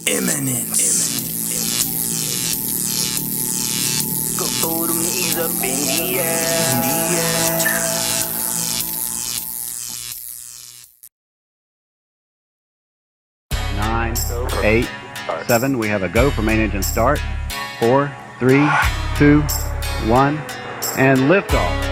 Eminence. Go throw them knees up in the air. 9, 8, 7. We have a go for main engine start. 4, 3, 2, 1, and liftoff.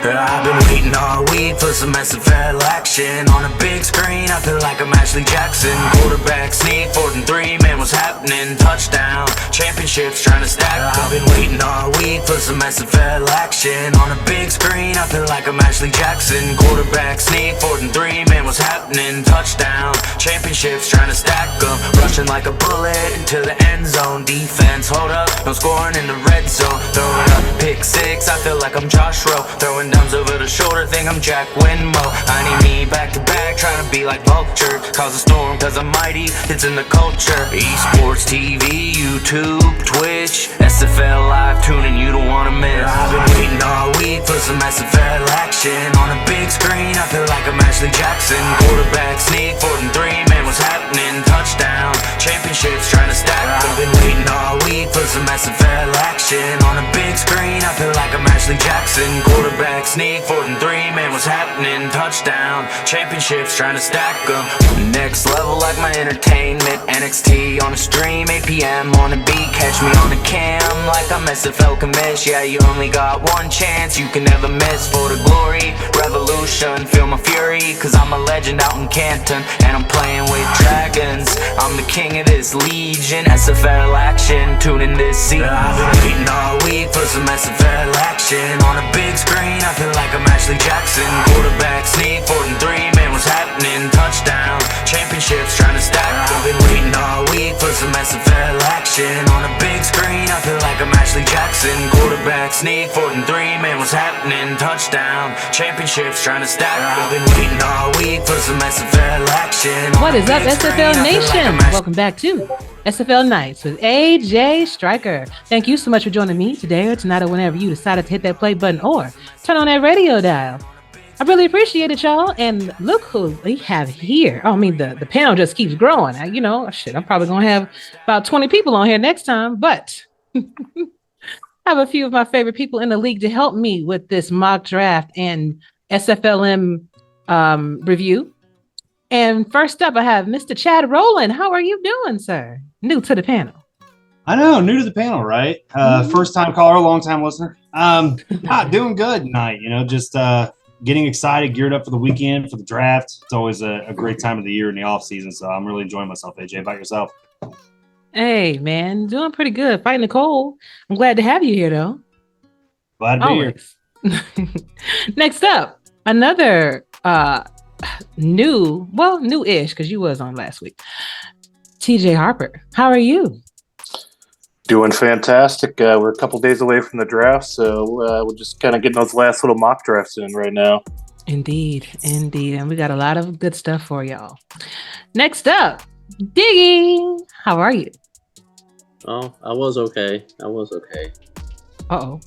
I've been waiting all week for some SFL action on a big screen. I feel like I'm Ashley Jackson. Quarterback sneak, 4th and 3, man, what's happening? Touchdown, championships trying to stack up. I've been waiting all week for some SFL action on a big screen. I feel like I'm Ashley Jackson. Quarterback sneak, 4th and 3, man, what's happening? Touchdown, championships trying to stack up. Rushing like a bullet into the end zone. Defense, hold up, no scoring in the red zone. Throw it up, pick 6, I feel like I'm Josh Rowe. Throwing downs over the shoulder, think I'm Jack Winmo. I need me back to back, trying to be like Vulture. Cause a storm, cause I'm mighty, it's in the culture. Esports TV, YouTube, Twitch, SFL Live, tuning you don't wanna miss. I've been waiting all week for some SFL action on a big screen. I feel like I'm Ashley Jackson. Quarterback sneak, 4th and 3, man, what's happening? Touchdown, championships trying to stack up. I've been waiting all week for some SFL action on a big screen. I feel like I'm Ashley Jackson. Quarterback sneak, 4th and 3, man, what's happening? Touchdown, championships trying to stack them. Next level like my entertainment. NXT on a stream, 8 p.m. on a beat. Catch me on the cam like I'm SFL commish. Yeah, you only got one chance, you can never miss. For the glory, revolution, feel my fury. Cause I'm a legend out in Canton, and I'm playing with dragons. I'm the king of this legion. SFL action, tuning this season. I've been waiting all week for some SFL action on a big screen. I feel like I'm Ashley Jackson. Quarterback sneak, 4th and 3, man, what's happening? Touchdown, championships trying to stack. I've been waiting all week for some SFL action on a big screen. I feel like I'm Ashley Jackson. Quarterback sneak, 4th and 3, man, what's happening? Touchdown, championships trying to stack. I've been waiting all week for some SFL action. What is up, SFL Nation? Welcome back to SFL Nights with A.J.Striker. Thank you so much for joining me today or tonight or whenever you decided to hit that play button or turn on that radio dial. I really appreciate it, y'all. And look who we have here. Oh, I mean, the panel just keeps growing. You know, shit, I'm probably going to have about 20 people on here next time, but I have a few of my favorite people in the league to help me with this mock draft and SFLm review. And first up, I have Mr. Chad Roland. How are you doing, sir? New to the panel. I know, new to the panel, right? First time caller, long time listener. Doing good tonight. You know, just getting excited, geared up for the weekend, for the draft. It's always a great time of the year in the off season, so I'm really enjoying myself. AJ, about yourself? Hey, man, doing pretty good. Fighting the cold. I'm glad to have you here, though. Glad to be here. Next up, another new-ish, because you was on last week. TJ Harper, how are you? Doing fantastic. We're a couple days away from the draft, so we're just kind of getting those last little mock drafts in right now. Indeed. And we got a lot of good stuff for y'all. Next up, Diggy, how are you? Oh, I was okay. Uh-oh.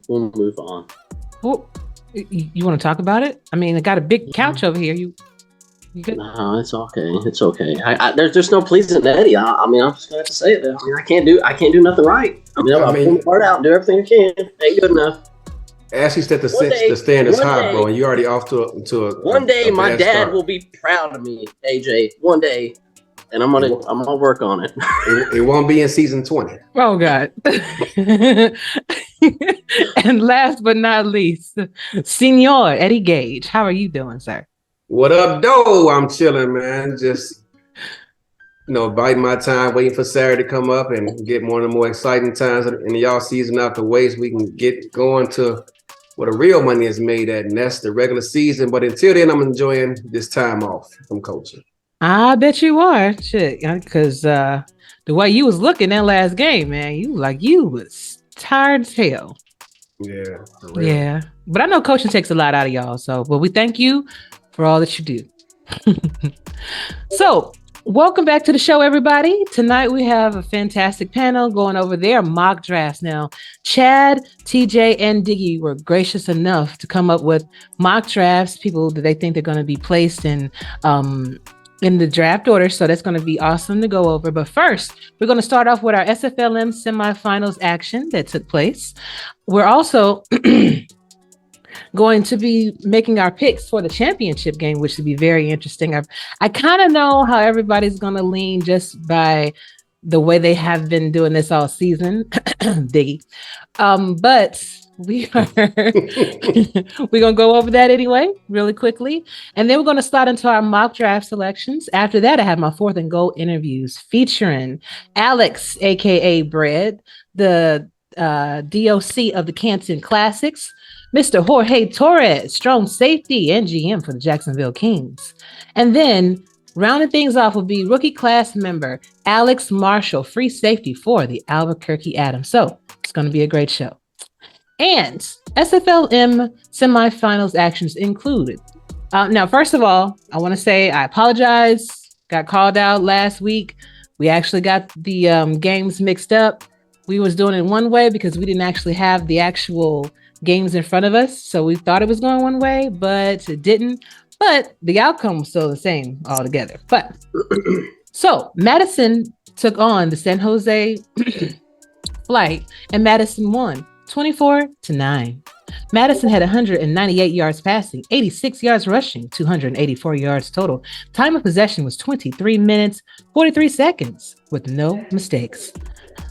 We'll move on. Oh, you want to talk about it? I mean, I got a big couch over here. You good? No, it's okay. There's no pleasing Eddie. I mean, I'm just gonna have to say it. Though. I mean, I can't do nothing right. I mean, I'll pull my part out and do everything I can. Ain't good enough. Ashley set the standards high, bro, and you already off to a one day. My dad start. will be proud of me, AJ. One day, and I'm gonna work on it. It won't be in season 20. Oh God. And last but not least, Senor Eddie Gage. How are you doing, sir? What up, though? I'm chilling, man. Just, biding my time, waiting for Saturday to come up and get one of the more exciting times in the off season out the way so we can get going to where the real money is made at, and that's the regular season. But until then, I'm enjoying this time off from coaching. I bet you are. Shit, because the way you was looking that last game, man, you was tired as hell. Yeah. Yeah. But I know coaching takes a lot out of y'all. But we thank you for all that you do. So, welcome back to the show, everybody. Tonight we have a fantastic panel going over their mock drafts. Now, Chad, TJ, and Diggy were gracious enough to come up with mock drafts, people that they think they're going to be placed in in the draft order, so that's going to be awesome to go over. But first, we're going to start off with our SFLm semifinals action that took place. We're also going to be making our picks for the championship game, which should be very interesting. I kind of know how everybody's going to lean just by the way they have been doing this all season, Diggy. But we're gonna go over that anyway, really quickly, and then we're gonna slide into our mock draft selections. After that, I have my 4th and goal interviews featuring Alex, aka Bread, the DOC of the Canton Classics, Mr. Jorge Torres, strong safety and GM for the Jacksonville Kings, and then rounding things off will be rookie class member Alex Marshall, free safety for the Albuquerque Adams. So it's going to be a great show. And SFLm semifinals actions included. Now, first of all, I want to say I apologize. Got called out last week. We actually got the games mixed up. We was doing it one way because we didn't actually have the actual games in front of us. So we thought it was going one way, but it didn't. But the outcome was still the same altogether. But so Madison took on the San Jose Flight, and Madison won 24-9. Madison had 198 yards passing, 86 yards rushing, 284 yards total. Time of possession was 23 minutes, 43 seconds with no mistakes.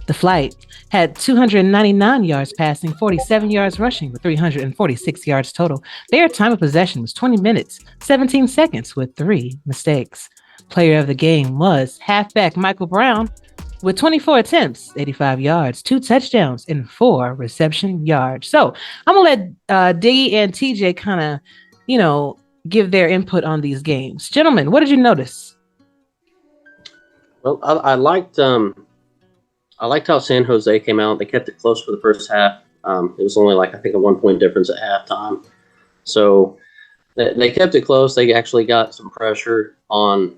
The Flight had 299 yards passing, 47 yards rushing with 346 yards total. Their time of possession was 20 minutes, 17 seconds with 3 mistakes. Player of the game was halfback Michael Brown with 24 attempts, 85 yards, 2 touchdowns, and 4 reception yards. So I'm going to let Diggy and TJ kind of, give their input on these games. Gentlemen, what did you notice? Well, I liked how San Jose came out. They kept it close for the first half. It was only I think a 1-point difference at halftime. So they kept it close. They actually got some pressure on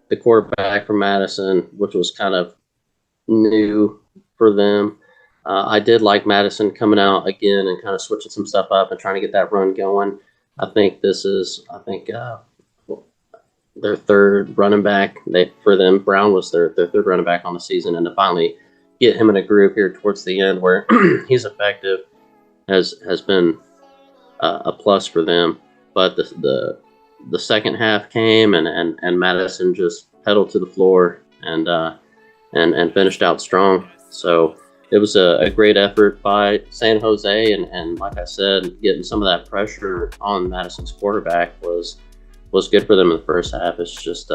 the quarterback from Madison, which was kind of new for them. I did like Madison coming out again and kind of switching some stuff up and trying to get that run going. I think this is, their third running back. For them, Brown was their third running back on the season, and to finally get him in a group here towards the end where he's effective has been a plus for them. But the second half came and Madison just pedaled to the floor and finished out strong. So it was a great effort by San Jose, and like I said, getting some of that pressure on Madison's quarterback was good for them in the first half. It's just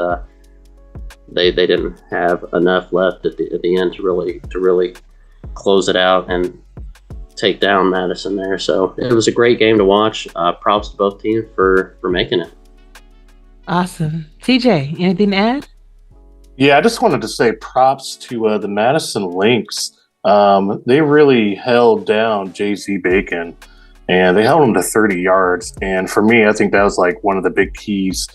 they didn't have enough left at the end to really close it out and take down Madison there. So it was a great game to watch. Props to both teams for making it. Awesome. TJ, anything to add? Yeah, I just wanted to say props to the Madison Lynx. They really held down Jay-Z Bacon, and they held him to 30 yards. And for me, I think that was one of the big keys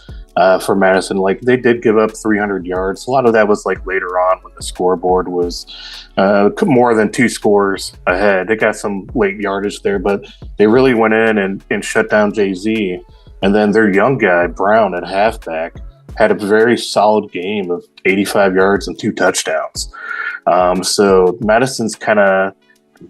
for Madison. They did give up 300 yards. A lot of that was later on when the scoreboard was more than 2 scores ahead. They got some late yardage there, but they really went in and shut down Jay-Z. And then their young guy, Brown, at halfback, had a very solid game of 85 yards and 2 touchdowns. So Madison's kind of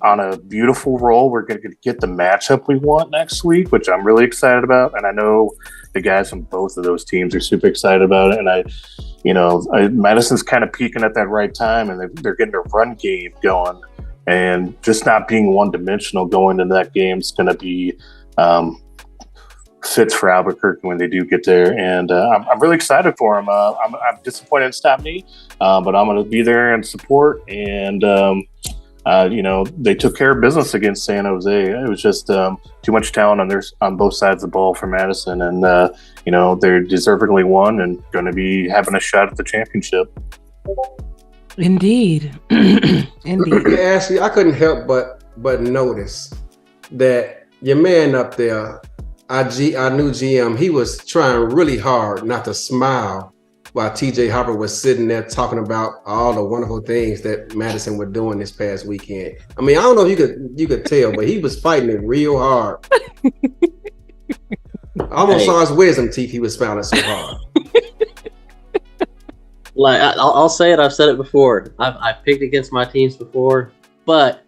on a beautiful roll. We're going to get the matchup we want next week, which I'm really excited about. And I know the guys from both of those teams are super excited about it. And Madison's kind of peaking at that right time, and they're getting a run game going, and just not being one-dimensional going into that game is going to be fits for Albuquerque when they do get there. And I'm really excited for them. I'm disappointed it stopped me, but I'm going to be there and support. And they took care of business against San Jose. It was just too much talent on both sides of the ball for Madison, and they're deservedly won and going to be having a shot at the championship. Indeed. Indeed. Yeah, Ashley, I couldn't help but notice that your man up there, our new GM, he was trying really hard not to smile while TJ Harper was sitting there talking about all the wonderful things that Madison were doing this past weekend. I mean, I don't know if you could tell, but he was fighting it real hard. I almost saw his wisdom teeth. He was smiling so hard. Like I'll say it. I've said it before. I've picked against my teams before, but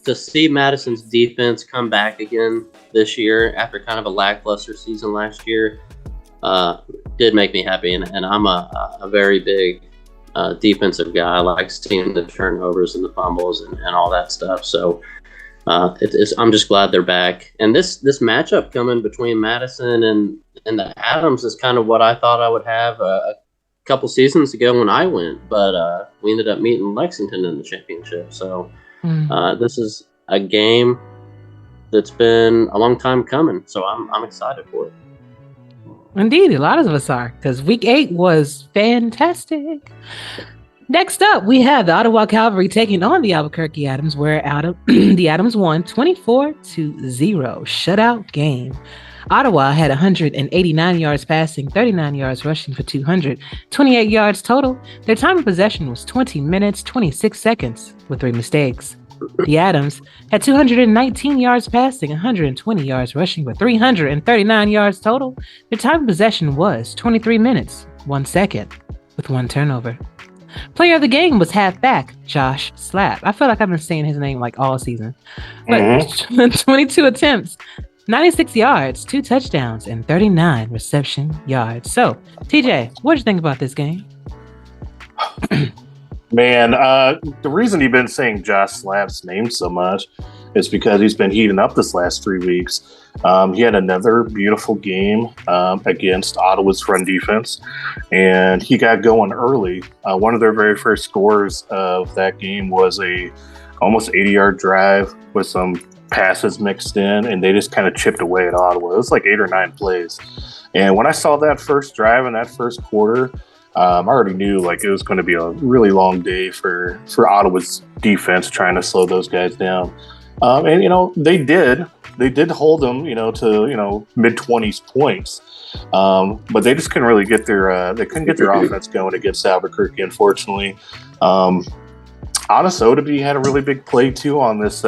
to see Madison's defense come back again this year after kind of a lackluster season last year did make me happy. And I'm a very big defensive guy. I like seeing the turnovers and the fumbles and all that stuff. So I'm just glad they're back. And this matchup coming between Madison and the Adams is kind of what I thought I would have a couple seasons ago when I went, but we ended up meeting Lexington in the championship. So this is a game that's been a long time coming. So I'm excited for it. Indeed, a lot of us are, because week 8 was fantastic. Next up, we have the Ottawa Cavalry taking on the Albuquerque Adams, where the Adams won 24-0, shutout game. Ottawa had 189 yards passing, 39 yards rushing for 228 yards total. Their time of possession was 20 minutes, 26 seconds, with 3 mistakes. The Adams had 219 yards passing, 120 yards rushing for 339 yards total. Their time of possession was 23 minutes, 1 second, with 1 turnover. Player of the game was halfback Josh Slap. I feel like I've been saying his name like all season. But 22 attempts, 96 yards, 2 touchdowns, and 39 reception yards. So, TJ, what did you think about this game? Man, the reason you've been saying Josh Slap's name so much is because he's been heating up this last 3 weeks. He had another beautiful game against Ottawa's run defense, and he got going early. One of their very first scores of that game was a almost 80-yard drive with some passes mixed in, and they just kind of chipped away at Ottawa. It was like 8 or 9 plays. And when I saw that first drive in that first quarter, I already knew like it was going to be a really long day for Ottawa's defense trying to slow those guys down. And, you know, they did hold them, you know, to, mid-20s points. But they just couldn't really get their offense going against Albuquerque, unfortunately. Honest Odeby had a really big play too on this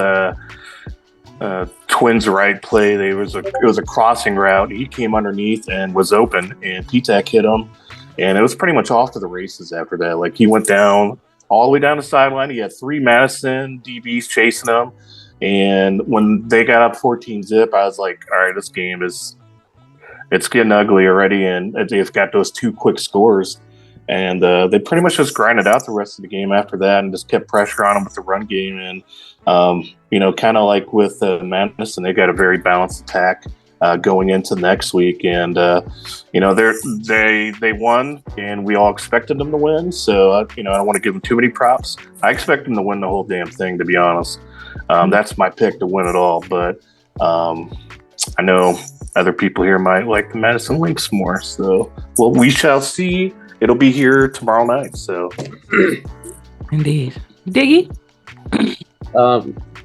Twins right play. It was a crossing route. He came underneath and was open, and P-Tac hit him. And it was pretty much off to the races after that. Like, he went down all the way down the sideline. He had 3 Madison DBs chasing him. And when they got up 14-0, I was like, all right, this game it's getting ugly already. And they've got those 2 quick scores. And they pretty much just grinded out the rest of the game after that and just kept pressure on them with the run game. And, kind of like with Madison, they got a very balanced attack going into next week. And, they won, and we all expected them to win. So, I don't want to give them too many props. I expect them to win the whole damn thing, to be honest. That's my pick to win it all. But I know other people here might like the Madison Lynx more. So, well, we shall see. It'll be here tomorrow night. So, Indeed. Diggy?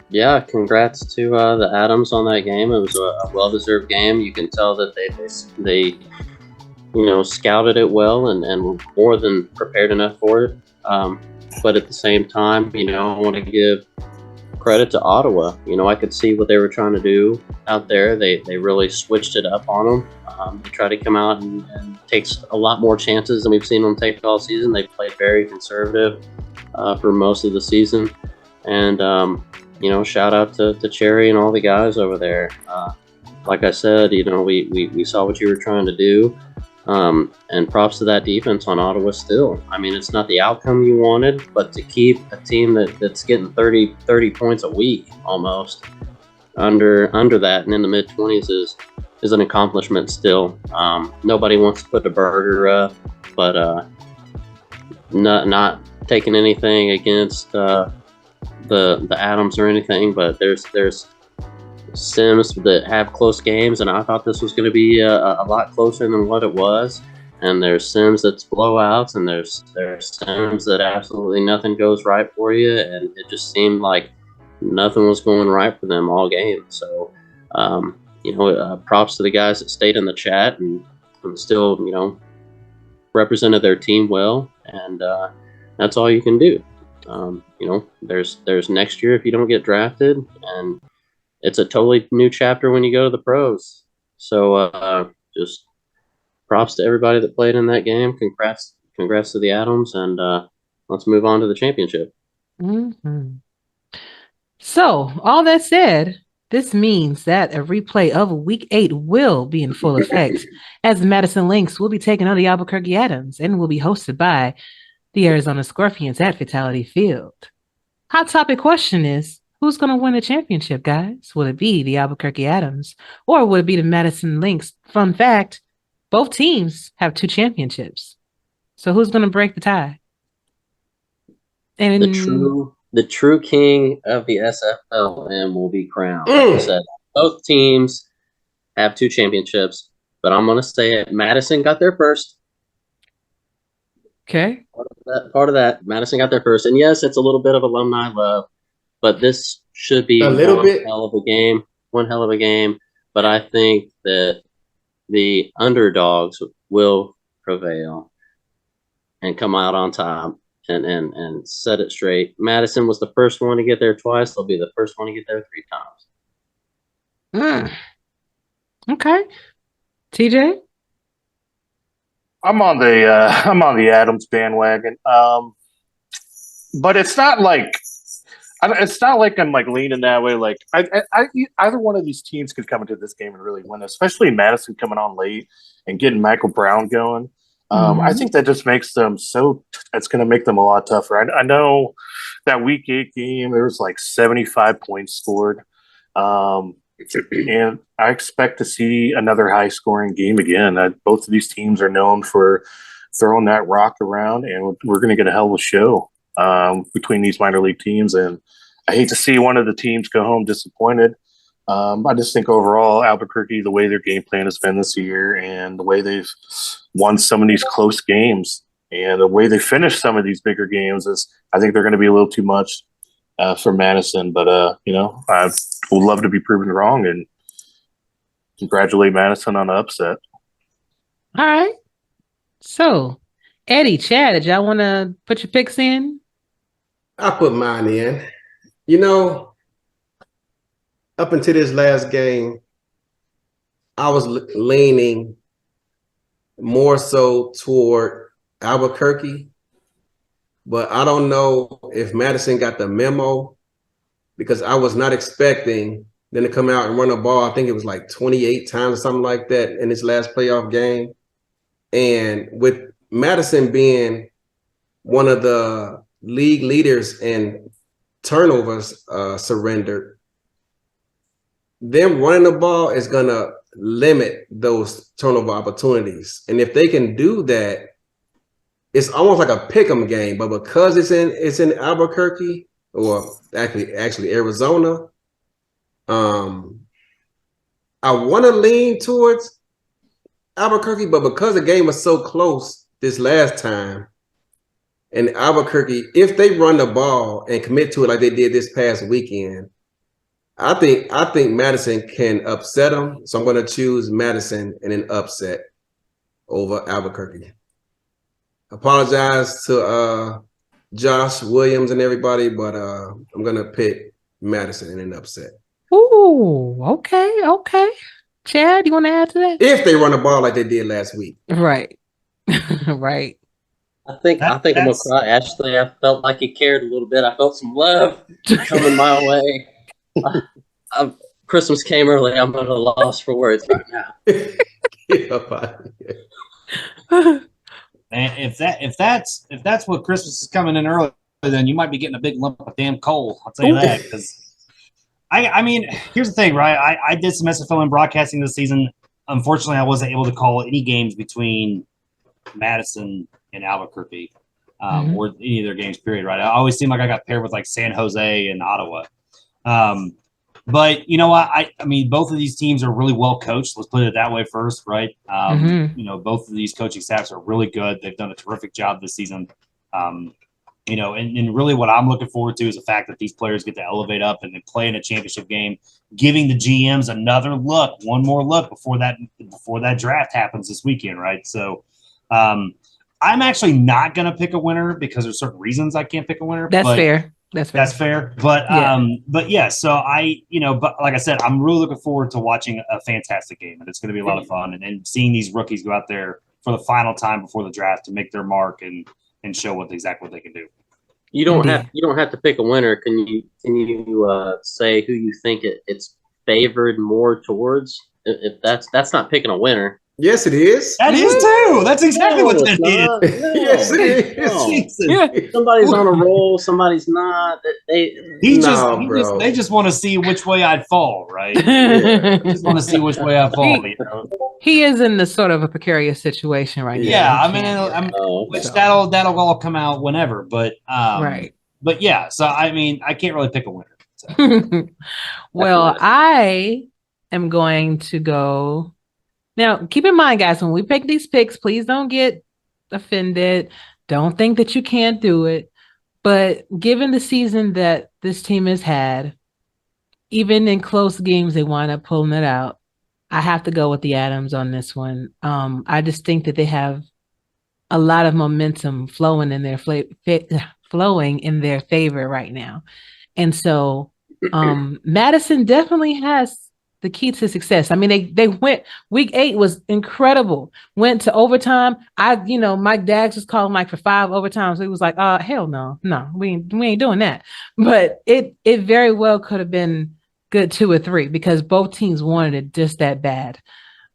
Yeah, congrats to the Adams on that game. It was a well-deserved game. You can tell that they scouted it well and were more than prepared enough for it. But at the same time, I want to give credit to Ottawa. I could see what they were trying to do out there. They really switched it up on them. They tried to come out and take a lot more chances than we've seen them take all season. They played very conservative for most of the season. And, shout out to Cherry and all the guys over there. Like I said, we saw what you were trying to do. And props to that defense on Ottawa still. I mean, it's not the outcome you wanted, but to keep a team that's getting 30 points a week almost under that and in the mid-20s is an accomplishment still. Nobody wants to put the burger up, but not taking anything against the Adams or anything, but there's Sims that have close games, and I thought this was going to be a lot closer than what it was. And there's Sims that's blowouts, and there's Sims that absolutely nothing goes right for you, and it just seemed like nothing was going right for them all game. So, props to the guys that stayed in the chat and still, represented their team well, and that's all you can do. There's next year if you don't get drafted, and it's a totally new chapter when you go to the pros. So just props to everybody that played in that game. congrats to the Adams, and let's move on to the championship. Mhm. So, all that said, this means that a replay of Week 8 will be in full effect, as the Madison Lynx will be taking on the Albuquerque Adams and will be hosted by the Arizona Scorpions at Fatality Field. Hot topic question is, who's going to win the championship, guys? Will it be the Albuquerque Adams or will it be the Madison Lynx? Fun fact, both teams have 2 championships. So who's going to break the tie? And The true king of the SFLm will be crowned. Like I said, both teams have 2 championships, but I'm going to say it. Madison got there first. Okay. Part of that, Madison got there first. And yes, it's a little bit of alumni love, but this should be A little bit. hell of a game. One hell of a game. But I think that the underdogs will prevail and come out on top and set it straight. Madison was the first one to get there twice. They'll be the first one to get there 3 times. Okay. TJ? I'm on the Adams bandwagon. But it's not like I'm like leaning that way. Like either one of these teams could come into this game and really win, especially Madison coming on late and getting Michael Brown going. I think that just makes them it's going to make them a lot tougher. I know that Week 8 game, there was like 75 points scored. And I expect to see another high-scoring game again. Both of these teams are known for throwing that rock around, and we're going to get a hell of a show between these minor league teams. And I hate to see one of the teams go home disappointed. I just think overall, Albuquerque, the way their game plan has been this year and the way they've won some of these close games and the way they finished some of these bigger games I think they're going to be a little too much for Madison. But, I would love to be proven wrong and congratulate Madison on the upset. All right. So, Eddie, Chad, did y'all want to put your picks in? I put mine in. Up until this last game, I was leaning more so toward Albuquerque, but I don't know if Madison got the memo because I was not expecting them to come out and run a ball. I think it was like 28 times or something like that in this last playoff game. And with Madison being one of the league leaders in turnovers surrendered, them running the ball is going to limit those turnover opportunities. And if they can do that, it's almost like a pick'em game. But because it's in Albuquerque, or actually Arizona, I want to lean towards Albuquerque, but because the game was so close this last time, and Albuquerque, if they run the ball and commit to it like they did this past weekend, I think Madison can upset them. So I'm going to choose Madison in an upset over Albuquerque. Apologize to Josh Williams and everybody, but I'm going to pick Madison in an upset. Ooh, okay. Chad, you want to add to that? If they run the ball like they did last week. Right. Right. I think I'm gonna cry. Ashley, I felt like you cared a little bit. I felt some love coming my way. Christmas came early. I'm at a loss for words right now. And if that's what Christmas is coming in early, then you might be getting a big lump of damn coal. I'll tell you that. Because I mean, here's the thing, right? I did some SFLm broadcasting this season. Unfortunately, I wasn't able to call any games between Madison and Albuquerque, or any of their games, period, right? I always seem like I got paired with like San Jose and Ottawa. But you know what? I mean, both of these teams are really well coached. Let's put it that way first, right? You know, both of these coaching staffs are really good. They've done a terrific job this season. You know, and really what I'm looking forward to is the fact that these players get to elevate up and then play in a championship game, giving the GMs another look, one more look before that draft happens this weekend, right? So I'm actually not going to pick a winner because there's certain reasons I can't pick a winner. That's fair. That's fair. But yeah, so but like I said, I'm really looking forward to watching a fantastic game, and it's going to be a lot of fun and seeing these rookies go out there for the final time before the draft to make their mark and show exactly what they can do. You don't have to pick a winner. Can you say who you think it's favored more towards? If that's not picking a winner. Yes, it is. That is too. That's exactly what that is. No. Yes, it is. Yeah. Somebody's on a roll. Somebody's not. They just want to see which way I'd fall, right? They just want to see which way I fall. He is in the sort of a precarious situation right now. Yeah, I mean, that'll all come out whenever, but right. But yeah, so I mean, I can't really pick a winner. So. Well, I am going to go. Now, keep in mind, guys, when we pick these picks, please don't get offended. Don't think that you can't do it. But given the season that this team has had, even in close games, they wind up pulling it out. I have to go with the Adams on this one. I just think that they have a lot of momentum flowing in their favor right now. And so Madison definitely has the key to success. I mean, they went, week 8 was incredible. Went to overtime. Mike Daggs was calling like for 5 overtimes. So he was like, hell no, we ain't doing that. But it very well could have been good 2 or 3 because both teams wanted it just that bad.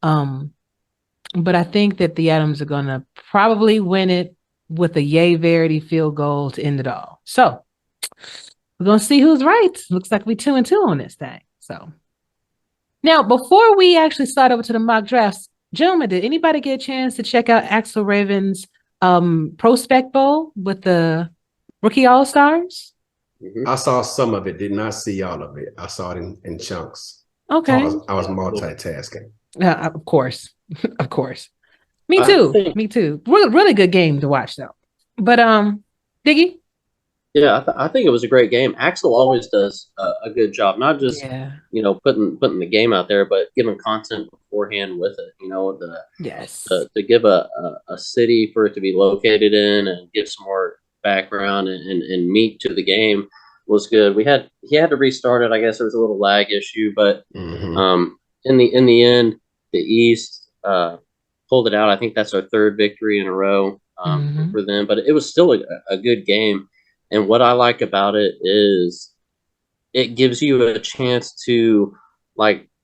But I think that the Adams are gonna probably win it with a Yay Verity field goal to end it all. So we're gonna see who's right. Looks like we 2-2 on this thing. So now, before we actually start over to the mock drafts, gentlemen, did anybody get a chance to check out Axel Raven's Prospect Bowl with the rookie All-Stars? Mm-hmm. I saw some of it, did not see all of it. I saw it in chunks. Okay. I was multitasking. Of course. Of course. Me too. Me too. Really good game to watch, though. But, Diggy? Yeah, I think it was a great game. Axel always does a good job, not just putting the game out there, but giving content beforehand with it. To give a city for it to be located in and give some more background and meat to the game was good. He had to restart it. I guess there was a little lag issue, but in the end, the East pulled it out. I think that's our 3rd victory in a row for them, but it was still a good game. And what I like about it is it gives you a chance to,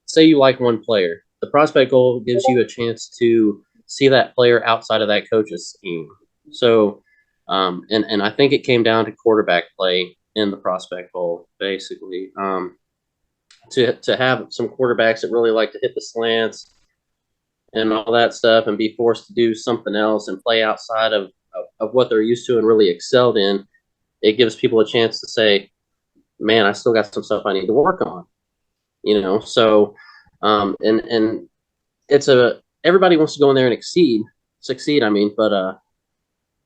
say you like one player. The prospect goal gives you a chance to see that player outside of that coach's scheme. So, and I think it came down to quarterback play in the prospect bowl, basically. To have some quarterbacks that really like to hit the slants and all that stuff and be forced to do something else and play outside of what they're used to and really excelled in. It gives people a chance to say, man, I still got some stuff I need to work on, so, and it's everybody wants to go in there and succeed. I mean, but,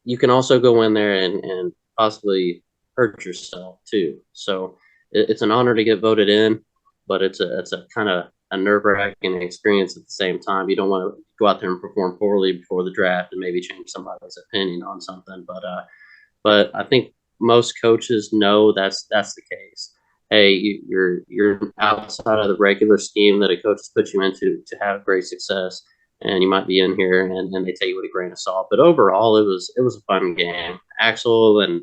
you can also go in there and possibly hurt yourself too. So it's an honor to get voted in, but it's a kind of a nerve-wracking experience at the same time. You don't want to go out there and perform poorly before the draft and maybe change somebody's opinion on something. But I think most coaches know that's the case. Hey, you're outside of the regular scheme that a coach has put you into to have great success, and you might be in here and they take you with a grain of salt. But overall, it was a fun game. Axel and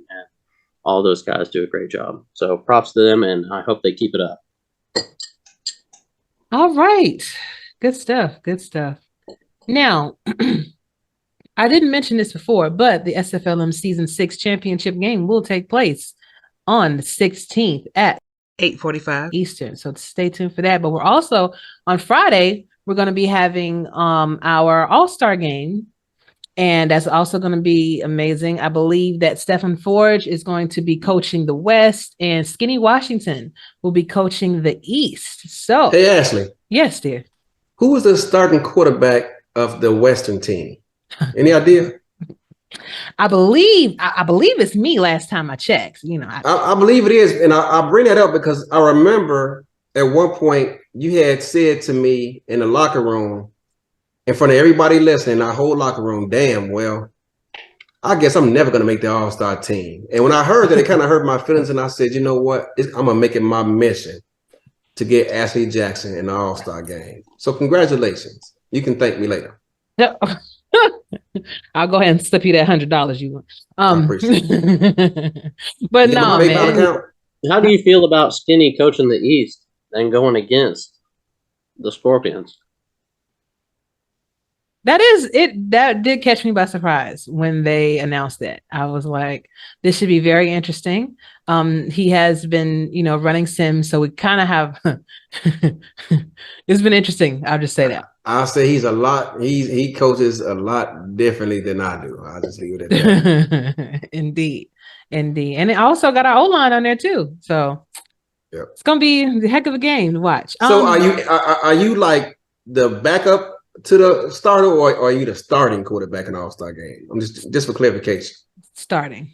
all those guys do a great job. So props to them, and I hope they keep it up. All right, good stuff. Good stuff. Now. I didn't mention this before, but the SFLm Season 6 championship game will take place on the 16th at 8:45 Eastern. So stay tuned for that. But we're also, on Friday, we're going to be having our All-Star game. And that's also going to be amazing. I believe that Stephen Forge is going to be coaching the West and Skinny Washington will be coaching the East. So, hey, Ashley. Yes, dear. Who was the starting quarterback of the Western team? Any idea? I believe it's me last time I checked. I believe it is. And I bring that up because I remember at one point you had said to me in the locker room, in front of everybody listening, our whole locker room, damn, well, I guess I'm never going to make the All-Star team. And when I heard that, it kind of hurt my feelings. And I said, you know what? I'm going to make it my mission to get Ashley Jackson in the All-Star game. So congratulations. You can thank me later. I'll go ahead and slip you that $100 you want. I appreciate But You got no, my PayPal man. account? How do you feel about Skinny coaching the East and going against the Scorpions? That is it. That did catch me by surprise when they announced that. I was like, this should be very interesting. He has been, running Sims, so we kind of have it's been interesting. I'll just say that. I'll say he coaches a lot differently than I do. I'll just leave it at that. Indeed. And it also got our O-line on there too. So It's gonna be the heck of a game to watch. So are you like the backup to the starter, or are you the starting quarterback in the All-Star game? I'm just for clarification. Starting.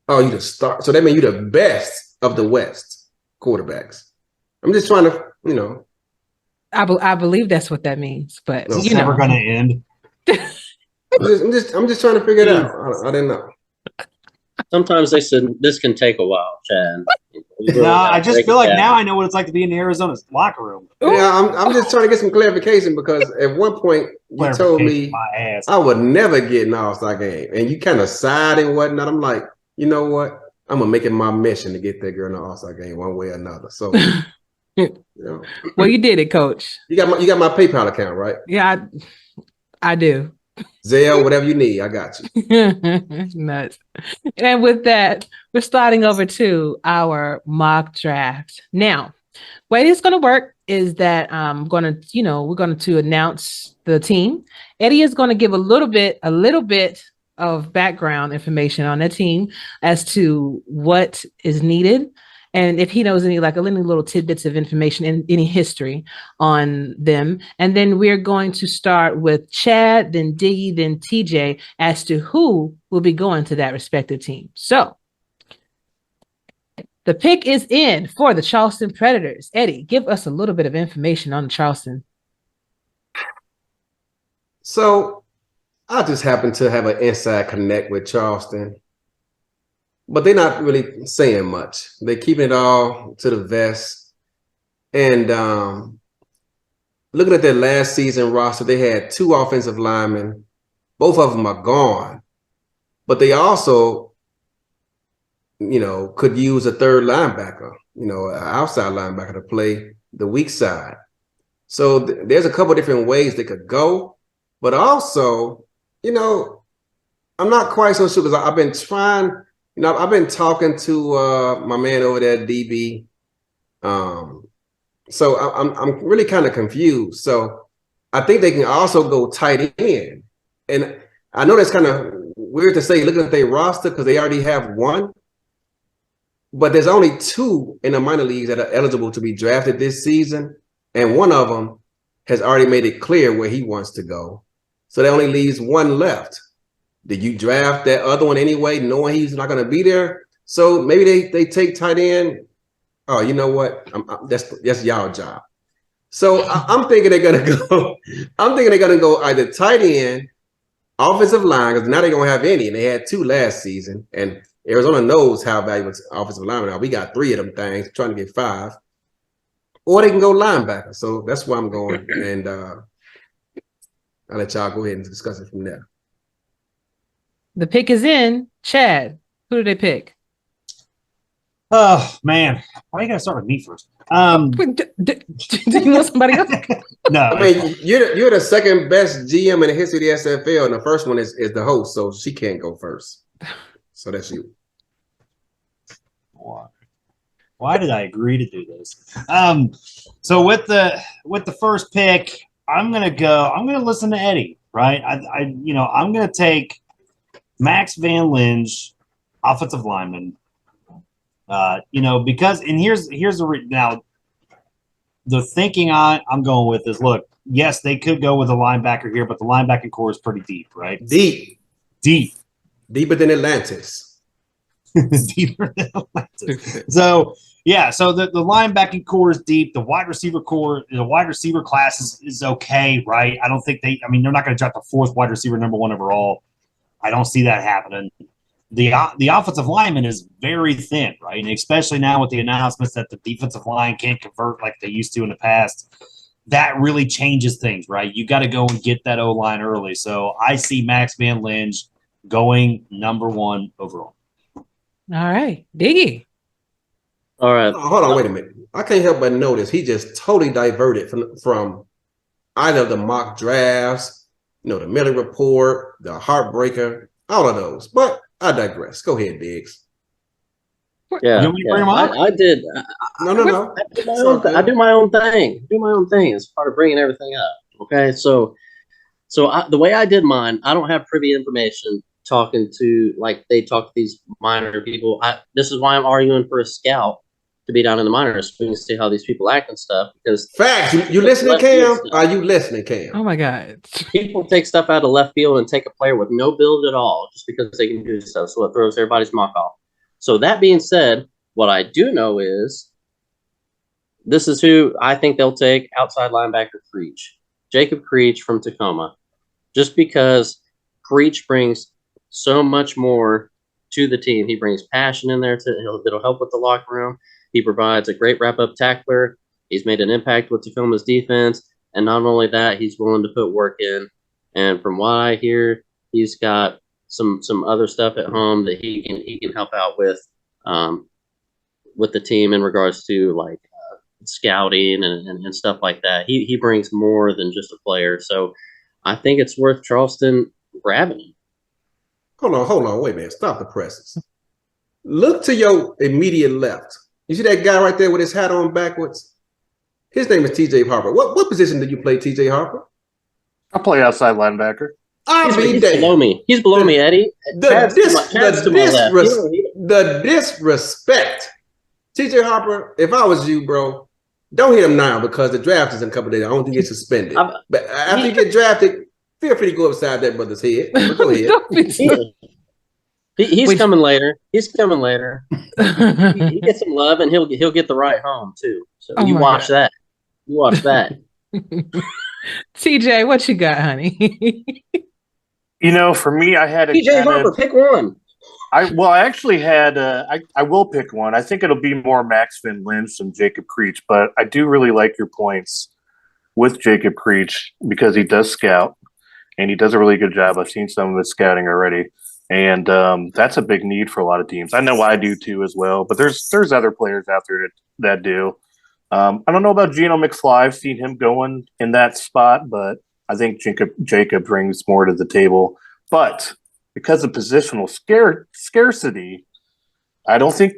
Oh, you the start. So that means you're the best of the West quarterbacks. I'm just trying to, I believe that's what that means, but it's never going to end. I'm just trying to figure it out. I didn't know. Sometimes they said this can take a while, Chad. I just feel like now I know what it's like to be in Arizona's locker room. Yeah, I'm just trying to get some clarification because at one point you told me I would never get an All-Star game, and you kind of sighed and whatnot. I'm like, you know what? I'm gonna make it my mission to get that girl in the All-Star game one way or another. So, well, you did it, Coach. You got my PayPal account, right? Yeah, I do. Zelle, whatever you need, I got you. Nuts. And with that, we're starting over to our mock draft. Now, way it's going to work is that we're going to announce the team. Eddie is going to give a little bit of background information on the team as to what is needed. And if he knows any little tidbits of information in any history on them. And then we're going to start with Chad, then Diggy, then TJ as to who will be going to that respective team. So the pick is in for the Charleston Predators. Eddie, give us a little bit of information on Charleston. So I just happen to have an inside connect with Charleston. But they're not really saying much. They're keeping it all to the vest. And looking at their last season roster, they had 2 offensive linemen. Both of them are gone. But they also, could use a third linebacker, an outside linebacker to play the weak side. So there's a couple different ways they could go. But also, I'm not quite so sure because I've been trying – I've been talking to my man over there, DB. So I'm really kind of confused. So I think they can also go tight end. And I know that's kind of weird to say looking at their roster because they already have 1. But there's only 2 in the minor leagues that are eligible to be drafted this season. And one of them has already made it clear where he wants to go. So that only leaves 1 left. Did you draft that other one anyway, knowing he's not going to be there? So maybe they take tight end. Oh, you know what? That's y'all job. So I'm thinking they're going to go. I'm thinking they're going to go either tight end, offensive line, because now they're going to have any, and they had 2 last season. And Arizona knows how valuable offensive linemen are. We got 3 of them things, trying to get 5. Or they can go linebacker. So that's where I'm going, and I'll let y'all go ahead and discuss it from there. The pick is in. Chad, who did they pick? Oh, man. Why are you going to start with me first? Do you want somebody else? No. I mean, you're the second best GM in the history of the SFL, and the first one is the host, so she can't go first. So that's you. Why did I agree to do this? So with the first pick, I'm gonna listen to Eddie, right? I'm gonna take Max Van Linge, offensive lineman. Because here's now the thinking I'm going with is, look, yes, they could go with a linebacker here, but the linebacking core is pretty deep, right? Deeper than Atlantis. Deeper than Atlantis. So the linebacking core is deep. The wide receiver class is okay, right? I don't think they're not going to draft the 4th wide receiver, number 1 overall. I don't see that happening. The offensive lineman is very thin, right? And especially now with the announcements that the defensive line can't convert like they used to in the past. that really changes things, right? You got to go and get that O-line early. So I see Max Van Lynch going number 1 overall. All right. Diggy. All right. Hold on, wait a minute. I can't help but notice he just totally diverted from either the mock drafts, the Miller Report, the Heartbreaker, all of those. But I digress. Go ahead, Diggs. Yeah, You want me to bring him up? I did. No. I do my own thing. Do my own thing as part of bringing everything up. Okay, so the way I did mine, I don't have privy information. Talking to like they talk to these minor people. This is why I'm arguing for a scout to be down in the minors, so we can see how these people act and stuff. Because facts, you listening, Cam? Are you listening, Cam? Oh my God! People take stuff out of left field and take a player with no build at all just because they can do stuff. So it throws everybody's mock off. So that being said, what I do know is this is who I think they'll take outside linebacker Creech. Jacob Creech from Tacoma. Just because Creech brings so much more to the team. He brings passion in there. It'll help with the locker room. He provides a great wrap-up tackler. He's made an impact with Tacoma's defense. And not only that, he's willing to put work in. And from what I hear, he's got some other stuff at home that he can help out with the team in regards to like scouting and stuff like that. He brings more than just a player. So I think it's worth Charleston grabbing him. Hold on, wait a minute. Stop the presses. Look to your immediate left. You see that guy right there with his hat on backwards? His name is TJ Harper. What position did you play, TJ Harper? I play outside linebacker. He's below me. He's below me, Eddie. The disrespect. TJ Harper, if I was you, bro, don't hit him now because the draft is in a couple of days. I don't think he's suspended. But after you get drafted, feel free to go upside that brother's head. Go ahead. He's coming later. He's coming later. He gets some love, and he'll get the right home too. So you watch that. You watch that. TJ, what you got, honey? For me, I had a TJ Harper. Pick one. I actually had. I will pick one. I think it'll be more Max Van Lynch than Jacob Creech, but I do really like your points with Jacob Creech because he does scout and he does a really good job. I've seen some of his scouting already. And that's a big need for a lot of teams. I know I do too as well, but there's other players out there that do. I don't know about Geno McFly. I've seen him going in that spot, but I think Jacob brings more to the table. But because of positional scarcity, I don't think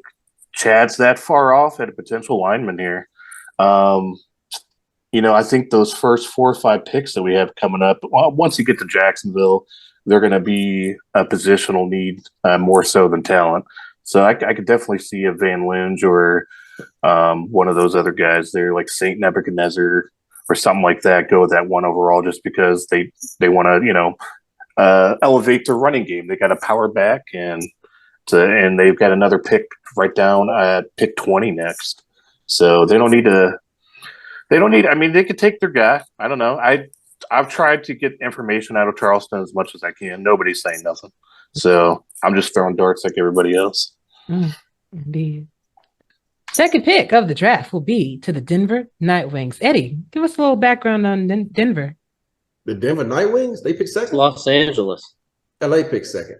Chad's that far off at a potential lineman here. I think those first 4 or 5 picks that we have coming up, once you get to Jacksonville, they're going to be a positional need more so than talent. So I could definitely see a Van Lynch or one of those other guys there, like St. Nebuchadnezzar or something like that, go with that 1 overall just because they want to, elevate their running game. They got a power back and they've got another pick right down at pick 20 next. So they don't need to. I mean, they could take their guy. I don't know. I've tried to get information out of Charleston as much as I can. Nobody's saying nothing. So I'm just throwing darts like everybody else. Indeed. Second pick of the draft will be to the Denver Nightwings. Eddie, give us a little background on Denver. The Denver Nightwings? They picked second? Los Angeles. LA picked second.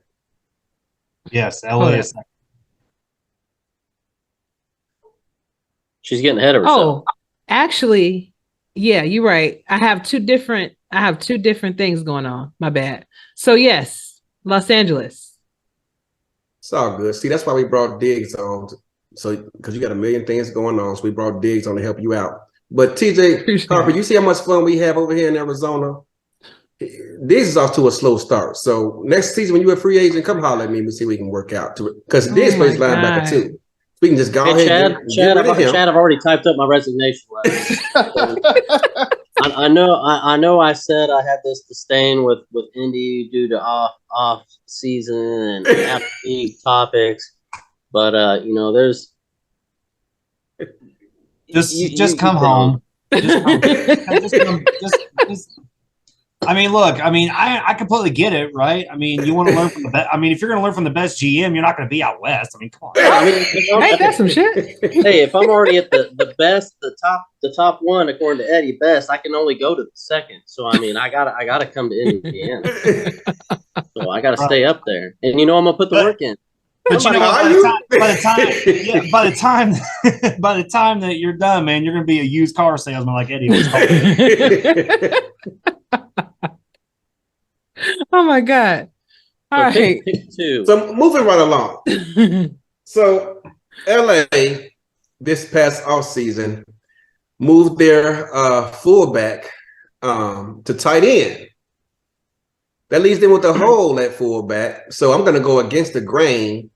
Yes, LA is second. She's getting ahead of herself. Oh, actually, yeah, you're right. I have two different things going on. My bad. So yes, Los Angeles. It's all good. See, that's why we brought Diggs on. So because you got a million things going on, so we brought Diggs on to help you out. But TJ Harper, you see how much fun we have over here in Arizona? Diggs is off to a slow start. So next season when you're a free agent, come holler at me and see if we can work out to it. Because Diggs plays linebacker too. We can just go ahead. Chad, I've already typed up my resignation letter. I know. I said I had this disdain with Indy due to off season and after league topics, but there's just come home. Just I mean, look, I completely get it, right? I mean, you want to learn from the best. I mean, if you're going to learn from the best GM, you're not going to be out west. I mean, come on. I mean, Ain't that some shit? hey, if I'm already at the best, the top one according to Eddie Best, I can only go to the second. So I mean, I gotta come to Indiana. So I gotta stay up there, and I'm gonna put the work in. But you know, by the time that you're done, man, you're going to be a used car salesman like Eddie was called. Oh my God! All right. Pick two. So moving right along. So LA this past off season moved their fullback to tight end. That leaves them with a hole at fullback. So I'm going to go against the grain,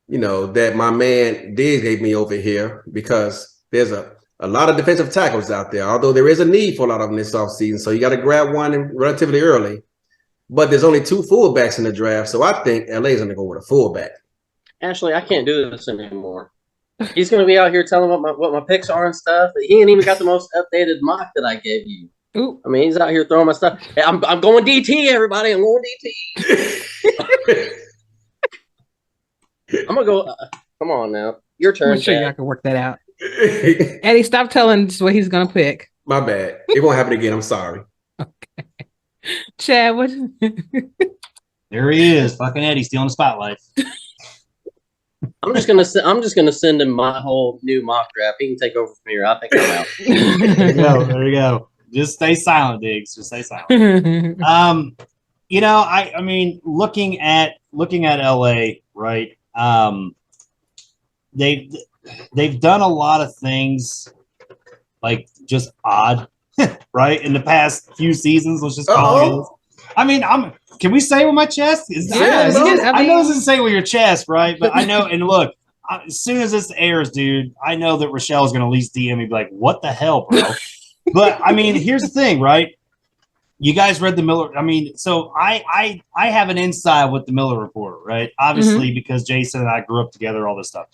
that my man Diggs gave me over here, because there's a lot of defensive tackles out there, although there is a need for a lot of them this offseason. So you got to grab one relatively early. But there's only 2 fullbacks in the draft, so I think LA is going to go with a fullback. Ashley, I can't do this anymore. He's going to be out here telling what my picks are and stuff. He ain't even got the most updated mock that I gave you. Ooh. I mean, he's out here throwing my stuff. Hey, I'm going DT, everybody. I'm going DT. I'm going to go. Come on now. Your turn. I'm sure y'all can work that out. Eddie, stop telling us what he's going to pick. My bad. It won't happen again. I'm sorry. Okay. Chad, what? There he is, fucking Eddie, stealing the spotlight. I'm just gonna send him my whole new mock draft. He can take over from here. I think I'm out. There you go. Just stay silent, Diggs. Just stay silent. I mean, looking at LA, right? They've done a lot of things like just odd. Right, in the past few seasons, let's just call it. I mean, can we say with my chest? I know this isn't saying with your chest, right? But I know, and look, as soon as this airs, dude, I know that Rochelle's going to at least DM me, be like, "What the hell, bro?" But I mean, here's the thing, right? You guys read the Miller. I mean, so I have an inside with the Miller Report, right? Obviously, because Jason and I grew up together, all this stuff.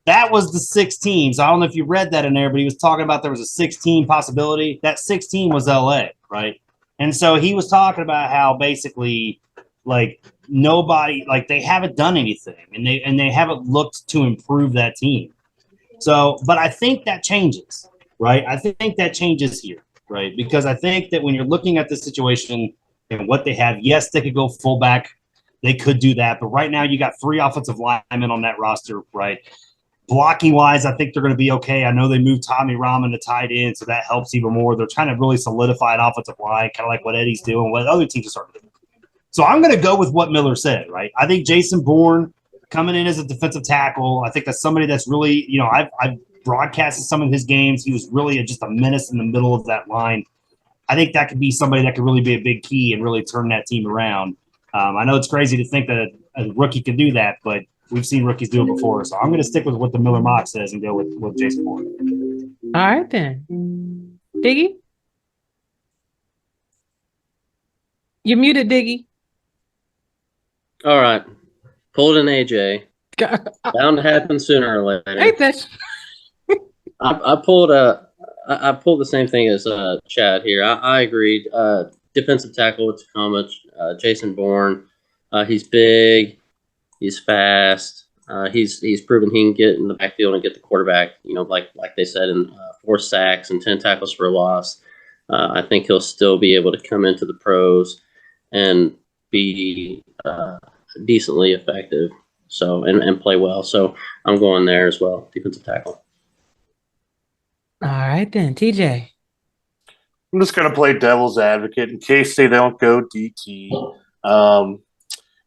That was the 16. So I don't know if you read that in there, but he was talking about there was a 16 possibility. That 16 was LA, right? And so he was talking about how basically, like, nobody, like, they haven't done anything, and they haven't looked to improve that team. So, but I think that changes, right? I think that changes here, right? Because I think that when you're looking at the situation and what they have, yes, they could go fullback. They could do that. But right now you got 3 offensive linemen on that roster, right? Blocking wise, I think they're going to be okay. I know they moved Tommy Rahman to tight end, so that helps even more. They're trying to really solidify an offensive line, kind of like what Eddie's doing, what other teams are starting to do. So I'm going to go with what Miller said, right? I think Jason Bourne coming in as a defensive tackle, I think that's somebody that's really, I've broadcasted some of his games. He was really just a menace in the middle of that line. I think that could be somebody that could really be a big key and really turn that team around. I know it's crazy to think that a rookie can do that, but we've seen rookies do it before. So I'm going to stick with what the Miller mock says and go with Jason Bourne. All right, then. Diggy? You're muted, Diggy. All right. Pulled an AJ. Bound to happen sooner or later. Ain't that? I pulled the same thing as Chad here. I agreed. Defensive tackle with Tacoma, Jason Bourne. He's big. He's fast. He's proven he can get in the backfield and get the quarterback. Like they said, in 4 sacks and 10 tackles for a loss. I think he'll still be able to come into the pros and be decently effective. So and play well. So I'm going there as well. Defensive tackle. All right, then. TJ. I'm just going to play devil's advocate in case they don't go DT.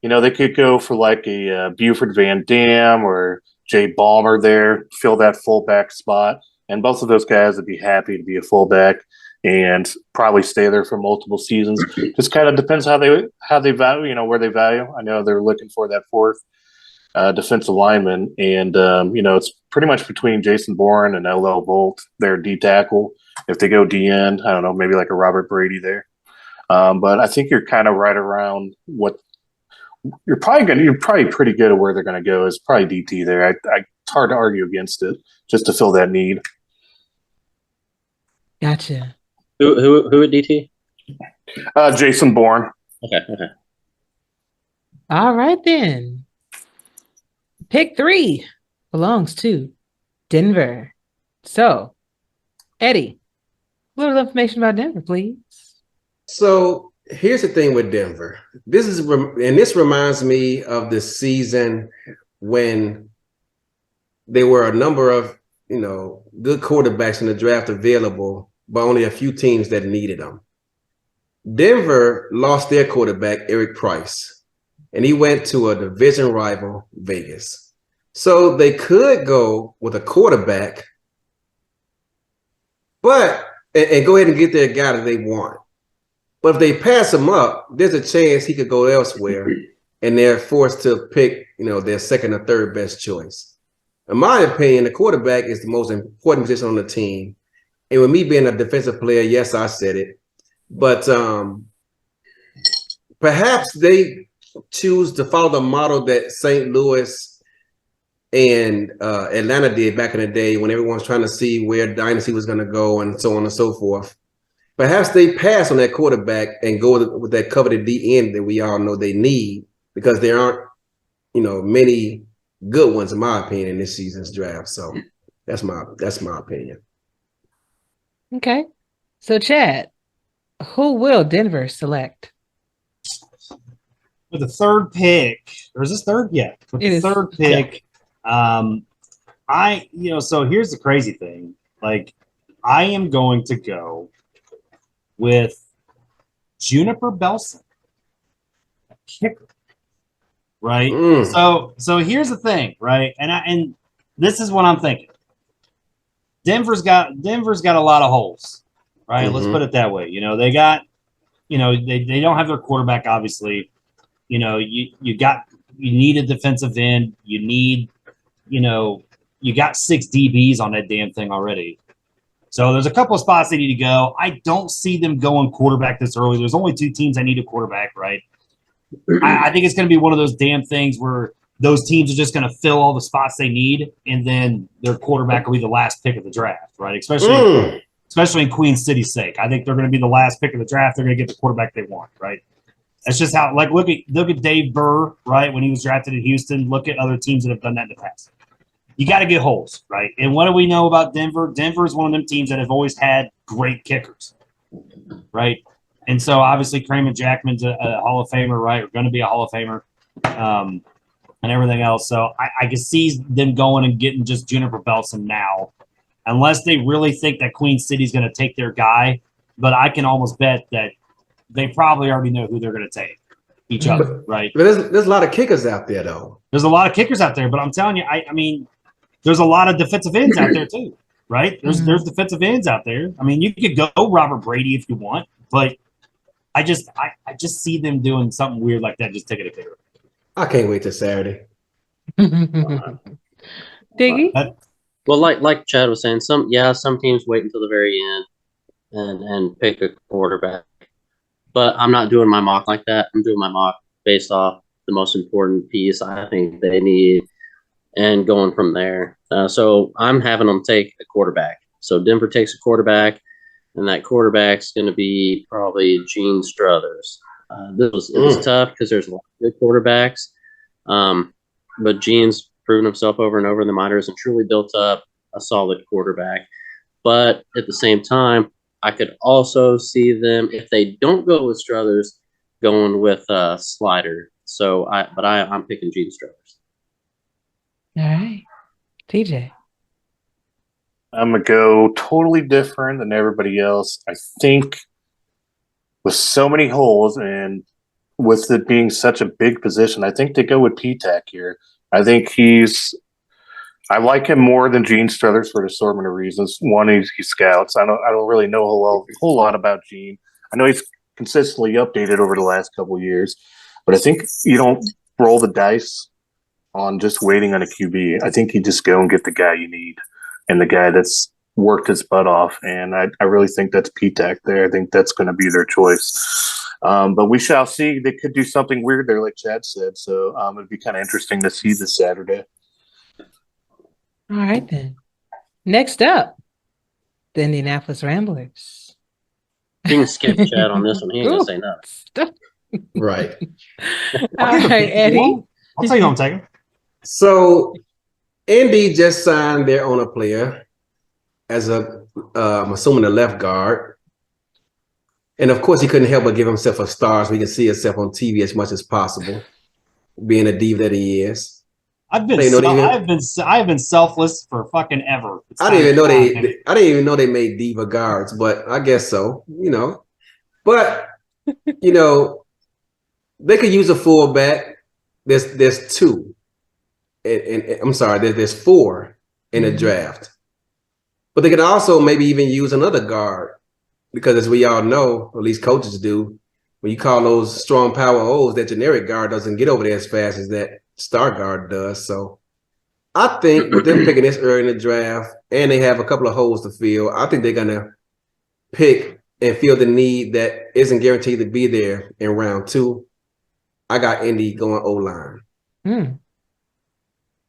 They could go for like a Buford Van Dam or Jay Ballmer there, fill that fullback spot. And both of those guys would be happy to be a fullback and probably stay there for multiple seasons. Just kind of depends how they value, where they value. I know they're looking for that 4th defensive lineman. And, it's pretty much between Jason Bourne and LL Volt, their D tackle. If they go D end, I don't know, maybe like a Robert Brady there. But I think you're kind of right around what you're probably pretty good at where they're going to go is probably DT there. It's hard to argue against it just to fill that need. Gotcha. Who at DT? Jason Bourne. Okay. All right, then. Pick 3 belongs to Denver. So, Eddie, a little information about Denver, please. So here's the thing with Denver. This reminds me of the season when there were a number of good quarterbacks in the draft available, but only a few teams that needed them. Denver lost their quarterback, Eric Price, and he went to a division rival, Vegas. So they could go with a quarterback, but and go ahead and get their guy that they want. But if they pass him up, there's a chance he could go elsewhere, and they're forced to pick, their second or third best choice. In my opinion, the quarterback is the most important position on the team. And with me being a defensive player, yes, I said it. But perhaps they choose to follow the model that St. Louis and Atlanta did back in the day when everyone's trying to see where Dynasty was going to go and so on and so forth. Perhaps they pass on that quarterback and go with that coveted D end that we all know they need, because there aren't, many good ones in my opinion in this season's draft. So that's my opinion. Okay. So, Chad, who will Denver select? With the third pick, or is this third? Yeah. With the third pick, so here's the crazy thing. Like, I am going to go with Juniper Belson, a kicker, right? So here's the thing, right? And this is what I'm thinking. Denver's got a lot of holes, right? Let's put it that way. They got, they don't have their quarterback, obviously. You need a defensive end. You need, you got 6 DBs on that damn thing already. So there's a couple of spots they need to go. I don't see them going quarterback this early. There's only 2 teams that need a quarterback, right? I think it's going to be one of those damn things where those teams are just going to fill all the spots they need, and then their quarterback will be the last pick of the draft, right? Especially in Queen City's sake. I think they're going to be the last pick of the draft. They're going to get the quarterback they want, right? That's just how. Like look at Dave Burr, right? When he was drafted in Houston. Look at other teams that have done that in the past. You got to get holes, right? And what do we know about Denver? Denver is one of them teams that have always had great kickers, right? And so obviously Kramer Jackman's a Hall of Famer, right? Or going to be a Hall of Famer, and everything else. So I can see them going and getting just Juniper Belson now, unless they really think that Queen City's going to take their guy. But I can almost bet that they probably already know who they're going to take, each other, right? But there's a lot of kickers out there, though. There's a lot of kickers out there, but I'm telling you, I mean, there's a lot of defensive ends out there too, right? There's defensive ends out there. I mean, you could go Robert Brady if you want, but I just see them doing something weird like that, just taking a kicker. I can't wait till Saturday. Diggy? Well, like Chad was saying, some teams wait until the very end and pick a quarterback. But I'm not doing my mock like that. I'm doing my mock based off the most important piece I think they need and going from there. So I'm having them take a quarterback. So Denver takes a quarterback, and that quarterback's going to be probably Gene Struthers. It was tough because there's a lot of good quarterbacks. But Gene's proven himself over and over in the minors and truly built up a solid quarterback. But at the same time, I could also see them, if they don't go with Struthers, going with Slider. So I'm picking Gene Struthers. All right. TJ. I'm going to go totally different than everybody else. I think with so many holes and with it being such a big position, I think they go with P-Tac here. I think I like him more than Gene Struthers for an assortment of reasons. One, he scouts. I don't really know a whole lot about Gene. I know he's consistently updated over the last couple of years, but I think you don't roll the dice on just waiting on a QB. I think you just go and get the guy you need and the guy that's worked his butt off. And I really think that's P-Tac there. I think that's going to be their choice. But we shall see. They could do something weird there, like Chad said. So it'd be kind of interesting to see this Saturday. All right, then. Next up, the Indianapolis Ramblers. You can skip Chad on this one. He ain't gonna say nothing. Right. All right, Eddie. I'll tell you who I'm taking. So Indy just signed their owner player as I'm assuming a left guard. And of course, he couldn't help but give himself a star so he can see himself on TV as much as possible, being a diva that he is. I've been selfless for fucking ever. I didn't even know they made diva guards, but I guess so, But they could use a fullback. There's two, and I'm sorry, there's four in the draft. But they could also maybe even use another guard, because as we all know, or at least coaches do, when you call those strong power O's, that generic guard doesn't get over there as fast as that star guard does. So I think with them picking this early in the draft, and they have a couple of holes to fill, I think they're gonna pick and feel the need that isn't guaranteed to be there in round 2. I got Indy going O-line.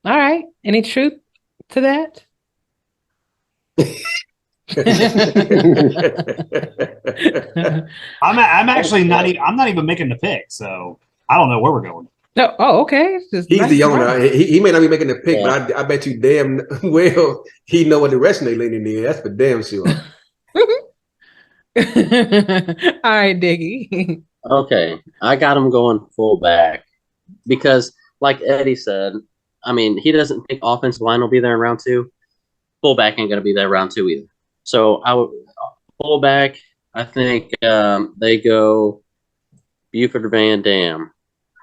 All right. Any truth to that? I'm actually not even making the pick, so I don't know where we're going. No. Oh, okay. He's the owner. He may not be making the pick, but I bet you damn well he know what direction they leaning in. That's for damn sure. All right, Diggy. Okay, I got him going fullback because, like Eddie said, I mean, he doesn't think offensive line will be there in round 2. Fullback ain't going to be there round 2 either. So I would fullback. I think they go Buford Van Dam,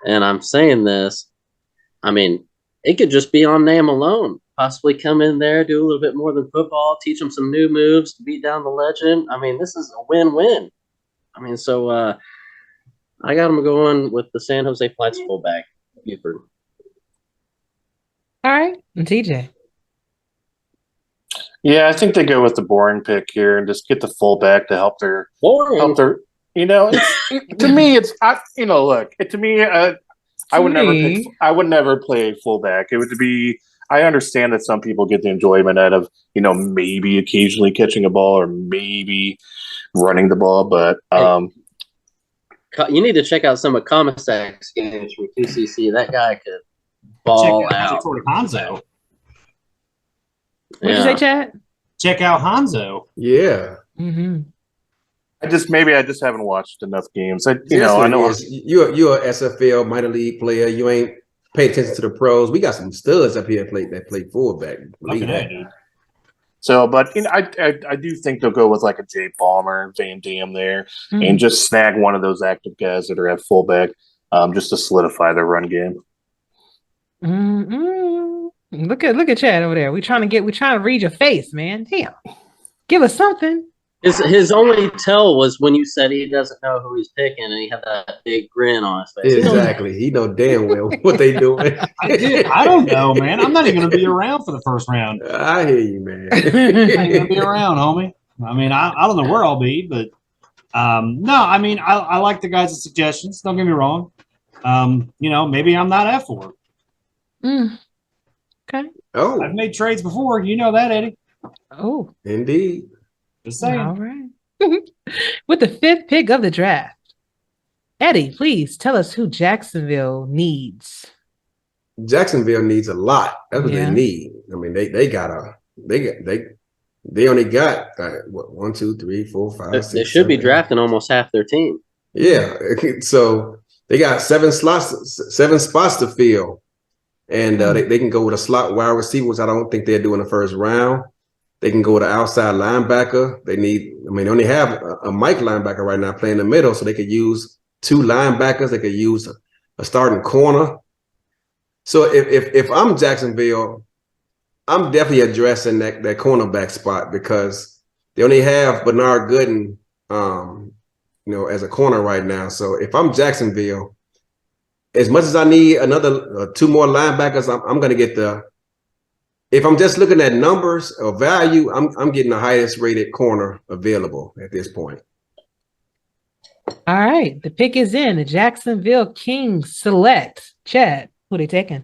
and I'm saying this. I mean, it could just be on name alone. Possibly come in there, do a little bit more than football, teach them some new moves, beat down the legend. I mean, this is a win-win. I mean, so I got him going with the San Jose Flights fullback, Buford. All right, and TJ. Yeah, I think they go with the boring pick here and just get the fullback to help their. To me, it's look. To me, I would never play fullback. It would be. I understand that some people get the enjoyment out of maybe occasionally catching a ball or maybe running the ball, but you need to check out some of Commissac's games from QCC. That guy could ball out. Hanzo. What'd you say, Chad? Check out Hanzo. Yeah. Mm-hmm. I just haven't watched enough games. I know you're a SFL minor league player. You ain't paid attention to the pros. We got some studs up here that play fullback. Believe that, dude. So, but I do think they'll go with like a Jay Palmer, Van Dam there, and just snag one of those active guys that are at fullback, just to solidify their run game. Look at Chad over there. We're trying to read your face, man. Damn, give us something. His only tell was when you said he doesn't know who he's picking, and he had that big grin on his face. Exactly. He know damn well what they doing. I don't know, man. I'm not even going to be around for the first round. I hear you, man. I ain't going to be around, homie. I mean, I don't know where I'll be, but no, I mean, I like the guys' suggestions. Don't get me wrong. Maybe I'm not at for it. Okay. Oh, I've made trades before. You know that, Eddie. Oh, indeed. Just saying. All right. With the 5th pick of the draft, Eddie, please tell us who Jacksonville needs. Jacksonville needs a lot. That's what they need. I mean, they only got 1, 2, 3, 4, 5, 6. They should be drafting almost half their team. Yeah. So they got 7 spots to fill. And they can go with a slot wide receiver, which I don't think they're doing the first round. They can go with an outside linebacker. They only have a Mike linebacker right now playing the middle, so they could use 2 linebackers. They could use a starting corner. So if I'm Jacksonville, I'm definitely addressing that cornerback spot because they only have Bernard Gooden, as a corner right now. So if I'm Jacksonville, as much as I need another 2 more linebackers, I'm going to get if I'm just looking at numbers or value, I'm getting the highest rated corner available at this point. All right. The pick is in. The Jacksonville Kings select. Chad, who they taking? I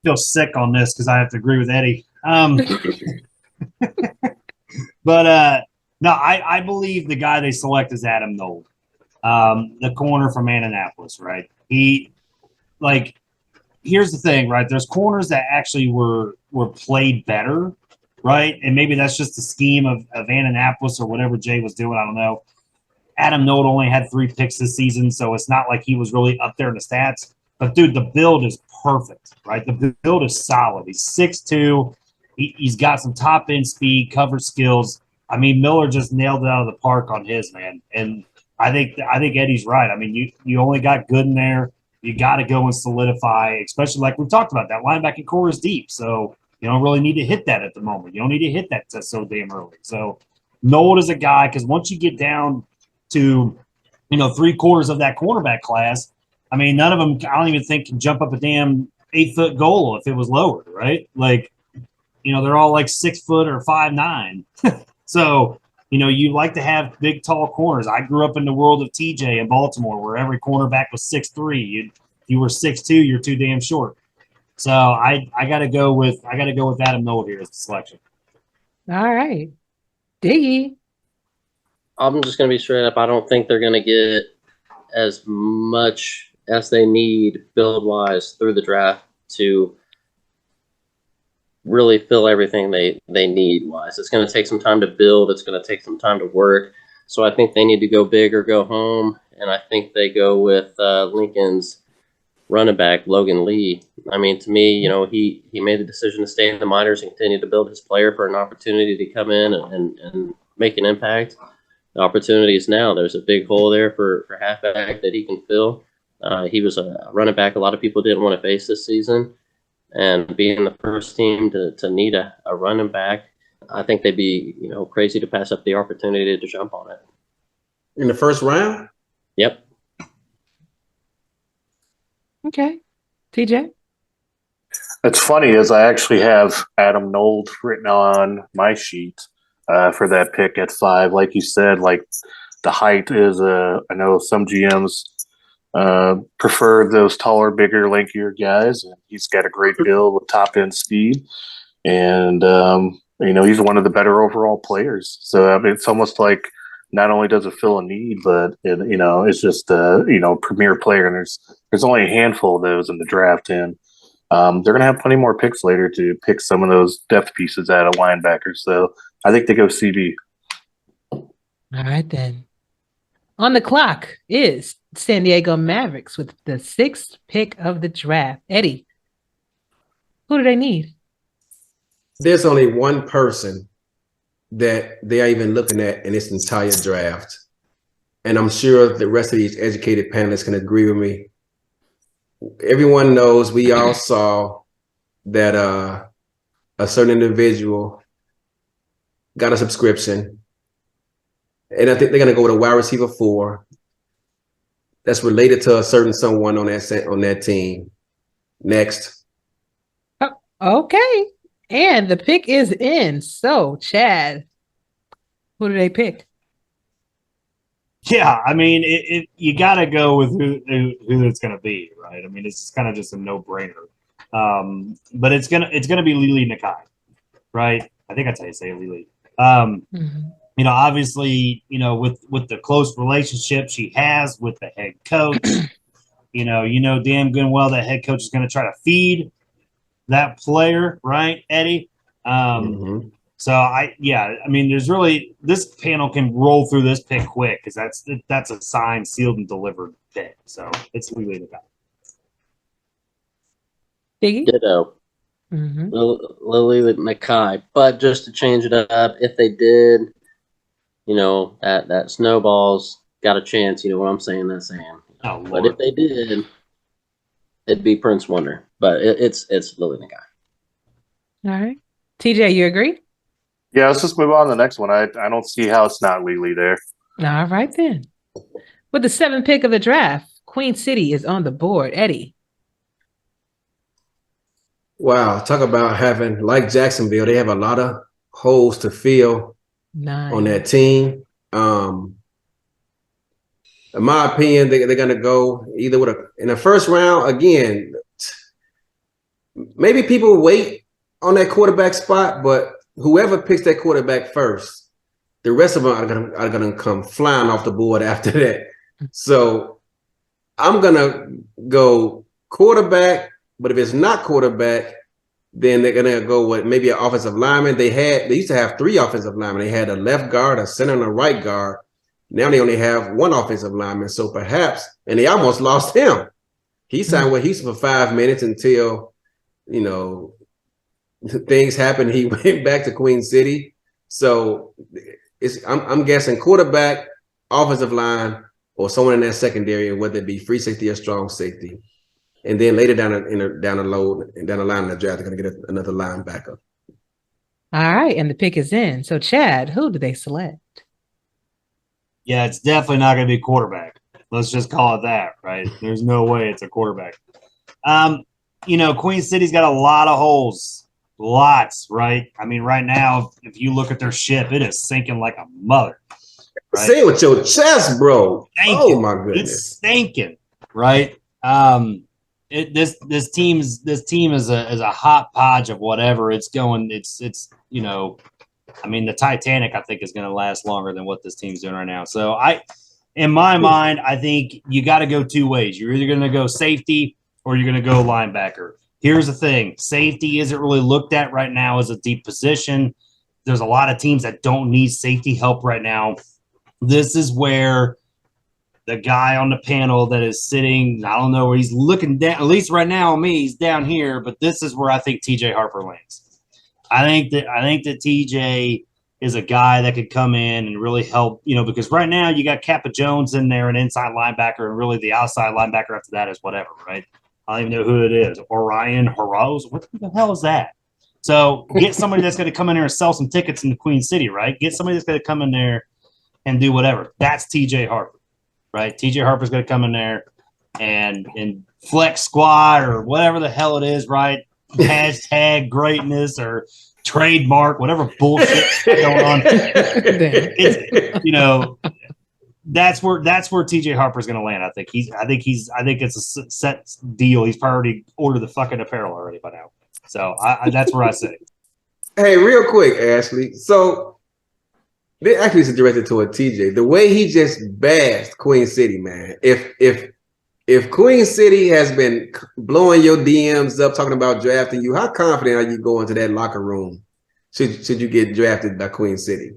feel sick on this because I have to agree with Eddie. But No, I believe the guy they select is Adam Nold, the corner from Annapolis, right? Here's the thing, right? There's corners that actually were played better, right? And maybe that's just the scheme of Annapolis or whatever Jay was doing. I don't know. Adam Nold only had 3 picks this season, so it's not like he was really up there in the stats. But, dude, the build is perfect, right? The build is solid. He's 6'2". He's got some top-end speed, cover skills. I mean, Miller just nailed it out of the park on his, man. And I think Eddie's right. I mean, you only got good in there. You got to go and solidify, especially like we talked about, that linebacking core is deep. So you don't really need to hit that at the moment. You don't need to hit that so damn early. So Nold is a guy, because once you get down to, 3/4 of that cornerback class, I mean, none of them, I don't even think, can jump up a damn 8-foot goal if it was lowered, right? Like, they're all like 6 foot or 5'9". So, you like to have big, tall corners. I grew up in the world of TJ in Baltimore, where every cornerback was 6'3". If you were 6'2", you're too damn short. So I gotta go with Adam Nold here as the selection. All right. Diggy. I'm just going to be straight up. I don't think they're going to get as much as they need build-wise through the draft to really fill everything they need-wise. It's going to take some time to build. It's going to take some time to work. So I think they need to go big or go home, and I think they go with Lincoln's running back, Logan Lee. I mean, to me, he made the decision to stay in the minors and continue to build his player for an opportunity to come in and make an impact. The opportunity is now. There's a big hole there for halfback that he can fill. He was a running back a lot of people didn't want to face this season. And being the first team to need a running back, I think they'd be crazy to pass up the opportunity to jump on it. In the first round? Yep. Okay. TJ? It's funny, as I actually have Adam Nold written on my sheet for that pick at 5. Like you said, like the height is I know some GMs prefer those taller, bigger, lankier guys, and he's got a great build with top end speed, and he's one of the better overall players. So I mean, it's almost like not only does it fill a need, but it's just a premier player, and there's only a handful of those in the draft, and they're gonna have plenty more picks later to pick some of those depth pieces out of linebackers. So I think they go CB. All right, then. On the clock is San Diego Mavericks with the 6th pick of the draft. Eddie, who do they need? There's only one person that they are even looking at in this entire draft. And I'm sure the rest of these educated panelists can agree with me. Everyone knows, we all saw that a certain individual got a subscription. And I think they're going to go with a wide receiver 4 that's related to a certain someone on that team. Next. Oh, okay. And the pick is in. So, Chad, who do they pick? Yeah, I mean, you got to go with who it's going to be, right? I mean, it's kind of just a no-brainer. But it's gonna be Lily Nakai, right? I think that's how you say it, Lily. Obviously, with the close relationship she has with the head coach, damn good and well that head coach is going to try to feed that player, right, Eddie? So there's really, this panel can roll through this pick quick because that's a signed, sealed, and delivered pick. So it's Lily Nakai. Diggy? Ditto. Lily Nakai. But just to change it up, if they did, that snowball's got a chance. You know what I'm saying? That's saying. Oh, but if they did, it'd be Prince Wonder. But it's Lily Nakai. All right. TJ, you agree? Yeah, let's just move on to the next one. I don't see how it's not Lily there. All right, then. With the 7th pick of the draft, Queen City is on the board. Eddie. Wow, talk about having, like Jacksonville, they have a lot of holes to fill on that team. In my opinion, they're going to go either in the first round. Again, maybe people wait on that quarterback spot, but whoever picks that quarterback first, the rest of them are gonna come flying off the board after that. So I'm gonna go quarterback, but if it's not quarterback, then they're gonna go with maybe an offensive lineman. They used to have 3 offensive linemen. They had a left guard, a center, and a right guard. Now they only have 1 offensive lineman. So perhaps, and they almost lost him. He signed with Houston for 5 minutes until, you know, things happened. He went back to Queen City. So I'm guessing quarterback, offensive line, or someone in that secondary, whether it be free safety or strong safety. And then later down the line in the draft, they're going to get another linebacker. All right, and the pick is in. So, Chad, who do they select? Yeah, it's definitely not going to be quarterback. Let's just call it that, right? There's no way it's a quarterback. You know, Queen City's got a lot of holes. Lots, right? I mean, right now, if you look at their ship, it is sinking like a mother. Right? Say it with your chest, bro. My goodness. It's stinking, right? This team is a hot podge of whatever. It's you know, I mean, the Titanic, I think, is going to last longer than what this team's doing right now. So in my mind, I think you got to go 2 ways. You're either going to go safety or you're going to go linebacker. Here's the thing. Safety isn't really looked at right now as a deep position. There's a lot of teams that don't need safety help right now. This is where the guy on the panel that is sitting, I don't know where he's looking down, at least right now, he's down here, but this is where I think TJ Harper lands. I think that TJ is a guy that could come in and really help, you know, because right now you got Kappa Jones in there, an inside linebacker, and really the outside linebacker after that is whatever, right? I don't even know who it is. Orion Horoz. What the hell is that? So get somebody that's going to come in there and sell some tickets in the Queen City, right? Get somebody that's going to come in there and do whatever. That's TJ Harper, right? TJ Harper's going to come in there and flex squad or whatever the hell it is, right? Hashtag greatness or trademark, whatever bullshit going on. It's, you know, that's where TJ Harper's going to land. I think it's a set deal. He's probably ordered the fucking apparel already by now. So that's where I sit. Hey, real quick, Ashley. So they actually is directed toward TJ. The way he just bashed Queen City, man. If Queen City has been blowing your DMs up, talking about drafting you, how confident are you going to that locker room? Should you get drafted by Queen City?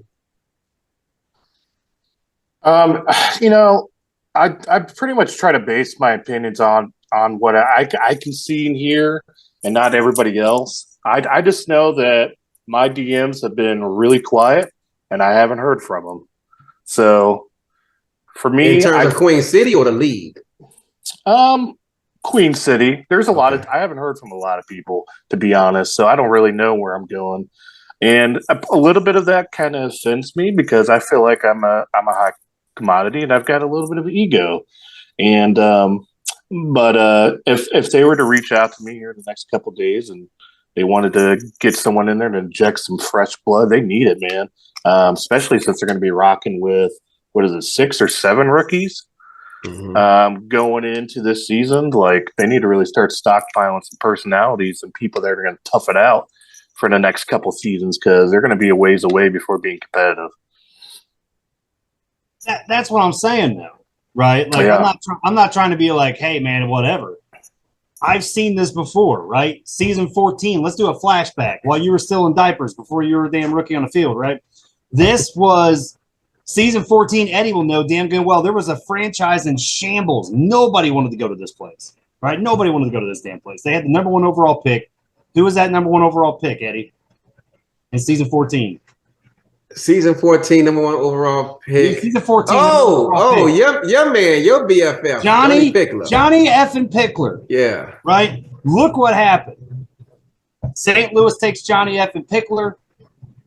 You know, I pretty much try to base my opinions on what I can see and hear, and not everybody else. I just know that my DMs have been really quiet, and I haven't heard from them. So, for me, in terms of Queen City or the league, Queen City. There's a lot of I haven't heard from a lot of people, to be honest. So I don't really know where I'm going, and a little bit of that kind of offends me because I feel like I'm a high commodity and I've got a little bit of ego. And but if they were to reach out to me here in the next couple of days and they wanted to get someone in there to inject some fresh blood, they need it, man. Especially since they're going to be rocking with, what is it, 6 or 7 rookies going into this season. Like, they need to really start stockpiling some personalities and people that are going to tough it out for the next couple seasons because they're going to be a ways away before being competitive. That's what I'm saying, though, right? Like, yeah. I'm not trying to be like, hey, man, whatever. I've seen this before, right? Season 14, let's do a flashback while you were still in diapers before you were a damn rookie on the field, right? This was season 14. Eddie will know damn good well. There was a franchise in shambles. Nobody wanted to go to this place, right? Nobody wanted to go to this damn place. They had the number 1 overall pick. Who was that number 1 overall pick, Eddie, in season 14? Season 14, number 1 overall pick. Season 14. Your man, your BFF, Johnny Pickler. Johnny effing Pickler. Yeah. Right? Look what happened. St. Louis takes Johnny effing Pickler.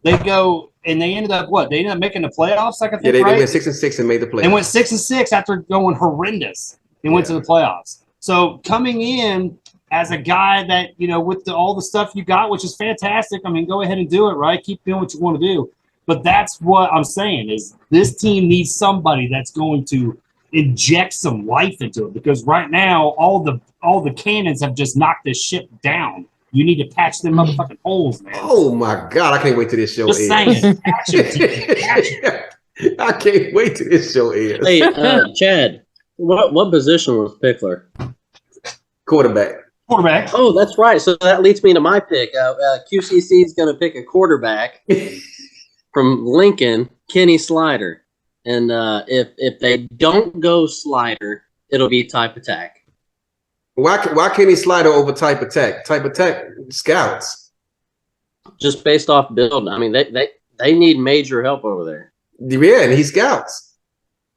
They go, and they ended up what? They ended up making the playoffs, I think, they went 6-6 and made the playoffs. They went 6-6 after going horrendous. They went to the playoffs. So coming in as a guy that, you know, with all the stuff you got, which is fantastic, I mean, go ahead and do it, right? Keep doing what you want to do. But that's what I'm saying is this team needs somebody that's going to inject some life into it because right now all the cannons have just knocked this ship down. You need to patch them motherfucking holes, man. Oh my God, I can't wait till this show Just ends. saying. Patch it, patch it. I can't wait till this show ends. Hey, Chad, what position was Pickler? Quarterback. Quarterback. Oh, that's right. So that leads me to my pick. QCC is going to pick a quarterback from Lincoln, Kenny Slider. And if they don't go Slider, it'll be type attack. Why can't he slide over type attack? Type attack scouts. Just based off build. I mean, they need major help over there. Yeah, and he scouts.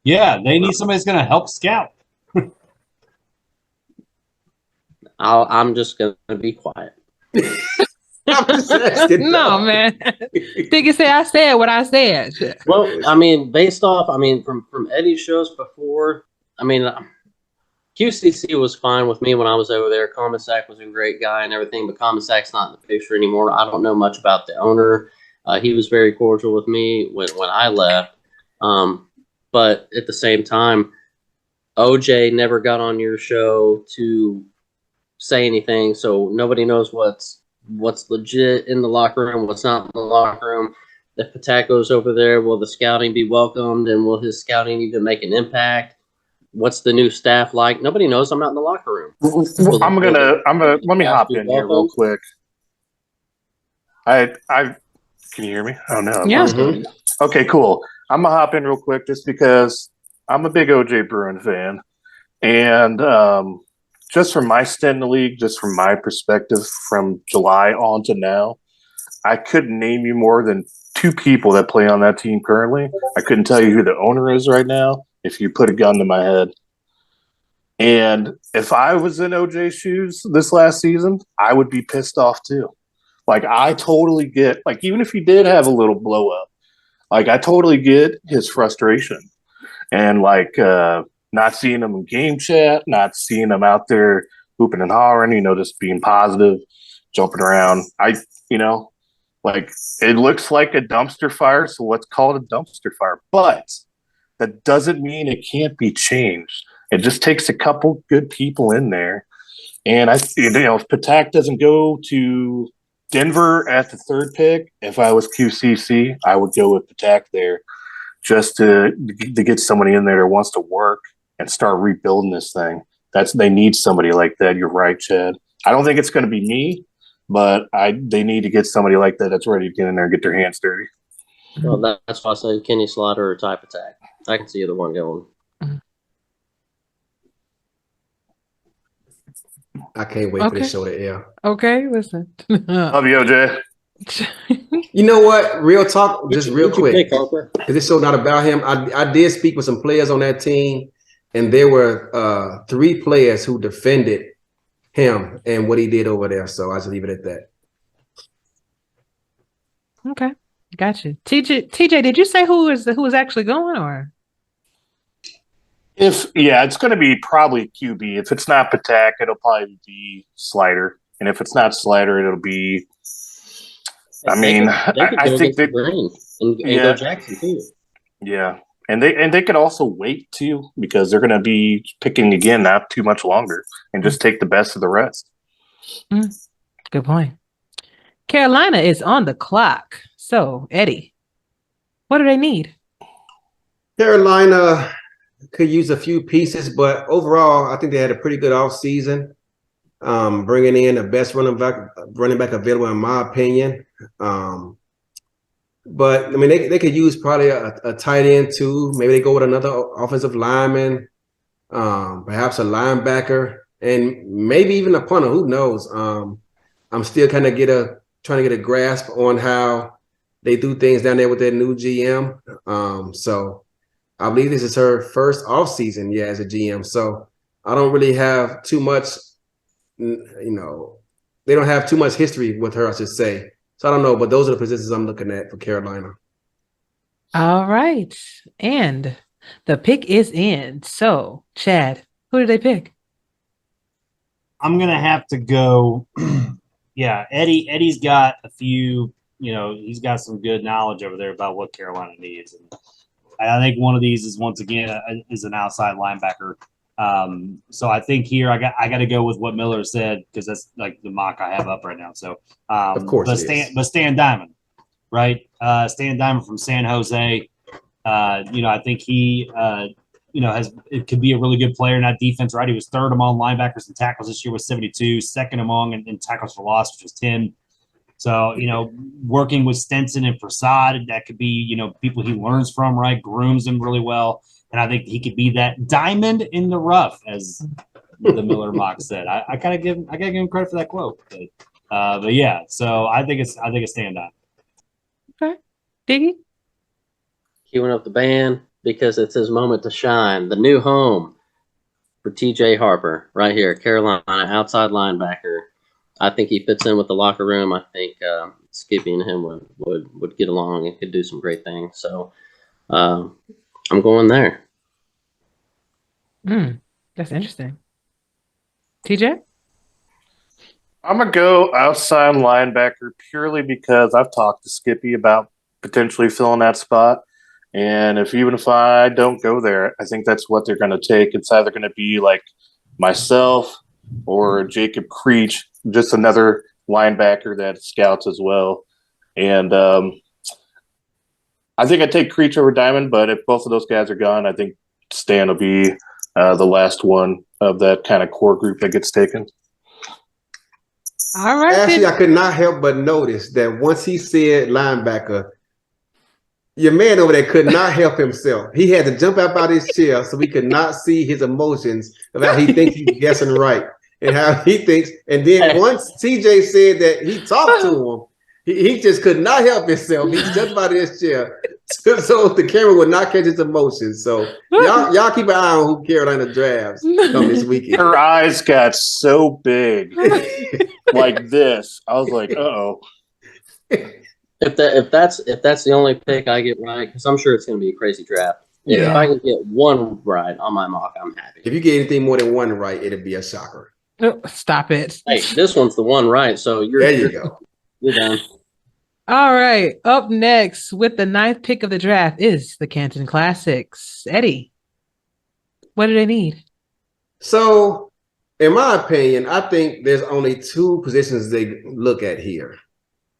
Yeah, they need somebody that's going to help scout. I'm just going to be quiet. I'm just asking, No, man. Diggy said I said what I said. Well, I mean, based off, from Eddie's shows before, QCC was fine with me when I was over there. Commissar was a great guy and everything, but Commissar's not in the picture anymore. I don't know much about the owner. He was very cordial with me when I left. But at the same time, OJ never got on your show to say anything, so nobody knows what's legit in the locker room, what's not in the locker room. If Patak goes over there, will the scouting be welcomed, and will his scouting even make an impact? What's the new staff like? Nobody knows. I'm not in the locker room. I'm gonna let me hop in here real quick. I can you hear me? Oh no. Yeah. Mhm. Okay, cool. I'm gonna hop in real quick just because I'm a big OJ Bruin fan, and just from my stint in the league, just from my perspective, from July on to now, I couldn't name you more than 2 people that play on that team currently. I couldn't tell you who the owner is right now if you put a gun to my head. And if I was in OJ's shoes this last season, I would be pissed off too. Like, I totally get, like, even if he did have a little blow up, like, I totally get his frustration. And, like, not seeing him in game chat, not seeing him out there hooping and hollering, just being positive, jumping around. Like, it looks like a dumpster fire, so let's call it a dumpster fire. But that doesn't mean it can't be changed. It just takes a couple good people in there. And if Patak doesn't go to Denver at the 3rd pick, if I was QCC, I would go with Patak there just to get somebody in there that wants to work and start rebuilding this thing. They need somebody like that. You're right, Chad. I don't think it's going to be me, but they need to get somebody like that that's ready to get in there and get their hands dirty. Well, that's why I said Kenny Slaughter or type attack. I can see either one going. I can't wait for this show to air. Okay, listen. Love you, OJ. You know what? Real talk, just real quick. Pick, Harper? Because this show not about him. I did speak with some players on that team, and there were 3 players who defended him and what he did over there. So I just leave it at that. Okay, got you. TJ, did you say who is actually going, or? It's going to be probably QB. If it's not Patak, it'll probably be Slider. And if it's not Slider, it'll be. I think they Green and go Jackson too. Yeah, and they could also wait too, because they're going to be picking again not too much longer and just take the best of the rest. Good point. Carolina is on the clock. So, Eddie, what do they need? Carolina could use a few pieces, but overall, I think they had a pretty good offseason. Bringing in the best running back available, in my opinion. But I mean, they could use probably a tight end too. Maybe they go with another offensive lineman, perhaps a linebacker, and maybe even a punter. Who knows? I'm still kind of trying to get a grasp on how they do things down there with their new GM. So I believe this is her first offseason, as a GM. So I don't really have too much. They don't have too much history with her, I should say. So I don't know, but those are the positions I'm looking at for Carolina. All right. And the pick is in. So, Chad, who did they pick? I'm going to have to go. Eddie's got a few, he's got some good knowledge over there about what Carolina needs. And I think one of these is, once again, is an outside linebacker. So I think here I got to go with what Miller said because that's like the mock I have up right now. So Of course, but Stan Diamond, right? Stan Diamond from San Jose. I think he it could be a really good player in that defense, right? He was third among linebackers and tackles this year with 72, second among in tackles for loss, which was 10. So, working with Stenson and Prasad, that could be, people he learns from, right? Grooms him really well. And I think he could be that diamond in the rough, as the Miller mock said. I gotta give him credit for that quote. But yeah, so I think it's standout. Okay. Diggy? Queuing up the band because it's his moment to shine. The new home for TJ Harper right here, Carolina, outside linebacker. I think he fits in with the locker room. I think Skippy and him would get along and could do some great things. So I'm going there. That's interesting. TJ? I'm going to go outside linebacker purely because I've talked to Skippy about potentially filling that spot. And even if I don't go there, I think that's what they're going to take. It's either going to be like myself or Jacob Creech, just another linebacker that scouts as well. And I think I'd take Creech over Diamond, but if both of those guys are gone, I think Stan will be the last one of that kind of core group that gets taken. All right. Actually, I could not help but notice that once he said linebacker, your man over there could not help himself. He had to jump up out of his chair so we could not see his emotions about he thinks he's guessing right and how he thinks. And then once TJ said that he talked to him, he just could not help himself. He jumped out of his chair so the camera would not catch his emotions. So y'all keep an eye on who Carolina drafts come this weekend. Her eyes got so big, like this. I was like, uh-oh. If that's the only pick I get right, because I'm sure it's going to be a crazy draft. If I can get one right on my mock, I'm happy. If you get anything more than one right, it'll be a shocker. Oh, stop it. Hey, this one's the one right, so there you go. You're done. All right. Up next with the 9th pick of the draft is the Canton Classics. Eddie, what do they need? So, in my opinion, I think there's only 2 positions they look at here.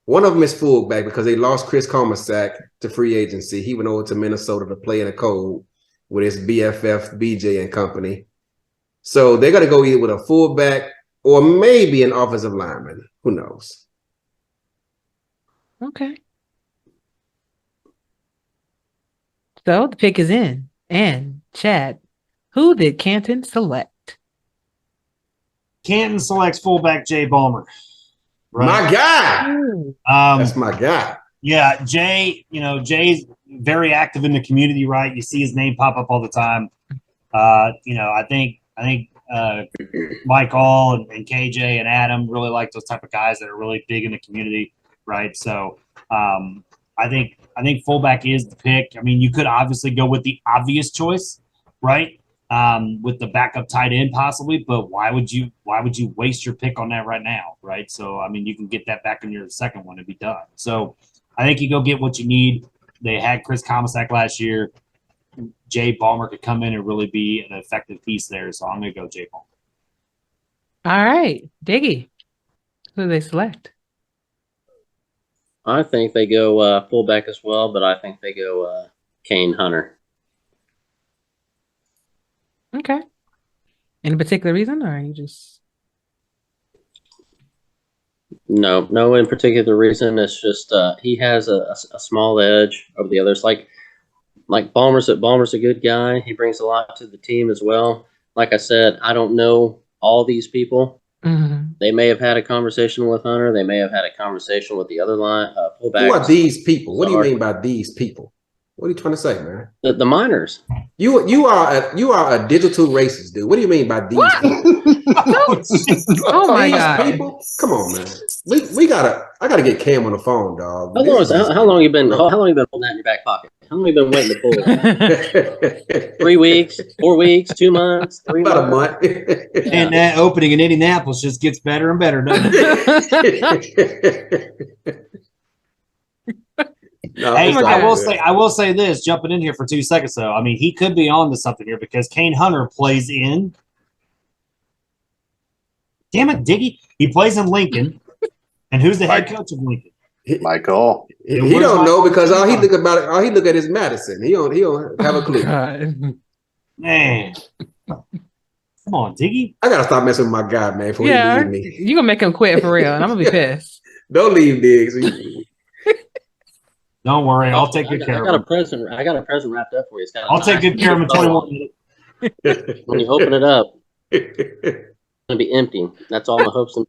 One of them is fullback because they lost Chris Carmasack to free agency. He went over to Minnesota to play in the cold with his BFF, BJ and company. So they're going to go either with a fullback or maybe an offensive lineman. Who knows? Okay. So the pick is in. And Chad, who did Canton select? Canton selects fullback Jay Ballmer. Right? My guy. That's my guy. Yeah, Jay, Jay's very active in the community, right? You see his name pop up all the time. I think Mike All and KJ and Adam really like those type of guys that are really big in the community, right? So I think fullback is the pick. I mean, you could obviously go with the obvious choice, right? With the backup tight end possibly, but why would you waste your pick on that right now, right? So I mean, you can get that back in your second one and be done. So I think you go get what you need. They had Chris Carmasack last year. Jay Ballmer could come in and really be an effective piece there. So I'm gonna go Jay Ballmer. All right, Diggy, who do they select? I think they go fullback as well, but I think they go Kane Hunter. Okay. Any particular reason, or are you just? No in particular reason. It's just he has a small edge over the others. Like Ballmer's a good guy. He brings a lot to the team as well. Like I said, I don't know all these people. Mm-hmm. They may have had a conversation with Hunter. They may have had a conversation with the other line fullbacks. Who are these people? What do you mean by these people? What are you trying to say, man? The minors. You are a digital racist, dude. What do you mean by these people? Oh my God. People? Come on, man. I gotta get Cam on the phone, dog. How long you been holding that in your back pocket? How long you been waiting to pull it? 3 weeks, 4 weeks, 2 months, 3 months. About a month. And that opening in Indianapolis just gets better and better, doesn't it? No, Hey, it's all good. I will say this, jumping in here for 2 seconds though. I mean, he could be on to something here because Kane Hunter plays in. Damn it, Diggy. He plays in Lincoln. And who's the head coach of Lincoln? Michael. He don't know because all he look at is Madison. He don't have a clue. God. Man. Come on, Diggy. I gotta stop messing with my guy, man, before he leave me. You gonna make him quit for real, and I'm gonna be pissed. Don't leave, Diggs. Don't worry, I'll take good care of him. I got a present wrapped up for you. I'll take good care of him in 21 minutes. When you open it up, it's gonna be empty. That's all the hopes and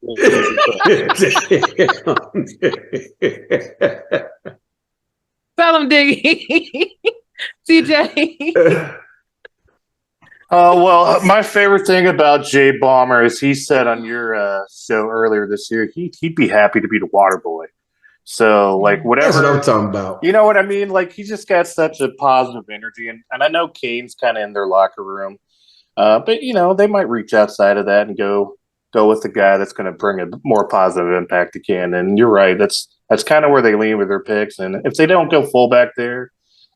Tell him, Diggy. TJ. Well, my favorite thing about Jay Bomber is he said on your show earlier this year he'd be happy to be the water boy. So, like, whatever. That's what I'm talking about. You know what I mean? Like, he just got such a positive energy. And I know Kane's kind of in their locker room. But, you know, they might reach outside of that and go with the guy that's going to bring a more positive impact to Ken. And you're right. That's kind of where they lean with their picks. And if they don't go fullback there,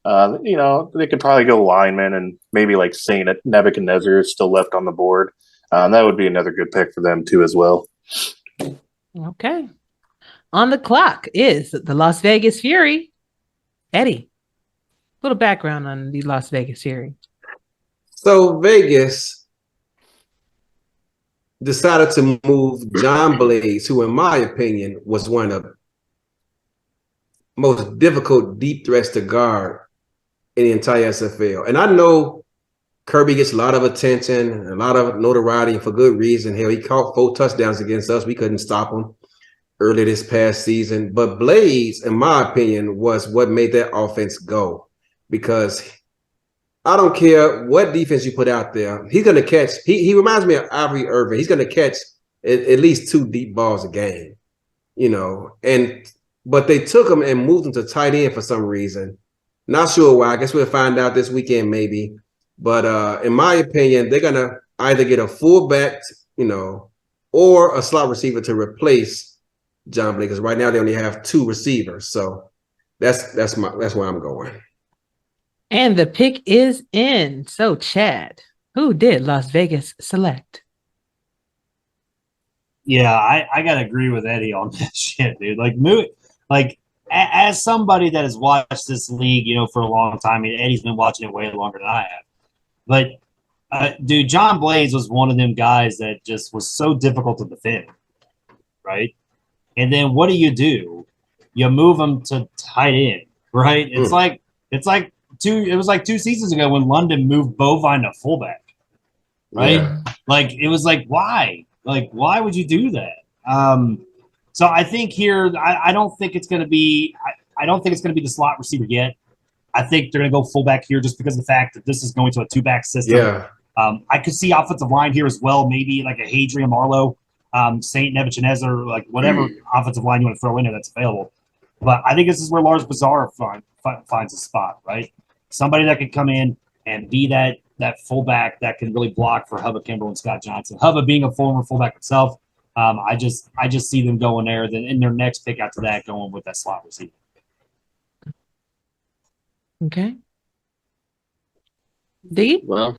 you know, they could probably go lineman and maybe like Saint Nebuchadnezzar is still left on the board. That would be another good pick for them too as well. Okay. On the clock is the Las Vegas Fury. Eddie, little background on the Las Vegas Fury. So Vegas decided to move John Blades, who in my opinion was one of the most difficult deep threats to guard in the entire SFL. And I know Kirby gets a lot of attention, a lot of notoriety for good reason. Hell, he caught 4 touchdowns against us. We couldn't stop him earlier this past season. But Blades, in my opinion, was what made that offense go. Because I don't care what defense you put out there, he's going to catch. He reminds me of Avery Irvin. He's going to catch at least 2 deep balls a game, you know. But they took him and moved him to tight end for some reason. Not sure why. I guess we'll find out this weekend maybe. But in my opinion, they're going to either get a fullback, you know, or a slot receiver to replace John Blake. Because right now they only have 2 receivers. So that's where I'm going. And the pick is in. So, Chad, who did Las Vegas select? Yeah, I gotta agree with Eddie on that shit, dude. Like, as somebody that has watched this league, you know, for a long time, I mean, Eddie's been watching it way longer than I have. But, dude, John Blades was one of them guys that just was so difficult to defend, right? And then what do? You move him to tight end, right? It's like it was like 2 seasons ago when London moved Bovine to fullback, right? Yeah. Like, it was like, why? Like, why would you do that? So I think here, I don't think it's going to be I don't think it's going to be the slot receiver yet. I think they're going to go fullback here just because of the fact that this is going to a 2-back system. Yeah. I could see offensive line here as well, maybe like a Hadrian Marlowe, Saint Nebuchadnezzar, like whatever offensive line you want to throw in there that's available. But I think this is where Lars Bazaar finds a spot, right? Somebody that can come in and be that fullback that can really block for Hubba Kimball and Scott Johnson. Hubba being a former fullback himself, I just see them going there. Then in their next pick after that, going with that slot receiver. Okay. D? Well,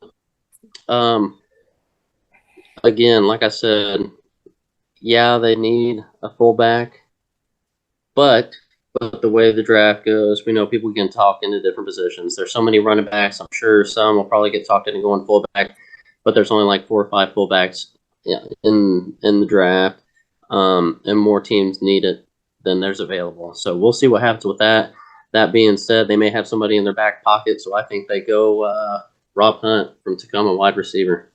again, like I said, yeah, they need a fullback, but the way the draft goes, we know people can talk into different positions. There's so many running backs. I'm sure some will probably get talked into going fullback, but there's only like 4 or 5 fullbacks in the draft, and more teams need it than there's available. So we'll see what happens with that. That being said, they may have somebody in their back pocket, so I think they go Rob Hunt from Tacoma, wide receiver.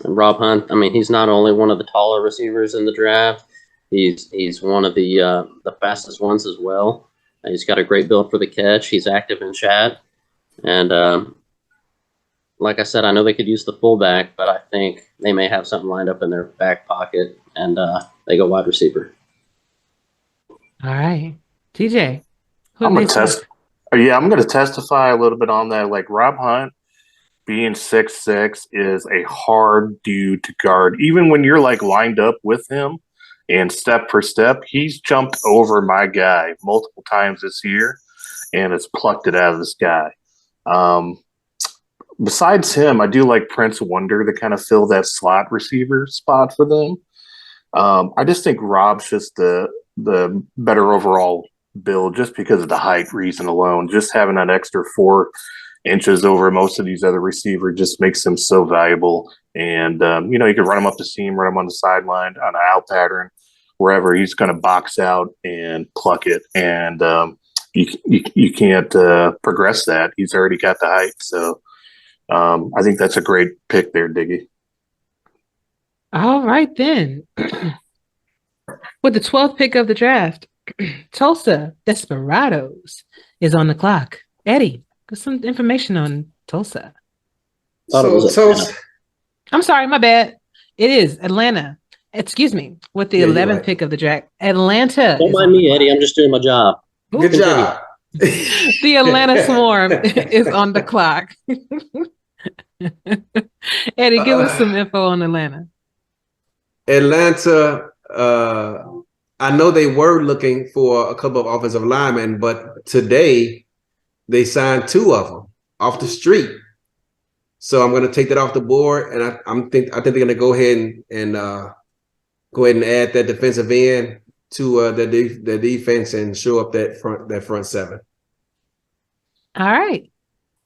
And Rob Hunt, I mean, he's not only one of the taller receivers in the draft, he's one of the fastest ones as well. He's got a great build for the catch. He's active in chat. And like I said, I know they could use the fullback, but I think they may have something lined up in their back pocket, and they go wide receiver. All right. TJ. I'm going to testify a little bit on that. Like, Rob Hunt being 6'6" is a hard dude to guard. Even when you're like lined up with him and step for step, he's jumped over my guy multiple times this year. and has plucked it out of the sky. Besides him, I do like Prince Wonder to kind of fill that slot receiver spot for them. I just think Rob's just the better overall build just because of the height reason alone. Just having that extra 4 inches over most of these other receivers just makes him so valuable. And, you can run him up the seam, run him on the sideline, on an out pattern, wherever. He's going to box out and pluck it. And you can't progress that. He's already got the height. So I think that's a great pick there, Diggy. All right, then. With the 12th pick of the draft, Tulsa Desperados is on the clock. Eddie, get some information on Tulsa. I'm sorry, my bad. It is Atlanta. Excuse me. With the 11th pick of the draft, Atlanta. Don't mind me, Eddie. I'm just doing my job. Good job. The Atlanta Swarm is on the clock. Eddie, give us some info on Atlanta. Atlanta, I know they were looking for a couple of offensive linemen, but today they signed 2 of them off the street. So I'm going to take that off the board, and I think they're going to go ahead and add that defensive end to the defense and show up that front 7. All right,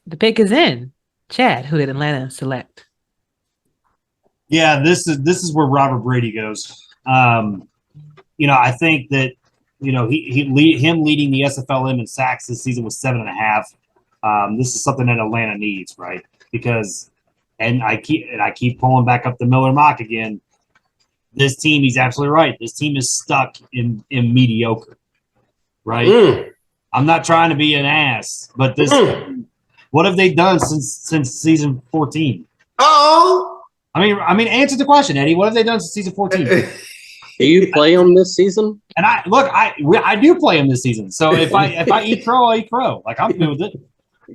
the pick is in. Chad, who did Atlanta select? Yeah, this is where Robert Brady goes. I think that him leading the SFLm in sacks this season was 7.5. This is something that Atlanta needs, right? Because, and I keep pulling back up the Miller mock again. This team, he's absolutely right. This team is stuck in mediocre, right? I'm not trying to be an ass, but what have they done since season 14? Oh, I mean, answer the question, Eddie. What have they done since season 14? Do you play them this season? And I do play them this season. So if I eat crow, I eat crow. Like, I'm good with it.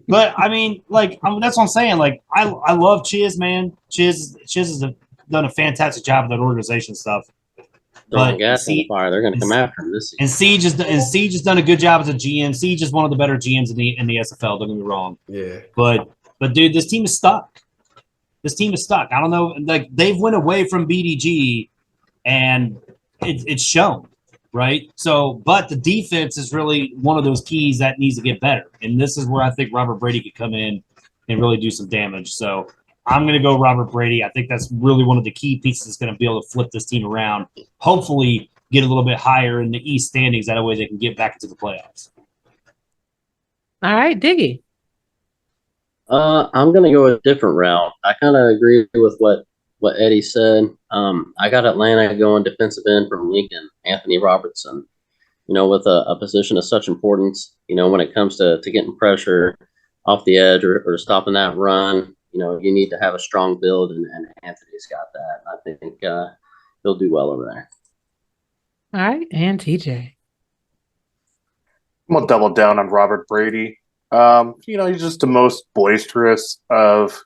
But I mean, that's what I'm saying. Like, I love Chiz, man. Chiz has done a fantastic job of that organization stuff. But gas on the fire. They're going to come after him this season. And Siege has done a good job as a GM. Siege is one of the better GMs in the SFL. Don't get me wrong. Yeah. But dude, this team is stuck. This team is stuck. I don't know. Like, they've went away from BDG, and it's shown, right? So, but the defense is really one of those keys that needs to get better. And this is where I think Robert Brady could come in and really do some damage. So I'm going to go Robert Brady. I think that's really one of the key pieces that's going to be able to flip this team around. Hopefully get a little bit higher in the East standings. That way they can get back into the playoffs. All right, Diggy. I'm going to go a different route. I kind of agree with what Eddie said. I got Atlanta going defensive end from Lincoln, Anthony Robertson. With a position of such importance, when it comes to getting pressure off the edge or stopping that run, you need to have a strong build, and Anthony's got that. I think he'll do well over there. All right, and TJ. I'm going to double down on Robert Brady. He's just the most boisterous of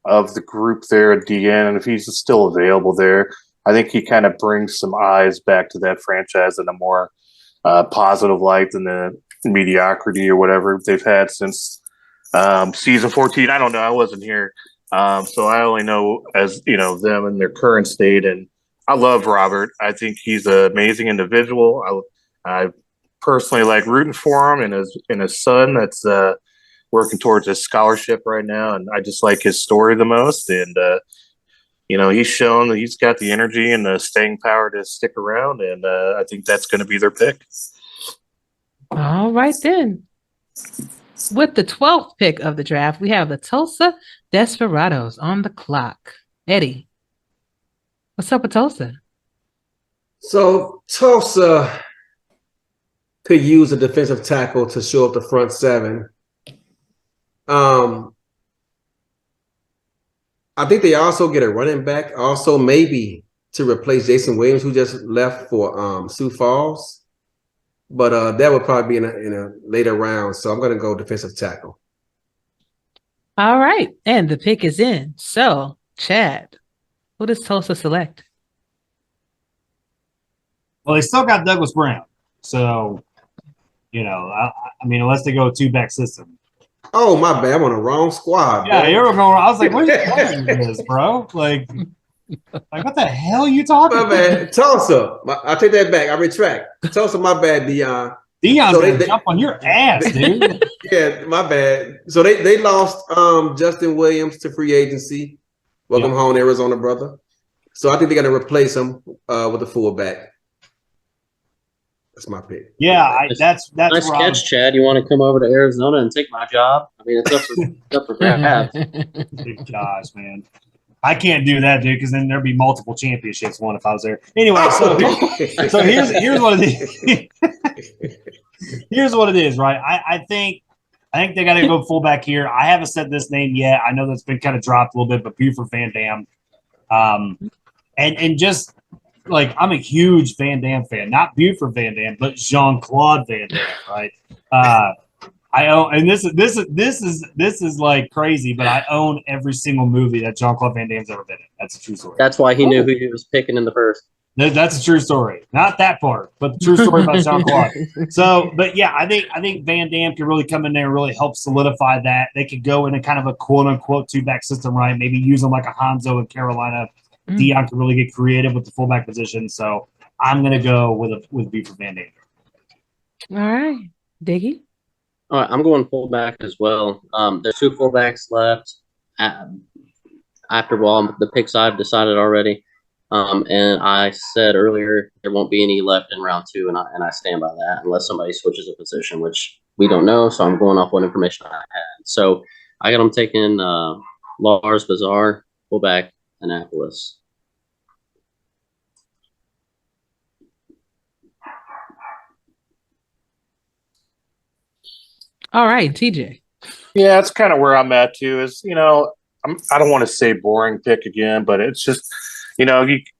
the group there at the end, and if he's still available there, I think he kind of brings some eyes back to that franchise in a more positive light than the mediocrity or whatever they've had since season 14. I don't know. I wasn't here, so I only know as them in their current state. And I love Robert. I think he's an amazing individual. I personally like rooting for him and his son that's working towards his scholarship right now, and I just like his story the most. And he's shown that he's got the energy and the staying power to stick around, and I think that's going to be their pick. All right, then. With the 12th pick of the draft, we have the Tulsa Desperados on the clock. Eddie, what's up with Tulsa? So Tulsa could use a defensive tackle to show up the front 7. I think they also get a running back, also maybe to replace Jason Williams, who just left for Sioux Falls. But that would probably be in a later round. So I'm going to go defensive tackle. All right. And the pick is in. So, Chad, who does Tulsa select? Well, they still got Douglas Brown. So You know, I mean, unless they go a two-back system. Oh, my bad. I'm on the wrong squad. Yeah, bro. you're going. I was like, what are you playing with this, bro? Like what the hell are you talking My about? bad. Tulsa. I take that back. I retract. Tulsa, my bad, Dion. Dion's So gonna jump on your ass, dude. Yeah, my bad. So they lost Justin Williams to free agency. Welcome home, Arizona, brother. So I think they're gonna replace him with a fullback. That's my pick. Yeah, that's Nice where I catch, was. Chad. You want to come over to Arizona and take my job? I mean, it's up for grabs. Gosh, man. I can't do that, dude, because then there'd be multiple championships won if I was there. Anyway, so here's what it is. Here's what it is, right? I think they got to go fullback here. I haven't said this name yet. I know that's been kind of dropped a little bit, but Buford Van Dam, and just like I'm a huge Van Dam fan, not Buford Van Dam, but Jean-Claude Van Dam, right? I own, and this is like crazy, but I own every single movie that Jean-Claude Van Damme's ever been in. That's a true story. That's why he knew who he was picking in the first. That's a true story. Not that part, but the true story about Jean-Claude. So, but yeah, I think Van Dam could really come in there and really help solidify that. They could go in a kind of a quote-unquote two-back system, right? Maybe use them like a Hanzo in Carolina. Dion could really get creative with the fullback position. So I'm going to go with Buford Van Dam. All right. Diggy? All right, I'm going fullback as well. There's two fullbacks left. After the picks I've decided already. And I said earlier there won't be any left in round 2, and I stand by that unless somebody switches a position, which we don't know. So I'm going off what information I had. So I got them taking Lars Bazaar, fullback, Annapolis. All right, TJ. Yeah, that's kind of where I'm at too. Is I don't want to say boring pick again, but it's just you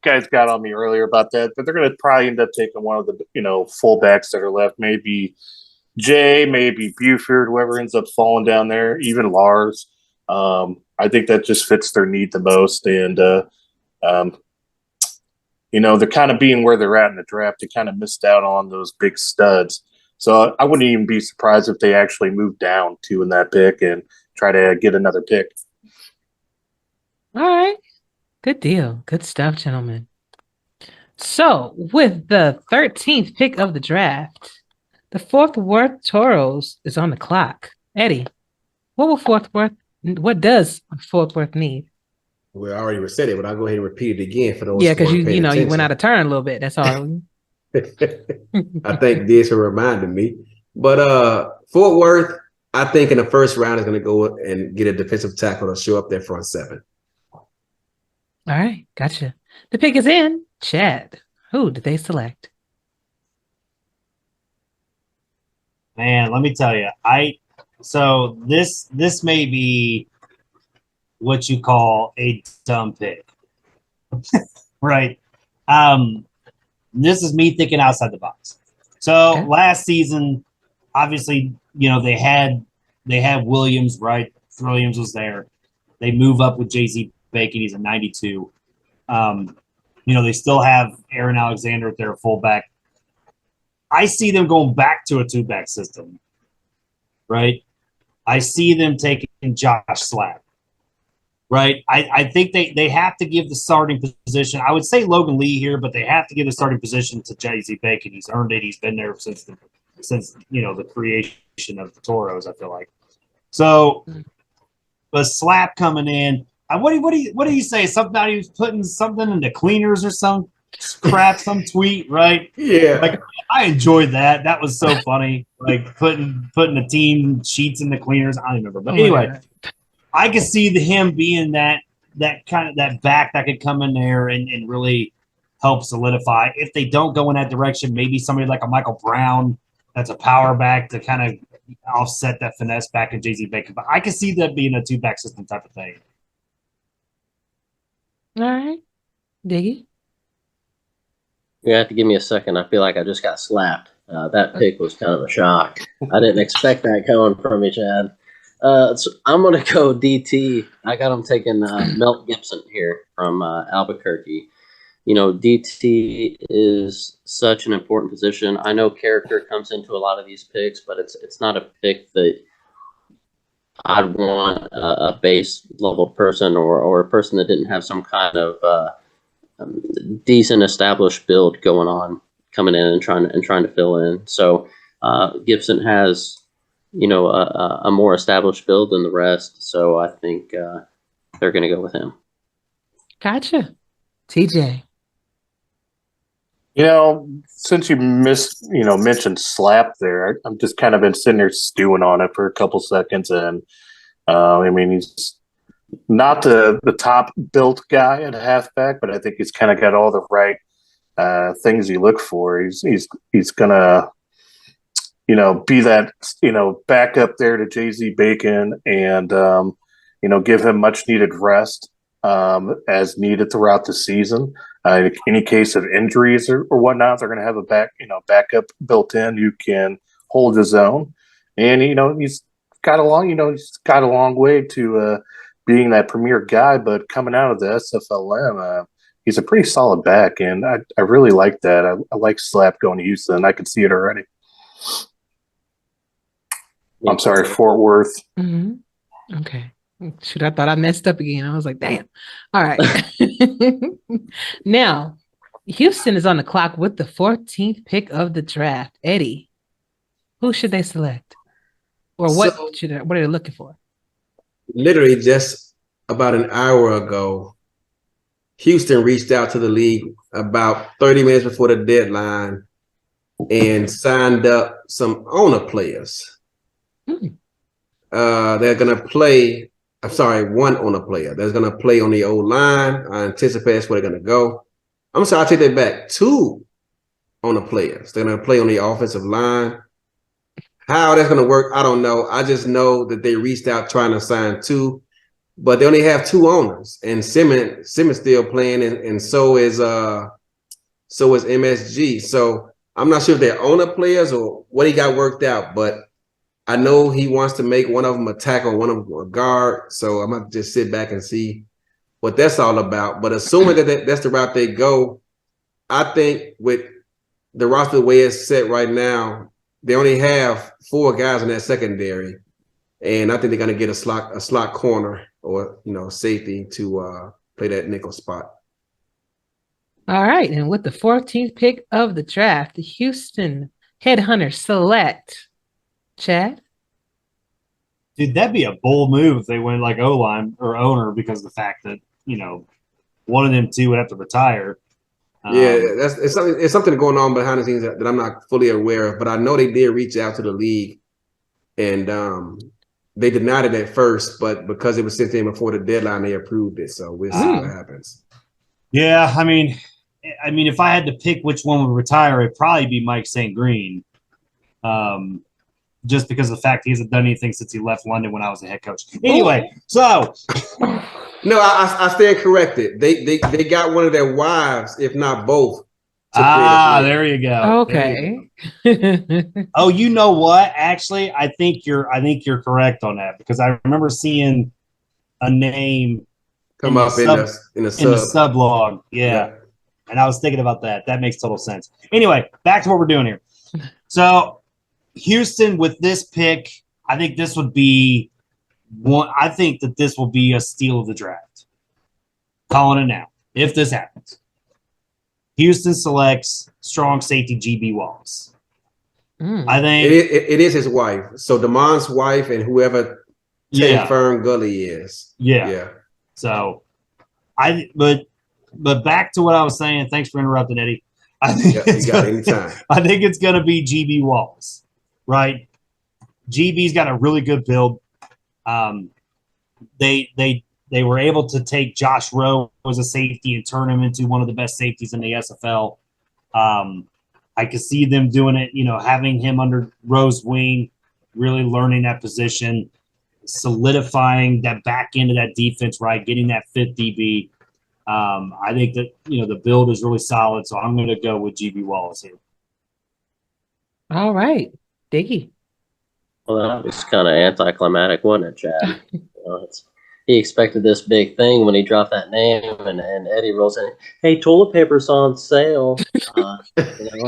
guys got on me earlier about that, but they're going to probably end up taking one of the fullbacks that are left. Maybe Jay, maybe Buford, whoever ends up falling down there, even Lars. I think that just fits their need the most, and they're kind of being where they're at in the draft. They kind of missed out on those big studs. So I wouldn't even be surprised if they actually move down 2 in that pick and try to get another pick. All right. Good deal. Good stuff, gentlemen. So with the 13th pick of the draft, the Fort Worth Toros is on the clock. Eddie, what does Fort Worth need? Well, I already said it, but I'll go ahead and repeat it again for those. Yeah, because you went out of turn a little bit. That's all. I think this reminded me. But Fort Worth, I think in the first round is going to go and get a defensive tackle to show up their front 7. All right, gotcha. The pick is in. Chad, who did they select? Man, let me tell you, so this may be what you call a dumb pick, right? This is me thinking outside the box. So last season, obviously, they had Williams, right? Williams was there. They move up with J.Z. Bacon. He's a 92. They still have Aaron Alexander at their fullback. I see them going back to a two-back system, right? I see them taking Josh Slapp, right? I think they have to give the starting position. I would say Logan Lee here, but they have to give the starting position to J.Z. Bacon. He's earned it. He's been there since the creation of the Toros, I feel like. So, but Slapp coming in. What do you say? Something about he was putting something in the cleaners or some crap, some tweet, right? Yeah. Like I enjoyed that. That was so funny. Like putting the team sheets in the cleaners. I don't remember. But anyway, I could see him being that kind of that back that could come in there and really help solidify. If they don't go in that direction, maybe somebody like a Michael Brown that's a power back to kind of offset that finesse back in J.Z. Bacon. But I could see that being a two-back system type of thing. All right. Diggy? You have to give me a second. I feel like I just got slapped. That pick was kind of a shock. I didn't expect that coming from you, Chad. So I'm going to go DT. I got him taking Melt Gibson here from Albuquerque. DT is such an important position. I know character comes into a lot of these picks, but it's not a pick that I'd want a base level person or a person that didn't have some kind of decent established build going on coming in and trying to fill in. So Gibson has a more established build than the rest. So I think they're going to go with him. Gotcha. TJ. Since you mentioned Slap there, I'm just kind of been sitting there stewing on it for a couple seconds, and he's not the top built guy at halfback, but I think he's kind of got all the right things you look for. He's gonna be that back up there to JZ Bacon and give him much needed rest as needed throughout the season. In any case of injuries or whatnot, they're going to have a backup built in who can hold his own. And he's got a long way to being that premier guy. But coming out of the SFLm, he's a pretty solid back, and I really like that. I like Slap going to Houston. I can see it already. I'm sorry, Fort Worth. Mm-hmm. Okay. Shoot, I thought I messed up again. I was like, damn. All right. Now, Houston is on the clock with the 14th pick of the draft. Eddie, who should they select? Or what are they looking for? Literally just about an hour ago, Houston reached out to the league about 30 minutes before the deadline and signed up some owner players. They're going to play. I'm sorry, one owner player that's going to play on the old line. I anticipate that's where they're going to go. I'm sorry, I take that back. Two owner players. They're going to play on the offensive line. How that's going to work, I don't know. I just know that they reached out trying to sign two, but they only have two owners. And Simmons still playing, and so is MSG. So I'm not sure if they're owner players or what he got worked out, but I know he wants to make one of them a tackle, one of them a guard. So I'm going to just sit back and see what that's all about. But assuming that that's the route they go, I think with the roster the way it's set right now, they only have 4 guys in that secondary. And I think they're going to get a slot corner or, safety to play that nickel spot. All right. And with the 14th pick of the draft, the Houston Headhunters select Chad? Dude, that'd be a bold move if they went like O-line or owner, because of the fact that, one of them two would have to retire. It's something going on behind the scenes that I'm not fully aware of, but I know they did reach out to the league and they denied it at first, but because it was sent in before the deadline, they approved it. So we'll see what happens. Yeah, I mean, if I had to pick which one would retire, it'd probably be Mike St. Green. Just because of the fact he hasn't done anything since he left London when I was a head coach. Anyway, so no, I stand corrected. They got one of their wives, if not both. There you go. Okay. Oh, you know what? Actually, I think you're correct on that, because I remember seeing a name come up in the sub log. Yeah. And I was thinking about that. That makes total sense. Anyway, back to what we're doing here. So Houston with this pick, I think this would be one. I think that this will be a steal of the draft. Calling it now, if this happens. Houston selects strong safety G.B. Wallace. I think it is his wife. So Damon's wife and whoever Fern Gully is. Yeah. So but back to what I was saying. Thanks for interrupting, Eddie. I think I think it's going to be G.B. Wallace, right? GB's got a really good build. They were able to take Josh Rowe as a safety and turn him into one of the best safeties in the SFL. I could see them doing it, having him under Rowe's wing, really learning that position, solidifying that back end of that defense, right? Getting that fifth DB. I think that, the build is really solid, so I'm going to go with G.B. Wallace here. All right. Diggy. Well, that was kind of anticlimactic, wasn't it, Chad? he expected this big thing when he dropped that name, and Eddie rolls in. Hey, toilet paper's on sale.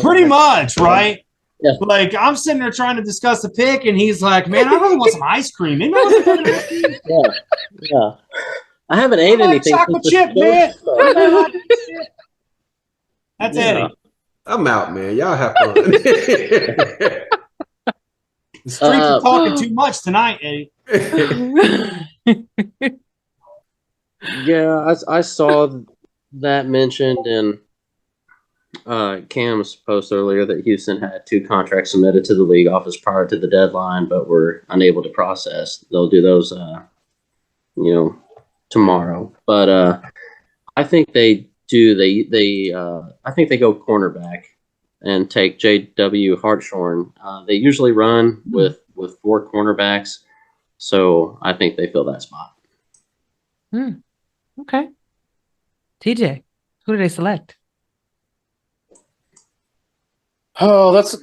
Pretty much, right? Yeah. Like I'm sitting there trying to discuss the pick, and he's like, "Man, I really want some ice cream. Maybe I want some ice cream." Yeah. I haven't ate anything. Chocolate chip, man. That's Eddie. I'm out, man. Y'all have fun. The streets are talking too much tonight, Eddie. Yeah, I saw that mentioned in Cam's post earlier that Houston had 2 contracts submitted to the league office prior to the deadline, but were unable to process. They'll do those, tomorrow. But I think they do. I think they go cornerback and take J.W. Hartshorn. They usually run with 4 cornerbacks, so I think they fill that spot. Okay. TJ, who do they select? Oh, that's,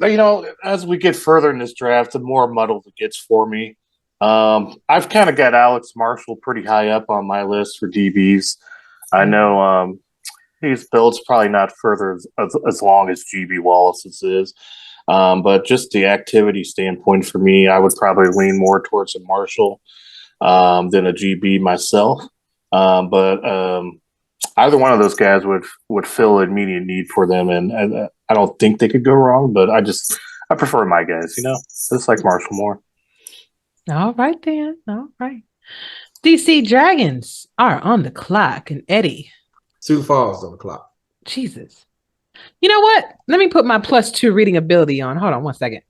as we get further in this draft, the more muddled it gets for me. I've kind of got Alex Marshall pretty high up on my list for DBs. I know his build's probably not further as long as J.R.Lawless is. But just the activity standpoint for me, I would probably lean more towards a Marshall than a GB myself. But either one of those guys would fill an immediate need for them, and I don't think they could go wrong. But I prefer my guys, just like Marshall more. All right, then. All right. DC Dragons are on the clock, and Eddie. Sioux Falls on the clock. Jesus. You know what? Let me put my +2 reading ability on. Hold on 1 second.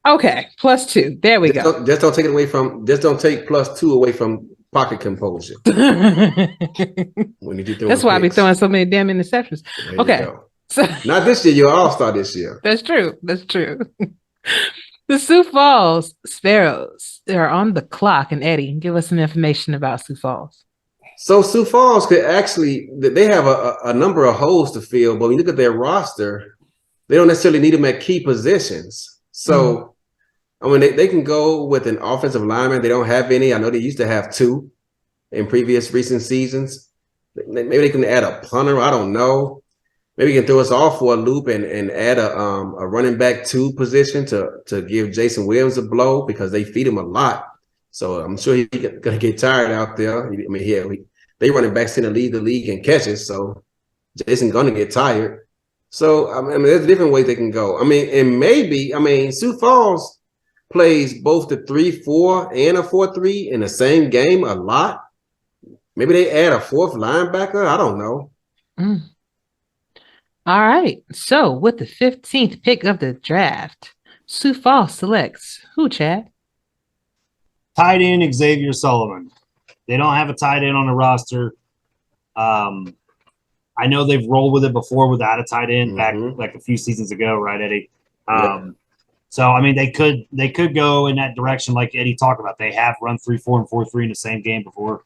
Okay, +2. There we go. Just don't take it away from. Just don't take +2 away from pocket composure. That's why I be throwing so many damn interceptions. Okay. So, not this year. You're all-star this year. That's true. That's true. The Sioux Falls Sparrows, they're on the clock. And Eddie, give us some information about Sioux Falls. So Sioux Falls could actually, they have a number of holes to fill, but when you look at their roster, they don't necessarily need them at key positions. So, I mean, they can go with an offensive lineman. They don't have any. I know they used to have 2 in recent seasons. Maybe they can add a punter. I don't know. Maybe you can throw us off for a loop and add a running back 2 position to give Jason Williams a blow because they feed him a lot. So I'm sure he's gonna get tired out there. I mean, they running backs in the league in catches, so Jason gonna get tired. So I mean, there's different ways they can go. I mean, and maybe Sioux Falls plays both the 3-4 and a 4-3 in the same game a lot. Maybe they add a 4th linebacker. I don't know. All right. So with the 15th pick of the draft, Sioux Falls selects who, Chad? Tight end Xavier Sullivan. They don't have a tight end on the roster. I know they've rolled with it before without a tight end back like a few seasons ago, right, Eddie? So I mean, they could go in that direction, like Eddie talked about. They have run 3-4 and 4-3 in the same game before.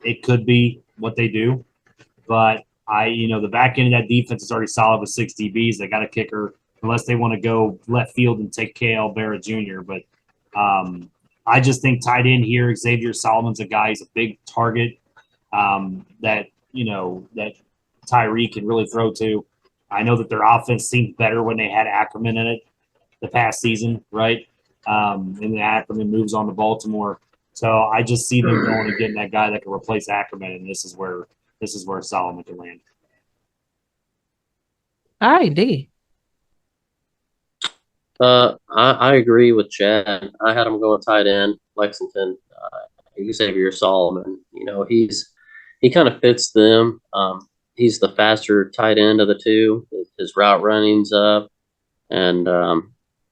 It could be what they do, but the back end of that defense is already solid with 6 DBs. They got a kicker, unless they want to go left field and take KL Barrett Jr. But I just think tight end here, Xavier Solomon's a guy. He's a big target that Tyree can really throw to. I know that their offense seemed better when they had Ackerman in it the past season, right? And then Ackerman moves on to Baltimore. So I just see them going and getting that guy that can replace Ackerman, and this is where Solomon can land. All right, Diggy. I agree with Chad. I had him going tight end, Lexington, Xavier Solomon. He kind of fits them. He's the faster tight end of the 2. His route running's up, and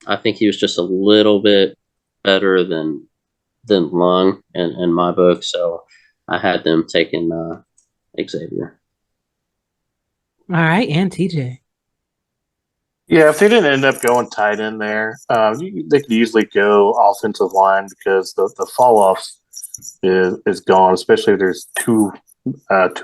I think he was just a little bit better than Lung in my book. So I had them taking Xavier. All right, and TJ. Yeah, if they didn't end up going tight end there, they could easily go offensive line because the fall off is gone, especially if there's 2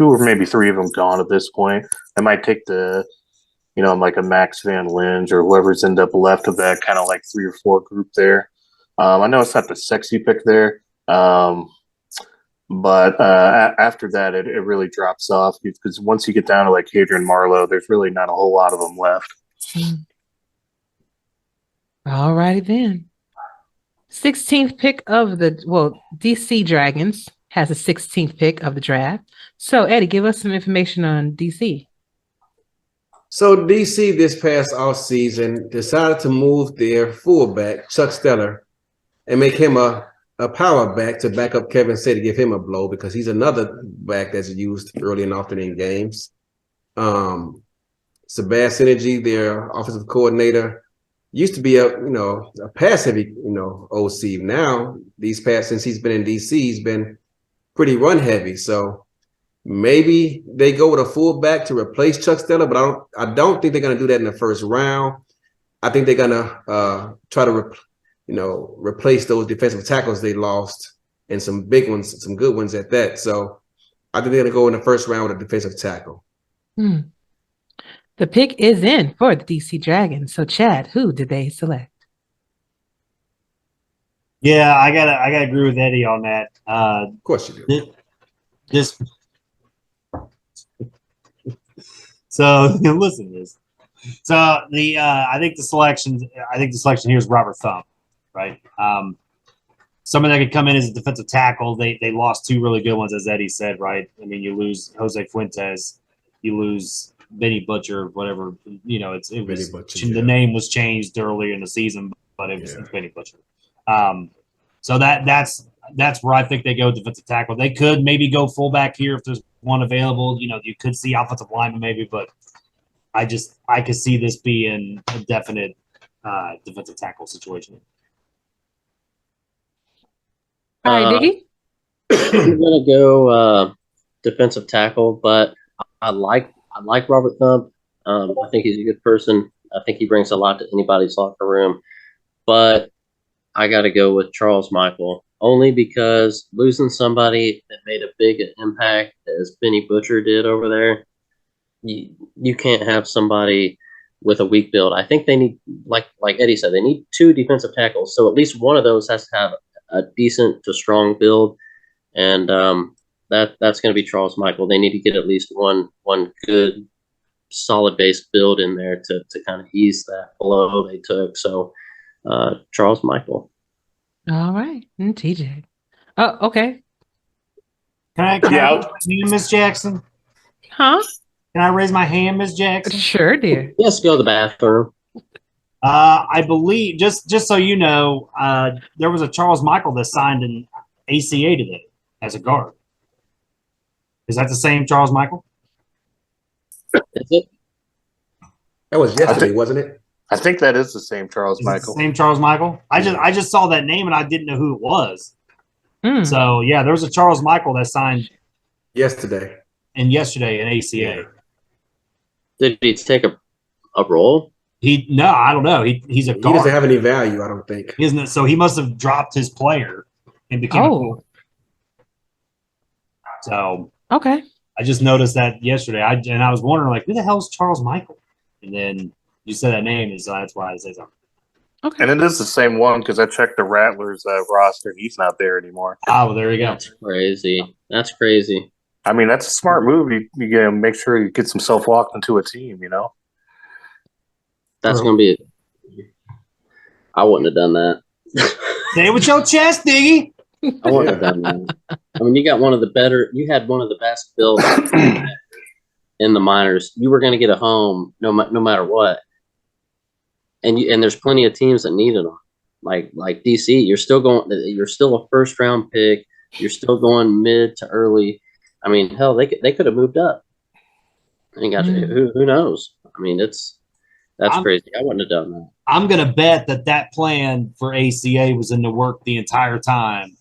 or maybe 3 of them gone at this point. They might take like a Max Van Linge or whoever's end up left of that kind of like 3 or 4 group there. I know it's not the sexy pick there, But after that, it really drops off because once you get down to like Adrian Marlowe, there's really not a whole lot of them left. All righty then. 16th pick of DC Dragons has a 16th pick of the draft. So, Eddie, give us some information on DC. So DC this past offseason decided to move their fullback, Chuck Steller, and make him a power back to back up Kevin Say to give him a blow because he's another back that's used early and often in games. Sebastian Synergy, their offensive coordinator, used to be a pass heavy OC. Now since he's been in DC, he's been pretty run heavy. So maybe they go with a fullback to replace Chuck Steller, but I don't think they're gonna do that in the first round. I think they're gonna try to replace those defensive tackles they lost and some big ones, some good ones at that. So I think they're gonna go in the first round with a defensive tackle. The pick is in for the DC Dragons. So, Chad, who did they select? Yeah, I gotta agree with Eddie on that. Of course you do. So listen to this. So I think the selection here is Robert Thumb, right? Someone that could come in as a defensive tackle. They lost two really good ones, as Eddie said, right? I mean, you lose Jose Fuentes, you lose Benny Butcher, whatever. The name was changed earlier in the season, but it's Benny Butcher. So that's where I think they go defensive tackle. They could maybe go fullback here if there's one available. You could see offensive lineman maybe, but I could see this being a definite defensive tackle situation. All right, Diggy? I'm gonna go defensive tackle, but I like Robert Thumb. I think he's a good person. I think he brings a lot to anybody's locker room. But I got to go with Charles Michael, only because losing somebody that made a big impact as Benny Butcher did over there, you can't have somebody with a weak build. I think they need, like Eddie said, they need two defensive tackles. So at least one of those has to have a decent to strong build, and that's going to be Charles Michael. They need to get at least one good solid base build in there to kind of ease that blow they took. So Charles Michael. All right. And TJ. Oh, okay. Can I raise my hand, Miss Jackson? Huh? Can I raise my hand, Miss Jackson? Sure, dear. Yes, go to the bathroom. I believe, just so you know, there was a Charles Michael that signed an ACA today as a guard. Is that the same Charles Michael? Is it? That was yesterday, wasn't it? I think that is the same Charles Michael. Same Charles Michael? I just saw that name and I didn't know who it was. So yeah, there was a Charles Michael that signed yesterday an ACA. Yeah. Did he take a role? No, I don't know. He's a guard. He doesn't have any value, I don't think. Isn't it? So he must have dropped his player and became a guard. So okay. I just noticed that yesterday. I was wondering, like, who the hell is Charles Michael? And then you said that name, and so that's why I say something. Okay. And it is the same one because I checked the Rattlers roster and he's not there anymore. Oh, well, there you go. That's crazy. That's crazy. I mean, that's a smart move. You make sure you get some self-walk into a team, That's going to be it. I wouldn't have done that. Say it with your chest, Diggy. I wouldn't have done that. I mean, you had one of the best builds in the minors. You were going to get a home no matter what. And there's plenty of teams that needed them. Like DC, you're still a first round pick. You're still going mid to early. I mean, hell, they could have moved up. And got you. Who knows? I mean, that's crazy. I wouldn't have done that. I'm gonna bet that plan for ACA was in the work the entire time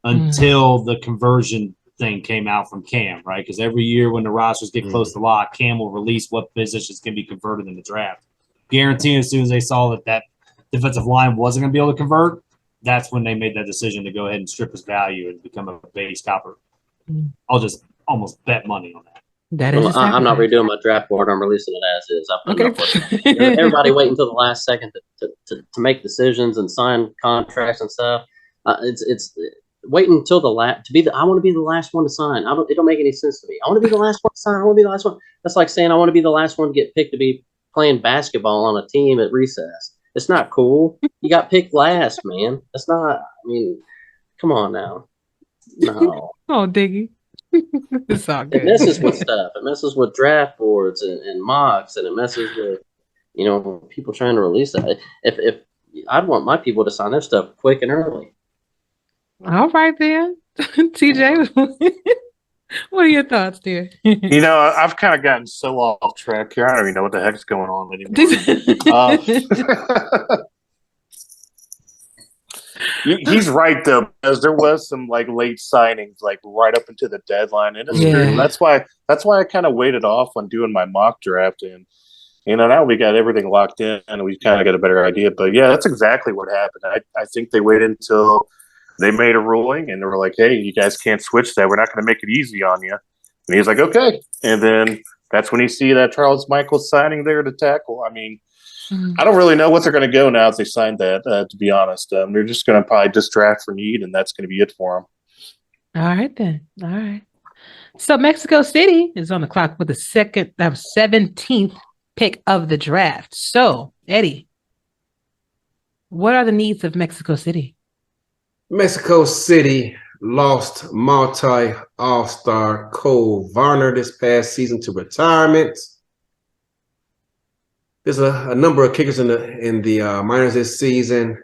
until the conversion thing came out from Cam, right? Because every year when the rosters get close to lock, Cam will release what positions can be converted in the draft. Guaranteeing as soon as they saw that defensive line wasn't going to be able to convert, that's when they made that decision to go ahead and strip his value and become a base copper. I'll just almost bet money on that. I'm not redoing my draft board. I'm releasing it as is. Okay. Everybody wait until the last second to make decisions and sign contracts and stuff. It's waiting until the last to be the. I want to be the last one to sign. It don't make any sense to me. I want to be the last one to sign. I want to be the last one. That's like saying I want to be the last one to get picked to be playing basketball on a team at recess. It's not cool. You got picked last, man. That's not. I mean, come on now. No. Oh, Diggy. It's all It good. messes with stuff. It messes with draft boards and mocks, and it messes with people trying to release that. If I'd want my people to sign their stuff quick and early. All right then. TJ, what are your thoughts, dear? I've kind of gotten so off track here. I don't even know what the heck's going on anymore. He's right though, because there was some like late signings, like right up into the deadline, and it's true. That's why I kind of waited off on doing my mock draft, and now we got everything locked in, and we kind of got a better idea. But yeah, that's exactly what happened. I think they waited until they made a ruling, and they were like, "Hey, you guys can't switch that. We're not going to make it easy on you." And he's like, "Okay," and then that's when you see that Charles Michaels signing there to tackle. I mean. I don't really know what they're going to go now if they signed that, to be honest. They're just going to probably just draft for need, and that's going to be it for them. All right, then. All right. So Mexico City is on the clock with the 17th pick of the draft. So, Eddie, what are the needs of Mexico City? Mexico City lost multi-all-star Cole Varner this past season to retirement. There's a number of kickers in the minors this season.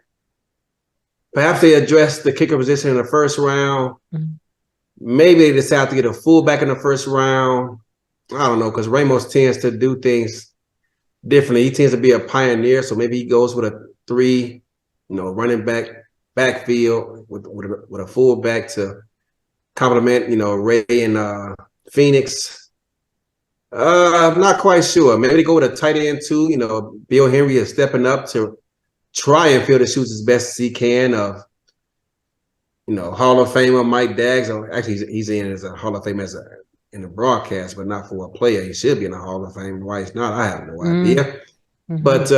Perhaps they address the kicker position in the first round. Maybe they decide to get a fullback in the first round. I don't know, because Ramos tends to do things differently. He tends to be a pioneer, so maybe he goes with a 3, running backfield with a fullback to complement, Ray and Phoenix. I'm not quite sure. Maybe they go with a tight end too. Bill Henry is stepping up to try and fill the shoes as best as he can of, Hall of Famer Mike Daggs. Or actually, he's in as a Hall of Fame in the broadcast, but not for a player. He should be in the Hall of Fame. Why he's not, I have no idea. But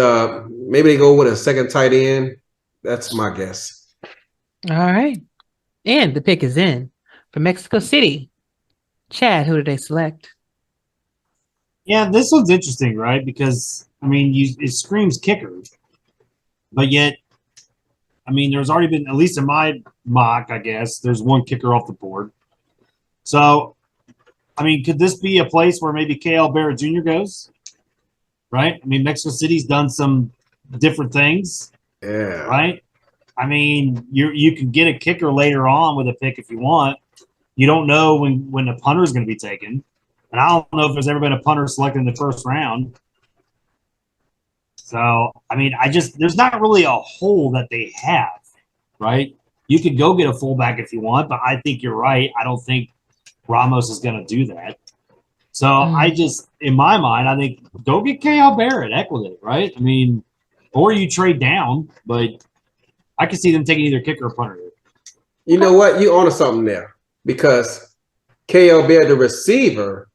maybe they go with a second tight end. That's my guess. All right. And the pick is in for Mexico City. Chad, who did they select? Yeah, this one's interesting, right? Because, it screams kickers. But yet, there's already been, at least in my mock, I guess, there's one kicker off the board. So, could this be a place where maybe K.L. Barrett Jr. goes? Right? Mexico City's done some different things. Yeah. Right? You can get a kicker later on with a pick if you want. You don't know when the punter is going to be taken. And I don't know if there's ever been a punter selected in the first round. So, there's not really a hole that they have, right? You could go get a fullback if you want, but I think you're right. I don't think Ramos is going to do that. So, in my mind, I think go get K.L. Barrett, heck with it, right? Or you trade down, but I can see them taking either kicker or punter. You know what? You onto something there because K.L. Barrett, the receiver,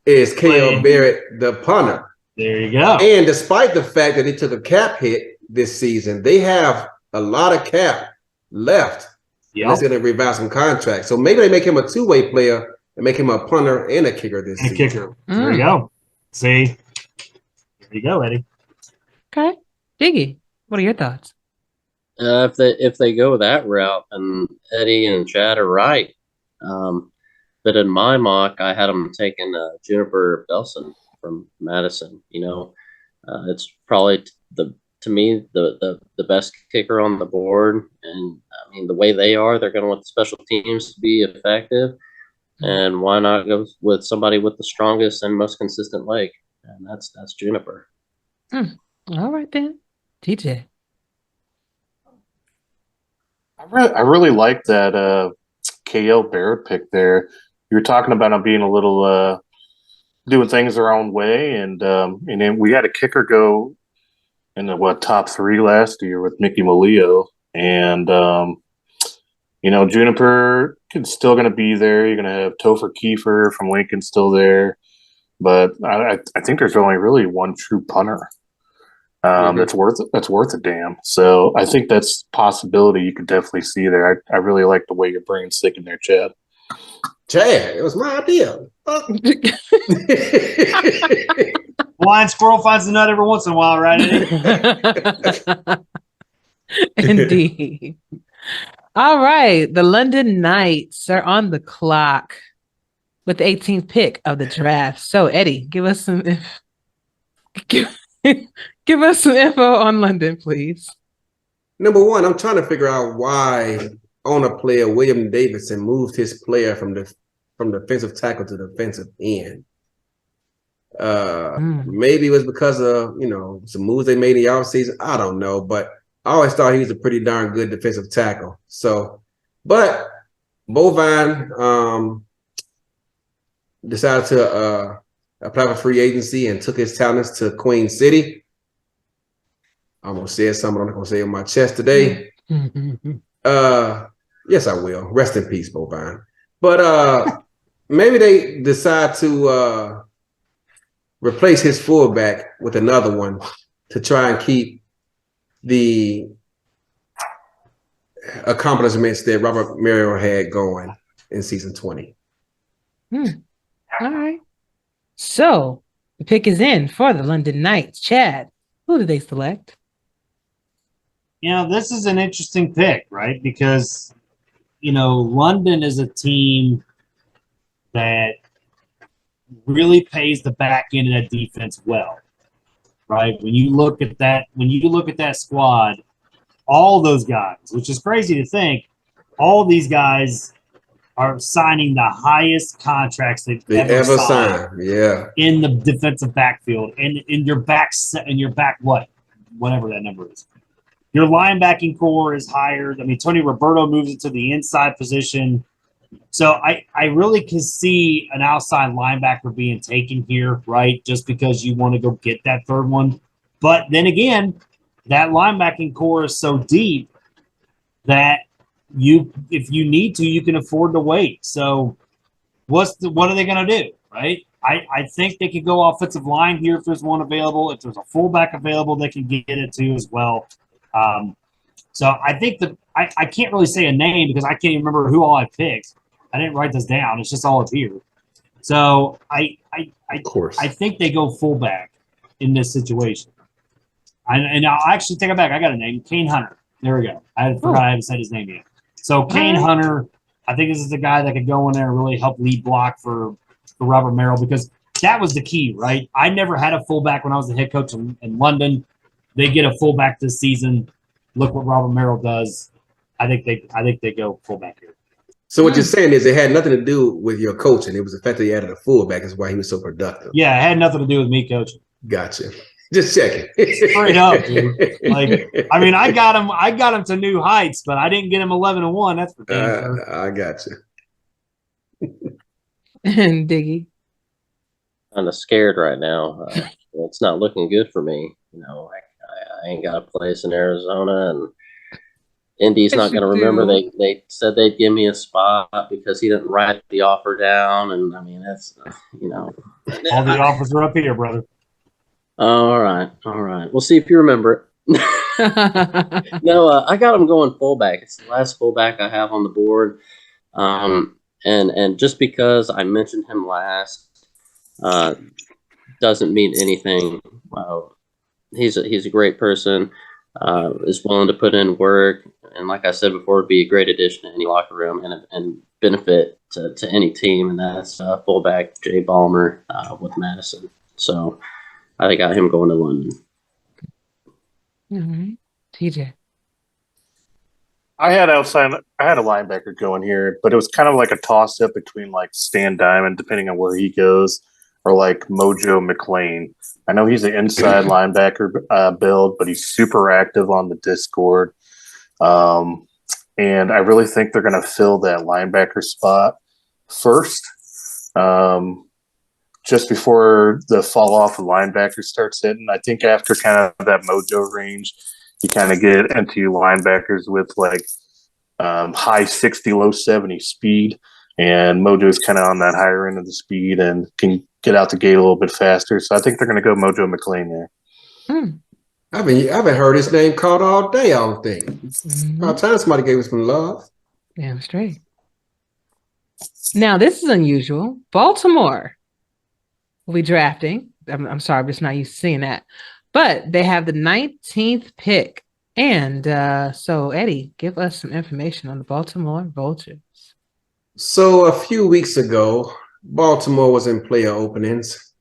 is K.L. Barrett, the punter. There you go. And despite the fact that they took a cap hit this season, they have a lot of cap left. Yeah, that's going to revise some contracts. So maybe they make him a two-way player and make him a punter and a kicker this season. Kicker. There you go. See? There you go, Eddie. Okay. Diggy, what are your thoughts? If they go that route, and Eddie and Chad are right. But in my mock, I had them taking Juniper Belson from Madison. It's probably to me the best kicker on the board, and the way they're going to want the special teams to be effective, and why not go with somebody with the strongest and most consistent leg, and that's Juniper. All right then, TJ. I really like that K.L. Barrett pick there. You were talking about him being a little doing things their own way, and then we had a kicker go in the top 3 last year with Mickey Malio, and Juniper is still going to be there. You're going to have Topher Kiefer from Lincoln still there, but I think there's only really one true punter. That's worth a damn. So I think that's a possibility you could definitely see there. I really like the way your brain's thinking there, Chad. Chad, it was my idea. Blind squirrel finds a nut every once in a while, right? Eddie? Indeed. All right. The London Knights are on the clock with the 18th pick of the draft. So, Eddie, give us some give us some info on London, please. Number one, I'm trying to figure out why owner player William Davidson moved his player from defensive tackle to defensive end. Maybe it was because of some moves they made in the offseason. I don't know, but I always thought he was a pretty darn good defensive tackle. So, but Bovine decided to apply for free agency and took his talents to Queen City. I almost said something I'm not going to say on my chest today. Yes, I will. Rest in peace, Bovine. But maybe they decide to replace his fullback with another one to try and keep the accomplishments that Robert Merrill had going in season 20. All right. So the pick is in for the London Knights. Chad, who did they select? This is an interesting pick, right? Because, London is a team that really pays the back end of that defense well, right? When you look at that squad, all those guys, which is crazy to think, all these guys are signing the highest contracts they've ever signed. Yeah, in the defensive backfield, and in your back whatever that number is. Your linebacking core is hired. I mean, Tony Roberto moves into the inside position. So I really can see an outside linebacker being taken here, right? Just because you want to go get that third one. But then again, that linebacking core is so deep that if you need to, you can afford to wait. So what are they going to do, right? I think they could go offensive line here if there's one available. If there's a fullback available, they can get it too as well. So I think that I can't really say a name because I can't even remember who all I picked. I didn't write this down. It's just all up here. So I think they go fullback in this situation. And I'll actually take it back. I got a name, Kane Hunter. There we go. I forgot I haven't said his name yet. So Kane Hunter, I think this is the guy that could go in there and really help lead block for Robert Merrill, because that was the key, right? I never had a fullback when I was the head coach in London. They get a fullback this season. Look what Robert Merrill does. I think they go fullback here. So what you're saying is it had nothing to do with your coaching. It was the fact that he added a fullback is why he was so productive. Yeah, it had nothing to do with me coaching. Gotcha. Just checking. Straight up, dude. I mean, I got him to new heights, but I didn't get him 11-1. That's for damn sure. I gotcha. And Diggy. Kind of scared right now. It's not looking good for me. I ain't got a place in Arizona, and Indy's not going to remember. They said they'd give me a spot because he didn't write the offer down, and I mean that's all the offers are up here, brother. All right. We'll see if you remember it. No, I got him going fullback. It's the last fullback I have on the board, and just because I mentioned him last doesn't mean anything. He's a great person. Is willing to put in work, and like I said before, would be a great addition to any locker room and benefit to any team. And that's fullback Jay Ballmer with Madison. So I got him going to London. Mm-hmm. TJ. I had a linebacker going here, but it was kind of like a toss up between like Stan Diamond, depending on where he goes, or like Mojo McLean. I know he's an inside linebacker build, but he's super active on the Discord. And I really think they're going to fill that linebacker spot first, just before the fall off of linebacker starts hitting. I think after kind of that Mojo range, you kind of get into linebackers with like high 60, low 70 speed. And Mojo is kind of on that higher end of the speed and can get out the gate a little bit faster. So I think they're going to go Mojo McLean there. I haven't heard his name called all day, I don't think. About time somebody gave us some love. Damn straight. Now, this is unusual. Baltimore will be drafting. I'm sorry, I'm just not used to seeing that. But they have the 19th pick. And so, Eddie, give us some information on the Baltimore Vultures. So a few weeks ago, Baltimore was in player openings,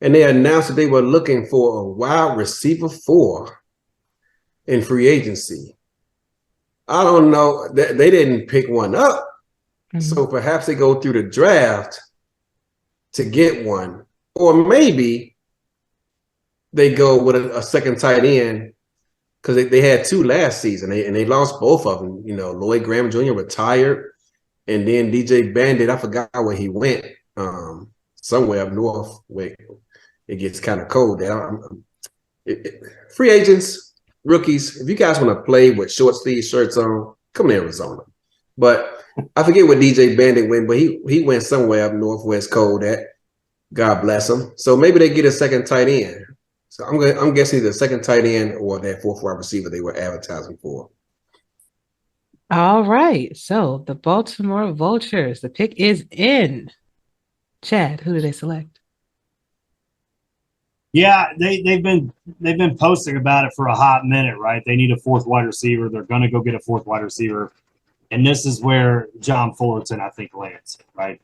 and they announced that they were looking for a wide receiver 4 in free agency. I don't know. They didn't pick one up. So perhaps they go through the draft to get one. Or maybe they go with a second tight end because they had 2 last season and they lost both of them. You know, Lloyd Graham Jr. retired, and then DJ Bandit, I forgot where he went, somewhere up north where it gets kind of cold there. Free agents, rookies, if you guys want to play with short sleeve shirts on, come to Arizona. But I forget what DJ Bandit went, but he went somewhere up north where it's cold at. God bless him. So maybe they get a second tight end. So I'm guessing the second tight end or that 4th wide receiver they were advertising for. All right. So the Baltimore Vultures, the pick is in. Chad, who did they select? Yeah, they've been posting about it for a hot minute, right? They need a 4th wide receiver. They're going to go get a 4th wide receiver, and this is where John Fullerton, I think, lands, right?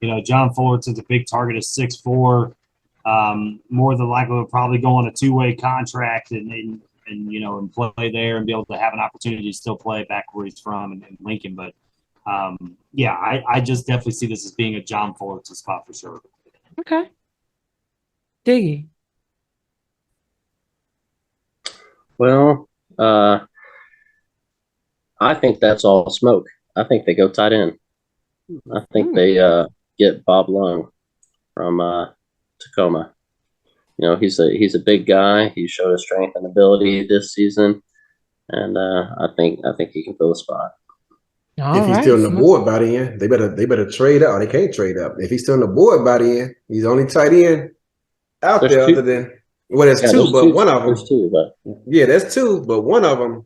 You know, John Fullerton's a big target of 6'4". More than likely, will probably go on a 2-way contract and you know, and play there and be able to have an opportunity to still play back where he's from in Lincoln. But yeah, I just definitely see this as being a John Fullerton spot for sure. Okay. Diggy. Well, I think that's all smoke. I think they go tight end. I think they get Bob Lung from Tacoma. You know, he's a big guy. He showed his strength and ability this season, and I think he can fill the spot. If he's still on the board by the end, they better trade up. Or they can't trade up. If he's still on the board by the end, he's only tight end out there. Other than there's 2, but one of them. There's 2, but yeah, there's 2, but one of them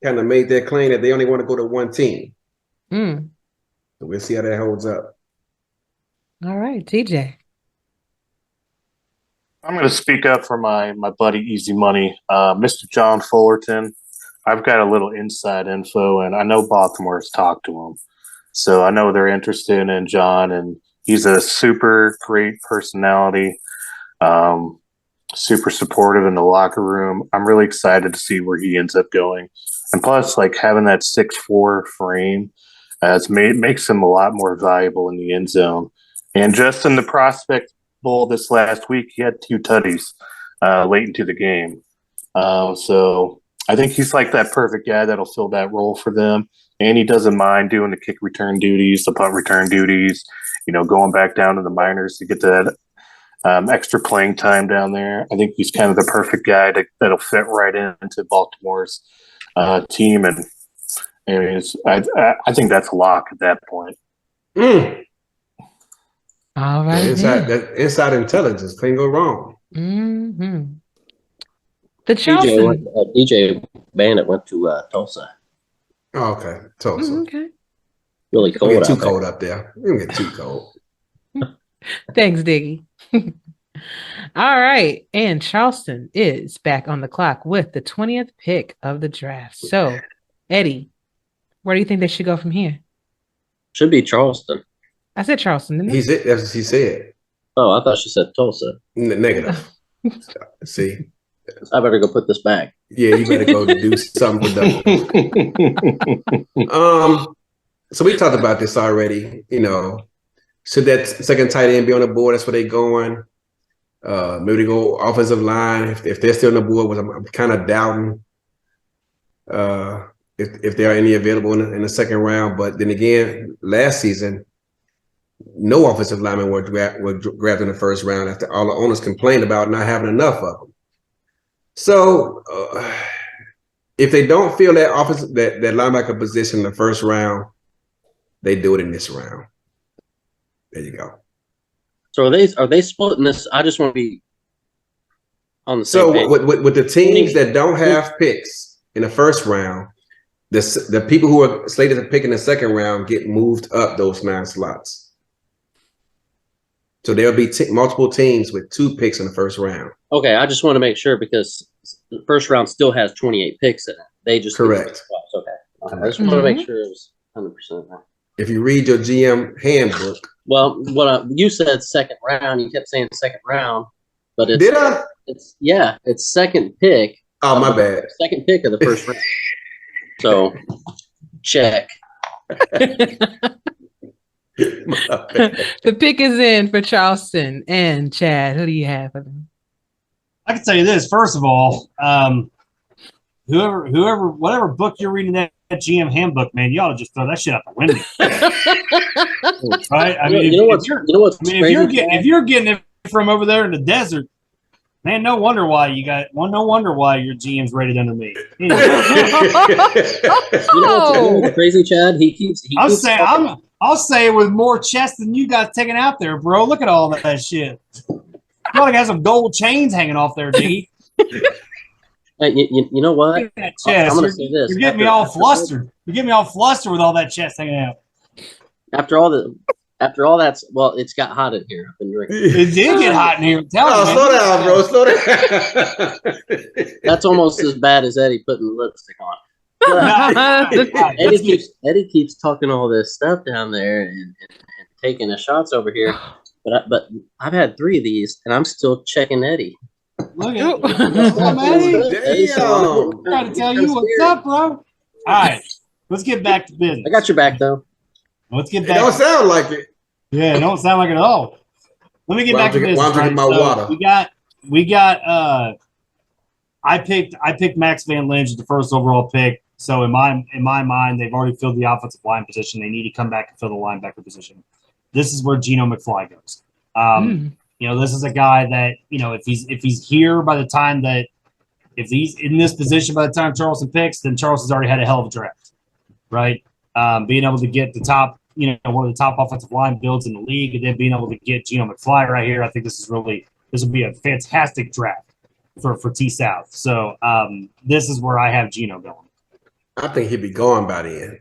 kind of made their claim that they only want to go to one team. So we'll see how that holds up. All right, TJ. I'm going to speak up for my buddy Easy Money, Mr. John Fullerton. I've got a little inside info, and I know Baltimore's talked to him. So I know they're interested in John, and he's a super great personality, super supportive in the locker room. I'm really excited to see where he ends up going. And plus, like, having that 6'4" frame makes him a lot more valuable in the end zone. And just in the prospect bowl this last week, he had 2 tutties late into the game. So I think he's like that perfect guy that'll fill that role for them. And he doesn't mind doing the kick return duties, the punt return duties, you know, going back down to the minors to get that extra playing time down there. I think he's kind of the perfect guy that'll fit right into Baltimore's team. And I think that's a lock at that point. All right. That inside intelligence can't go wrong. The Charleston. DJ Bandit went to Tulsa. Oh, okay. Tulsa. Okay. Really cold. Don't get too cold up there. You don't get too cold. Thanks, Diggy. All right. And Charleston is back on the clock with the 20th pick of the draft. So, Eddie, where do you think they should go from here? Should be Charleston. I said Charleston, didn't I? That's what he said. Oh, I thought she said Tulsa. Negative. See? I better go put this back. Yeah, you better go do something productive. So we talked about this already. You know, should that second tight end be on the board? That's where they're going. Maybe they go offensive line if they're still on the board, which I'm kind of doubting if there are any available in the second round. But then again, last season, no offensive linemen were grabbed in the first round after all the owners complained about not having enough of them. So if they don't fill that that linebacker position in the first round, they do it in this round. There you go. So are they splitting this? I just want to be on the same So page. with the teams that don't have picks in the first round, the teams that don't have picks in the first round, the people who are slated to pick in the second round get moved up those 9 slots. So there'll be multiple teams with 2 picks in the first round. Okay, I just want to make sure because the first round still has 28 picks in it. They just Correct. Okay. I just want to make sure it was 100%. If you read your GM handbook. Well, you said second round. You kept saying second round, but it's Did I? It's second pick. Oh, my bad. Second pick of the first round. So check. The pick is in for Charleston and Chad. Who do you have for them? I can tell you this. First of all, whatever book you're reading that GM handbook, man, you ought to just throw that shit out the window. Right? I mean, if you're getting it from over there in the desert, man, no wonder why your GM's rated under me. What's crazy, Chad? I'll say it with more chest than you got taken out there, bro. Look at all that shit. You ought to have some gold chains hanging off there, Diggy. Hey, you know what? Look at that chest. I'm gonna say this. You're getting me all flustered. You're getting me all flustered with all that chest hanging out. After all that's it's got hot in here. I've been drinking. It did get hot in here. Slow down, bro. Slow down. That's almost as bad as Eddie putting lipstick on. Eddie keeps talking all this stuff down there and taking the shots over here. But I've had 3 of these and I'm still checking Eddie. Look at Eddie. I'm trying to tell you what's up, bro. All right, let's get back to business. I got your back though. Let's get back. It don't sound like it. Yeah, it don't sound like it at all. Let me get back to business. While I'm drinking my water. We got. I picked Max Van Lynch as the first overall pick. So in my mind, they've already filled the offensive line position. They need to come back and fill the linebacker position. This is where Geno McFly goes. This is a guy that, if he's here by the time that, if he's in this position by the time Charleston picks, then Charleston's already had a hell of a draft, right? Being able to get the top, one of the top offensive line builds in the league, and then being able to get Geno McFly right here, I think this will be a fantastic draft for T South. So this is where I have Geno going. I think he'd be gone by the end.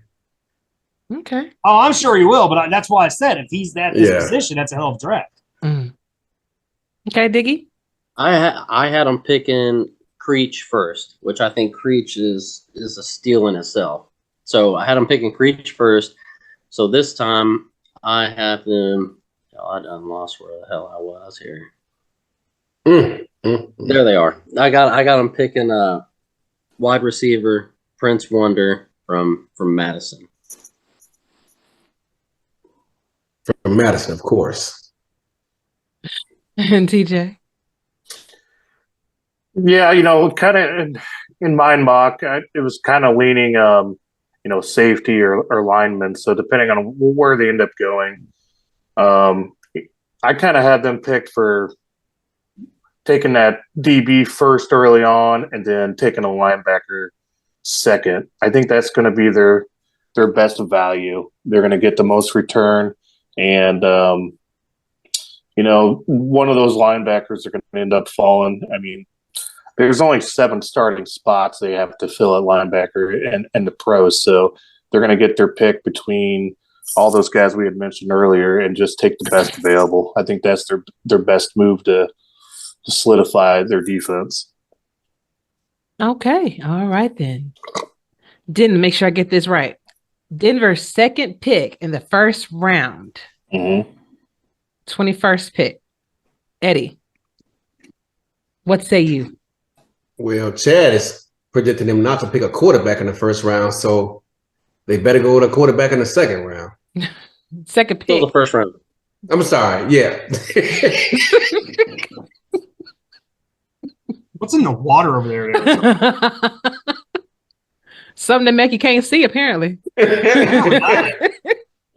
Okay. Oh, I'm sure he will, but that's why I said if he's that position, that's a hell of a draft. Mm. Okay, Diggy. I had him picking Creech first, which I think Creech is a steal in itself. So I had him picking Creech first. So this time I have them. I done lost where the hell I was here. There they are. I got them picking wide receiver Prince Wonder from Madison. From Madison, of course. And TJ. Yeah, kind of in my mock, it was kind of leaning, safety or linemen. So depending on where they end up going, I kind of had them picked for taking that DB first early on and then taking a linebacker second. I think that's going to be their best value. They're going to get the most return. And, one of those linebackers are going to end up falling. I mean, there's only 7 starting spots they have to fill at linebacker and the pros. So they're going to get their pick between all those guys we had mentioned earlier and just take the best available. I think that's their best move to solidify their defense. Okay. All right, then. Didn't make sure I get this right. Denver's second pick in the first round. 21st pick. Eddie, what say you? Well, Chad is predicting them not to pick a quarterback in the first round, so they better go with a quarterback in the second round. Second pick. Still the first round. I'm sorry. Yeah. What's in the water over there? Something that Mackie can't see, apparently.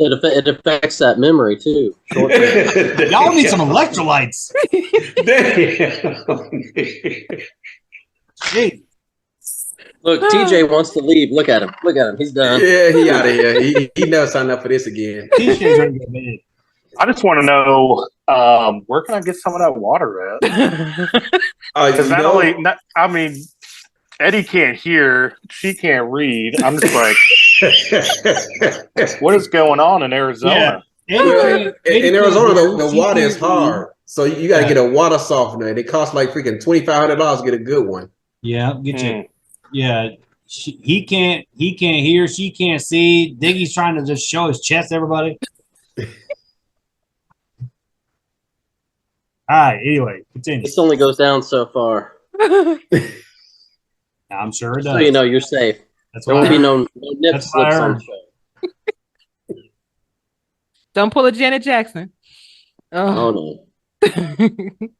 It affects that memory too. Y'all need some electrolytes. Hey. Look, TJ wants to leave. Look at him. He's done. Yeah, he out of here. He never signed up for this again. TJ's ready to get bed. I just want to know where can I get some of that water at? Because I mean, Eddie can't hear, she can't read. I'm just like, what is going on in Arizona? Yeah. In Arizona, the water is hard, so you got to get a water softener. And it costs like freaking $2,500 to get a good one. Yeah, get you. Yeah, he can't hear, she can't see. Diggy's trying to just show his chest to everybody. All right, anyway, continue. This only goes down so far. I'm sure it does. So you know you're safe. There won't be no nip slips on the show. Don't pull a Janet Jackson. Oh no.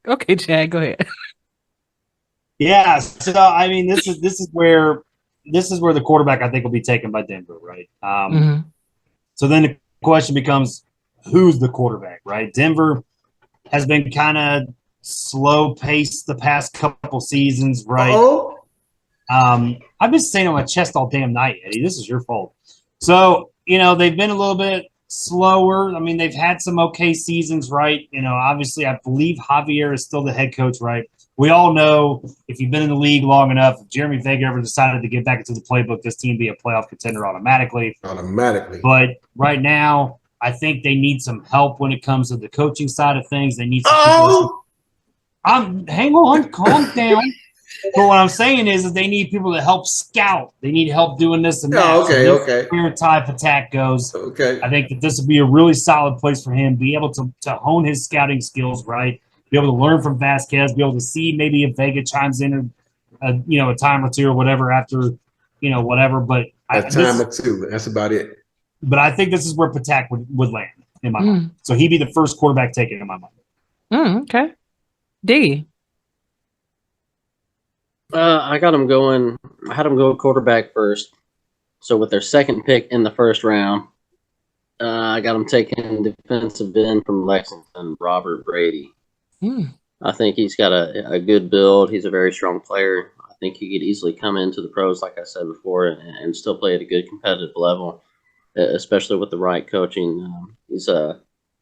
Okay, Chad, go ahead. Yeah, so I mean, this is where the quarterback I think will be taken by Denver, right? So then the question becomes, who's the quarterback, right? Denver has been kind of slow paced the past couple seasons, right? I've been saying on my chest all damn night, Eddie. This is your fault. So, you know, they've been a little bit slower. I mean, they've had some okay seasons, right? You know, obviously, I believe Javier is still the head coach, right? We all know if you've been in the league long enough, if Jeremy Vega ever decided to get back into the playbook, this team be a playoff contender automatically. But right now, I think they need some help when it comes to the coaching side of things. They need some hang on, calm down. But what I'm saying is they need people to help scout. They need help doing this and that. Okay. Where type attack goes. Okay. I think that this would be a really solid place for him. Be able to hone his scouting skills, right? Be able to learn from Vasquez. Be able to see maybe if Vega chimes in, a time or two or whatever after, whatever. But a time or two. That's about it. But I think this is where Patak would land in my mind. So he'd be the first quarterback taken in my mind. Okay. Diggy. I got him going. I had him go quarterback first. So with their second pick in the first round, I got him taking defensive end from Lexington, Robert Brady. I think he's got a good build. He's a very strong player. I think he could easily come into the pros, like I said before, and still play at a good competitive level, especially with the right coaching. He's a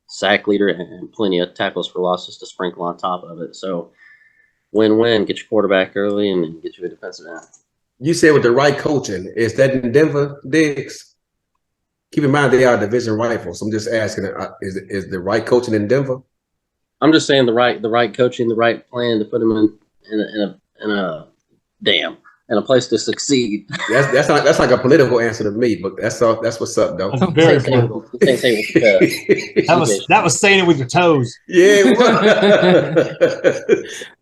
sack leader and plenty of tackles for losses to sprinkle on top of it. So win-win, get your quarterback early and get you a defensive end. You said with the right coaching, is that in Denver, Diggs? Keep in mind they are division rivals. I'm just asking, is the right coaching in Denver? I'm just saying the right coaching, the right plan to put him in a place to succeed. That's like a political answer to me, but that's what's up, though. That's very political. That was saying it with your toes. Yeah.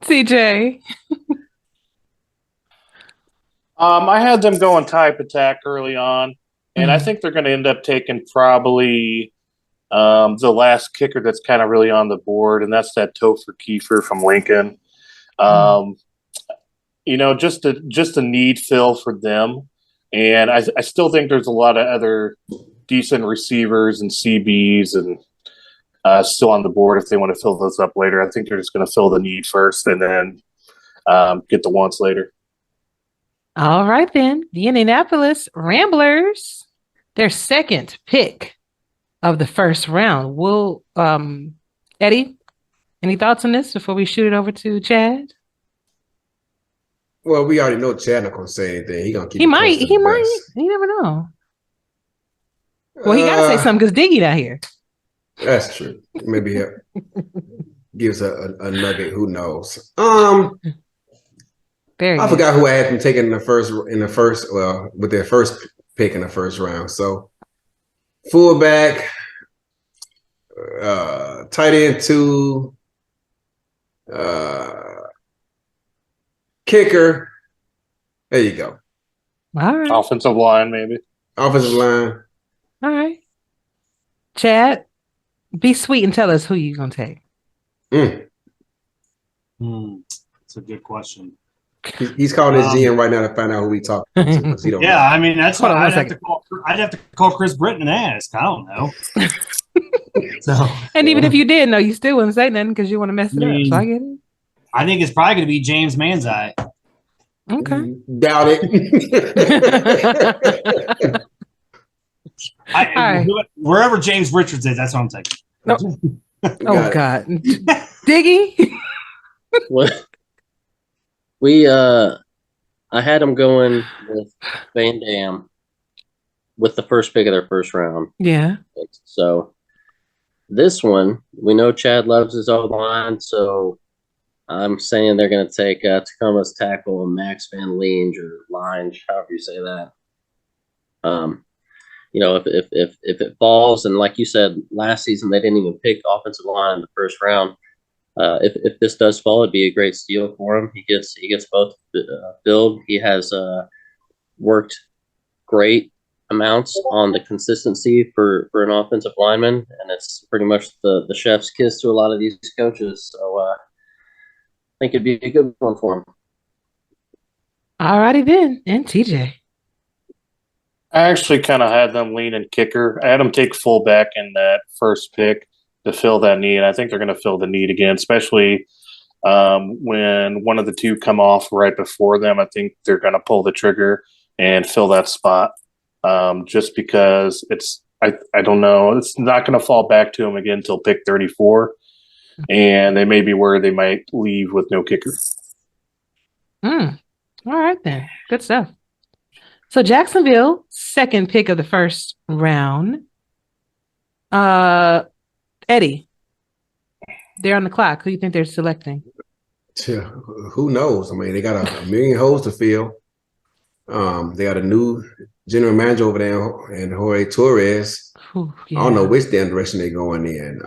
TJ. I had them going type attack early on, and I think they're going to end up taking probably the last kicker that's kind of really on the board, and that's that Topher Kiefer from Lincoln. Just a need fill for them. And I still think there's a lot of other decent receivers and CBs and still on the board if they want to fill those up later. I think they're just going to fill the need first and then get the wants later. All right, then. The Indianapolis Ramblers, their second pick of the first round. Will Eddie, any thoughts on this before we shoot it over to Chad? Well, we already know Chad not gonna say anything. He gonna keep. He might. You never know. Well, he gotta say something because Diggy not here. That's true. Maybe he gives a nugget. Who knows? I forgot who I had them taking with their first pick in the first round. So fullback, tight end 2, kicker. There you go. All right. Offensive line, maybe. Offensive line. All right. Chad, be sweet and tell us who you're going to take. That's a good question. He's calling his GM right now to find out who we talking to. I mean, that's what I'd have to call Chris Britton and ask. I don't know. And even if you did know, you still wouldn't say nothing because you want to mess it up. So I get it. I think it's probably going to be James Manzai. Okay. Doubt it. Wherever James Richards is, that's what I'm taking. No. Oh Got it. God, Diggy. What I had them going with Van Dam with the first pick of their first round. Yeah. So this one, we know Chad loves his O line, so I'm saying they're going to take Tacoma's tackle and Max Van Lienge or Linge, however you say that. You know, if it falls, and like you said, last season they didn't even pick offensive line in the first round. If this does fall, it'd be a great steal for him. He gets both filled. He has worked great amounts on the consistency for an offensive lineman, and it's pretty much the chef's kiss to a lot of these coaches. So I think it'd be a good one for him. Alrighty then, and TJ. I actually kind of had them lean in kicker. I had them take fullback in that first pick to fill that need. I think they're going to fill the need again, especially when one of the two come off right before them. I think they're going to pull the trigger and fill that spot just because I don't know. It's not going to fall back to them again until pick 34, and they may be where they might leave with no kicker. All right then, good stuff. So Jacksonville, second pick of the first round. Eddie, they're on the clock. Who do you think they're selecting? Who knows? I mean, they got a million holes to fill. They got a new general manager over there, and Jorge Torres. Ooh, yeah. I don't know which damn direction they're going in.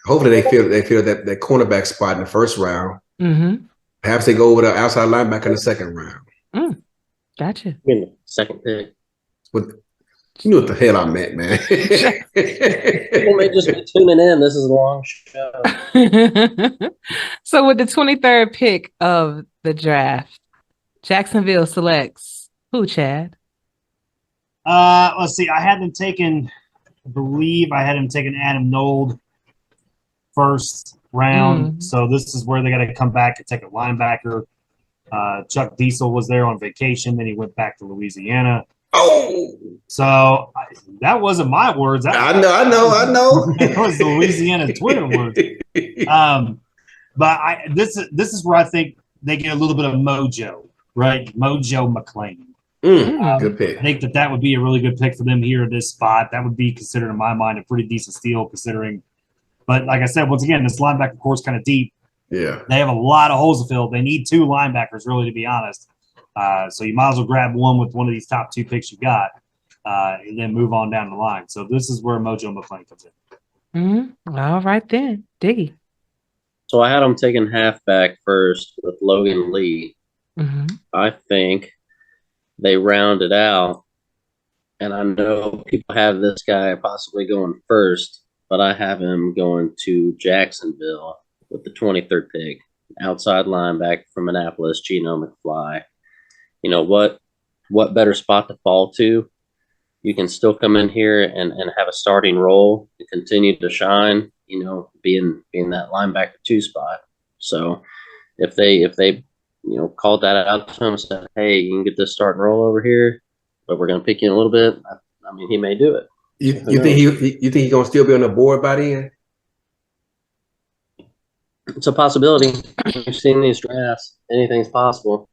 Hopefully, they feel that cornerback spot in the first round. Mm-hmm. Perhaps they go with an outside linebacker in the second round. Gotcha. I mean, the second pick. You know what the hell I meant, man. People may just be tuning in. This is a long show. So with the 23rd pick of the draft, Jacksonville selects who, Chad? Let's see. I had them taking, I believe I had him taking Adam Nold first round. So this is where they got to come back and take a linebacker. Chuck Diesel was there on vacation. Then he went back to Louisiana. Oh, so that wasn't my words. I know. It was the Louisiana Twitter words. But this is where I think they get a little bit of mojo, right? Mojo McClain. Good pick. I think that would be a really good pick for them here at this spot. That would be considered, in my mind, a pretty decent steal considering. But like I said, once again, this linebacker core is kind of deep. Yeah. They have a lot of holes to fill. They need two linebackers, really, to be honest. So you might as well grab one with one of these top two picks you got and then move on down the line. So this is where Mojo McClain comes in. All right then. Diggy. So I had them taking halfback first with Logan Lee. I think they rounded out, and I know people have this guy possibly going first, but I have him going to Jacksonville with the 23rd pick, outside linebacker from Annapolis, Geno McFly. You know, what better spot to fall to? You can still come in here and have a starting role and continue to shine, you know, being that linebacker 2 spot. So if they called that out to him and said, hey, you can get this starting role over here, but we're going to pick you in a little bit, I mean, he may do it. You think he's going to still be on the board by then? It's a possibility. We've seen these drafts. Anything's possible.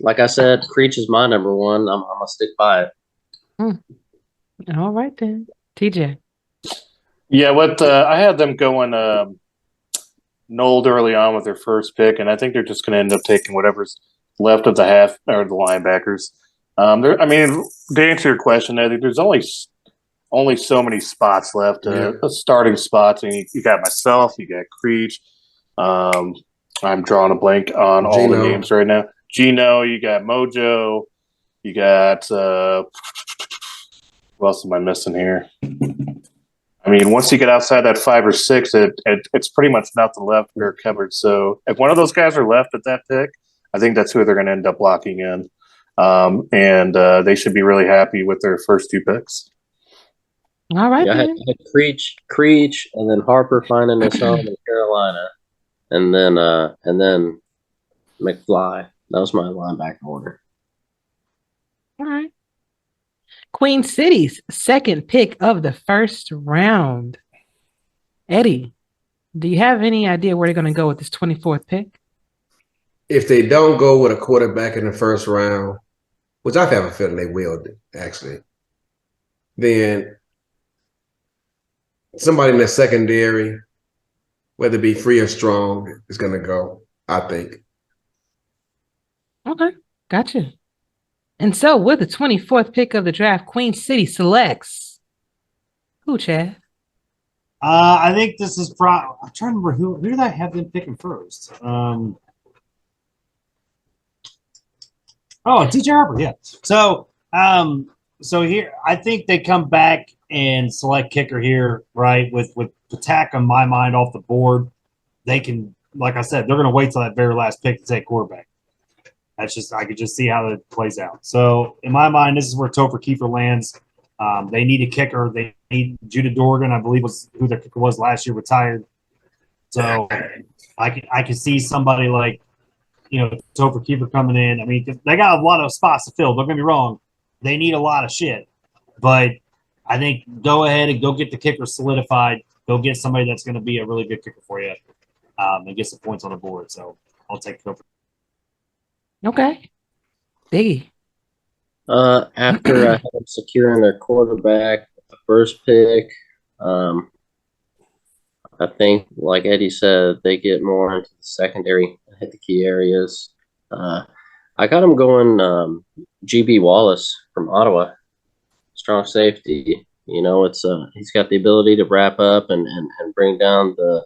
Like I said, Creech is my number one. I'm going to stick by it. All right, then. TJ. Yeah, I had them going Nold early on with their first pick, and I think they're just going to end up taking whatever's left of the half or the linebackers. I mean, to answer your question, I think there's only so many spots left, starting spots. And you got myself, you got Creech. I'm drawing a blank on all the names right now. Geno, you got Mojo, you got who else am I missing here? I mean, once you get outside that 5 or 6, it's pretty much nothing left or covered. So if one of those guys are left at that pick, I think that's who they're going to end up locking in. And they should be really happy with their first 2 picks. All right. Yeah, I had Creech, and then Harper finding his home in Carolina, and then McFly. That was my linebacker order. All right. Queen City's second pick of the first round. Eddie, do you have any idea where they're going to go with this 24th pick? If they don't go with a quarterback in the first round, which I have a feeling they will, actually, then somebody in the secondary, whether it be free or strong, is going to go, I think. Okay, gotcha. And so with the 24th pick of the draft, Queen City selects who, Chad? I think this is I'm trying to remember who did I have them picking first? TJ Harper, yeah. So here I think they come back and select kicker here, right? With attack on my mind off the board. They can, like I said, they're gonna wait till that very last pick to take quarterback. That's just, I could just see how it plays out. So in my mind, this is where Topher Kiefer lands. They need a kicker. They need Judah Dorgan, I believe was who their kicker was last year, retired. So I can see somebody like, Topher Kiefer coming in. I mean, they got a lot of spots to fill. Don't get me wrong. They need a lot of shit. But I think go ahead and go get the kicker solidified. Go get somebody that's going to be a really good kicker for you and get some points on the board. So I'll take Topher. Okay. Diggy. After securing their quarterback, the first pick, I think, like Eddie said, they get more into the secondary, hit the key areas. I got him going J.R.Lawless from Ottawa, strong safety. It's he's got the ability to wrap up and bring down the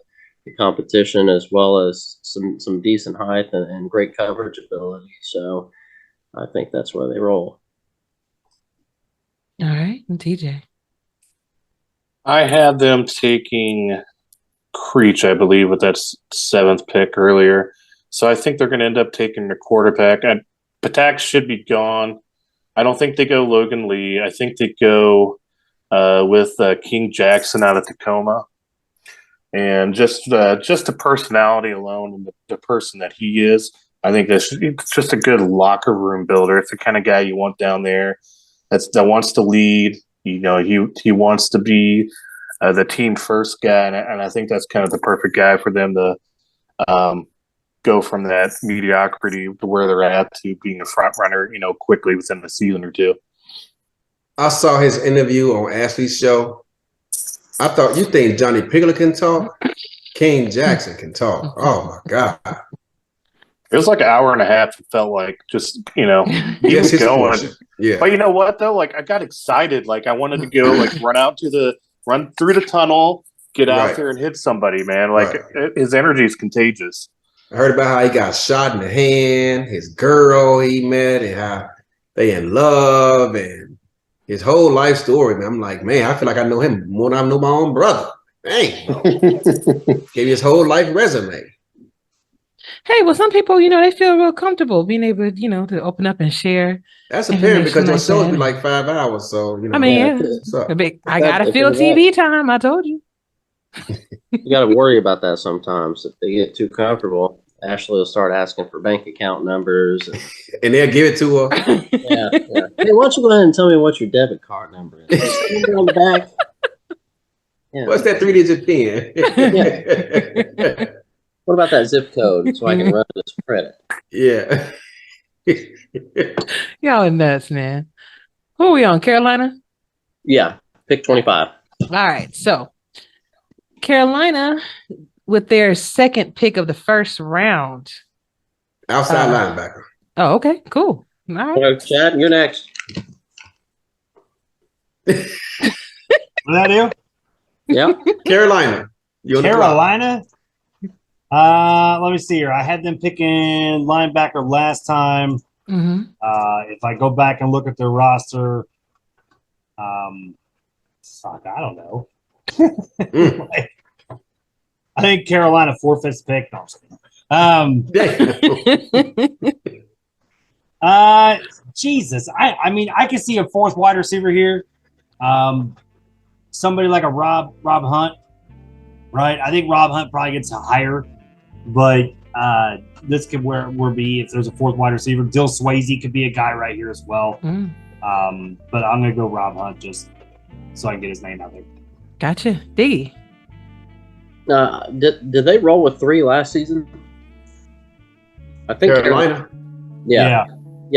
competition, as well as some decent height and great coverage ability. So I think that's where they roll. All right, and TJ. I had them taking Creech, I believe, with that 7th pick earlier. So I think they're going to end up taking the quarterback. Patak should be gone. I don't think they go Logan Lee. I think they go with King Jackson out of Tacoma. And just the personality alone and the person that he is, I think it's just a good locker room builder. It's the kind of guy you want down there that wants to lead. He wants to be the team first guy, and I think that's kind of the perfect guy for them to go from that mediocrity to where they're at to being a front runner, quickly within a season or two. I saw his interview on Ashley's show. I thought, you think Johnny Pickler can talk? King Jackson can talk. Oh my God. It was like an hour and a half. It felt like just, he was going. Yeah. But you know what though? Like I got excited. Like I wanted to go run through the tunnel, get out there and hit somebody, man. Like his energy is contagious. I heard about how he got shot in the hand, his girl he met, and how they in love, and his whole life story, man. I'm like, man, I feel like I know him more than I know my own brother. Dang. Gave me his whole life resume. Hey, well, some people, they feel real comfortable being able, to open up and share. That's apparent because your shows be like 5 hours. So, I mean, I got to fill TV time. I told you. You got to worry about that sometimes. If they get too comfortable, Ashley will start asking for bank account numbers. And they'll give it to her. Yeah. Hey, why don't you go ahead and tell me what your debit card number is? On the back. Yeah. What's that 3-digit pin? Yeah. What about that zip code so I can run this credit? Yeah. Y'all are nuts, man. Who are we on? Carolina? Yeah. Pick 25. All right. So Carolina with their second pick of the first round. Outside linebacker. Oh, okay. Cool. All right. Okay, Chad, you're next. What that do? Yeah. Carolina. Carolina? Let me see here. I had them picking linebacker last time. Mm-hmm. If I go back and look at their roster, I don't know. I think Carolina forfeits pick. No, Jesus. I mean, I can see a fourth wide receiver here. Somebody like a Rob Hunt, right? I think Rob Hunt probably gets higher, but this could where be if there's a fourth wide receiver. Dill Swayze could be a guy right here as well. But I'm going to go Rob Hunt just so I can get his name out there. Gotcha. Diggy. Did they roll with 3 last season? I think Carolina. Yeah.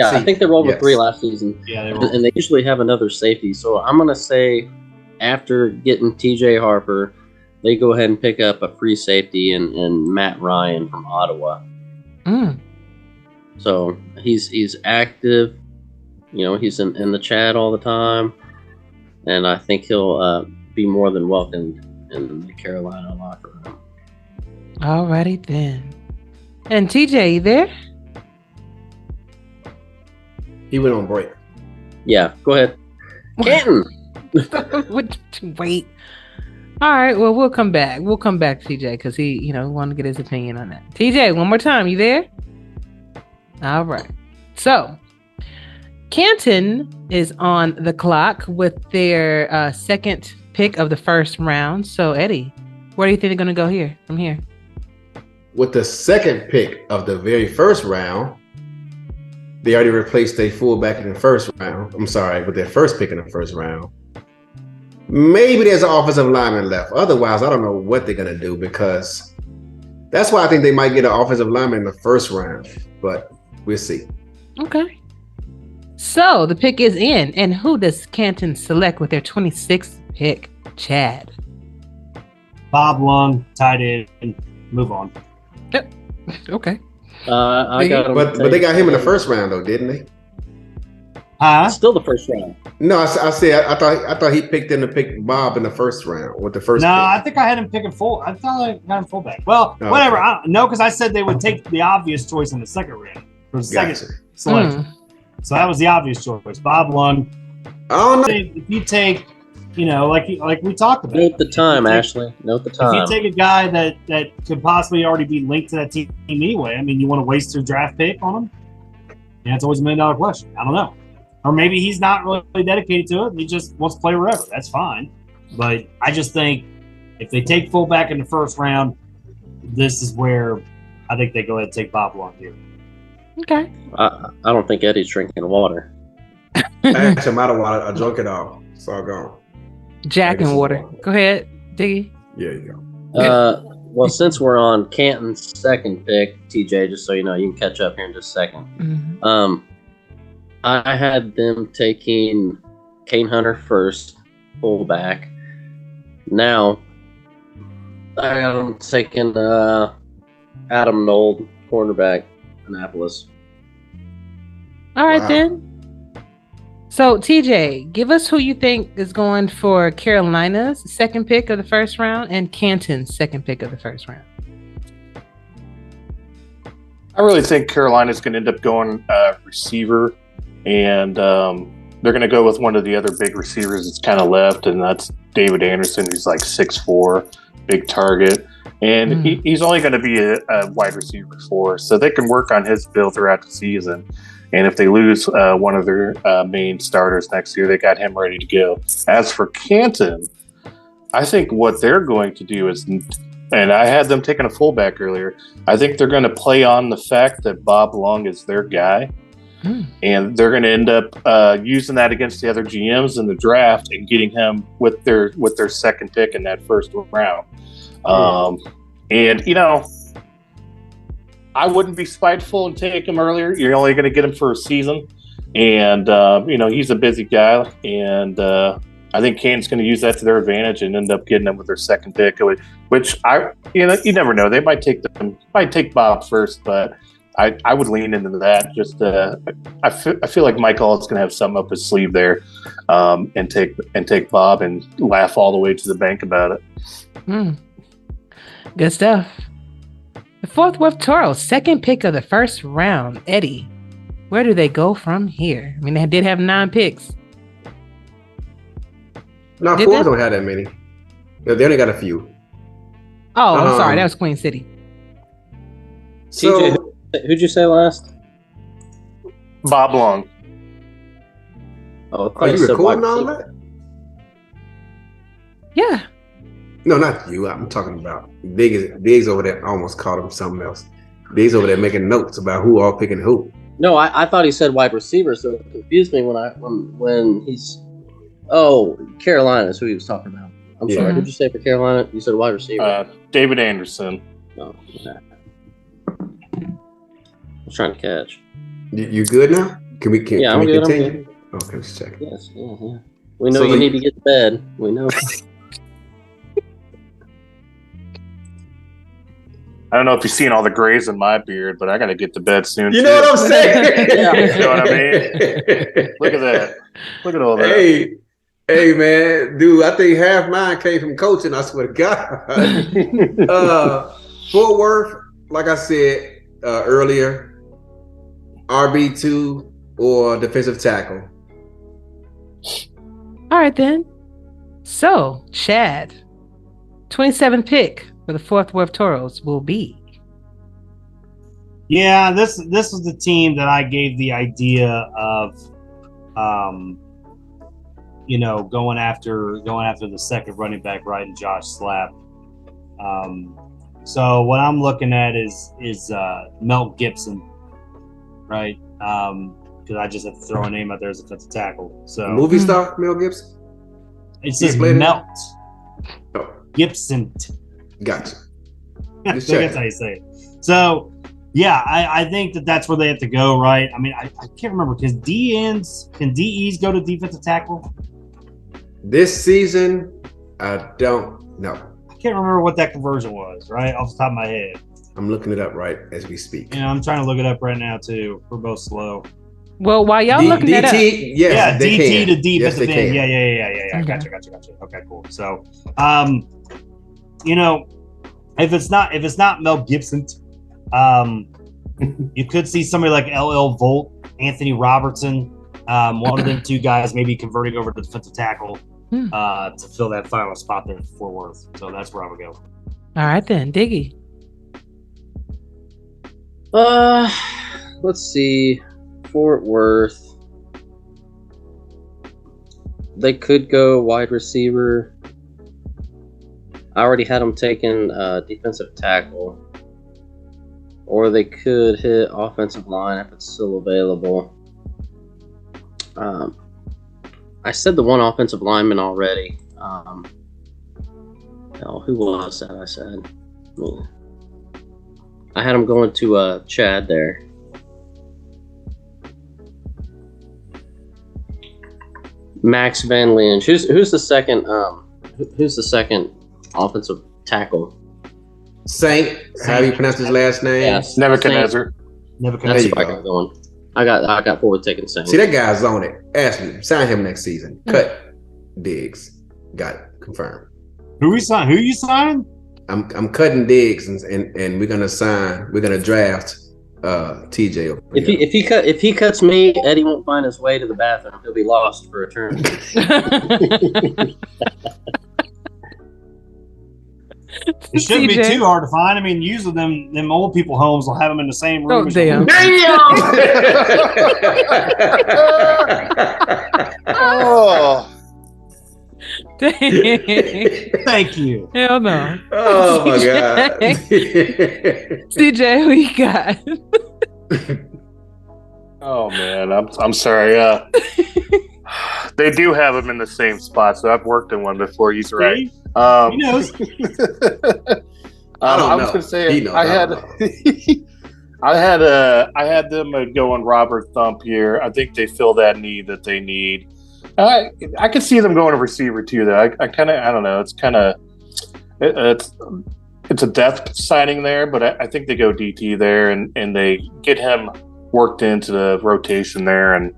I think they rolled with 3 last season. Yeah, and they usually have another safety. So I'm gonna say after getting TJ Harper, they go ahead and pick up a free safety and Matt Ryan from Ottawa. So he's active. You know, he's in the chat all the time, and I think he'll be more than welcomed in the Carolina locker room. Alrighty then. And TJ, you there? He went on break. Yeah, go ahead. Canton. Wait. All right. Well, we'll come back. We'll come back, TJ, because he, wanted to get his opinion on that. TJ, one more time. You there? All right. So, Canton is on the clock with their second pick of the first round. So, Eddie, where do you think they're going to go here from here? With the second pick of the very first round, they already replaced their fullback in the first round. I'm sorry, with their first pick in the first round. Maybe there's an offensive lineman left. Otherwise, I don't know what they're going to do, because that's why I think they might get an offensive lineman in the first round. But we'll see. Okay. So the pick is in. And who does Canton select with their 26th pick? Chad. Bob Lung, tight end. Move on. Yep. Okay. But they got him in the first round, though, didn't they? Huh? Still the first round. No, I thought he picked them to pick Bob in the first round with the first. No, pick. I think I had him picking full. I thought I got him fullback. Well, whatever. No, because I said they would take the obvious choice in the second round for the second selection. So that was the obvious choice. Bob Lung. Oh no! If you take, like we talked about. Note the time, Ashley. Note the time. If you take a guy that could possibly already be linked to that team anyway, I mean, you want to waste your draft pick on him? Yeah, it's always $1 million question. I don't know. Or maybe he's not really dedicated to it. He just wants to play wherever. That's fine. But I just think if they take fullback in the first round, this is where I think they go ahead and take Bob Lung here. Okay. I don't think Eddie's drinking water. I asked him out of water. I drunk it all. It's all gone. Jack and water. Go ahead, Diggy. Yeah, you go. Well, since we're on Canton's second pick, TJ, just so you know, you can catch up here in just a second. Mm-hmm. I had them taking Kane Hunter first, fullback. Now, I got them taking Adam Nold, cornerback, Annapolis. All right, then. So, TJ, give us who you think is going for Carolina's second pick of the first round and Canton's second pick of the first round. I really think Carolina's going to end up going receiver, and they're going to go with one of the other big receivers that's kind of left, and that's David Anderson, who's like 6'4", big target. And he's only going to be a wide receiver 4, so they can work on his build throughout the season. And if they lose one of their main starters next year, they got him ready to go. As for Canton, I think what they're going to do is, and I had them taking a fullback earlier, I think they're going to play on the fact that Bob Lung is their guy. And they're going to end up using that against the other GMs in the draft and getting him with their second pick in that first round. And, I wouldn't be spiteful and take him earlier. You're only going to get him for a season. And, he's a busy guy. And I think Canton's going to use that to their advantage and end up getting him with their second pick, which you never know. They might take Bob first, but I would lean into that. Just I feel like Michael is going to have something up his sleeve there, and take Bob and laugh all the way to the bank about it. Good stuff. The Fort Worth Toros, second pick of the first round. Eddie, where do they go from here? I mean, they did have 9 picks. No, Fords don't have that many. They only got a few. Oh, I'm sorry. That was Queen City. So, TJ, who'd you say last? Bob Lung. Oh, are you recording all that? Yeah. No, not you. I'm talking about Diggs over there. I almost called him something else. Diggs over there making notes about who all picking who. No, I thought he said wide receiver, so it confused me when he's Carolina is who he was talking about. I'm sorry. Who'd you say for Carolina? You said wide receiver. David Anderson. Oh, okay. I was trying to catch. You good now? Can we I'm good, continue? Okay, let's check. Yes. Yeah. We know you need to get to bed. We know. I don't know if you've seen all the grays in my beard, but I got to get to bed soon. You know what I'm saying? Yeah, you know what I mean? Look at that. Look at all that. Hey, man, dude, I think half mine came from coaching. I swear to God. Fort Worth, like I said earlier, RB2 or defensive tackle. All right, then. So, Chad, 27th pick for the Fort Worth Toros will be. Yeah, this was the team that I gave the idea of, going after the second running back, right, and Josh Slapp. So what I'm looking at is Mel Gibson, right? Because I just have to throw a name out there as a defensive tackle. So Movie star Mel Gibson. It says Melt Gibson. Gotcha. That's how you say it. So, yeah, I think that's where they have to go, right? I mean, I can't remember because can DEs go to defensive tackle? This season, I don't know. I can't remember what that conversion was, right, off the top of my head. I'm looking it up right as we speak. I'm trying to look it up right now too. We're both slow. Well, while y'all looking that up, yes, they DT can. to defensive end. Yeah. Okay. Gotcha. Okay, cool. So, if it's not Mel Gibson, you could see somebody like LL Volt, Anthony Robertson, one of them two guys maybe converting over to defensive tackle to fill that final spot there for Fort Worth. So that's where I would go. All right, then, Diggy. Let's see. Fort Worth. They could go wide receiver. I already had them taking defensive tackle. Or they could hit offensive line if it's still available. I said the one offensive lineman already. Who was that I said? I had him going to Chad there. Max Van Lynch. Who's the second? Who's the second offensive tackle? Saint. How do you pronounce his last name? Yes, Nebuchadnezzar. That's where I got going. I got forward taking Saint. See, that guy's on it. Ask me. Sign him next season. Cut Diggs. Got it. Confirmed. Who you signing? I'm cutting Diggs and we're gonna draft TJ over here. If he cuts me, Eddie won't find his way to the bathroom. He'll be lost for eternity. It shouldn't be too hard to find. I mean, usually them old people homes will have them in the same room. Oh, damn. Oh. Thank you. Hell no. Oh my God. CJ, who you got? Oh man, I'm sorry. They do have him in the same spot, so I've worked in one before. He's right. He knows. I was gonna say I had them going Robert Thump here. I think they fill that need that they need. I could see them going to receiver too, though. I don't know. It's a depth signing there, but I think they go DT there and they get him worked into the rotation there. And,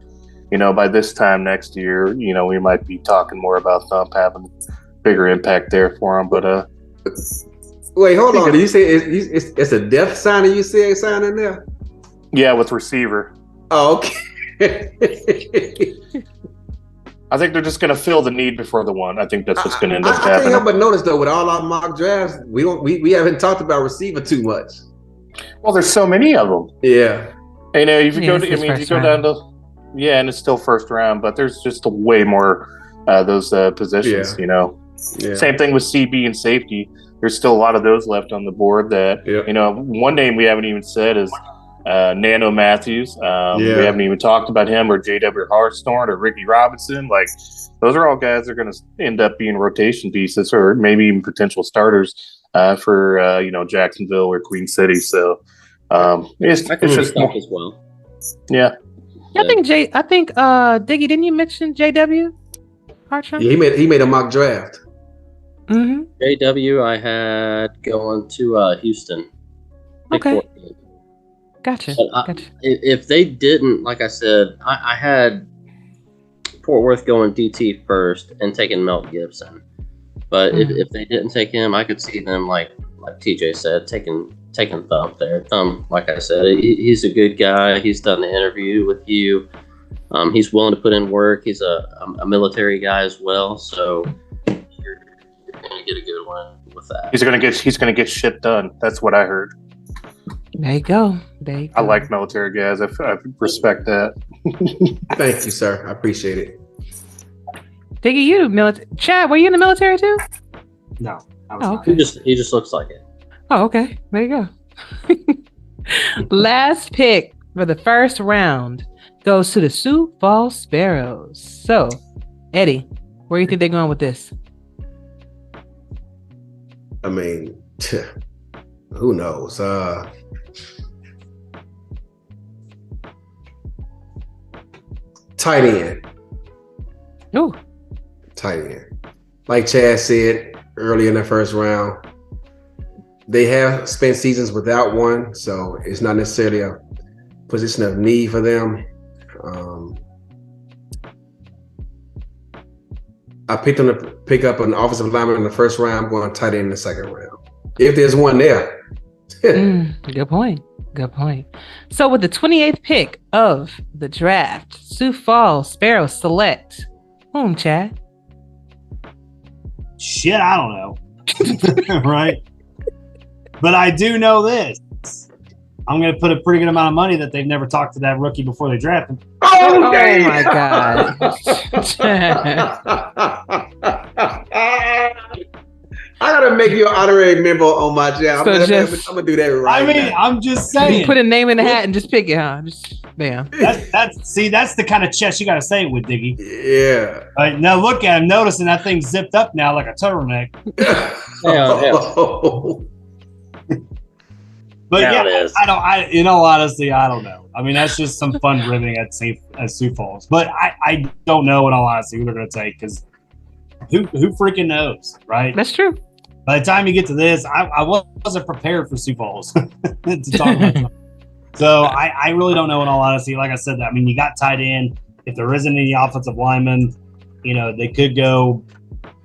by this time next year, we might be talking more about Thump having bigger impact there for him. But wait, hold on. Did you say it's a depth signing you say signing there? Yeah, with receiver. Oh, okay. I think they're just going to fill the need before the one. I think that's what's going to end up I happening. can't help but notice though, with all our mock drafts, we haven't talked about receiver too much. Well, there's so many of them. Yeah. If you go down to, and it's still first round, but there's just way more those positions. Yeah. Same thing with CB and safety. There's still a lot of those left on the board. That one name we haven't even said is Nano Matthews. We haven't even talked about him, or J.W. Hartstorn, or Ricky Robinson. Like, those are all guys that are going to end up being rotation pieces, or maybe even potential starters for Jacksonville or Queen City. So it's just more as well. Yeah. I think Diggy, didn't you mention JW Hartron? Yeah, he made a mock draft. Mm-hmm. JW I had going to Houston. Okay. Gotcha. If they didn't, like I said, I had Fort Worth going DT first and taking Mel Gibson. But if they didn't take him, I could see them, like TJ said, taking Thumb there. Thumb, like I said, he's a good guy. He's done the interview with you. He's willing to put in work. He's a military guy as well. So you're going to get a good one with that. He's going to get shit done. That's what I heard. There you go. I like military guys. I respect that. Thank you, sir. I appreciate it. Diggy, you military? Chad, were you in the military too? No. Okay. He just looks like it. Oh, okay. There you go. Last pick for the first round goes to the Sioux Falls Sparrows. So, Eddie, where do you think they're going with this? I mean, who knows? Tight end. Ooh. Tight end. Like Chad said earlier in the first round, they have spent seasons without one, so it's not necessarily a position of need for them. I picked them to pick up an offensive lineman in the first round. I'm going tight end in the second round. If there's one there. Good point. So with the 28th pick of the draft, Sioux Falls Sparrows select whom, Chad? Shit, I don't know. Right? But I do know this. I'm going to put a pretty good amount of money that they've never talked to that rookie before they draft him. Oh my God. I gotta make you an honorary member on my job. I'm gonna do that right now. I'm just saying. You put a name in the hat and just pick it, huh? Just bam. That's the kind of chest you gotta say it with, Diggy. Yeah. All right, now look at him, noticing that thing zipped up now like a turtleneck. But now yeah, in all honesty, I don't know. I mean, that's just some fun ribbing at Sioux Falls. But I don't know, in all honesty, who they're gonna take, because who freaking knows, right? That's true. By the time you get to this, I wasn't prepared for Sioux Falls to talk about them. So I really don't know, in all honesty. Like I said, I mean, you got tight end. If there isn't any offensive linemen, they could go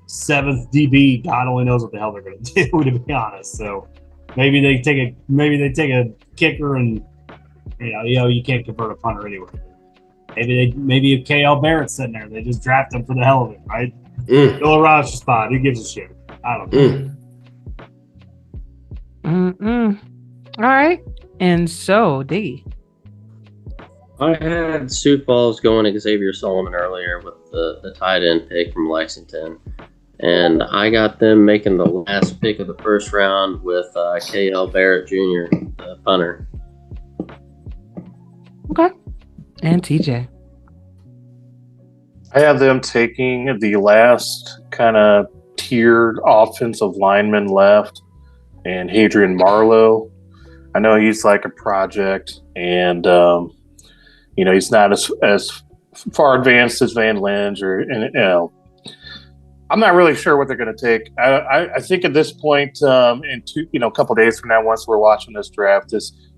7th DB. God only knows what the hell they're going to do, to be honest. So maybe they take a kicker, and you can't convert a punter anyway. Maybe if KL Barrett's sitting there, they just draft him for the hell of it, right? Fill a roster spot. Who gives a shit? I don't know. All right. And so, Diggy. I had Sioux Falls going Xavier Solomon earlier with the tight end pick from Lexington. And I got them making the last pick of the first round with KL Barrett Jr., the punter. Okay. And TJ. I have them taking the last kind of tiered offensive lineman left, and Hadrian Marlowe. I know he's like a project, and he's not as far advanced as Van Lenge, I'm not really sure what they're going to take. I think at this point, in a couple days from now, once we're watching this draft,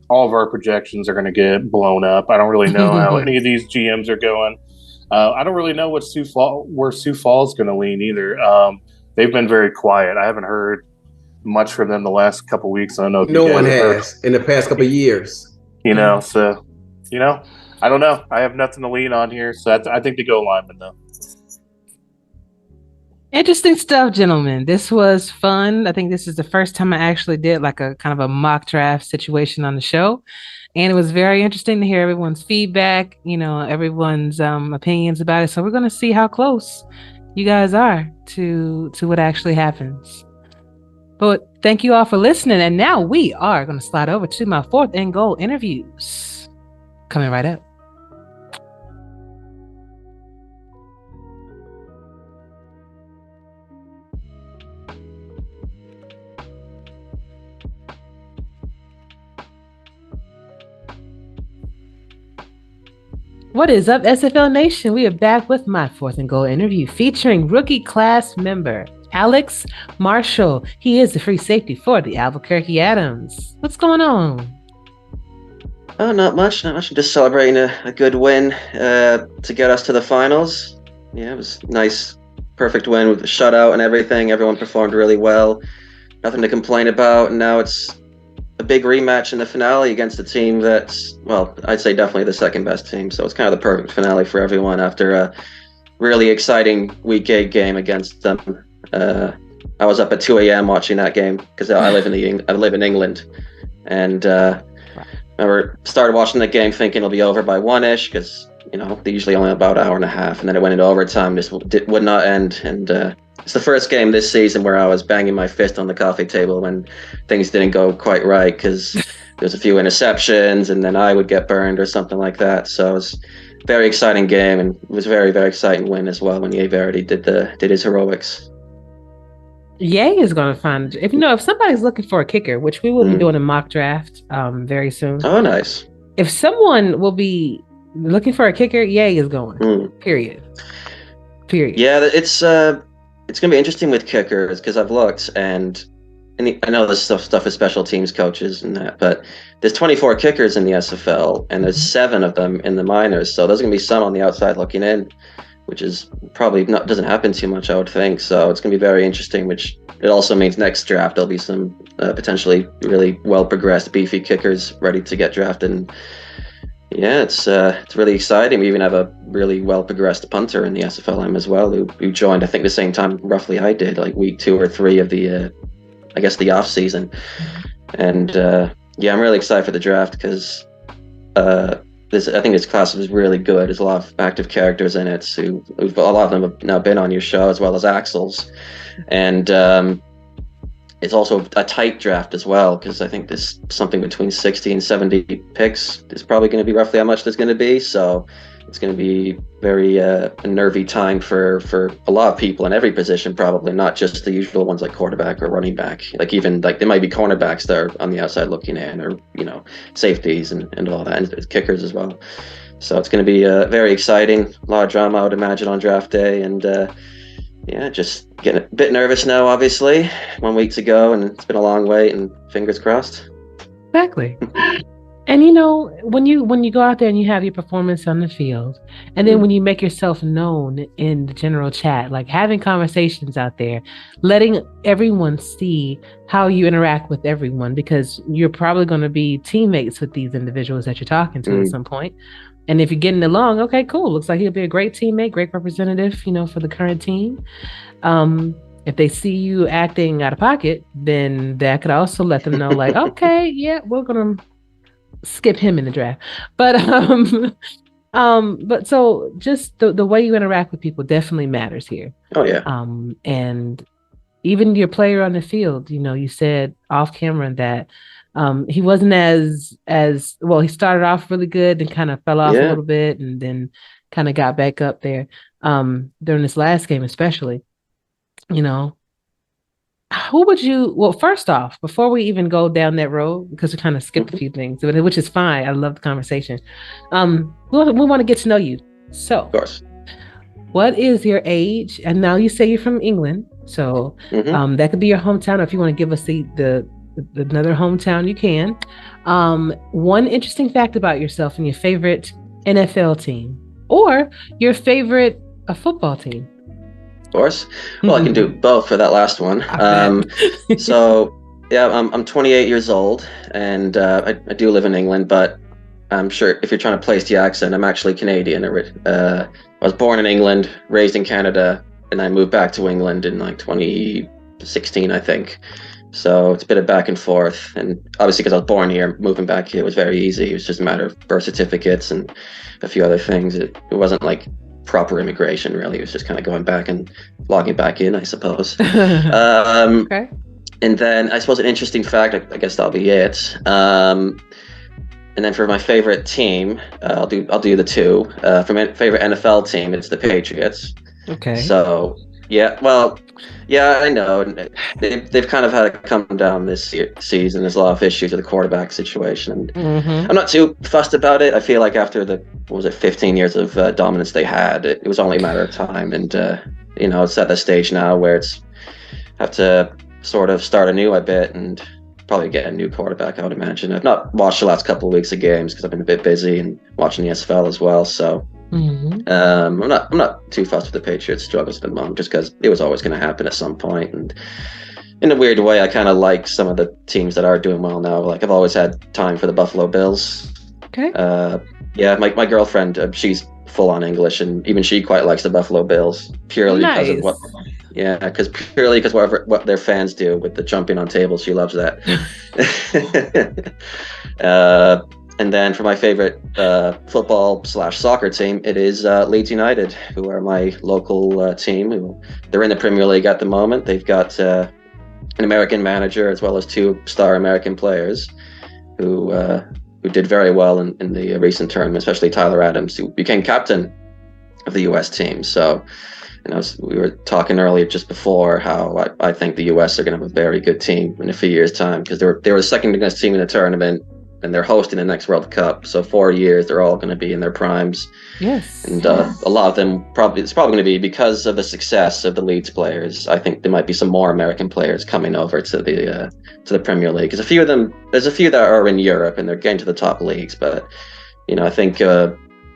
all of our projections are going to get blown up. I don't really know how any of these GMs are going. I don't really know where Sioux Falls is going to lean either. They've been very quiet. I haven't heard much from them the last couple of weeks. I don't know. No one has in the past couple of years. So I don't know. I have nothing to lean on here. So I think they go lineman though. Interesting stuff, gentlemen. This was fun. I think this is the first time I actually did like a kind of a mock draft situation on the show. And it was very interesting to hear everyone's feedback, everyone's opinions about it. So we're going to see how close you guys are to what actually happens. But Thank you all for listening. And now we are going to slide over to my 4th and goal interviews. Coming right up. What is up, SFL Nation? We are back with my 4th and goal interview featuring rookie class member Alex Marshall. He is the free safety for the Albuquerque Adams. What's going on? Oh, not much. Just celebrating a good win to get us to the finals. Yeah, it was nice, perfect win with the shutout and everything. Everyone performed really well. Nothing to complain about. And now it's a big rematch in the finale against a team that's, well, I'd say definitely the second best team. So it's kind of the perfect finale for everyone after a really exciting Week 8 game against them. I was up at 2 a.m. watching that game because I live in England, and I started watching the game thinking it'll be over by 1-ish because they usually only about an hour and a half, and then it went into overtime. This would not end, and it's the first game this season where I was banging my fist on the coffee table when things didn't go quite right because there's a few interceptions and then I would get burned or something like that. So it was a very exciting game, and it was a very, very exciting win as well when Ye Verity did his heroics. Ye is going to find, if somebody's looking for a kicker, which we will be doing a mock draft very soon. Oh, nice. If someone will be looking for a kicker, Ye is going. Period. Yeah, it's going to be interesting with kickers because I've looked, and I know there's stuff with special teams coaches and that, but there's 24 kickers in the SFL, and there's 7 of them in the minors. So there's going to be some on the outside looking in, which is probably doesn't happen too much, I would think. So it's going to be very interesting, which it also means next draft there'll be some potentially really well progressed, beefy kickers ready to get drafted. And yeah, it's really exciting. We even have a really well progressed punter in the SFLm as well, who joined I think the same time roughly I did, like week 2 or 3 of the I guess the off season. And yeah, I'm really excited for the draft because I think this class was really good. There's a lot of active characters in it who a lot of them have now been on your show, as well as Axel's. And it's also a tight draft as well, because I think there's something between 60 and 70 picks. There's probably going to be roughly how much there's going to be. So it's going to be very a nervy time for a lot of people in every position, probably not just the usual ones like quarterback or running back. Like even like there might be cornerbacks that are on the outside looking in, or safeties and all that, and kickers as well. So it's going to be very exciting. A lot of drama, I would imagine, on draft day, and yeah, just getting a bit nervous now. Obviously, 1 week to go, and it's been a long wait, and fingers crossed. Exactly. And when you go out there and you have your performance on the field, and then when you make yourself known in the general chat, like having conversations out there, letting everyone see how you interact with everyone, because you're probably going to be teammates with these individuals that you're talking to at some point. And if you're getting along, okay, cool. Looks like he'll be a great teammate, great representative, for the current team. If they see you acting out of pocket, then that could also let them know, like, okay, yeah, we're going to skip him in the draft. But so just the way you interact with people definitely matters here. Oh yeah. And even your player on the field, you said off camera that he wasn't as well. He started off really good and kind of fell off a little bit, and then kind of got back up there during this last game, especially. Who would you? Well, first off, before we even go down that road, because we kind of skipped a few things, which is fine. I love the conversation. We want to get to know you. So, of course, what is your age? And now you say you're from England, so that could be your hometown. Or if you want to give us the another hometown, you can. One interesting fact about yourself and your favorite NFL team, or your favorite football team. Of course. Well, I can do both for that last one. So, yeah, I'm 28 years old, and I do live in England, but I'm sure if you're trying to place the accent, I'm actually Canadian. I was born in England, raised in Canada, and I moved back to England in like 2016, I think. So it's a bit of back and forth. And obviously, because I was born here, moving back here was very easy. It was just a matter of birth certificates and a few other things. It wasn't like proper immigration, really. It was just kind of going back and logging back in, I suppose. Okay. And then I suppose an interesting fact, I guess that'll be it. And then for my favorite team, I'll do the two. For my favorite NFL team, it's the Patriots. Okay. So yeah, well, yeah, I know. They've kind of had a come down this season. There's a lot of issues with the quarterback situation, and I'm not too fussed about it. I feel like after the 15 years of dominance they had, it was only a matter of time. And it's at the stage now where it's have to sort of start anew a bit and probably get a new quarterback, I would imagine. I've not watched the last couple of weeks of games because I've been a bit busy and watching the SFL as well. So I'm not too fussed with the Patriots' struggles at the moment, just because it was always going to happen at some point. And in a weird way, I kind of like some of the teams that are doing well now. Like I've always had time for the Buffalo Bills. Okay. Yeah, my girlfriend, she's full on English, and even she quite likes the Buffalo Bills purely because of what. Yeah, because what their fans do with the jumping on tables, she loves that. And then for my favorite football/soccer team, it is Leeds United, who are my local team. They're in the Premier League at the moment. They've got an American manager as well as 2 star American players who did very well in the recent tournament, especially Tyler Adams, who became captain of the U.S. team. So. We were talking earlier just before how I think the U.S. are going to have a very good team in a few years' time, because they were the second biggest team in the tournament, and they're hosting the next World Cup. So 4 years, they're all going to be in their primes. Yes. And a lot of them it's probably going to be because of the success of the Leeds players. I think there might be some more American players coming over to the Premier League, because there's a few that are in Europe and they're getting to the top leagues. But I think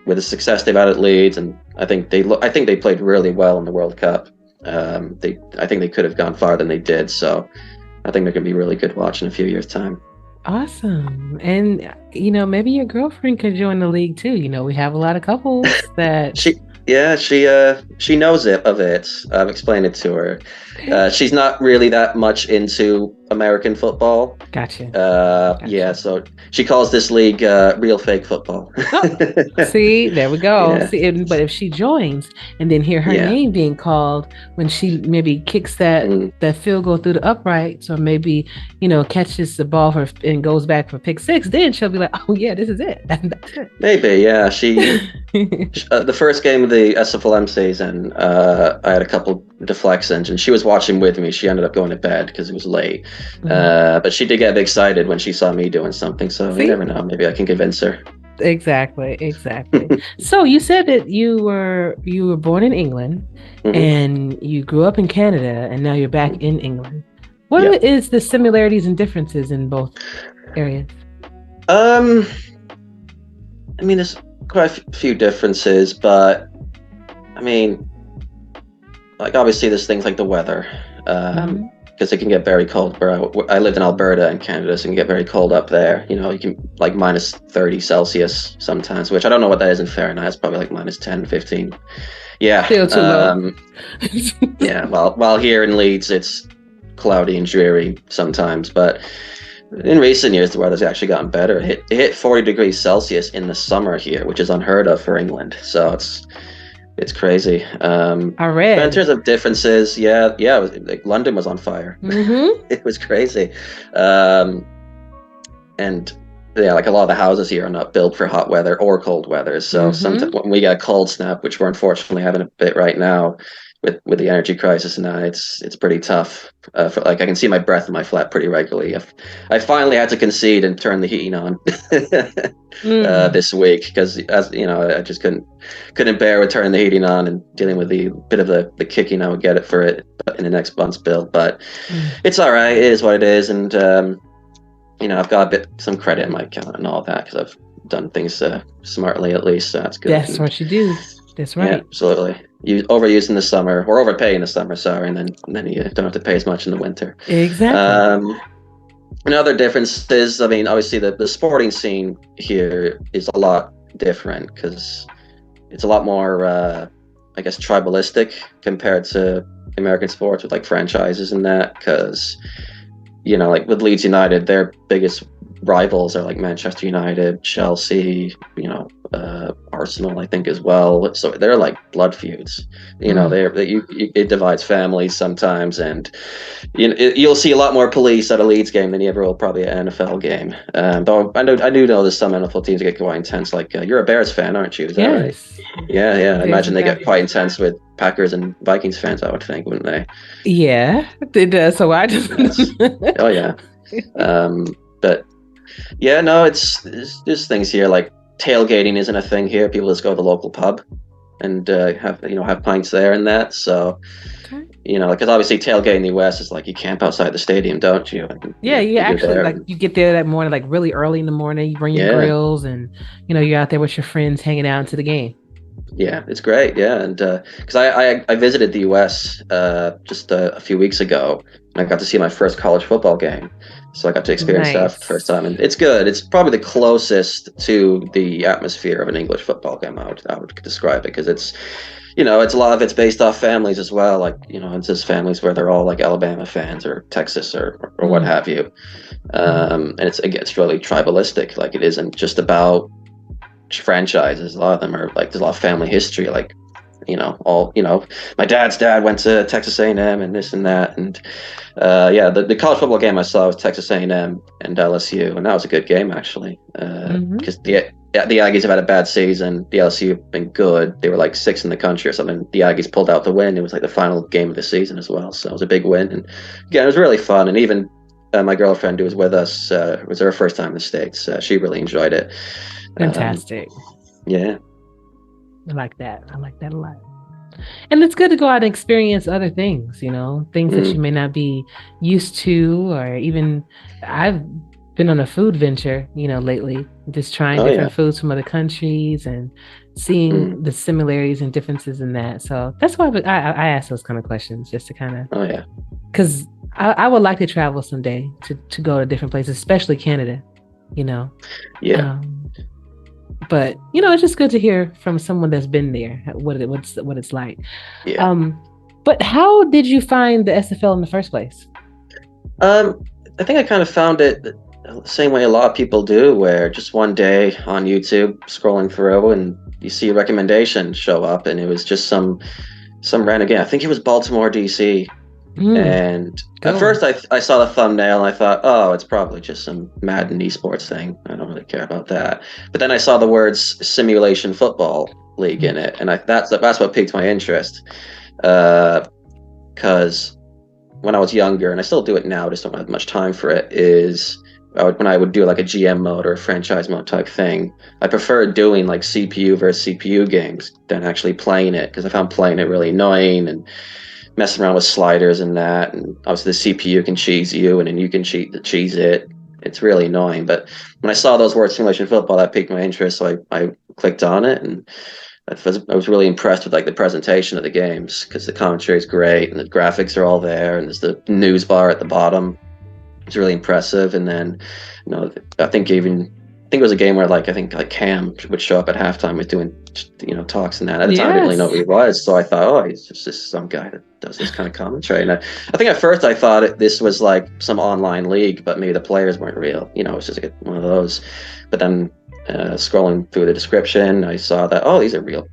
with the success they've had at Leeds, and I think they played really well in the World Cup. I think they could have gone farther than they did. So I think they're going to be really good watching in a few years' time. Awesome. And maybe your girlfriend could join the league too. We have a lot of couples that she knows of it. I've explained it to her. She's not really that much into American football. Gotcha. Yeah, so she calls this league real fake football. See, there we go. Yeah. See, but if she joins and then hear her name being called when she maybe kicks that field goal through the uprights, or maybe catches the ball and goes back for pick 6, then she'll be like, oh yeah, this is it. Maybe, yeah. She the first game of the SFLm season, I had a couple deflections, and she was watching with me. She ended up going to bed because it was late. But she did get excited when she saw me doing something. So you never know. Maybe I can convince her. Exactly. So you said that you were born in England, and you grew up in Canada, and now you're back in England. What is the similarities and differences in both areas? I mean, there's quite a few differences, but I mean, like obviously there's things like the weather, because it can get very cold. Where I lived in Alberta in Canada, so it can get very cold up there. You can like minus 30 Celsius sometimes, which I don't know what that is in Fahrenheit. It's probably like minus 10, 15. Yeah. Still too low. Yeah. While here in Leeds, it's cloudy and dreary sometimes, but in recent years, the weather's actually gotten better. It hit 40 degrees Celsius in the summer here, which is unheard of for England. So it's crazy. I read. But in terms of differences, it was, like London was on fire. It was crazy. And yeah, like a lot of the houses here are not built for hot weather or cold weather. So sometimes when we get a cold snap, which we're unfortunately having a bit right now, with the energy crisis now, it's pretty tough. I can see my breath in my flat pretty regularly. I finally had to concede and turn the heating on this week, because I just couldn't bear with turning the heating on and dealing with the bit of the kicking I would get for it in the next month's bill. But it's all right. It is what it is, and I've got some credit in my account and all that, because I've done things smartly at least. So that's good. That's what you do. That's right. Yeah, absolutely. You overuse in the summer, or overpay in the summer, sorry, and then you don't have to pay as much in the winter. Exactly. Another difference is, I mean, obviously the sporting scene here is a lot different, because it's a lot more, I guess, tribalistic compared to American sports with like franchises and that, because, like with Leeds United, their biggest rivals are like Manchester United, Chelsea, Arsenal, I think, as well. So they're like blood feuds. You know, it divides families sometimes, and you'll see a lot more police at a Leeds game than you ever will probably at an NFL game. Though I do know there's some NFL teams that get quite intense. Like you're a Bears fan, aren't you? Is that right? Yeah. I imagine they get quite intense with Packers and Vikings fans, I would think, wouldn't they? Yeah, it does. So I just. Oh yeah. But yeah, no, it's there's things here like tailgating isn't a thing here. People just go to the local pub and have pints there and that. So because obviously tailgating in the US is like you camp outside the stadium, don't you? You actually like you get there that morning, like really early in the morning. You bring your grills, and you're out there with your friends hanging out into the game. Yeah, it's great. Yeah, and because I visited the US just a few weeks ago, and I got to see my first college football game. So I got to experience that for the first time, and it's good. It's probably the closest to the atmosphere of an English football game I would describe it, because it's it's a lot of it's based off families as well. Like it's just families where they're all like Alabama fans or Texas or what have you, and it's really tribalistic. Like it isn't just about franchises. A lot of them are like there's a lot of family history. Like my dad's dad went to Texas A&M and this and that, and the college football game I saw was Texas A&M and LSU, and that was a good game actually, because the Aggies have had a bad season. The LSU have been good. They were like 6th in the country or something. The Aggies pulled out the win. It was like the final game of the season as well, so it was a big win. And again, it was really fun. And even my girlfriend who was with us, it was her first time in the States. She really enjoyed it. Fantastic. Yeah. I like that a lot. And it's good to go out and experience other things, things that you may not be used to, or even I've been on a food venture, lately, just trying different foods from other countries and seeing the similarities and differences in that. So that's why I ask those kind of questions, just to kind of, because I would like to travel someday to go to different places, especially Canada, But it's just good to hear from someone that's been there what it's like. But how did you find the SFL in the first place? I think I kind of found it the same way a lot of people do, where just one day on YouTube scrolling through and you see a recommendation show up, and it was just some random game. I think it was Baltimore DC. And at first I saw the thumbnail and I thought, oh, it's probably just some Madden esports thing. I don't really care about that. But then I saw the words simulation football league in it, and that's what piqued my interest. Because when I was younger, and I still do it now, just don't have much time for it, when I would do like a GM mode or a franchise mode type thing, I preferred doing like CPU versus CPU games than actually playing it, because I found playing it really annoying and messing around with sliders and that, and obviously the CPU can cheese you, and then you can cheese it. It's really annoying. But when I saw those words simulation football, that piqued my interest, so I clicked on it, and I was really impressed with like the presentation of the games, because the commentary is great and the graphics are all there, and there's the news bar at the bottom. It's really impressive. And then I think it was a game where I think Cam would show up at halftime with doing talks and that. At the time I didn't really know who he was, so I thought, oh, he's just some guy that does this kind of commentary. And I think at first I thought this was like some online league, but maybe the players weren't real. It's just like one of those. But then scrolling through the description, I saw that, oh, these are real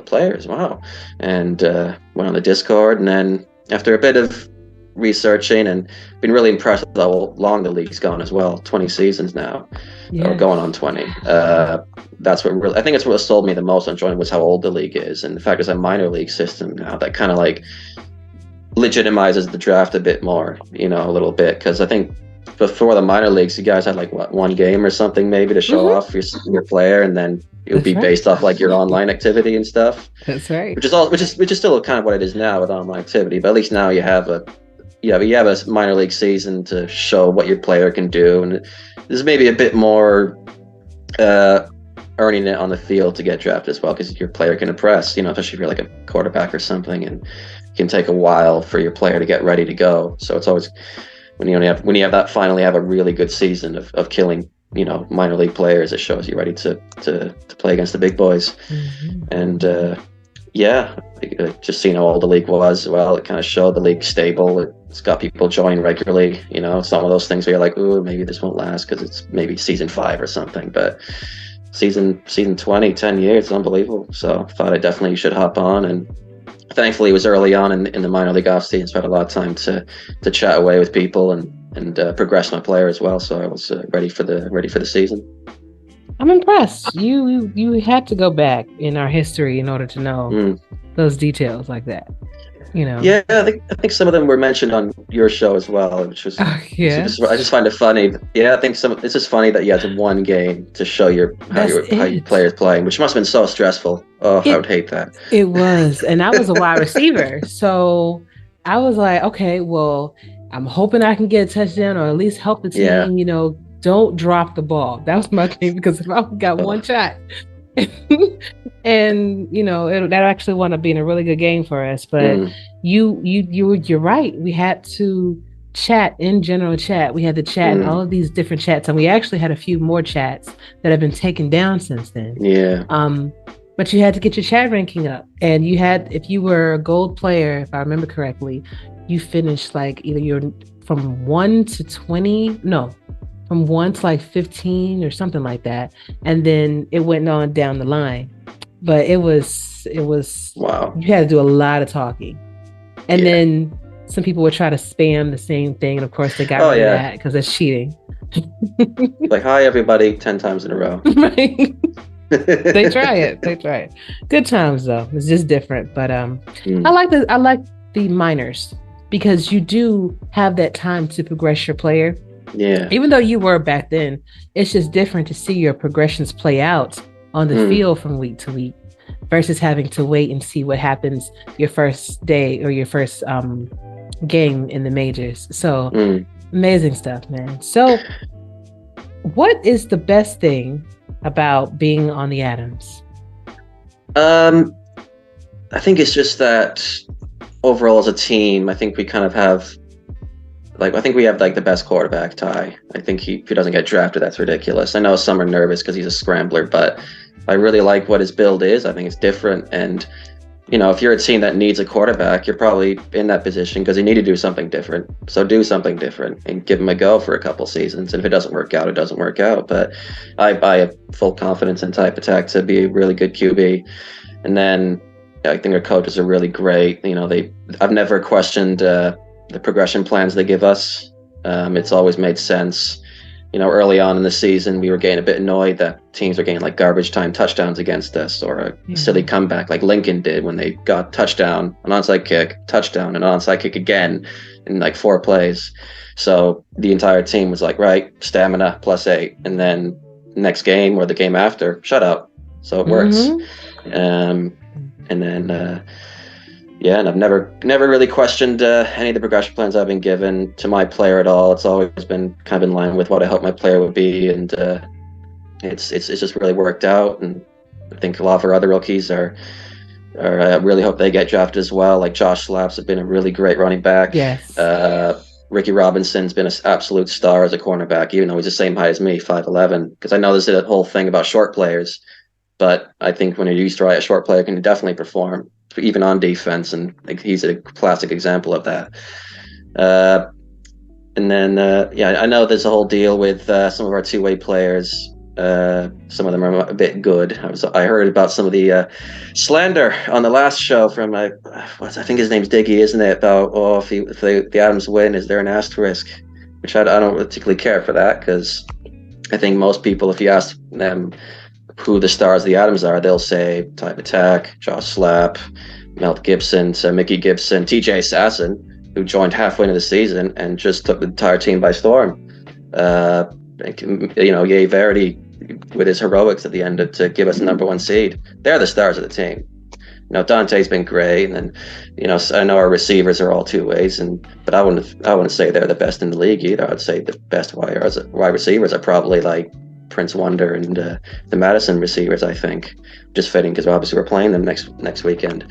players. Wow. And went on the Discord, and then after a bit of researching, and been really impressed with how long the league's gone as well. 20 seasons now, or going on 20. That's what really, I think it's what sold me the most on joining, was how old the league is, and the fact there's a minor league system now that kind of like legitimizes the draft a bit more, a little bit, because I think before the minor leagues, you guys had like one game or something maybe to show off your player, and then it would be based off like your online activity and stuff. That's right. Which is still kind of what it is now with online activity, but at least now you have a minor league season to show what your player can do, and there's maybe a bit more earning it on the field to get drafted as well, because your player can impress, especially if you're like a quarterback or something, and it can take a while for your player to get ready to go. So it's always when you finally have a really good season of killing minor league players, it shows you ready to play against the big boys. And just seeing how old the league was, well, it kind of showed the league stable. It's got people join regularly. It's not one of those things where you're like, oh, maybe this won't last because it's maybe season 5 or something. But season 20, 10 years. It's unbelievable. So I thought I definitely should hop on, and thankfully it was early on in the minor league off season, so I had a lot of time to chat away with people and progress my player as well. So I was ready for the season. I'm impressed. You had to go back in our history in order to know those details like that. You know. Yeah, I think some of them were mentioned on your show as well, which was I just find it funny. Yeah, I think it's just funny that you had one game to show how your players playing, which must have been so stressful. Oh, I would hate that. It was, and I was a wide receiver, so I was like, okay, well, I'm hoping I can get a touchdown or at least help the team. Yeah. You know, don't drop the ball. That was my thing, because if I got one shot. And you know that actually wound up being a really good game for us. But you're right. We had to chat in general chat. We had to chat in all of these different chats, and we actually had a few more chats that have been taken down since then. Yeah. But you had to get your chat ranking up, and you had, if you were a gold player, if I remember correctly, you finished like either you're from 1 to 20. No. From 1 to like 15 or something like that, and then it went on down the line. But it was wow. You had to do a lot of talking, and then some people would try to spam the same thing, and of course they got rid of that because it's cheating. Like, hi everybody, 10 times in a row. Right. They try it. Good times though. It's just different, but I like the minors, because you do have that time to progress your player. Yeah. Even though you were back then, it's just different to see your progressions play out on the field from week to week versus having to wait and see what happens your first day or your first game in the majors. So amazing stuff, man. So what is the best thing about being on the Adams? I think it's just that overall as a team, I think we kind of have the best quarterback, Ty. I think if he doesn't get drafted, that's ridiculous. I know some are nervous because he's a scrambler, but I really like what his build is. I think it's different. And, you know, if you're a team that needs a quarterback, you're probably in that position because you need to do something different. So do something different and give him a go for a couple seasons. And if it doesn't work out, it doesn't work out. But I have full confidence in Type Attack to be a really good QB. And then I think our coaches are really great. You know, I've never questioned the progression plans they give us. It's always made sense. You know, early on in the season, we were getting a bit annoyed that teams were getting like garbage time touchdowns against us, or a silly comeback like Lincoln did when they got touchdown, an onside kick, touchdown, an onside kick again in like 4 plays. So the entire team was like, right, stamina +8, and then next game or the game after, shut up. So it works. And then and I've never really questioned any of the progression plans I've been given to my player at all. It's always been kind of in line with what I hope my player would be, and it's just really worked out. And I think a lot of our other rookies are I really hope they get drafted as well. Like Josh Slaps has been a really great running back. Yes. Ricky Robinson's been an absolute star as a cornerback, even though he's the same height as me, 5'11". Because I know there's a whole thing about short players, but I think when you're used to a short player can definitely perform, even on defense, and like he's a classic example of that. And then I know there's a whole deal with some of our two-way players. Some of them are a bit good. I heard about some of the slander on the last show from I think his name's Diggy, isn't it? About if the Adams win, is there an asterisk? Which I don't particularly care for that, because I think most people, if you ask them who the stars of the Adams are, they'll say Type Attack, Josh Slap, Melt Gibson, Mickey Gibson, TJ Assassin, who joined halfway into the season and just took the entire team by storm. Ye Verity with his heroics at the end to give us the #1 seed. They're the stars of the team. Dante's been great, and then I know our receivers are all two ways, but I wouldn't say they're the best in the league either. I'd say the best wide receivers are probably like Prince Wonder and the Madison receivers, I think. Just fitting because obviously we're playing them next weekend.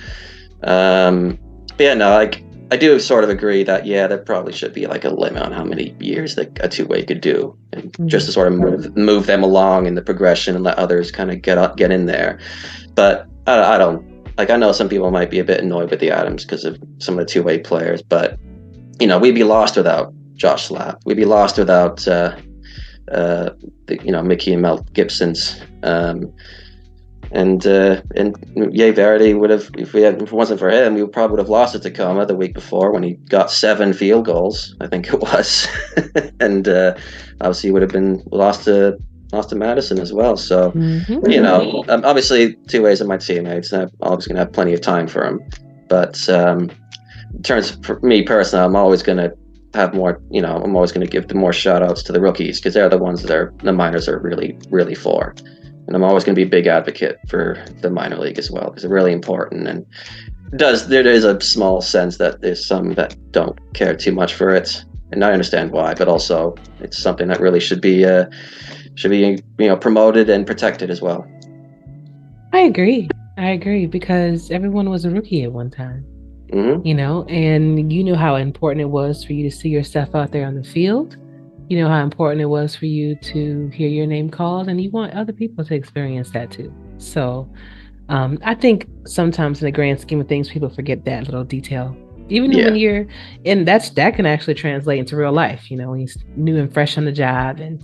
I do sort of agree that there probably should be like a limit on how many years that a two-way could do, and just to sort of move them along in the progression and let others kind of get in there. But I don't like. I know some people might be a bit annoyed with the Adams because of some of the two-way players, but we'd be lost without Josh Slap. We'd be lost without Mickey and Mel Gibson's. And Verdi would have, if it wasn't for him, we probably would have lost to Tacoma the week before when he got 7 field goals, I think it was, and obviously would have been lost to Madison as well. So obviously 2 ways of my teammates, and I'm always going to have plenty of time for him. But in terms for me personally, I'm always going to have more. I'm always going to give the more shout outs to the rookies because they're the ones that the minors are really, really for. And I'm always going to be a big advocate for the minor league as well because they're really important. And there is a small sense that there's some that don't care too much for it, and I understand why. But also, it's something that really should be promoted and protected as well. I agree because everyone was a rookie at one time. Mm-hmm. And you knew how important it was for you to see yourself out there on the field. You know how important it was for you to hear your name called, and you want other people to experience that too. So I think sometimes in the grand scheme of things, people forget that little detail. Even when you're that can actually translate into real life, when you're new and fresh on the job and,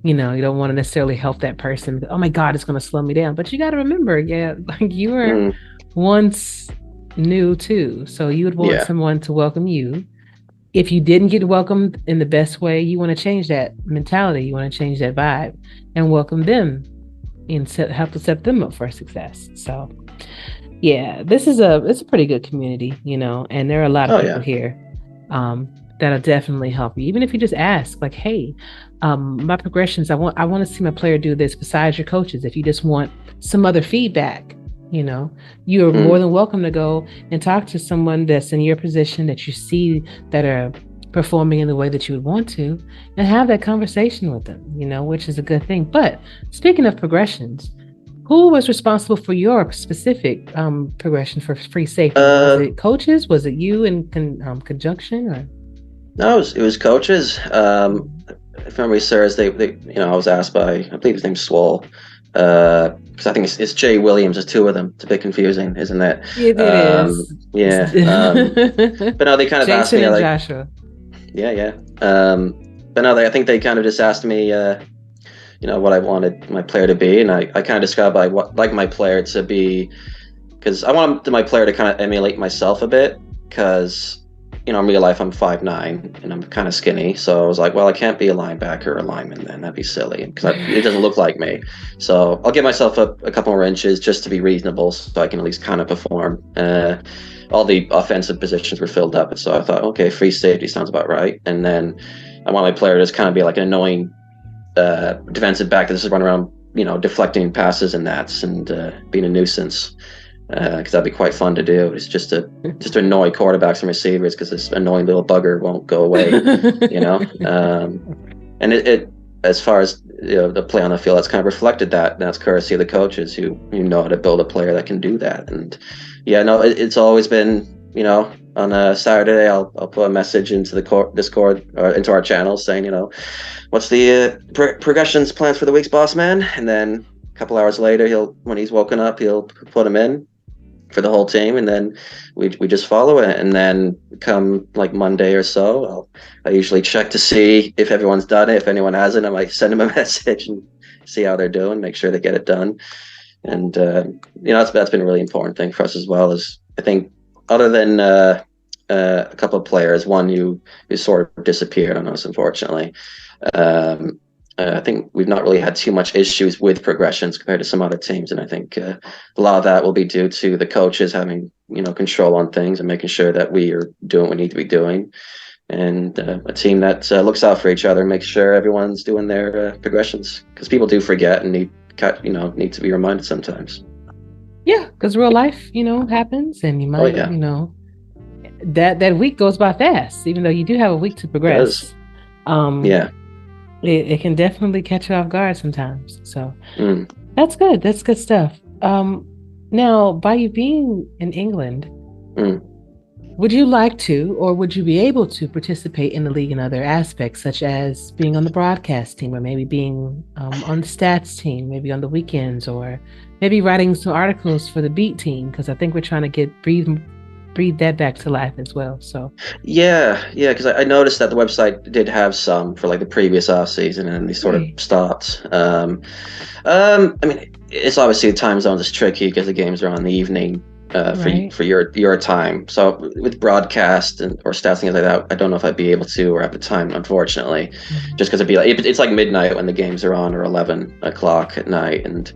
you don't want to necessarily help that person. Oh my God, it's going to slow me down. But you got to remember, you were once new too. So you would want someone to welcome you. If you didn't get welcomed in the best way, you want to change that mentality. You want to change that vibe and welcome them and help to set them up for success. So, it's a pretty good community, and there are a lot of people here that'll definitely help you. Even if you just ask, like, hey, my progressions, I want to see my player do this besides your coaches. If you just want some other feedback, you are more than welcome to go and talk to someone that's in your position that you see that are performing in the way that you would want to and have that conversation with them, which is a good thing. But speaking of progressions, who was responsible for your specific progression for free safety? Was it coaches? Was it you in conjunction? Or? No, it was coaches. If memory serves, I was asked by, I believe his name's Swole, because I think it's Jay Williams. There's 2 of them. It's a bit confusing, isn't it? It is. Yeah. But no, they kind of asked me and like, Joshua. Yeah. But no, I think they kind of just asked me, what I wanted my player to be, and I kind of described my player to be, because I want my player to kind of emulate myself a bit, because in real life I'm 5'9" and I'm kind of skinny, so I was like, well, I can't be a linebacker or a lineman then, that'd be silly because it doesn't look like me. So I'll give myself a couple more inches just to be reasonable, so I can at least kind of perform. All the offensive positions were filled up, and so I thought, okay, free safety sounds about right. And then I want my player to just kind of be like an annoying defensive back that just run around, deflecting passes and that's and being a nuisance. Because that'd be quite fun to do. It's just to annoy quarterbacks and receivers because this annoying little bugger won't go away, And it as far as the play on the field, that's kind of reflected that. And that's courtesy of the coaches who know how to build a player that can do that. And it's always been, on a Saturday I'll put a message into the Discord or into our channel saying, what's the progressions plans for the week's boss man, and then a couple hours later when he's woken up, he'll put him in for the whole team, and then we just follow it. And then come like Monday or so, I usually check to see if everyone's done it. If anyone hasn't, I might send them a message and see how they're doing, make sure they get it done. And that's been a really important thing for us as well. Is I think other than a couple of players, one who sort of disappeared on us, unfortunately. I think we've not really had too much issues with progressions compared to some other teams, and I think a lot of that will be due to the coaches having control on things and making sure that we are doing what we need to be doing, and a team that looks out for each other and makes sure everyone's doing their progressions, because people do forget and need to be reminded sometimes. Yeah, because real life, happens, and you might, that week goes by fast, even though you do have a week to progress. It can definitely catch you off guard sometimes. So that's good. That's good stuff. Now, by you being in England, would you like to, or would you be able to participate in the league in other aspects, such as being on the broadcast team, or maybe being on the stats team, maybe on the weekends, or maybe writing some articles for the beat team? Because I think we're trying to breathe breathe that back to life as well. So yeah, because I noticed that the website did have some for like the previous off season, and they sort of stopped. I mean, it's obviously the time zones is tricky because the games are on the evening for your time. So with broadcast or stats things like that, I don't know if I'd be able to or have the time, unfortunately, just because it'd be like it's like midnight when the games are on, or 11 o'clock at night, and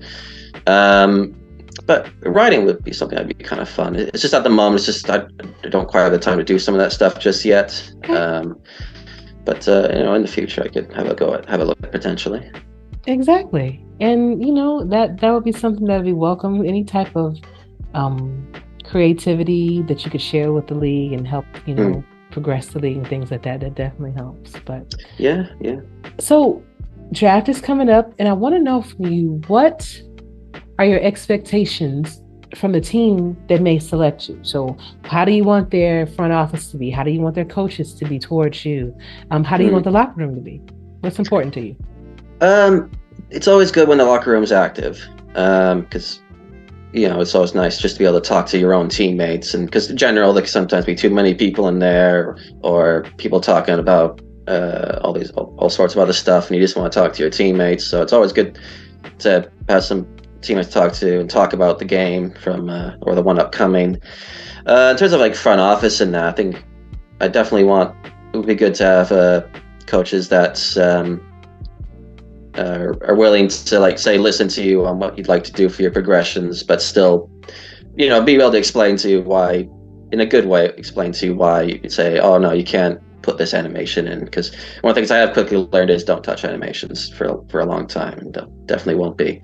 but writing would be something that'd be kind of fun. It's just at the moment, it's just I don't quite have the time to do some of that stuff just yet. But in the future, I could have a look potentially. Exactly, and that would be something that would be welcome. Any type of creativity that you could share with the league and help progress the league and things like that definitely helps. But yeah. So draft is coming up, and I want to know from you, what are your expectations from the team that may select you? So how do you want their front office to be? How do you want their coaches to be towards you? How do you want the locker room to be? What's important to you? It's always good when the locker room's active, because it's always nice just to be able to talk to your own teammates, and because in general there can sometimes be too many people in there, or people talking about all sorts of other stuff, and you just want to talk to your teammates. So it's always good to have some teammates to talk to and talk about the game from or the one upcoming. In terms of like front office and that, I think I definitely it would be good to have coaches that are willing to listen to you on what you'd like to do for your progressions, but still be able to explain to you why, in a good way, explain to you why you say, oh no, you can't put this animation in. Because one of the things I have quickly learned is don't touch animations for a long time, and definitely won't be.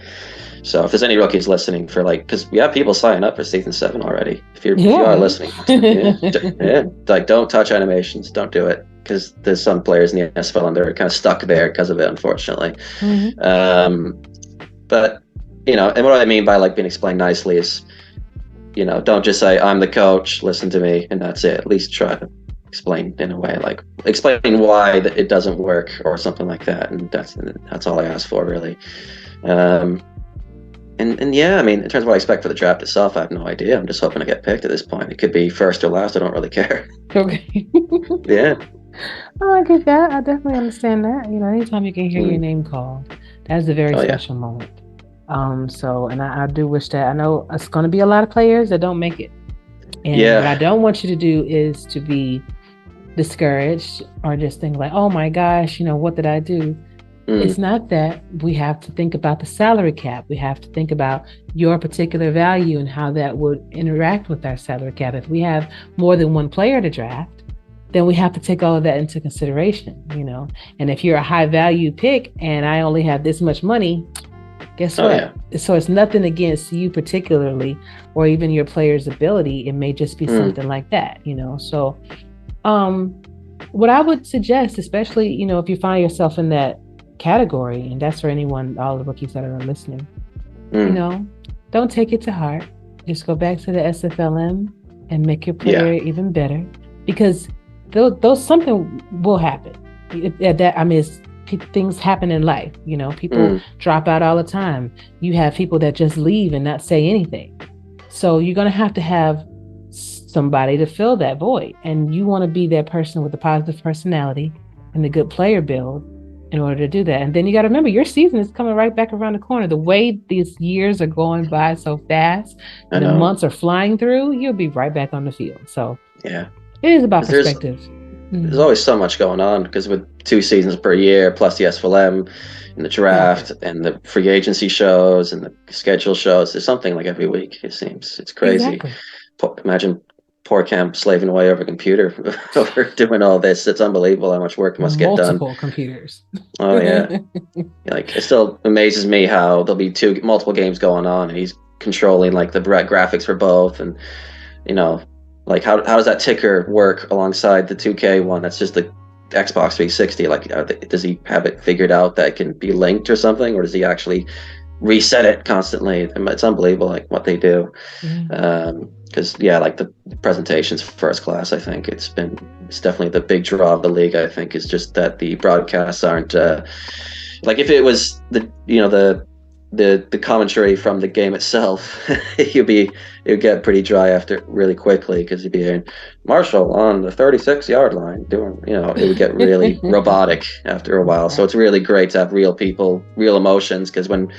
So if there's any rookies listening because we have people signing up for season 7 already. If you are listening, don't touch animations, don't do it, because there's some players in the SFL and they're kind of stuck there because of it, unfortunately. But and what I mean by being explained nicely is, don't just say I'm the coach, listen to me, and that's it. At least try to explain in a way, explain why it doesn't work or something like that, and that's all I ask for, really. And yeah, I mean, in terms of what I expect for the draft itself, I have no idea. I'm just hoping to get picked at this point. It could be first or last. I don't really care. Okay. Yeah. Oh, I get that. I definitely understand that. Anytime you can hear your name called, that's a very special moment. And I do wish that. I know it's going to be a lot of players that don't make it. And what I don't want you to do is to be discouraged or just think oh my gosh, what did I do? It's not that. We have to think about the salary cap. We have to think about your particular value and how that would interact with our salary cap. If we have more than one player to draft, then we have to take all of that into consideration, And if you're a high value pick and I only have this much money, guess what? Yeah. So it's nothing against you particularly, or even your player's ability. It may just be something like that, So what I would suggest, especially, if you find yourself in that category, and that's for all the rookies that are listening, don't take it to heart. Just go back to the SFLm and make your player even better, because those something will happen. Things happen in life. People drop out all the time. You have people that just leave and not say anything. So you're going to have somebody to fill that void, and you want to be that person with the positive personality and the good player build in order to do that. And then you got to remember, your season is coming right back around the corner. The way these years are going by so fast, and the months are flying through, you'll be right back on the field. So it is about perspective. There's always so much going on, because with 2 seasons per year, plus the SFLm and the draft and the free agency shows and the schedule shows, there's something every week, it seems. It's crazy. Exactly. Imagine poor Camp slaving away over a computer over doing all this. It's unbelievable how much work must get done. Multiple computers. Oh yeah. It still amazes me how there'll be multiple games going on, and he's controlling the graphics for both, and how does that ticker work alongside the 2K one? That's just the Xbox 360. Does he have it figured out that it can be linked or something, or does he actually reset it constantly? It's unbelievable what they do. Because the presentation's first class. I think it's definitely the big draw of the league. I think is just that the broadcasts aren't if it was the the commentary from the game itself, it would get pretty dry after really quickly, because you'd be hearing Marshall on the 36-yard line doing, it would get really robotic after a while. So it's really great to have real people, real emotions, because when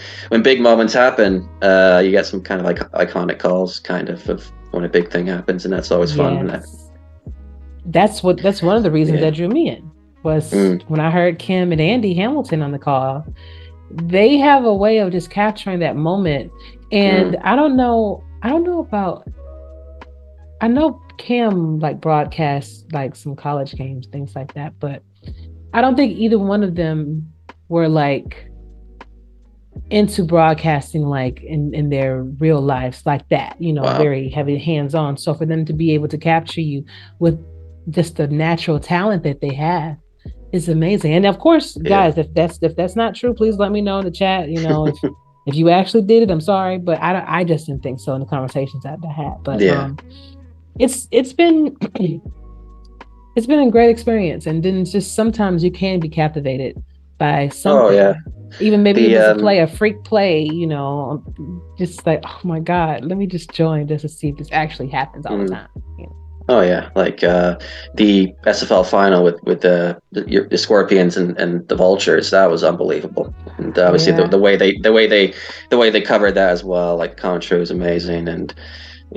big moments happen, you get some kind of like iconic calls, kind of when a big thing happens, and that's always fun. Yes. That's one of the reasons that drew me in, was when I heard Kim and Andy Hamilton on the call. They have a way of just capturing that moment. And I know Kim like broadcasts like some college games, things like that, but I don't think either one of them were like into broadcasting like in their real lives like that, Wow. Very heavy hands-on. So for them to be able to capture you with just the natural talent that they have, it's amazing. And of course, guys, if that's not true, please let me know in the chat. If you actually did it, I'm sorry, but I just didn't think so in the conversations that I had. But it's been a great experience, and then it's just sometimes you can be captivated by something. Oh yeah. Even maybe it was a freak play, just like, oh my God, let me just join just to see if this actually happens all the time. Oh yeah, like the SFL final with the Scorpions and the Vultures, that was unbelievable. And obviously the way they covered that as well, like the commentary was amazing. And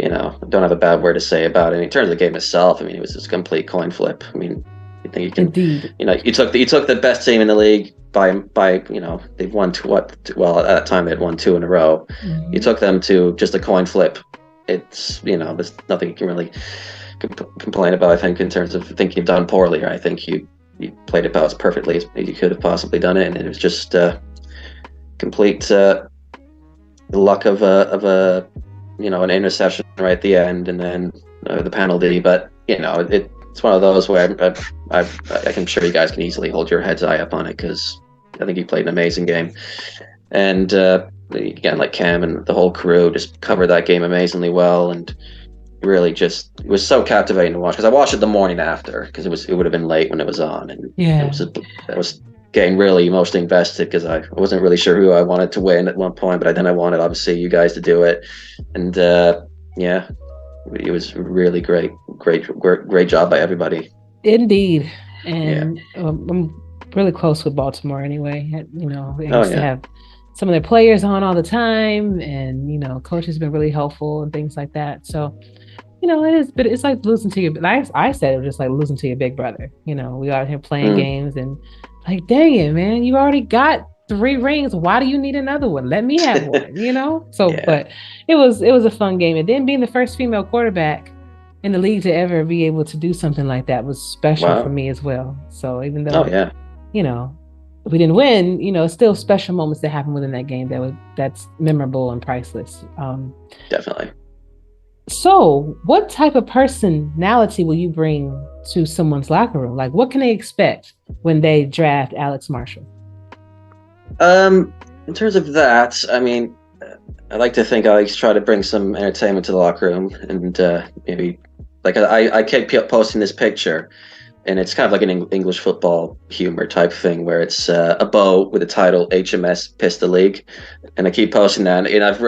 I don't have a bad word to say about it. In terms of the game itself, it was just a complete coin flip. You think you can, indeed. You took the best team in the league by they've won at that time they had won 2 in a row. Mm-hmm. You took them to just a coin flip. It's there's nothing you can really complain about, I think, in terms of thinking you've done poorly. I think you played about as perfectly as you could have possibly done it, and it was just complete luck of an interception right at the end, and then the penalty. But it's one of those where I'm sure you guys can easily hold your heads high up on it, because I think you played an amazing game, and again, like Cam and the whole crew just covered that game amazingly well, and really it was so captivating to watch, because I watched it the morning after, because it would have been late when it was on, and I was getting really emotionally invested, because I wasn't really sure who I wanted to win at one point, but then I wanted obviously you guys to do it, and it was really great job by everybody. Indeed. And I'm really close with Baltimore anyway. I used to have some of their players on all the time, and coach has been really helpful and things like that. So it is, but it's like losing to your, I said it was just like losing to your big brother. We out here playing games, and like, dang it, man, you already got 3 rings. Why do you need another one? Let me have one, So, but it was a fun game. And then being the first female quarterback in the league to ever be able to do something like that was special for me as well. So even though, we didn't win, it's still special moments that happen within that game that's memorable and priceless. Definitely. So what type of personality will you bring to someone's locker room? Like, what can they expect when they draft Alex Marshall? In terms of that, I like to think I try to bring some entertainment to the locker room, and maybe like I kept posting this picture, and it's kind of like an English football humor type thing, where it's a bow with the title HMS Pistol League, and I keep posting that, and I've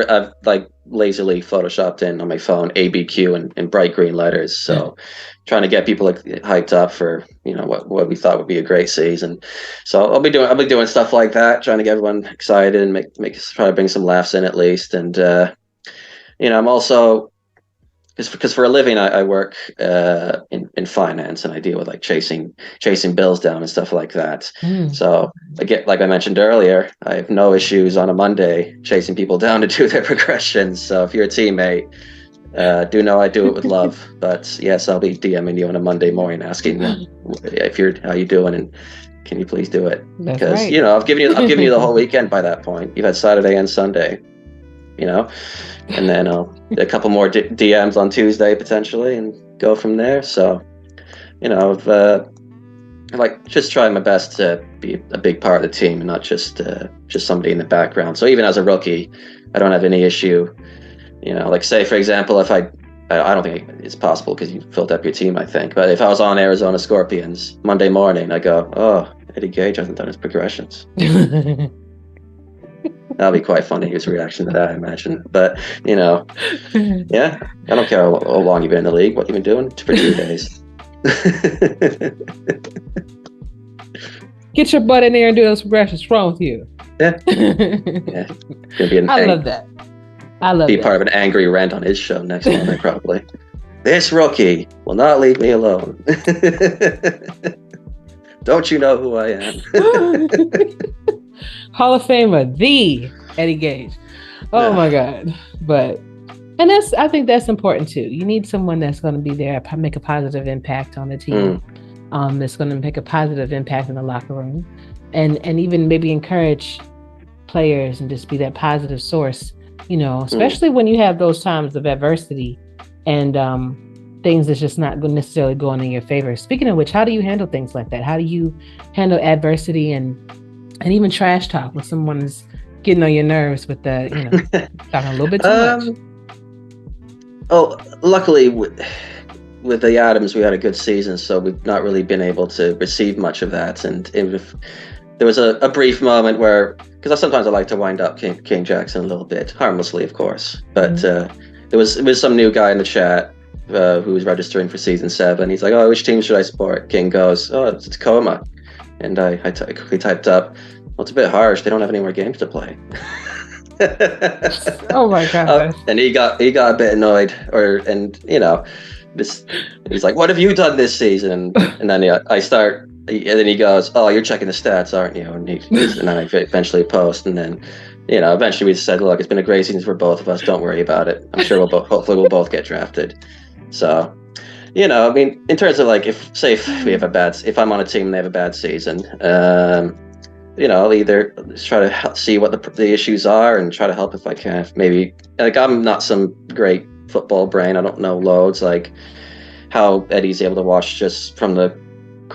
like lazily photoshopped in on my phone ABQ in bright green letters, so trying to get people hyped up for what we thought would be a great season. So I'll be doing stuff like that, trying to get everyone excited and try to bring some laughs in at least. And I'm also, because for a living I work in finance, and I deal with like chasing bills down and stuff like that. So like I mentioned earlier, I have no issues on a Monday chasing people down to do their progressions. So if you're a teammate, do know I do it with love. But yes, I'll be DMing you on a Monday morning asking how you doing, and can you please do it? Because I've given you the whole weekend by that point. You've had Saturday and Sunday, and then a couple more DMs on Tuesday potentially, and go from there. So I've like just trying my best to be a big part of the team and not just somebody in the background. So even as a rookie, I don't have any issue. Like say for example, if I don't think it's possible because you filled up your team, I think. But if I was on Arizona Scorpions Monday morning, I go, oh, Eddie Gage hasn't done his progressions. That'll be quite funny, his reaction to that, I imagine. But, yeah, I don't care how long you've been in the league, what you've been doing for 2 days. Get your butt in there and do those progressions. What's wrong with you? Yeah. Yeah. Gonna be I love that. Be part of an angry rant on his show next Monday, probably. This rookie will not leave me alone. Don't you know who I am? Hall of Famer, the Eddie Gage. Oh my God. I think that's important too. You need someone that's going to be there, make a positive impact on the team. That's going to make a positive impact in the locker room, and even maybe encourage players and just be that positive source, especially when you have those times of adversity and things that's just not necessarily going in your favor. Speaking of which, how do you handle things like that? How do you handle adversity and even trash talk when someone's getting on your nerves with the, talking a little bit too much? Oh, luckily with the Adams, we had a good season, so we've not really been able to receive much of that. And if there was a brief moment where, because sometimes I like to wind up King Jackson a little bit, harmlessly, of course. But there was some new guy in the chat who was registering for season 7. He's like, "Oh, which team should I support?" King goes, "Oh, it's Tacoma." And I quickly typed up, "Well, it's a bit harsh. They don't have any more games to play." Oh my God! And he got a bit annoyed, he's like, "What have you done this season?" And then he goes, "Oh, you're checking the stats, aren't you?" And then I eventually post, and then eventually we said, "Look, it's been a great season for both of us. Don't worry about it. I'm sure hopefully we'll both get drafted." So, in terms of like, if I'm on a team and they have a bad season, I'll either try to see what the issues are and try to help if I can. Maybe, like, I'm not some great football brain. I don't know loads, like how Eddie's able to watch just from the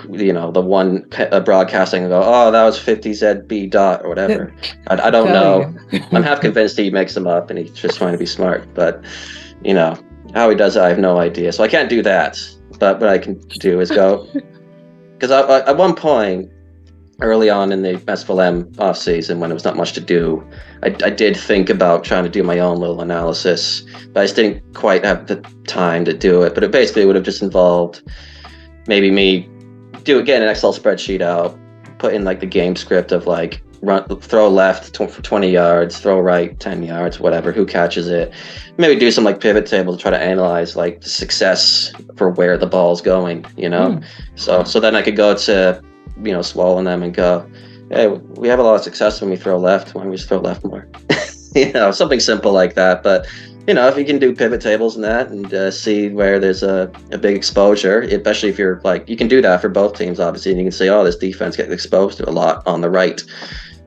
one broadcasting and go, "Oh, that was 50 ZB dot," or whatever. I don't know. I'm half convinced he makes them up and he's just trying to be smart, but how he does it, I have no idea. So I can't do that. But what I can do is go, because at one point early on in the SFLm off season, when there was not much to do, I did think about trying to do my own little analysis, but I just didn't quite have the time to do it. But it basically would have just involved maybe me get an Excel spreadsheet out, put in like the game script of like throw left for 20 yards, throw right 10 yards, whatever, who catches it. Maybe do some like pivot table to try to analyze like the success for where the ball's going, So then I could go to swallow them and go, "Hey, we have a lot of success when we throw left. Why don't we just throw left more?" Something simple like that. But if you can do pivot tables and that, and see where there's a big exposure, especially if you're like, you can do that for both teams, obviously, and you can say, "Oh, this defense gets exposed to a lot on the right,"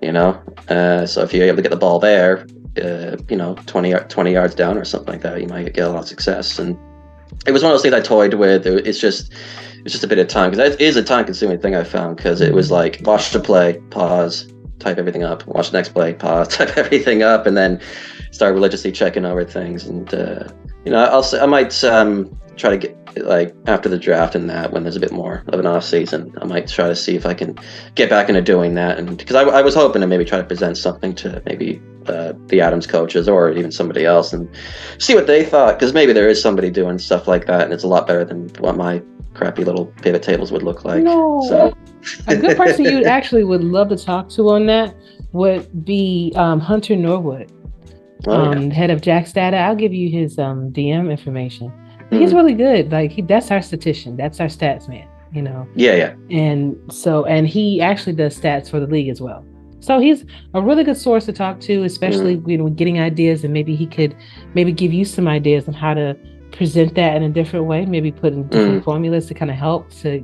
so if you're able to get the ball there, 20 yards down or something like that, you might get a lot of success. And it was one of those things I toyed with. It's just a bit of time, because it is a time-consuming thing I found, because it was like, watch the play, pause, type everything up, watch the next play, pause, type everything up, and then start religiously checking over things. And I might try to get, like, after the draft and that, when there's a bit more of an off season, I might try to see if I can get back into doing that. And because I was hoping to maybe try to present something to maybe the Adams coaches or even somebody else and see what they thought, because maybe there is somebody doing stuff like that and it's a lot better than what my crappy little pivot tables would look like. So a good person you actually would love to talk to on that would be Hunter Norwood, head of Jack's Data. I'll give you his DM information. He's really good. Like, that's our statistician. That's our stats man, Yeah. And he actually does stats for the league as well. So he's a really good source to talk to, especially getting ideas, and maybe he could give you some ideas on how to present that in a different way, maybe put in different formulas to kind of help to,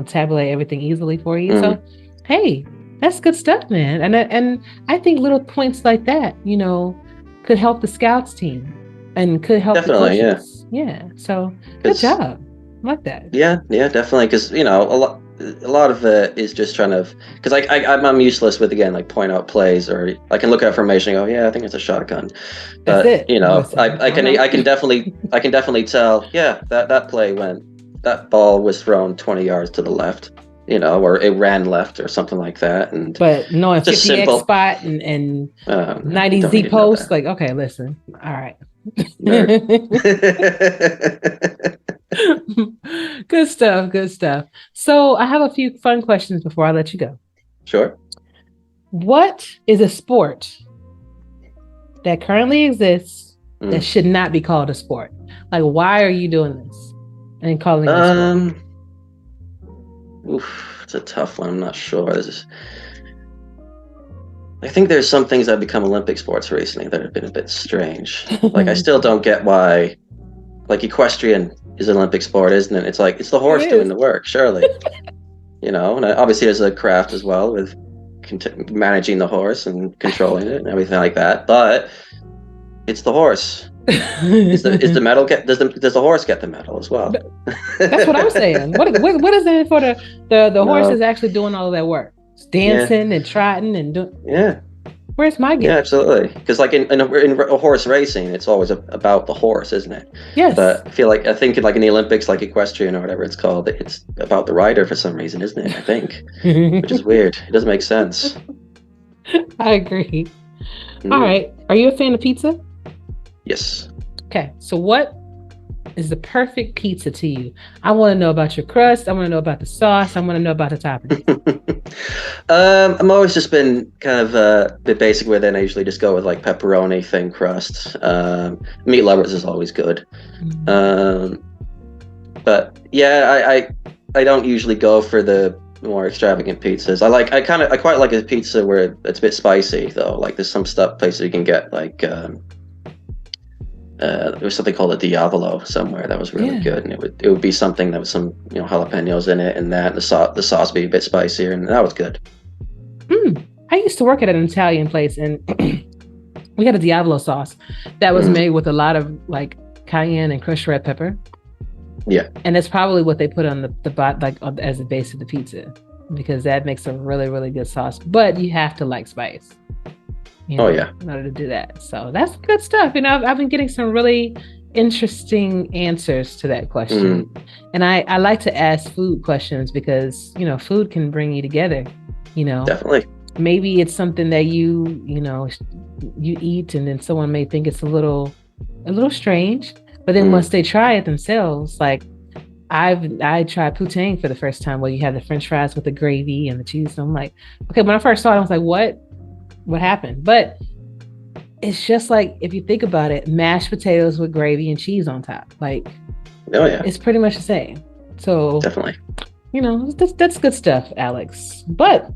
tabulate everything easily for you. So, hey, that's good stuff, man. And I think little points like that, could help the scouts team and could help the coaches. Yeah. So good job. I like that. Yeah, definitely. Because, a lot of it is just trying to, because I'm useless with, again, like, point out plays, or I can look at information and go, yeah, I think it's a shotgun. But I can definitely tell, yeah, that play that ball was thrown 20 yards to the left. or it ran left or something like that. But knowing just 50X simple spot and don't 90 Z need to know post, that. like, okay, listen. All right. Good stuff. Good stuff. So I have a few fun questions before I let you go. Sure. What is a sport that currently exists that should not be called a sport? Like, why are you doing this and calling it a sport? It's a tough one. I'm not sure. I think there's some things that have become Olympic sports recently that have been a bit strange. Like, I still don't get why, like, equestrian is an Olympic sport, isn't it? It's like, it's the horse doing the work, surely. And obviously there's a craft as well with managing the horse and controlling it and everything like that. But it's the horse. Is the medal does the horse get the medal as well? That's what I'm saying. What is it for the horse is actually doing all of that work? It's dancing and trotting and doing. Yeah. Where's my game? Yeah, absolutely. Because like in a horse racing, it's always about the horse, isn't it? Yes. But I think like in the Olympics, like equestrian or whatever it's called, it's about the rider for some reason, isn't it? I think, which is weird. It doesn't make sense. I agree. All right. Are you a fan of pizza? Yes. Okay. So what is the perfect pizza to you? I want to know about your crust. I want to know about the sauce. I want to know about the topping. I'm always just been kind of a bit basic with it, and I usually just go with like pepperoni, thin crust. Meat lovers is always good. But yeah, I don't usually go for the more extravagant pizzas. I quite like a pizza where it's a bit spicy though. Like there's some places you can get like there was something called a Diavolo somewhere that was really good, and it would be something that was some jalapenos in it, and the sauce would be a bit spicier, and that was good. I used to work at an Italian place, and we had a Diavolo sauce that was made with a lot of like cayenne and crushed red pepper. Yeah, and that's probably what they put on the bot as the base of the pizza, because that makes a really, really good sauce. But you have to like spice. In order to do that. So that's good stuff. I've been getting some really interesting answers to that question. And I like to ask food questions because, food can bring you together, Definitely. Maybe it's something that you eat and then someone may think it's a little strange, but then once they try it themselves, like I tried poutine for the first time where you have the French fries with the gravy and the cheese. So I'm like, okay, when I first saw it, I was like, what happened? But it's just like, if you think about it, mashed potatoes with gravy and cheese on top, like, it's pretty much the same. So definitely, that's good stuff, Alex. But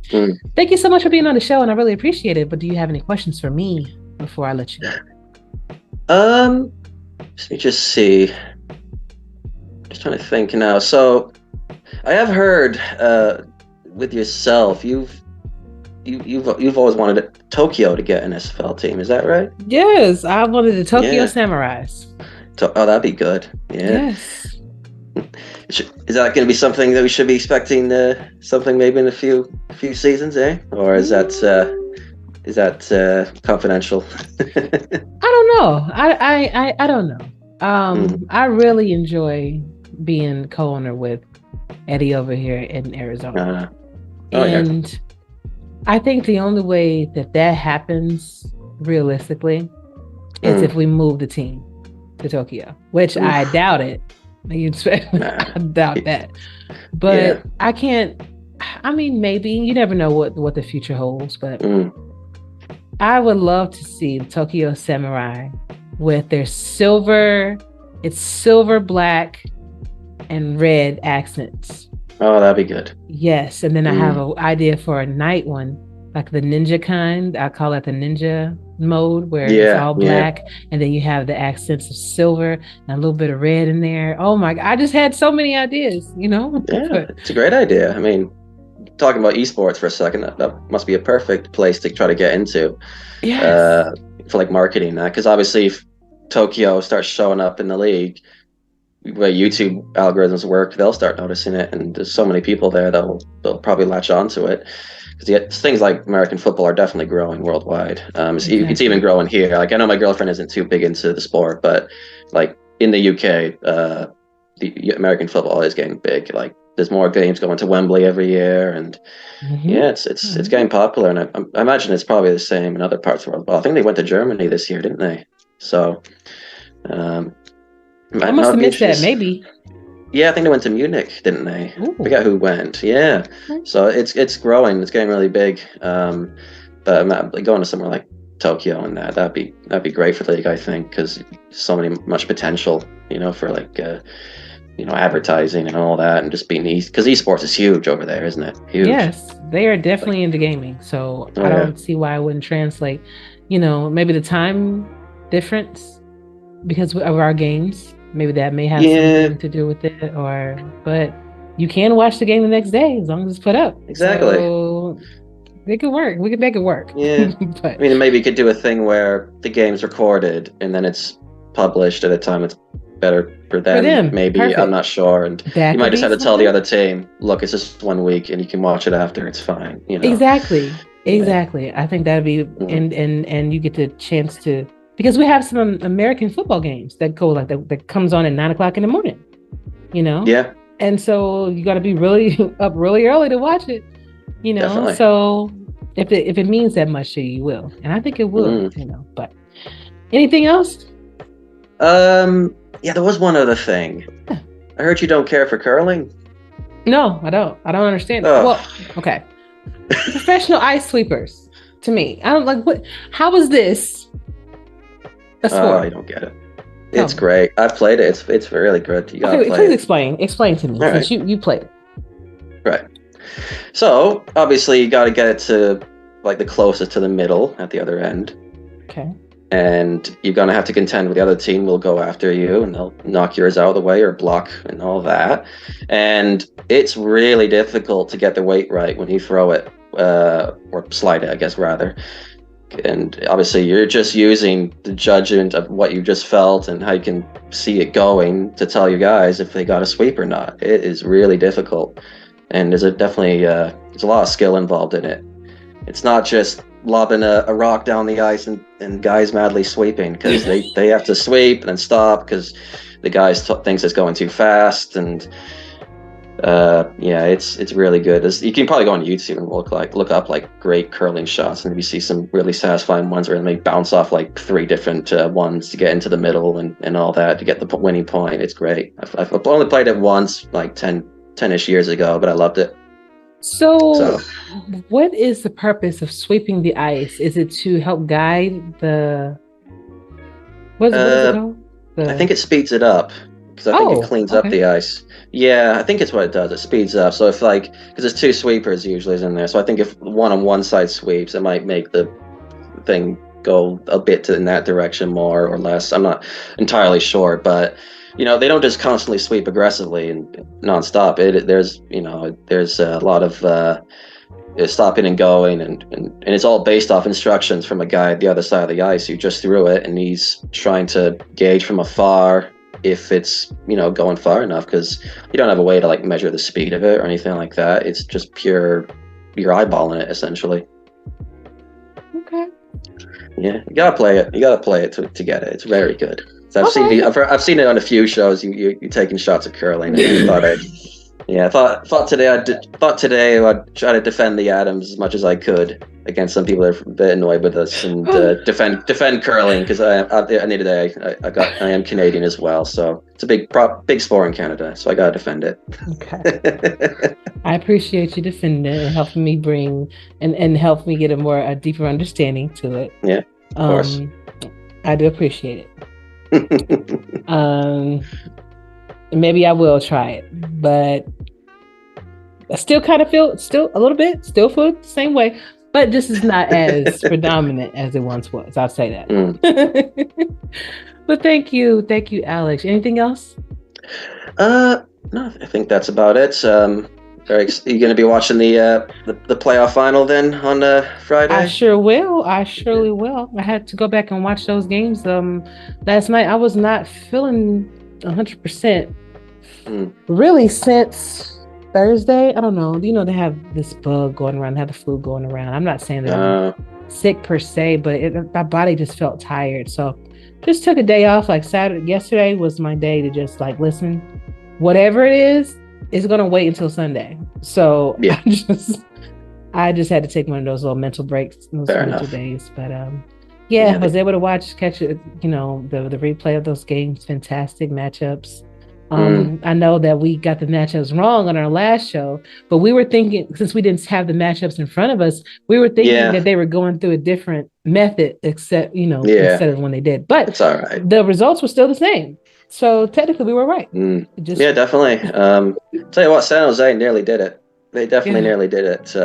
thank you so much for being on the show, and I really appreciate it. But do you have any questions for me before I let you go? Let me just see. Just trying to think now. So I have heard with yourself, you've always wanted Tokyo to get an SFL team, is that right? Yes, I wanted the Tokyo Samurais. Oh, that'd be good. Yeah. Yes. Is that going to be something that we should be expecting? Something maybe in a few seasons, or is that confidential? I don't know. I don't know. I really enjoy being co-owner with Eddie over here in Arizona, and I think the only way that happens realistically is if we move the team to Tokyo, which I doubt it. I doubt that. But I can't, maybe, you never know what the future holds, but I would love to see the Tokyo Samurai with their silver, black, and red accents. Oh, that'd be good. Yes, and then I have an idea for a night one, like the ninja kind. I call it the ninja mode, where it's all black, and then you have the accents of silver and a little bit of red in there. Oh my God, I just had so many ideas, Yeah, it's a great idea. Talking about esports for a second, that must be a perfect place to try to get into. Yes. For like marketing that, because obviously if Tokyo starts showing up in the league, where YouTube algorithms work, they'll start noticing it, and there's so many people there that they'll probably latch onto it. Because things like American football are definitely growing worldwide. It's even growing here. Like, I know my girlfriend isn't too big into the sport, but like in the UK, the American football is getting big. Like there's more games going to Wembley every year, and yeah, it's getting popular. And I imagine it's probably the same in other parts of the world. Well, I think they went to Germany this year, didn't they? So I must have missed that. Maybe. Yeah, I think they went to Munich, didn't they? Ooh. Forget who went. Yeah, so it's growing. It's getting really big. But going to somewhere like Tokyo and that'd be great for the league, I think, because much potential, for like advertising and all that, and just being because esports is huge over there, isn't it? Huge. Yes, they are definitely into gaming. So I don't see why I wouldn't translate. Maybe the time difference because of our games. Maybe that may have something to do with it, but you can watch the game the next day as long as it's put up. Exactly. So it could work. We could make it work. Yeah. But, maybe you could do a thing where the game's recorded and then it's published at a time it's better for them. Maybe. Perfect. I'm not sure. And you might just have to tell the other team, look, it's just 1 week and you can watch it after. It's fine. Exactly. I think that'd be, and you get the chance to, because we have some American football games that go like that comes on at 9:00 in the morning, Yeah. And so you got to be really up really early to watch it, Definitely. So if it means that much to you, you will, and I think it will, But anything else? Yeah, there was one other thing. Yeah. I heard you don't care for curling. No, I don't. I don't understand. Oh. Well, okay. Professional ice sweepers. To me, I don't like what. How is this? Oh, I don't get it. It's great. I've played it. It's really good. You gotta play please it. Explain to me, since you played it. Right. So obviously you got to get it to like the closest to the middle at the other end. Okay. And you're gonna have to contend with the other team. Will go after you, and they'll knock yours out of the way or block and all that. And it's really difficult to get the weight right when you throw it or slide it, I guess rather. And obviously you're just using the judgment of what you just felt and how you can see it going to tell you guys if they got a sweep or not. It is really difficult, and there's a lot of skill involved in it. It's not just lobbing a rock down the ice and guys madly sweeping, because they have to sweep and then stop because the guys thinks it's going too fast. And it's really good. You can probably go on YouTube and look up like great curling shots, and you see some really satisfying ones where they bounce off like 3 different ones to get into the middle and all that to get the winning point. It's great. I've only played it once, like 10-ish years ago, but I loved it. So what is the purpose of sweeping the ice? Is it to help guide the? What is it called? I think it speeds it up, because I think it cleans up the ice. Yeah, I think it's what it does. It speeds up. So if because there's 2 sweepers usually in there. So I think if one on one side sweeps, it might make the thing go a bit in that direction more or less. I'm not entirely sure, but they don't just constantly sweep aggressively and nonstop. There's a lot of stopping and going, and it's all based off instructions from a guy at the other side of the ice who just threw it, and he's trying to gauge from afar if it's going far enough, because you don't have a way to like measure the speed of it or anything like that. It's just pure, you're eyeballing it essentially. Okay. Yeah, you gotta play it. You gotta play it to get it. It's very good. So I've seen it on a few shows. You taking shots at curling. And I thought today I'd try to defend the Adams as much as I could against some people that are a bit annoyed with us, and defend curling, because at the end of the day I am Canadian as well, so it's a big sport in Canada, so I gotta defend it. Okay. I appreciate you defending it and helping me bring and help me get a deeper understanding to it. Yeah, of course. I do appreciate it. Maybe I will try it, but I still kind of feel feel the same way, but this is not as predominant as it once was. I'll say that. But thank you, Alex. Anything else? No, I think that's about it. Are you going to be watching the playoff final then on Friday? I sure will. I surely will. I had to go back and watch those games last night. I was not feeling 100% really since Thursday. I don't know. They have this bug going around, they have the flu going around. I'm not saying that I'm sick per se, but my body just felt tired. So just took a day off. Like yesterday was my day to just like listen, whatever it is, is going to wait until Sunday. So Yeah. I just had to take one of those little mental breaks, those Fair mental enough. days. But I was able to catch it, the replay of those games. Fantastic matchups. I know that we got the matchups wrong on our last show, but we were thinking, since we didn't have the matchups in front of us, we were thinking that they were going through a different method, except, instead of when they did. But it's all right. The results were still the same. So technically we were right. Yeah, definitely. Tell you what, San Jose nearly did it. They definitely nearly did it.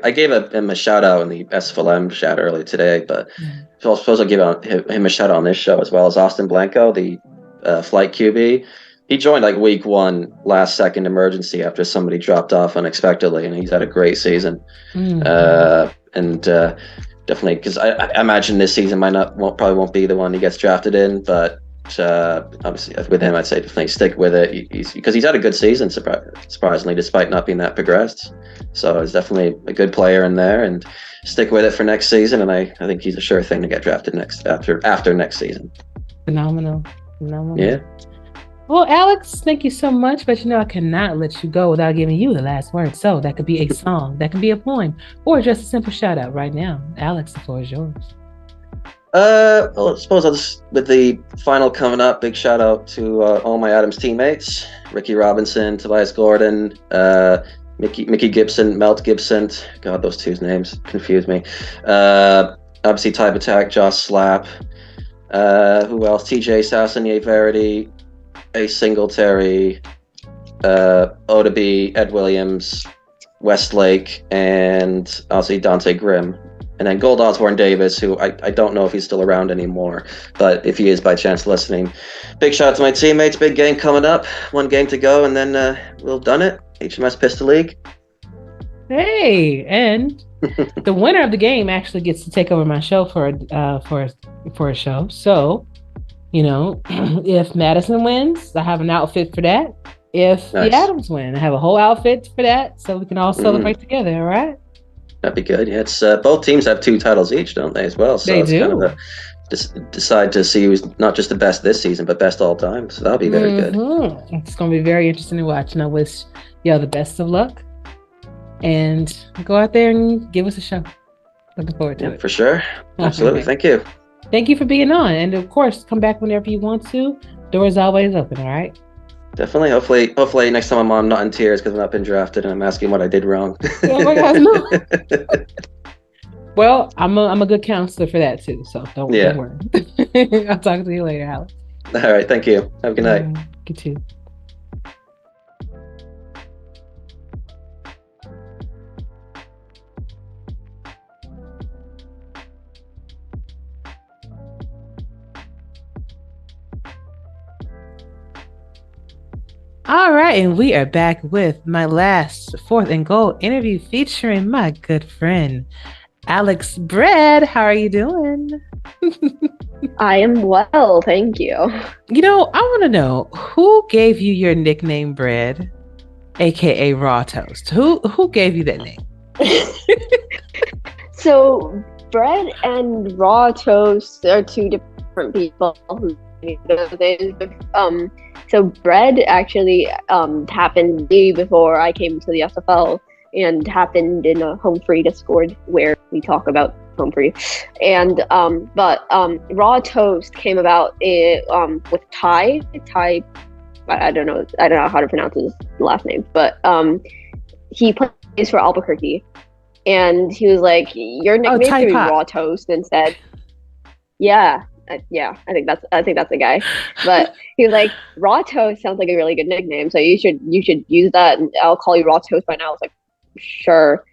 I gave him a shout out in the SFLm chat earlier today, but I suppose I'll give him a shout out on this show as well as Austin Blanco, the flight QB. He joined like week 1, last second emergency after somebody dropped off unexpectedly, and he's had a great season. Definitely, because I imagine this season probably won't be the one he gets drafted in, but obviously with him, I'd say definitely stick with it. Because he's had a good season, surprisingly, despite not being that progressed. So he's definitely a good player in there, and stick with it for next season. And I think he's a sure thing to get drafted after next season. Phenomenal. Yeah. Well, Alex, thank you so much. But I cannot let you go without giving you the last word. So that could be a song, that could be a poem, or just a simple shout out right now. Alex, the floor is yours. Well, I suppose I'll just, with the final coming up, big shout out to all my Adams teammates: Ricky Robinson, Tobias Gordon, Mickey Gibson, Melt Gibson. God, those two names confuse me. Obviously, Type Attack, Josh Slap. Who else? TJ Sassanier Verity, Ace Singletary, Odaby, Ed Williams, Westlake, and obviously Dante Grimm. And then Gold Osborne Davis, who I don't know if he's still around anymore, but if he is by chance listening, big shout out to my teammates. Big game coming up. 1 game to go, and then we'll done it. HMS Pistol League. Hey, and the winner of the game actually gets to take over my show for a show. So, if Madison wins, I have an outfit for that. If the Adams win, I have a whole outfit for that, so we can all celebrate together. All right. That'd be good. Yeah, it's both teams have 2 titles each, don't they, as well? So they it's do. Kind of decide to see who's not just the best this season, but best all time. So that'll be very good. It's going to be very interesting to watch. And I wish y'all the best of luck. And go out there and give us a show. Looking forward to it. For sure. Absolutely. Thank you. Thank you for being on. And of course, come back whenever you want to. Doors always open, all right? Definitely. Hopefully next time I'm not in tears because I've not been drafted and I'm asking what I did wrong. Oh my God, no. Well, I'm a good counselor for that too, so don't worry. I'll talk to you later, Alex. All right, thank you. Have a good night. You too. All right, and we are back with my last 4th and goal interview featuring my good friend, Alex Bread. How are you doing? I am well, thank you. I want to know, who gave you your nickname Bread, aka Raw Toast? Who gave you that name? So, Bread and Raw Toast are 2 different people who so Bread actually happened to me before I came to the SFL, and happened in a Home Free Discord where we talk about Home Free. And but Raw Toast came about with Ty. I don't know how to pronounce his last name, but he plays for Albuquerque, and he was like, "Your nickname should be Raw Toast instead." Yeah, I think that's the guy. But he was like, Raw Toast sounds like a really good nickname, so you should use that, and I'll call you Raw Toast by now. I was like, sure.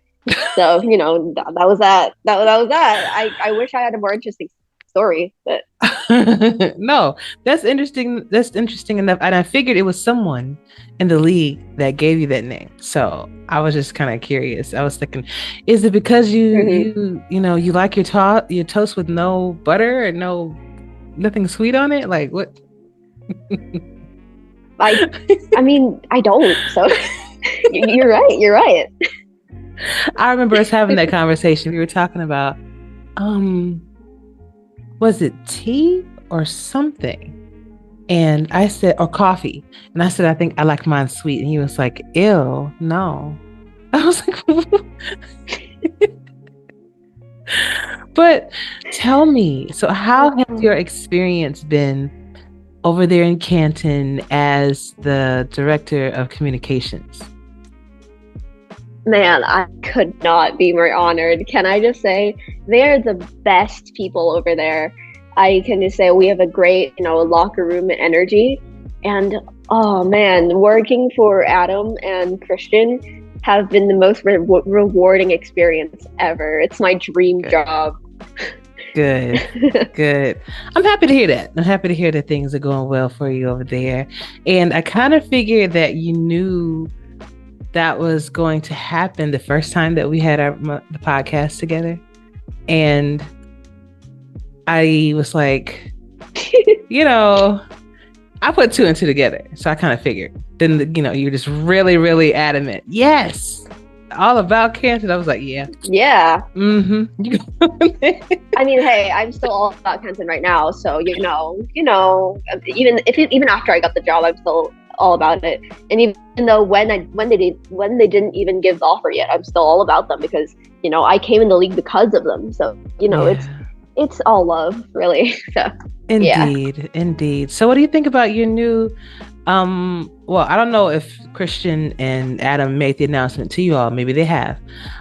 So that was that. That was that. I wish I had a more interesting story, but no, that's interesting. That's interesting enough, and I figured it was someone in the league that gave you that name. So I was just kind of curious. I was thinking, is it because you like your toast with no butter and nothing sweet on it? Like what? I mean, I don't. So you're right. I remember us having that conversation. We were talking about, was it tea or something? And I said, or coffee. And I said, I think I like mine sweet. And he was like, ew, no. I was like, but tell me, so how has your experience been over there in Canton as the director of communications? Man, I could not be more honored. Can I just say, they're the best people over there. I can just say we have a great, locker room energy. And oh man, working for Adam and Christian have been the most rewarding experience ever. It's my dream job. Good, good. I'm happy to hear that. I'm happy to hear that things are going well for you over there. And I kind of figured that you knew that was going to happen the first time that we had the podcast together. And I was like, I put two and two together. So I kind of figured. Then, you're just really, really adamant. Yes. All about Canton. I was like, yeah. Yeah. Mm-hmm. I mean, hey, I'm still all about Canton right now. So, even after I got the job, I'm still all about it. And even though when they didn't even give the offer yet, I'm still all about them because, I came in the league because of them. So, it's all love, really. So, Indeed. So what do you think about your new, well, I don't know if Christian and Adam made the announcement to you all. Maybe they have.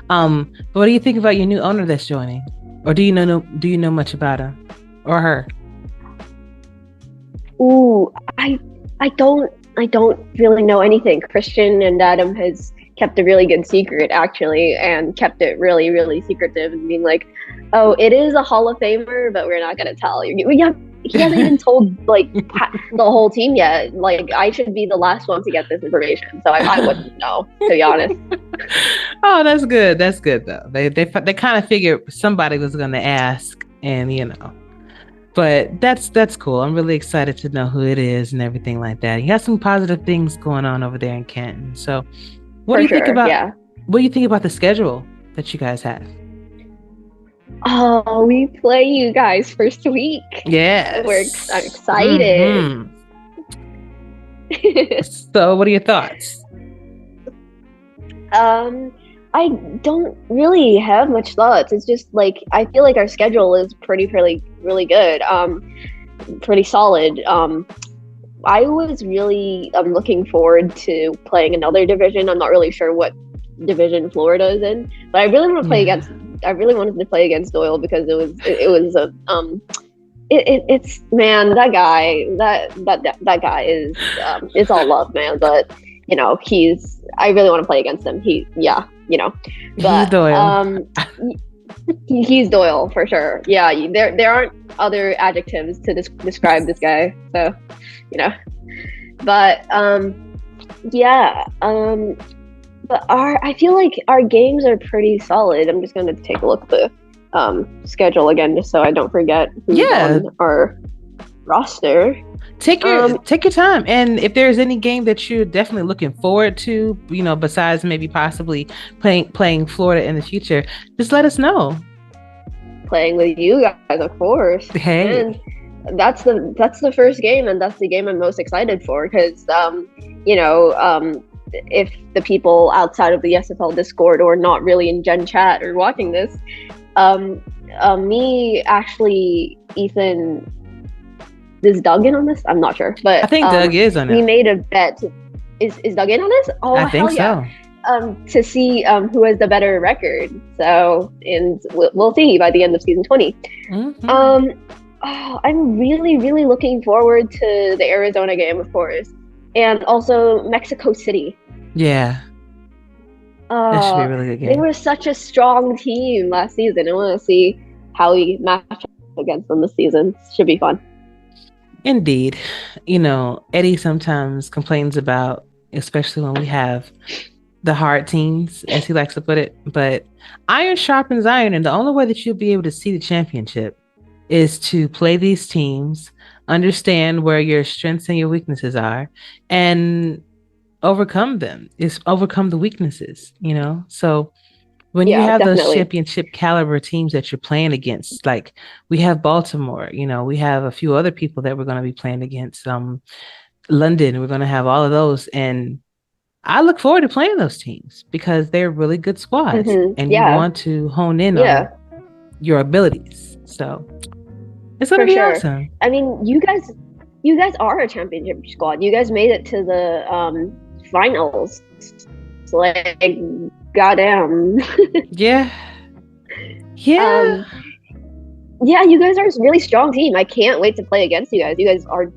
But what do you think about your new owner that's joining? Or do you know much about him or her? Ooh, I don't really know anything. Christian and Adam has kept a really good secret, actually, and kept it really, really secretive and being like, oh, it is a Hall of Famer, but we're not going to tell you. He hasn't even told, the whole team yet. I should be the last one to get this information, so I wouldn't know, to be honest. Oh, that's good. That's good, though. They kind of figured somebody was going to ask, and, but that's cool. I'm really excited to know who it is and everything like that. He has some positive things going on over there in Canton. So what do you think about the schedule that you guys have? Oh, we play you guys first week. Yes. I'm excited. Mm-hmm. So what are your thoughts? I don't really have much thoughts. It's just I feel like our schedule is really good. Pretty solid. I was really looking forward to playing another division. I'm not really sure what division Florida is in, but I really want to play against. I really wanted to play against Doyle because it's man, that guy is it's all love, man. But I really want to play against him. But he's Doyle. He's Doyle for sure. Yeah, there aren't other adjectives to describe this guy. So, but but I feel like our games are pretty solid. I'm just going to take a look at the schedule again, just so I don't forget who's on our roster. Take your time, and if there's any game that you're definitely looking forward to, besides maybe possibly playing Florida in the future, just let us know. Playing with you guys, of course. Hey, and that's the first game, and that's the game I'm most excited for because if the people outside of the SFL Discord or not really in Gen Chat or watching this, me, Ashley, Ethan, is Doug in on this? I'm not sure, but I think Doug is on it. We made a bet. Is Doug in on this? Oh, I think so. To see who has the better record. So, and we'll see by the end of season 20. Mm-hmm. I'm really, really looking forward to the Arizona game, of course. And also Mexico City. Yeah. That should be a really good game. They were such a strong team last season. I want to see how we match up against them this season. Should be fun. Indeed. Eddie sometimes complains about, especially when we have the hard teams, as he likes to put it, but iron sharpens iron. And the only way that you'll be able to see the championship is to play these teams, understand where your strengths and your weaknesses are, and overcome them. Is overcome the weaknesses, So When you Yeah, have those definitely. championship caliber teams that you're playing against, like we have Baltimore, we have a few other people that we're going to be playing against. London, we're going to have all of those, and I look forward to playing those teams because they're really good squads, and you Yeah. want to hone in Yeah. on your abilities. So it's going to For be sure. awesome. I mean, you guys are a championship squad. You guys made it to the finals. It's like, goddamn. Yeah. Yeah. Yeah, you guys are a really strong team. I can't wait to play against you guys. You guys are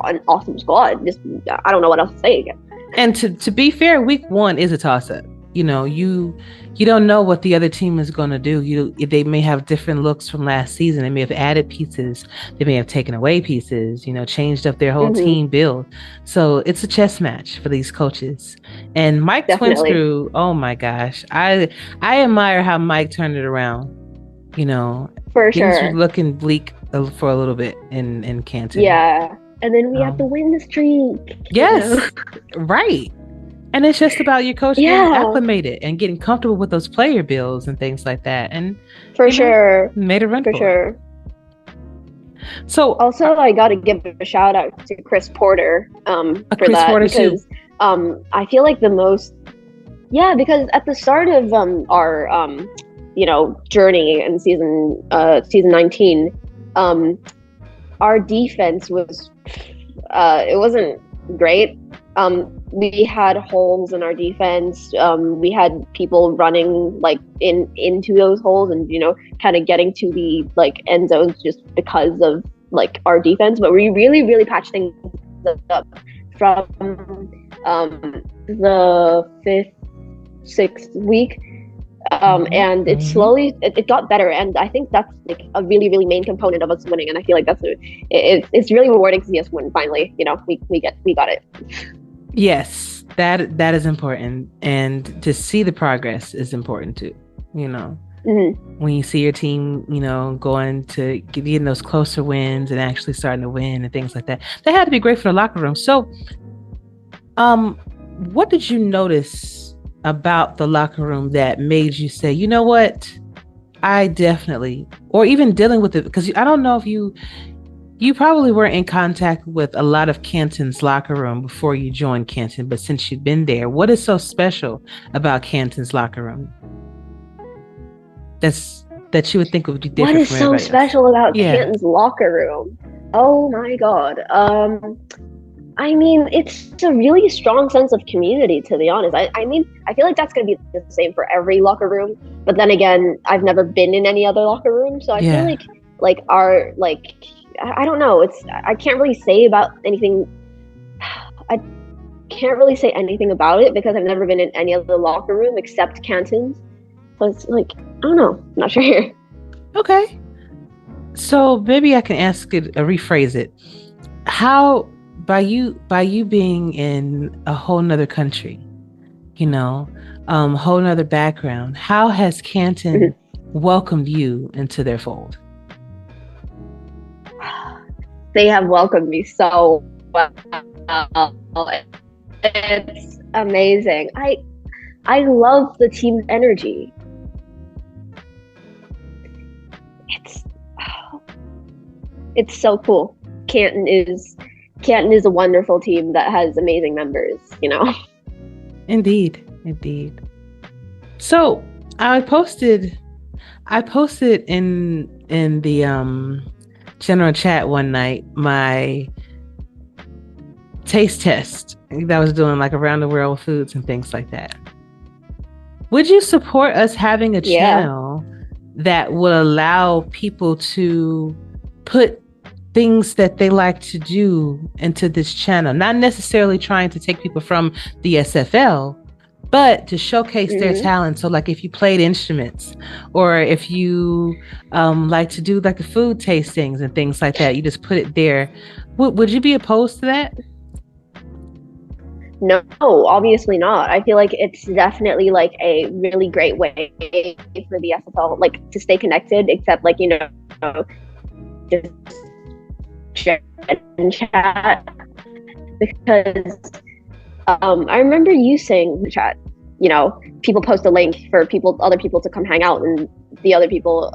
an awesome squad. Just, I don't know what else to say again. And to be fair, week 1 is a toss-up. You don't know what the other team is going to do. They may have different looks from last season. They may have added pieces. They may have taken away pieces. Changed up their whole team build. So it's a chess match for these coaches. And Mike Twinscrew, oh my gosh, I admire how Mike turned it around. For things sure. were looking bleak for a little bit in Canton. Yeah, and then we have to win the streak. Yes, right. And it's just about your coach getting acclimated and getting comfortable with those player builds and things like that. And for sure, made a run for sure. It. So also, I got to give a shout out to Chris Porter for Chris that Porter because too. I feel like because at the start of our journey in season 19, our defense was it wasn't great. We had holes in our defense. We had people running like into those holes and kind of getting to the like end zones just because of like our defense. But we really patched things up from the 5th, 6th week. And it slowly it got better, and I think that's like a really main component of us winning. And I feel like it's really rewarding to see us win finally. We got it. Yes, that is important, and to see the progress is important too. When you see your team, going to getting those closer wins and actually starting to win and things like that, that had to be great for the locker room. So, what did you notice about the locker room that made you say, you know what, I definitely, or even dealing with it, because I don't know if you probably were in contact with a lot of Canton's locker room before you joined Canton, but since you've been there, what is so special about Canton's locker room that you would think would be different? What is so special about Canton's locker room? Oh my God. I mean, it's a really strong sense of community, to be honest. I mean, I feel like that's going to be the same for every locker room. But then again, I've never been in any other locker room. So I feel like our, like, I don't know. I can't really say about anything. I can't really say anything about it because I've never been in any other locker room except Canton's. So it's like, I don't know. I'm not sure. Okay. So maybe I can rephrase it. How... By you being in a whole nother country, whole nother background, how has Canton welcomed you into their fold? They have welcomed me so well. It's amazing. I love the team's energy. It's so cool. Canton is a wonderful team that has amazing members, Indeed. So I posted in the general chat one night my taste test that I was doing, like around the world foods and things like that. Would you support us having a channel that will allow people to put things that they like to do into this channel, not necessarily trying to take people from the SFL, but to showcase their talent? So like if you played instruments, or if you like to do like the food tastings and things like that, you just put it there. Would you be opposed to that? No, obviously not. I feel like it's definitely like a really great way for the SFL like to stay connected, except like, just share and chat, because I remember you saying in the chat people post a link for other people to come hang out, and the other people,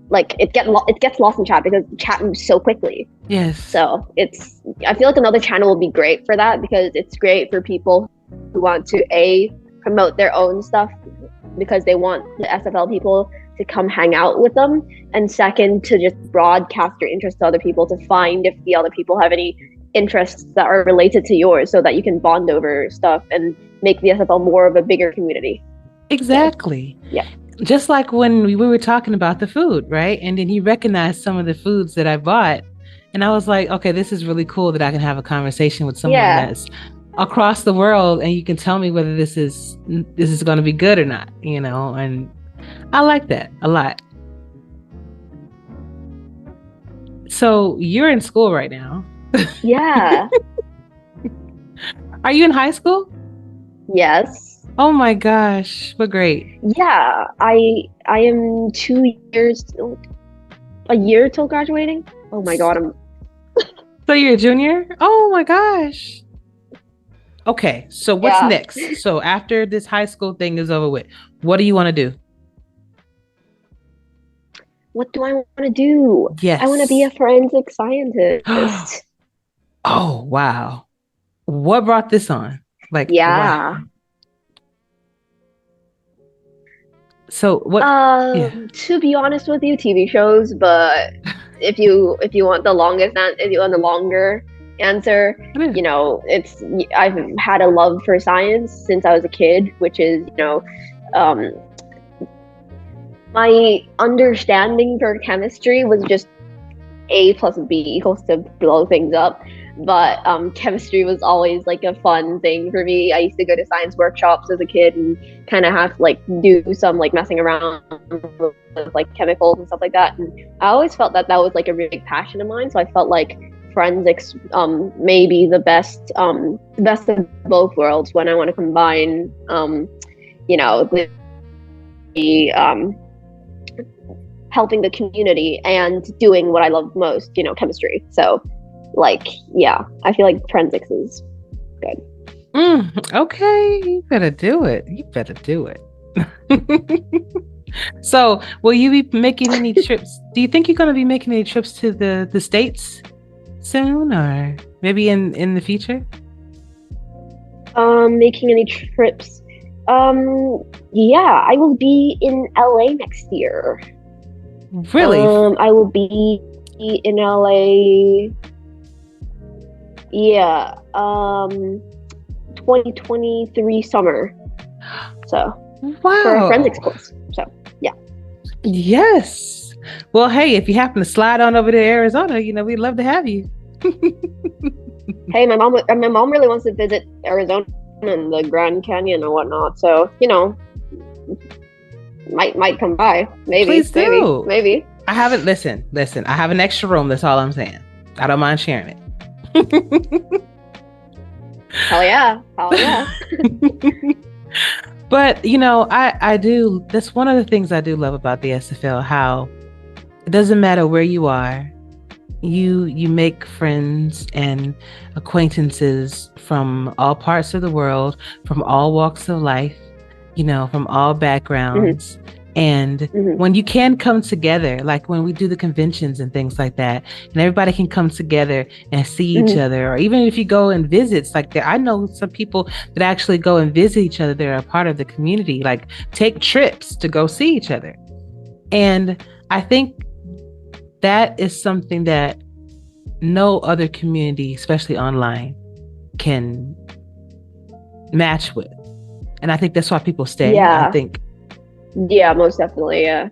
like it gets lost in chat because chat moves so quickly. Yes. So I feel like another channel will be great for that, because it's great for people who want to promote their own stuff because they want the SFL people to come hang out with them, and second, to just broadcast your interest to other people, to find if the other people have any interests that are related to yours, so that you can bond over stuff and make the SFL more of a bigger community. Exactly. Yeah. Just like when we were talking about the food, right? And then he recognized some of the foods that I bought, and I was like, okay, this is really cool that I can have a conversation with someone that's across the world, and you can tell me whether this is going to be good or not, and I like that a lot. So you're in school right now. Yeah. Are you in high school? Yes. Oh my gosh, what grade? Yeah, I am 2 years, a year till graduating. Oh my god, So you're a junior? Oh my gosh. Okay, so what's next? So after this high school thing is over with, what do you want to do? What do I want to do? Yes. I want to be a forensic scientist. Oh, wow. What brought this on? Wow. So what? To be honest with you, TV shows, but if you want the longer answer, I've had a love for science since I was a kid, which is, my understanding for chemistry was just A plus B equals to blow things up. But chemistry was always like a fun thing for me. I used to go to science workshops as a kid and kind of have to do some messing around with chemicals and stuff like that. And I always felt that was a really big passion of mine. So I felt like forensics may be the best of both worlds when I want to combine the helping the community and doing what I love most, chemistry. So I feel like forensics is good. Okay, you better do it. So will you be making any trips? Do you think you're going to be making any trips to the States soon, or maybe in the future? Making any trips? I will be in LA next year. Really? I will be in LA. Yeah. 2023 summer. So. Wow. For a forensics course. So yeah. Yes. Well, hey, if you happen to slide on over to Arizona, we'd love to have you. Hey, my mom really wants to visit Arizona and the Grand Canyon and whatnot. So might come by. Maybe. Please do. Maybe. I haven't. Listen. I have an extra room. That's all I'm saying. I don't mind sharing it. Hell yeah. But I do. That's one of the things I do love about the SFL. How it doesn't matter where you are, you make friends and acquaintances from all parts of the world, from all walks of life, from all backgrounds. Mm-hmm. And when you can come together, like when we do the conventions and things like that, and everybody can come together and see each other, or even if you go and visit, I know some people that actually go and visit each other. They're a part of the community, take trips to go see each other. And I think that is something that no other community, especially online, can match with. And I think that's why people stay. Yeah. I think. Yeah, most definitely. Yeah.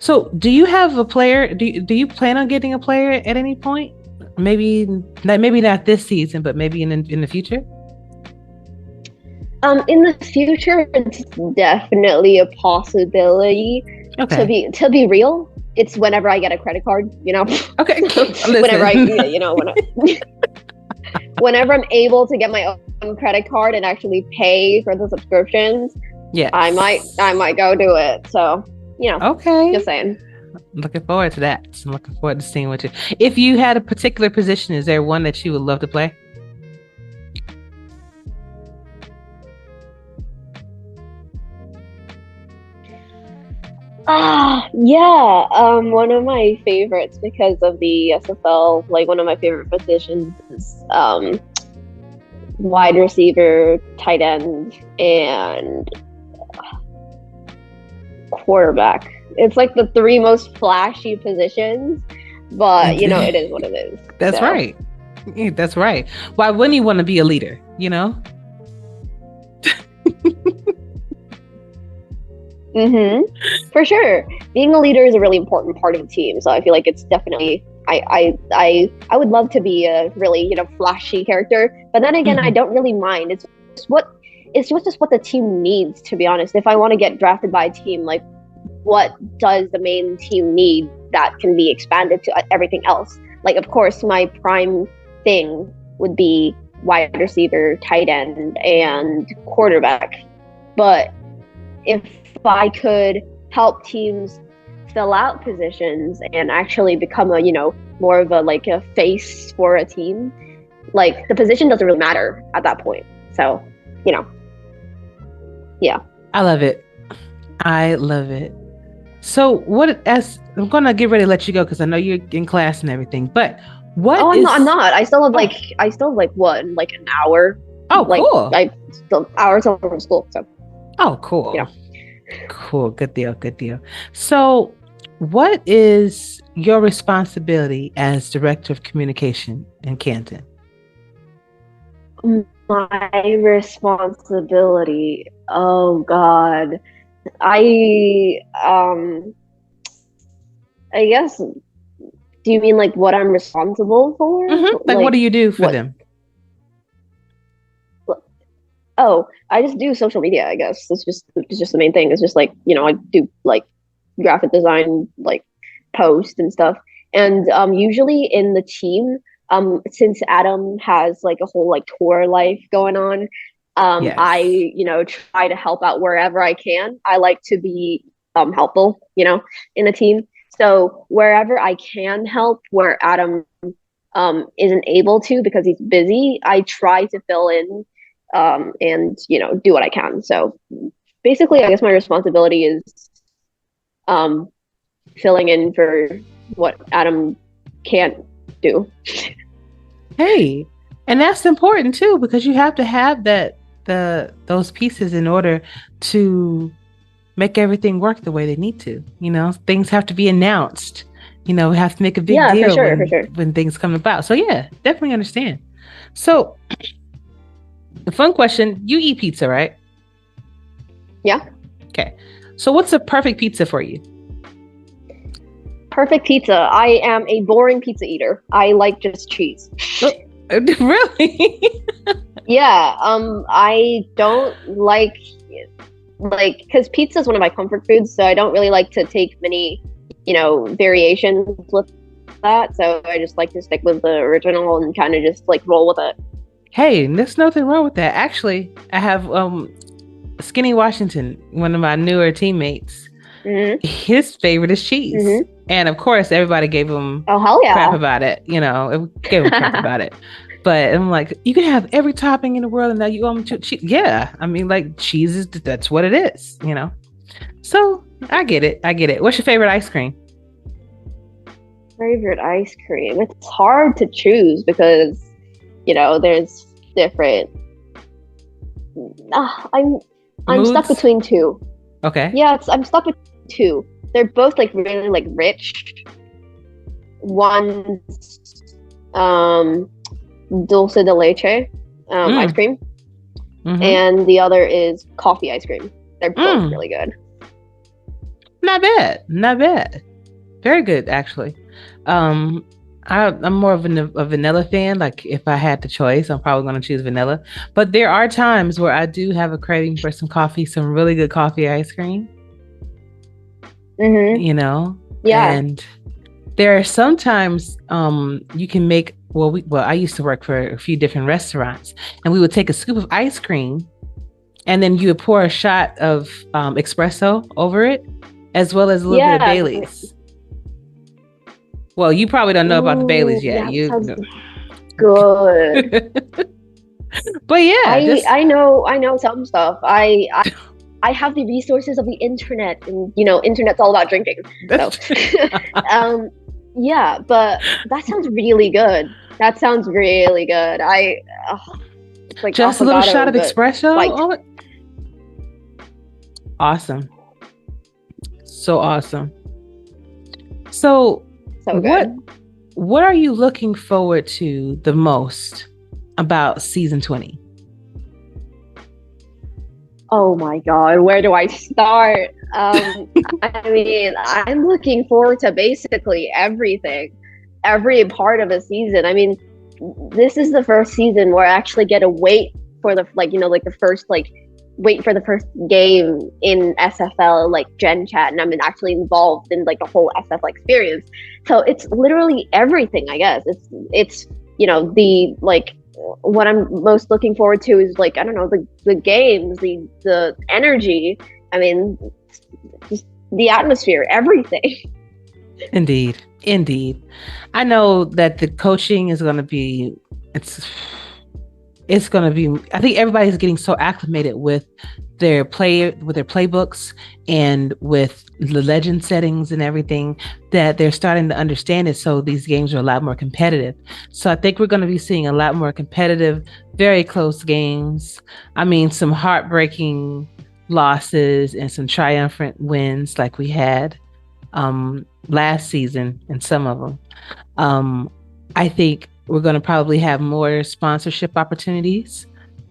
So, do you have a player? Do you plan on getting a player at any point? Maybe not this season, but maybe in the future. In the future, it's definitely a possibility. Okay. To be real, it's whenever I get a credit card. Okay. Whenever whenever I'm able to get my own credit card and actually pay for the subscriptions. Yeah, I might go do it. So, okay. Just saying. Looking forward to that. I'm looking forward to seeing what you. If you had a particular position, is there one that you would love to play? Yeah. One of my favorites because of the SFL, like one of my favorite positions is wide receiver, tight end, and quarterback. It's like the three most flashy positions, but you know, it is what it is. That's right. Yeah, that's right. Why wouldn't you want to be a leader? You know. For sure, being a leader is a really important part of a team. So I feel like it's definitely. I would love to be a really flashy character, but then again, I don't really mind. It's just what the team needs. To be honest, if I want to get drafted by a team, like what does the main team need that can be expanded to everything else? Like, of course, my prime thing would be wide receiver, tight end, and quarterback. But if I could help teams fill out positions and actually become a more of a face for a team, like the position doesn't really matter at that point. So yeah, I love it. So I'm gonna get ready to let you go because I know you're in class and everything, but I'm not. I still have an hour. Oh, cool. I still hours over school. So oh, cool. Cool. Good deal. So what is your responsibility as director of communication in Canton? My responsibility. Oh God. I guess, do you mean like what I'm responsible for? Like what do you do for them? Oh, I just do social media, I guess. It's just the main thing. It's just like, I do like graphic design, like post and stuff. And usually in the team, since Adam has like a whole like tour life going on, yes. I, try to help out wherever I can. I like to be helpful, in a team. So wherever I can help, where Adam isn't able to because he's busy, I try to fill in and do what I can. So basically, I guess my responsibility is filling in for what Adam can't do. Hey, and that's important too, because you have to have those pieces in order to make everything work the way they need to. Things have to be announced. We have to make a big deal for sure. When things come about. So yeah, definitely understand. So the fun question, you eat pizza, right? Yeah. Okay. So what's a perfect pizza for you? Perfect pizza. I am a boring pizza eater. I like just cheese. Really? Yeah. I don't like because pizza is one of my comfort foods, so I don't really like to take many, variations with that. So I just like to stick with the original and kind of just like roll with it. Hey, there's nothing wrong with that. Actually, I have Skinny Washington, one of my newer teammates. Mm-hmm. His favorite is cheese. Mm-hmm. And of course, everybody gave him crap about it. Gave him crap about it. But I'm like, you can have every topping in the world and now you want cheese. Yeah. I mean, like cheese that's what it is, So I get it. What's your favorite ice cream? Favorite ice cream? It's hard to choose because there's different. I'm stuck between two. Okay. Yeah, I'm stuck with two. They're both like really like rich. One's dulce de leche ice cream, and the other is coffee ice cream. They're both really good. Not bad. Very good, actually. I'm more of a vanilla fan. Like if I had the choice, I'm probably going to choose vanilla. But there are times where I do have a craving for some coffee, some really good coffee ice cream. Mm-hmm. Yeah. And there are sometimes you can make. Well, I used to work for a few different restaurants, and we would take a scoop of ice cream, and then you would pour a shot of espresso over it, as well as a little bit of Bailey's. Well, you probably don't know about the Bailey's yet. Good. But yeah, I know some stuff. I I have the resources of the internet, and internet's all about drinking. So, yeah, but that sounds really good. That sounds really good. It's like just a little shot of espresso. Like, awesome. So awesome. So good. What are you looking forward to the most about season 20? Oh my God, where do I start? I mean, I'm looking forward to basically everything, every part of a season. I mean, this is the first season where I actually get to wait for the wait for the first game in SFL Gen Chat, and I'm actually involved in the whole SFL experience. So it's literally everything, I guess. It's what I'm most looking forward to is I don't know, the games, the energy. I mean, just the atmosphere, everything. Indeed. I know that the coaching is going to be, it's going to be, I think everybody's getting so acclimated with their playbooks and with the legend settings and everything that they're starting to understand it. So these games are a lot more competitive. So I think we're going to be seeing a lot more competitive, very close games. I mean, some heartbreaking losses and some triumphant wins like we had last season and some of them. I think we're going to probably have more sponsorship opportunities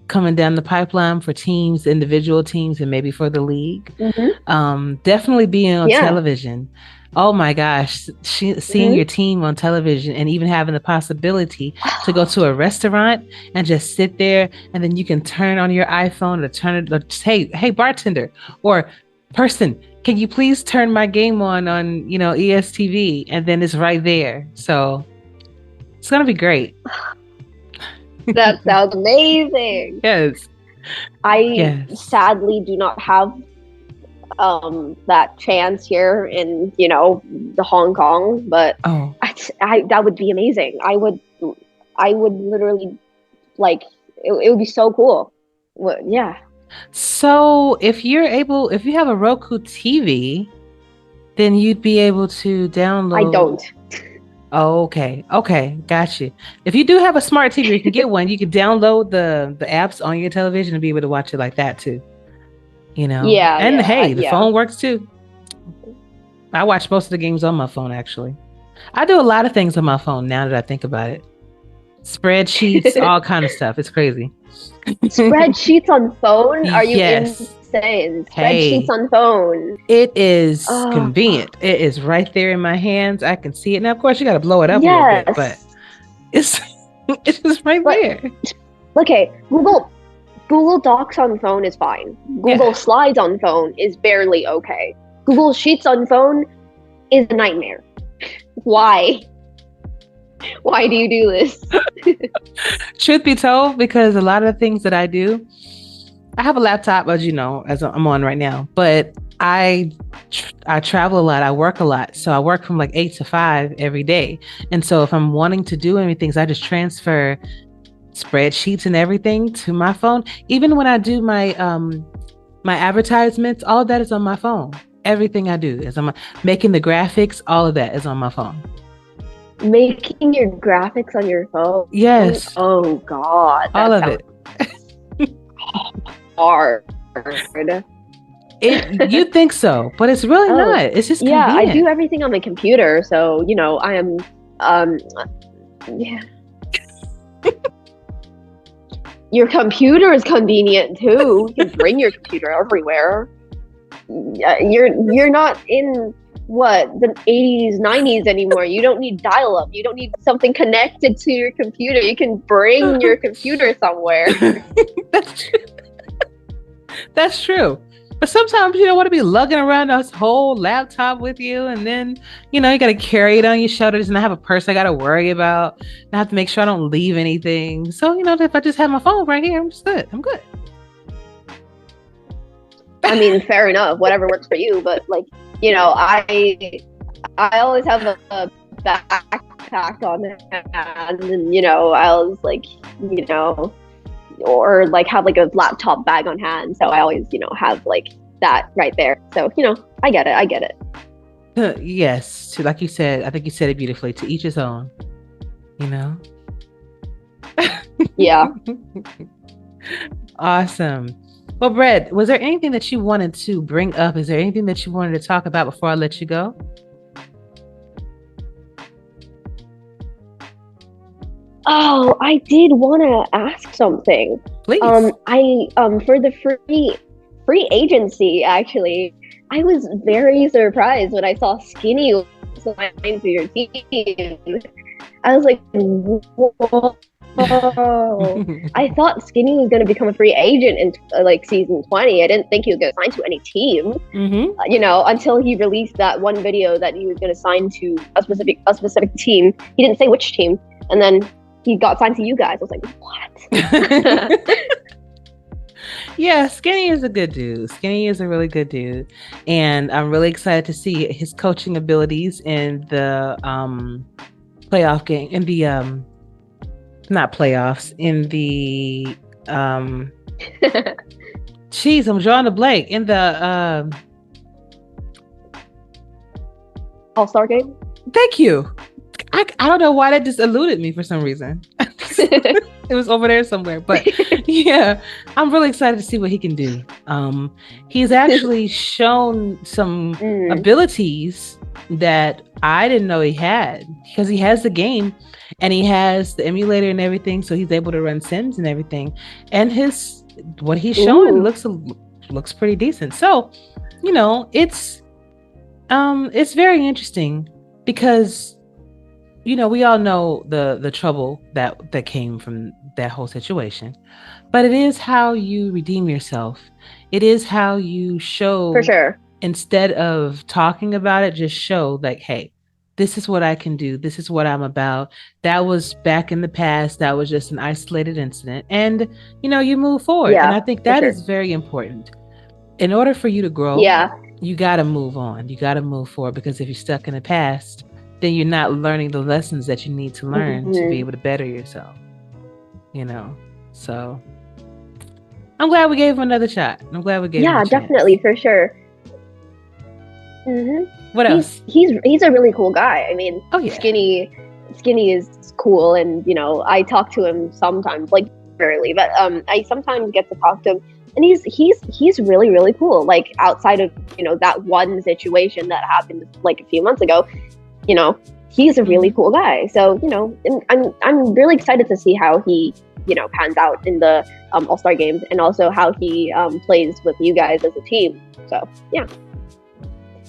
coming down the pipeline for teams, individual teams, and maybe for the league. Mm-hmm. Definitely being on television. Oh my gosh, seeing your team on television and even having the possibility to go to a restaurant and just sit there, and then you can turn on your iPhone or hey bartender or person, can you please turn my game on ESTV, and then it's right there. So it's gonna be great. That sounds amazing. Yes. I sadly do not have that chance here in the Hong Kong, but I that would be amazing. I would literally it would be so cool. Yeah. So if you have a Roku TV, then you'd be able to download. I don't. Oh, okay. Gotcha. If you do have a smart TV, you can get one. You can download the apps on your television and be able to watch it like that too. Yeah. And the phone works too. I watch most of the games on my phone, actually. I do a lot of things on my phone now that I think about it. Spreadsheets, all kind of stuff. It's crazy. Spreadsheets on phone? Are you insane? Spreadsheets on phone. It is convenient. It is right there in my hands. I can see it. Now, of course, you got to blow it up a little bit, but it's just right there. Okay, Google Docs on phone is fine. Google Slides on phone is barely okay. Google Sheets on phone is a nightmare. Why? Why do you do this? Truth be told, because a lot of the things that I do, I have a laptop, as you know, as I'm on right now, but I travel a lot. I work a lot. So I work from 8 to 5 every day. And so if I'm wanting to do anything, I just transfer spreadsheets and everything to my phone. Even when I do my my advertisements, all of that is on my phone. Everything I do is making the graphics, all of that is on my phone. Making your graphics on your phone? Yes. Oh God. All of it. Hard. You'd think so, but it's really not. It's just convenient. I do everything on my computer, so I am Your computer is convenient too. You can bring your computer everywhere. You're not in the 80s, 90s anymore. You don't need dial-up. You don't need something connected to your computer. You can bring your computer somewhere. That's true. But sometimes you don't want to be lugging around this whole laptop with you, and then you got to carry it on your shoulders, and I have a purse I got to worry about, and I have to make sure I don't leave anything. So if I just have my phone right here, I'm just good. I'm good. I mean, fair enough. Whatever works for you, but I always have a backpack on hand, and I always or have a laptop bag on hand. So I always have that right there. So, I get it. Yes, like you said, I think you said it beautifully. To each his own. Yeah. Awesome. Well, Brett, was there anything that you wanted to bring up? Is there anything that you wanted to talk about before I let you go? Oh, I did want to ask something. Please. I for the free agency, actually, I was very surprised when I saw Skinny signed to your team. I was like, whoa. I thought Skinny was going to become a free agent in like season 20. I didn't think he was going to sign to any team. Until he released that one video that he was going to sign to a specific team. He didn't say which team, and then he got signed to you guys. I was like, what? Yeah, Skinny is a good dude. Skinny is a really good dude, and I'm really excited to see his coaching abilities in the playoff game. In the not playoffs, in the Jeez, I'm drawing a blank. In the All-Star game? Thank you. I don't know why that just eluded me for some reason. It was over there somewhere. But yeah, I'm really excited to see what he can do. He's actually shown some abilities that I didn't know he had, because he has the game and he has the emulator and everything, so he's able to run sims and everything. And what he's showing looks pretty decent. So, it's very interesting because we all know the trouble that came from that whole situation, but it is how you redeem yourself. It is how you show, for sure, instead of talking about it, just show like, hey, this is what I can do. This is what I'm about. That was back in the past. That was just an isolated incident. And, you move forward. Yeah, and I think that is very important. In order for you to grow, you got to move on. You got to move forward, because if you're stuck in the past, then you're not learning the lessons that you need to learn to be able to better yourself. So I'm glad we gave him another shot. I'm glad we gave him a chance. Definitely, for sure. What else? He's a really cool guy. I mean, Skinny is cool, and I talk to him sometimes, like rarely, but I sometimes get to talk to him, and he's really, really cool. Like, outside of that one situation that happened like a few months ago, he's a really cool guy. So and I'm really excited to see how he pans out in the All-Star games, and also how he plays with you guys as a team. So yeah.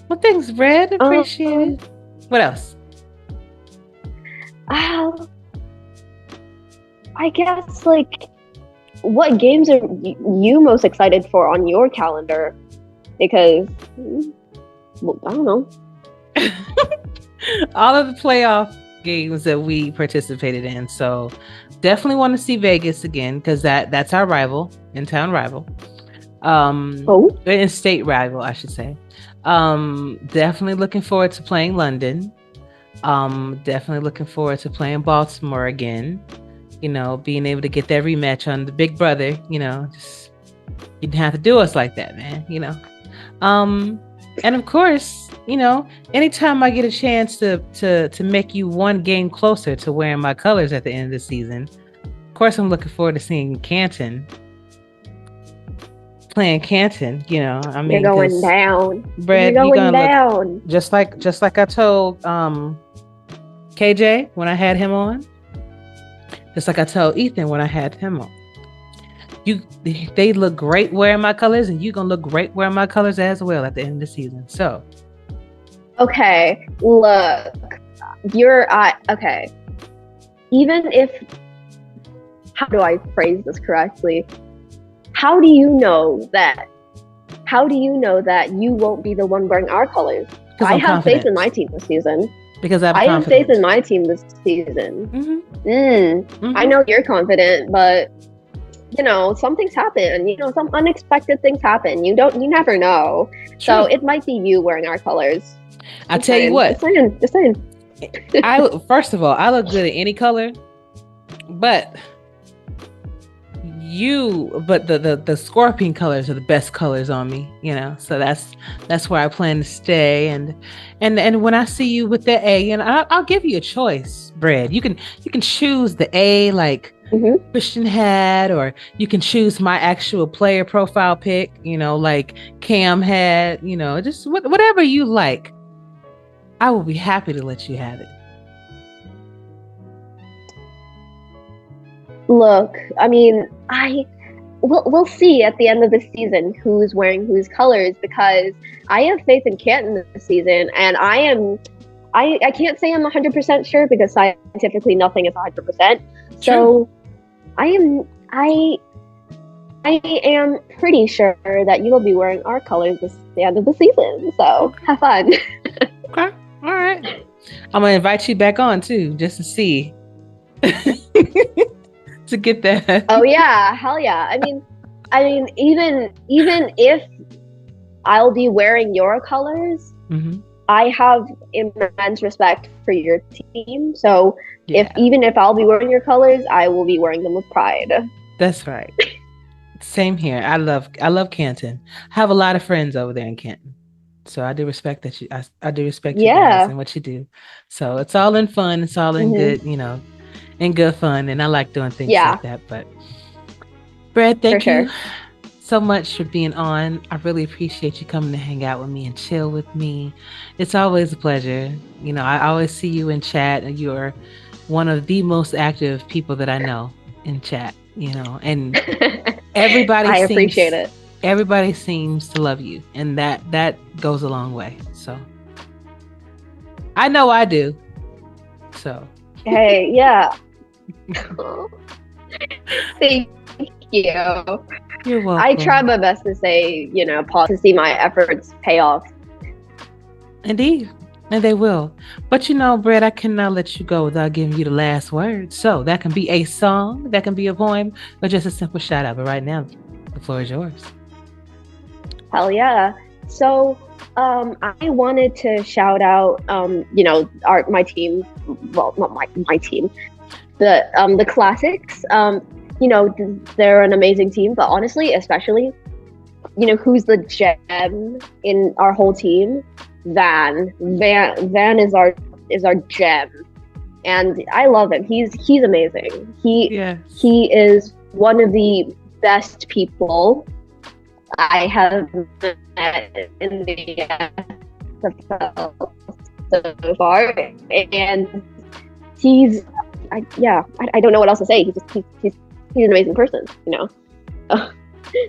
Well, thanks, Brad. Appreciate it. What else? I guess, like, what games are you most excited for on your calendar? Because, I don't know. All of the playoff games that we participated in. So definitely want to see Vegas again, because that's our rival, in-town rival. In-state rival, I should say. Definitely looking forward to playing London. Definitely looking forward to playing Baltimore again. Being able to get that rematch on the big brother. Just, you didn't have to do us like that, man. And of course, anytime I get a chance to make you one game closer to wearing my colors at the end of the season, of course, I'm looking forward to seeing Canton. Playing Canton, I mean, you're going down. Brad, you're going down. Look, just like I told KJ when I had him on. Just like I told Ethan when I had him on. They look great wearing my colors, and you're gonna look great wearing my colors as well at the end of the season. So, okay, look, okay. Even if, how do I phrase this correctly? How do you know that you won't be the one wearing our colors? I have faith in my team this season. Because I have faith in my team this season. I know you're confident, but some things happen. Some unexpected things happen. You never know. True. So it might be you wearing our colors. I tell you what. Just saying. First of all, I look good in any color, but but the scorpion colors are the best colors on me, so that's where I plan to stay. And when I see you with the A, and I'll give you a choice, Brad. You can choose the A like Christian had, or you can choose my actual player profile pic, like Cam had, just whatever you like. I will be happy to let you have it. Look, I mean, we'll see at the end of the season who's wearing whose colors, because I have faith in Canton this season, and I can't say I'm 100% sure because scientifically nothing is 100%. So I am pretty sure that you will be wearing our colors at the end of the season. So have fun. Okay, all right. I'm gonna invite you back on too, just to see. To get that. Oh yeah, hell yeah. I mean, even if I'll be wearing your colors, I have immense respect for your team. So even if I'll be wearing your colors, I will be wearing them with pride. That's right. Same here. I love Canton. I have a lot of friends over there in Canton, so I do respect that I do respect you guys and what you do. So it's all in fun. It's all in good, and good fun, and I like doing things like that. But Brad, thank you so much for being on. I really appreciate you coming to hang out with me and chill with me. It's always a pleasure. I always see you in chat, and you're one of the most active people that I know in chat. And everybody I appreciate it. Everybody seems to love you, and that goes a long way. So I know I do. So hey, yeah. Thank you. You're welcome. I try my best to say, to see my efforts pay off. Indeed. And they will. But Brad, I cannot let you go without giving you the last word. So that can be a song, that can be a poem, or just a simple shout out. But right now, the floor is yours. Hell yeah. So I wanted to shout out, my team. Well, not my team. The Classics. They're an amazing team, but honestly, especially, who's the gem in our whole team? Van is our gem, and I love him. He's amazing. He is one of the best people I have met in the SFL so far, and I don't know what else to say. He's an amazing person,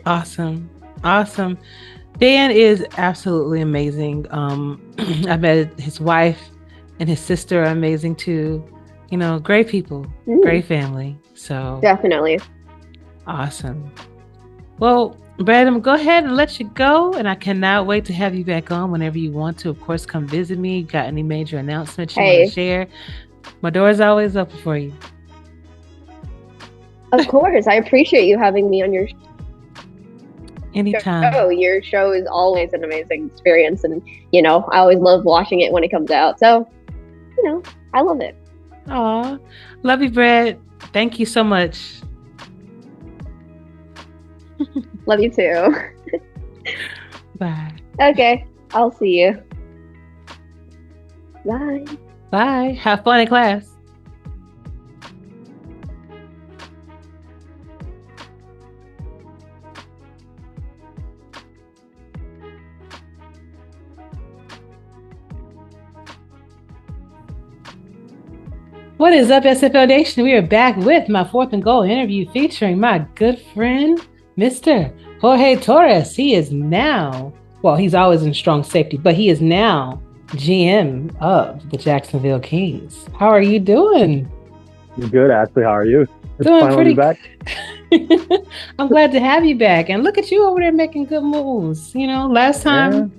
Awesome. Dan is absolutely amazing. I met his wife and his sister are amazing too. Great people, great family. So definitely. Awesome. Well, Brad, I'm gonna go ahead and let you go, and I cannot wait to have you back on whenever you want to. Of course, come visit me. You got any major announcements you want to share? My door is always open for you. Of course. I appreciate you having me on your anytime. Your show is always an amazing experience, and I always love watching it when it comes out. So, I love it. Aw, love you, Brad. Thank you so much. Love you too. Bye. Okay, I'll see you. Bye. Bye. Have fun in class. What is up, SFL Nation? We are back with my fourth and goal interview featuring my good friend, Mr. Jorge Torres. He is now, he's always in strong safety, but he is now GM of the Jacksonville Kings. How are you doing? I'm good, Ashley. How are you? It's doing pretty back. I'm glad to have you back. And look at you over there making good moves. Last time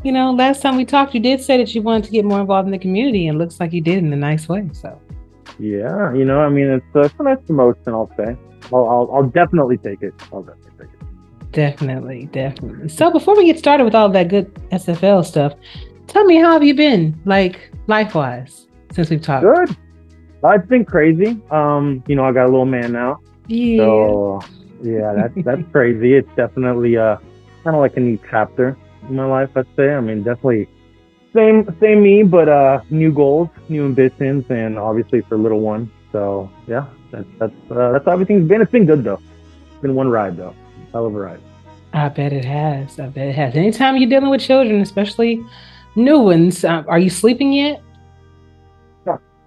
we talked, you did say that you wanted to get more involved in the community, and looks like you did in a nice way. So yeah, it's a nice promotion, I'll say. I'll definitely take it. Definitely. So before we get started with all that good SFL stuff, tell me, how have you been, like, life-wise, since we've talked? Good. It's been crazy. I got a little man now. Yeah. So Yeah, that's crazy. It's definitely kind of like a new chapter in my life, I'd say. I mean, definitely same me, but new goals, new ambitions, and obviously for little one. So yeah, that's how everything's been. It's been good though. It's been one ride though, hell of a ride. I bet it has. I bet it has. Anytime you're dealing with children, especially new ones, are you sleeping yet?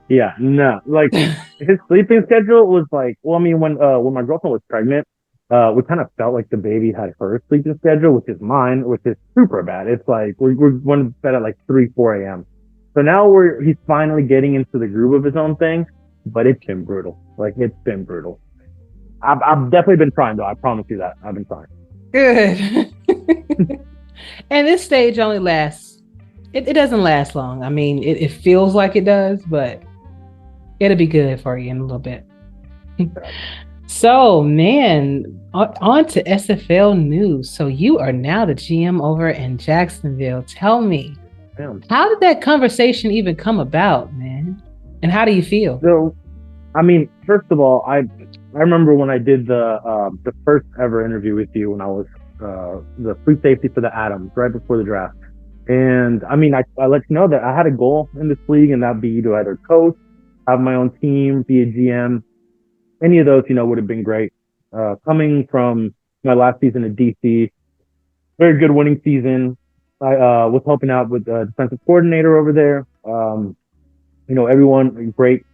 Yeah, no. Like his sleeping schedule was like, well, I mean, when my girlfriend was pregnant, we kind of felt like the baby had her sleeping schedule, which is mine, which is super bad. It's like we're going to bed at like 3, 4 a.m. So now he's finally getting into the groove of his own thing, but it's been brutal. Like it's been brutal. I've definitely been trying though. I promise you that I've been trying. Good. And this stage only lasts. It doesn't last long. I mean, it feels like it does, but it'll be good for you in a little bit. So, man, on to SFL news. So you are now the GM over in Jacksonville. Tell me, how did that conversation even come about, man? And how do you feel? So, I mean, first of all, I remember when I did the first ever interview with you when I was the free safety for the Adams right before the draft. And I mean, I let you know that I had a goal in this league, and that'd be to either coach, have my own team, be a GM. Any of those, would have been great. Coming from my last season at DC, very good winning season. I was helping out with the defensive coordinator over there. Everyone, great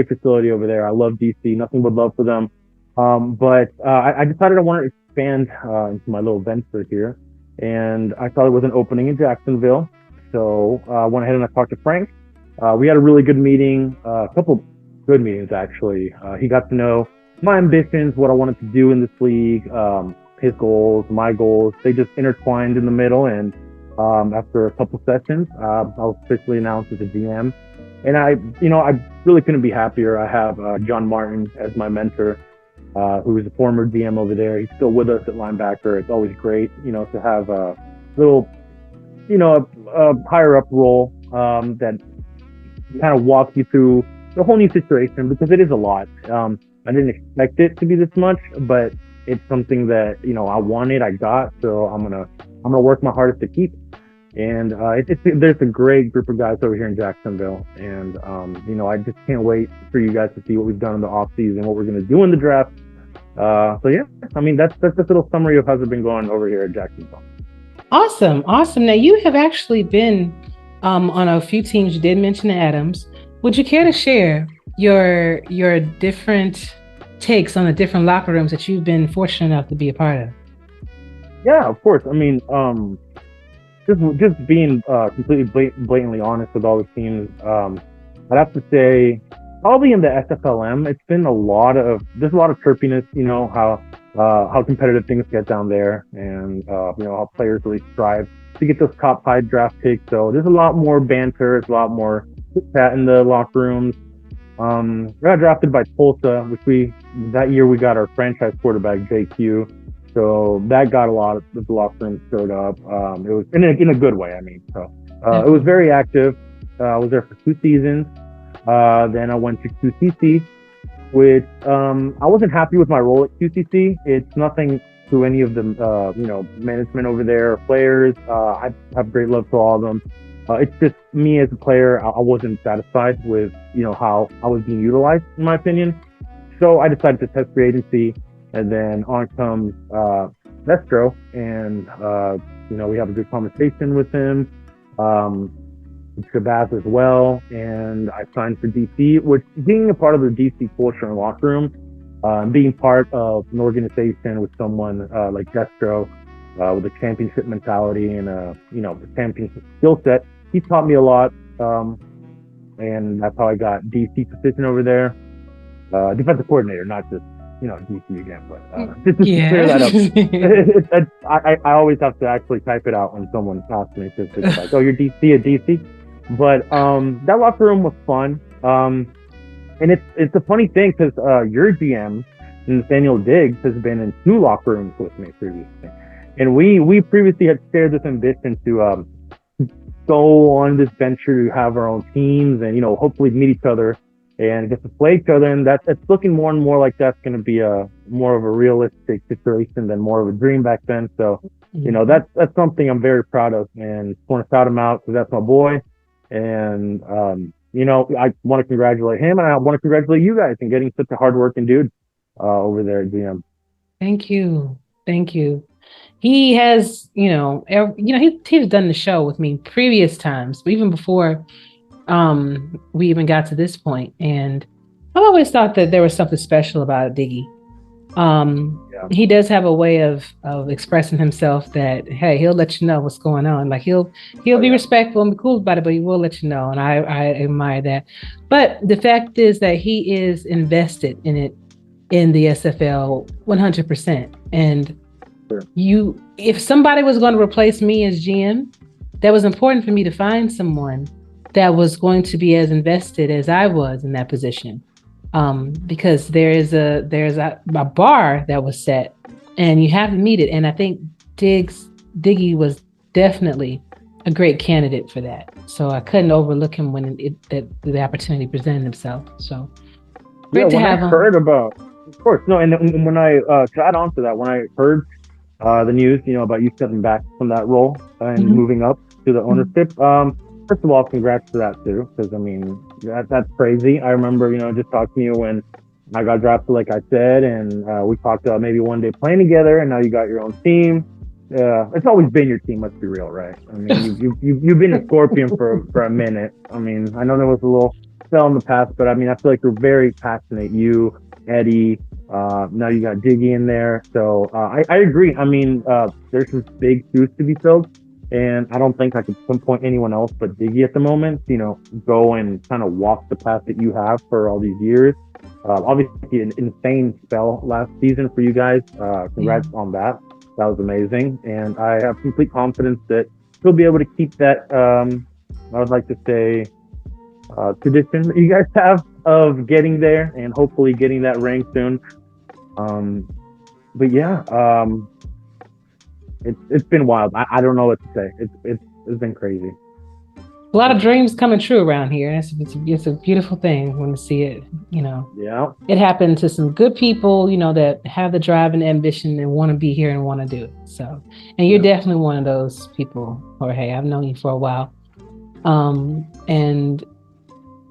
facility over there. I love DC, nothing but love for them. But I decided I wanted to expand into my little venture here. And I thought it was an opening in Jacksonville. So I went ahead and I talked to Frank. We had a really good meeting, a couple good meetings actually. He got to know my ambitions, what I wanted to do in this league, his goals, my goals. They just intertwined in the middle. And after a couple sessions, I was officially announced as a GM. And I really couldn't be happier. I have John Martin as my mentor, who is a former GM over there. He's still with us at linebacker. It's always great, to have a little, a higher up role that kind of walks you through the whole new situation, because it is a lot. I didn't expect it to be this much, but it's something that, I wanted, I got. So I'm gonna work my hardest to keep. And there's a great group of guys over here in Jacksonville, and I just can't wait for you guys to see what we've done in the off season, what we're gonna do in the draft. So yeah, I mean that's just a little summary of how's it been going over here at Jacksonville. Awesome. Now you have actually been on a few teams. You did mention the Adams. Would you care to share your different takes on the different locker rooms that you've been fortunate enough to be a part of? Yeah, of course. I mean, just being completely blatantly honest with all the teams, I'd have to say probably in the SFLm, it's been there's a lot of chirpiness, how competitive things get down there, and how players really strive to get those top 5 draft picks. So there's a lot more banter, there's a lot more chat in the locker rooms. We got drafted by Tulsa, that year we got our franchise quarterback JQ. So that got a lot of the locker room stirred up. It was in a good way, I mean. So it was very active. I was there for 2 seasons. Then I went to QCC, which I wasn't happy with my role at QCC. It's nothing to any of the management over there or players. I have great love for all of them. It's just me as a player. I wasn't satisfied with how I was being utilized, in my opinion. So I decided to test free agency. And then on comes Destro, and we have a good conversation with him, Shabazz as well, and I signed for DC. Which, being a part of the DC culture and locker room, being part of an organization with someone like Destro, with a championship mentality and a championship skill set, he taught me a lot, and that's how I got DC position over there, defensive coordinator, not just DC again, but just to clear that up. I always have to actually type it out when someone asks me, because it's like, oh, you're DC at DC. But that locker room was fun. And it's a funny thing, because your GM, Nathaniel Diggs, has been in 2 locker rooms with me previously. And we previously had shared this ambition to go on this venture to have our own teams and, hopefully meet each other and get to play each other. And it's looking more and more like that's going to be a more of a realistic situation than more of a dream back then. So, you know, that's something I'm very proud of, and want to shout him out because that's my boy. And, you know, I want to congratulate him, and I want to congratulate you guys in getting such a hardworking dude over there at GM. Thank you. He has, he's done the show with me previous times, but even before we even got to this point. And I've always thought that there was something special about Diggy. He does have a way of expressing himself that, hey, he'll let you know what's going on. Like he'll be respectful and be cool about it, but he will let you know. And I admire that. But the fact is that he is invested in it, in the SFL 100%. And if somebody was going to replace me as GM, that was important for me to find someone that was going to be as invested as I was in that position. Because there's a bar that was set, and you have to meet it. And I think Diggy was definitely a great candidate for that. So I couldn't overlook him when the opportunity presented itself. So great to have him. Heard about, of course, no, and when I to add on to that, when I heard the news, about you stepping back from that role and moving up to the ownership. First of all, congrats to that too, because I mean that's crazy. I remember, just talking to you when I got drafted, like I said, and we talked about maybe one day playing together, and now you got your own team. It's always been your team. Let's be real, right? I mean, you've been a Scorpion for a minute. I mean, I know there was a little spell in the past, but I mean, I feel like you're very passionate. You, Eddie. Now you got Diggy in there, so I agree. I mean, there's some big shoes to be filled, and I don't think I could pinpoint anyone else but Diggy at the moment. Go and kind of walk the path that you have for all these years. Obviously, an insane spell last season for you guys. Congrats on that. That was amazing, and I have complete confidence that he'll be able to keep that. I would like to say tradition that you guys have of getting there and hopefully getting that rank soon. But yeah, it's been wild. I don't know what to say. It's been crazy. A lot of dreams coming true around here. It's a beautiful thing when you see it. Yeah. It happened to some good people, that have the drive and ambition and want to be here and want to do it. So, and you're definitely one of those people. Jorge, I've known you for a while, and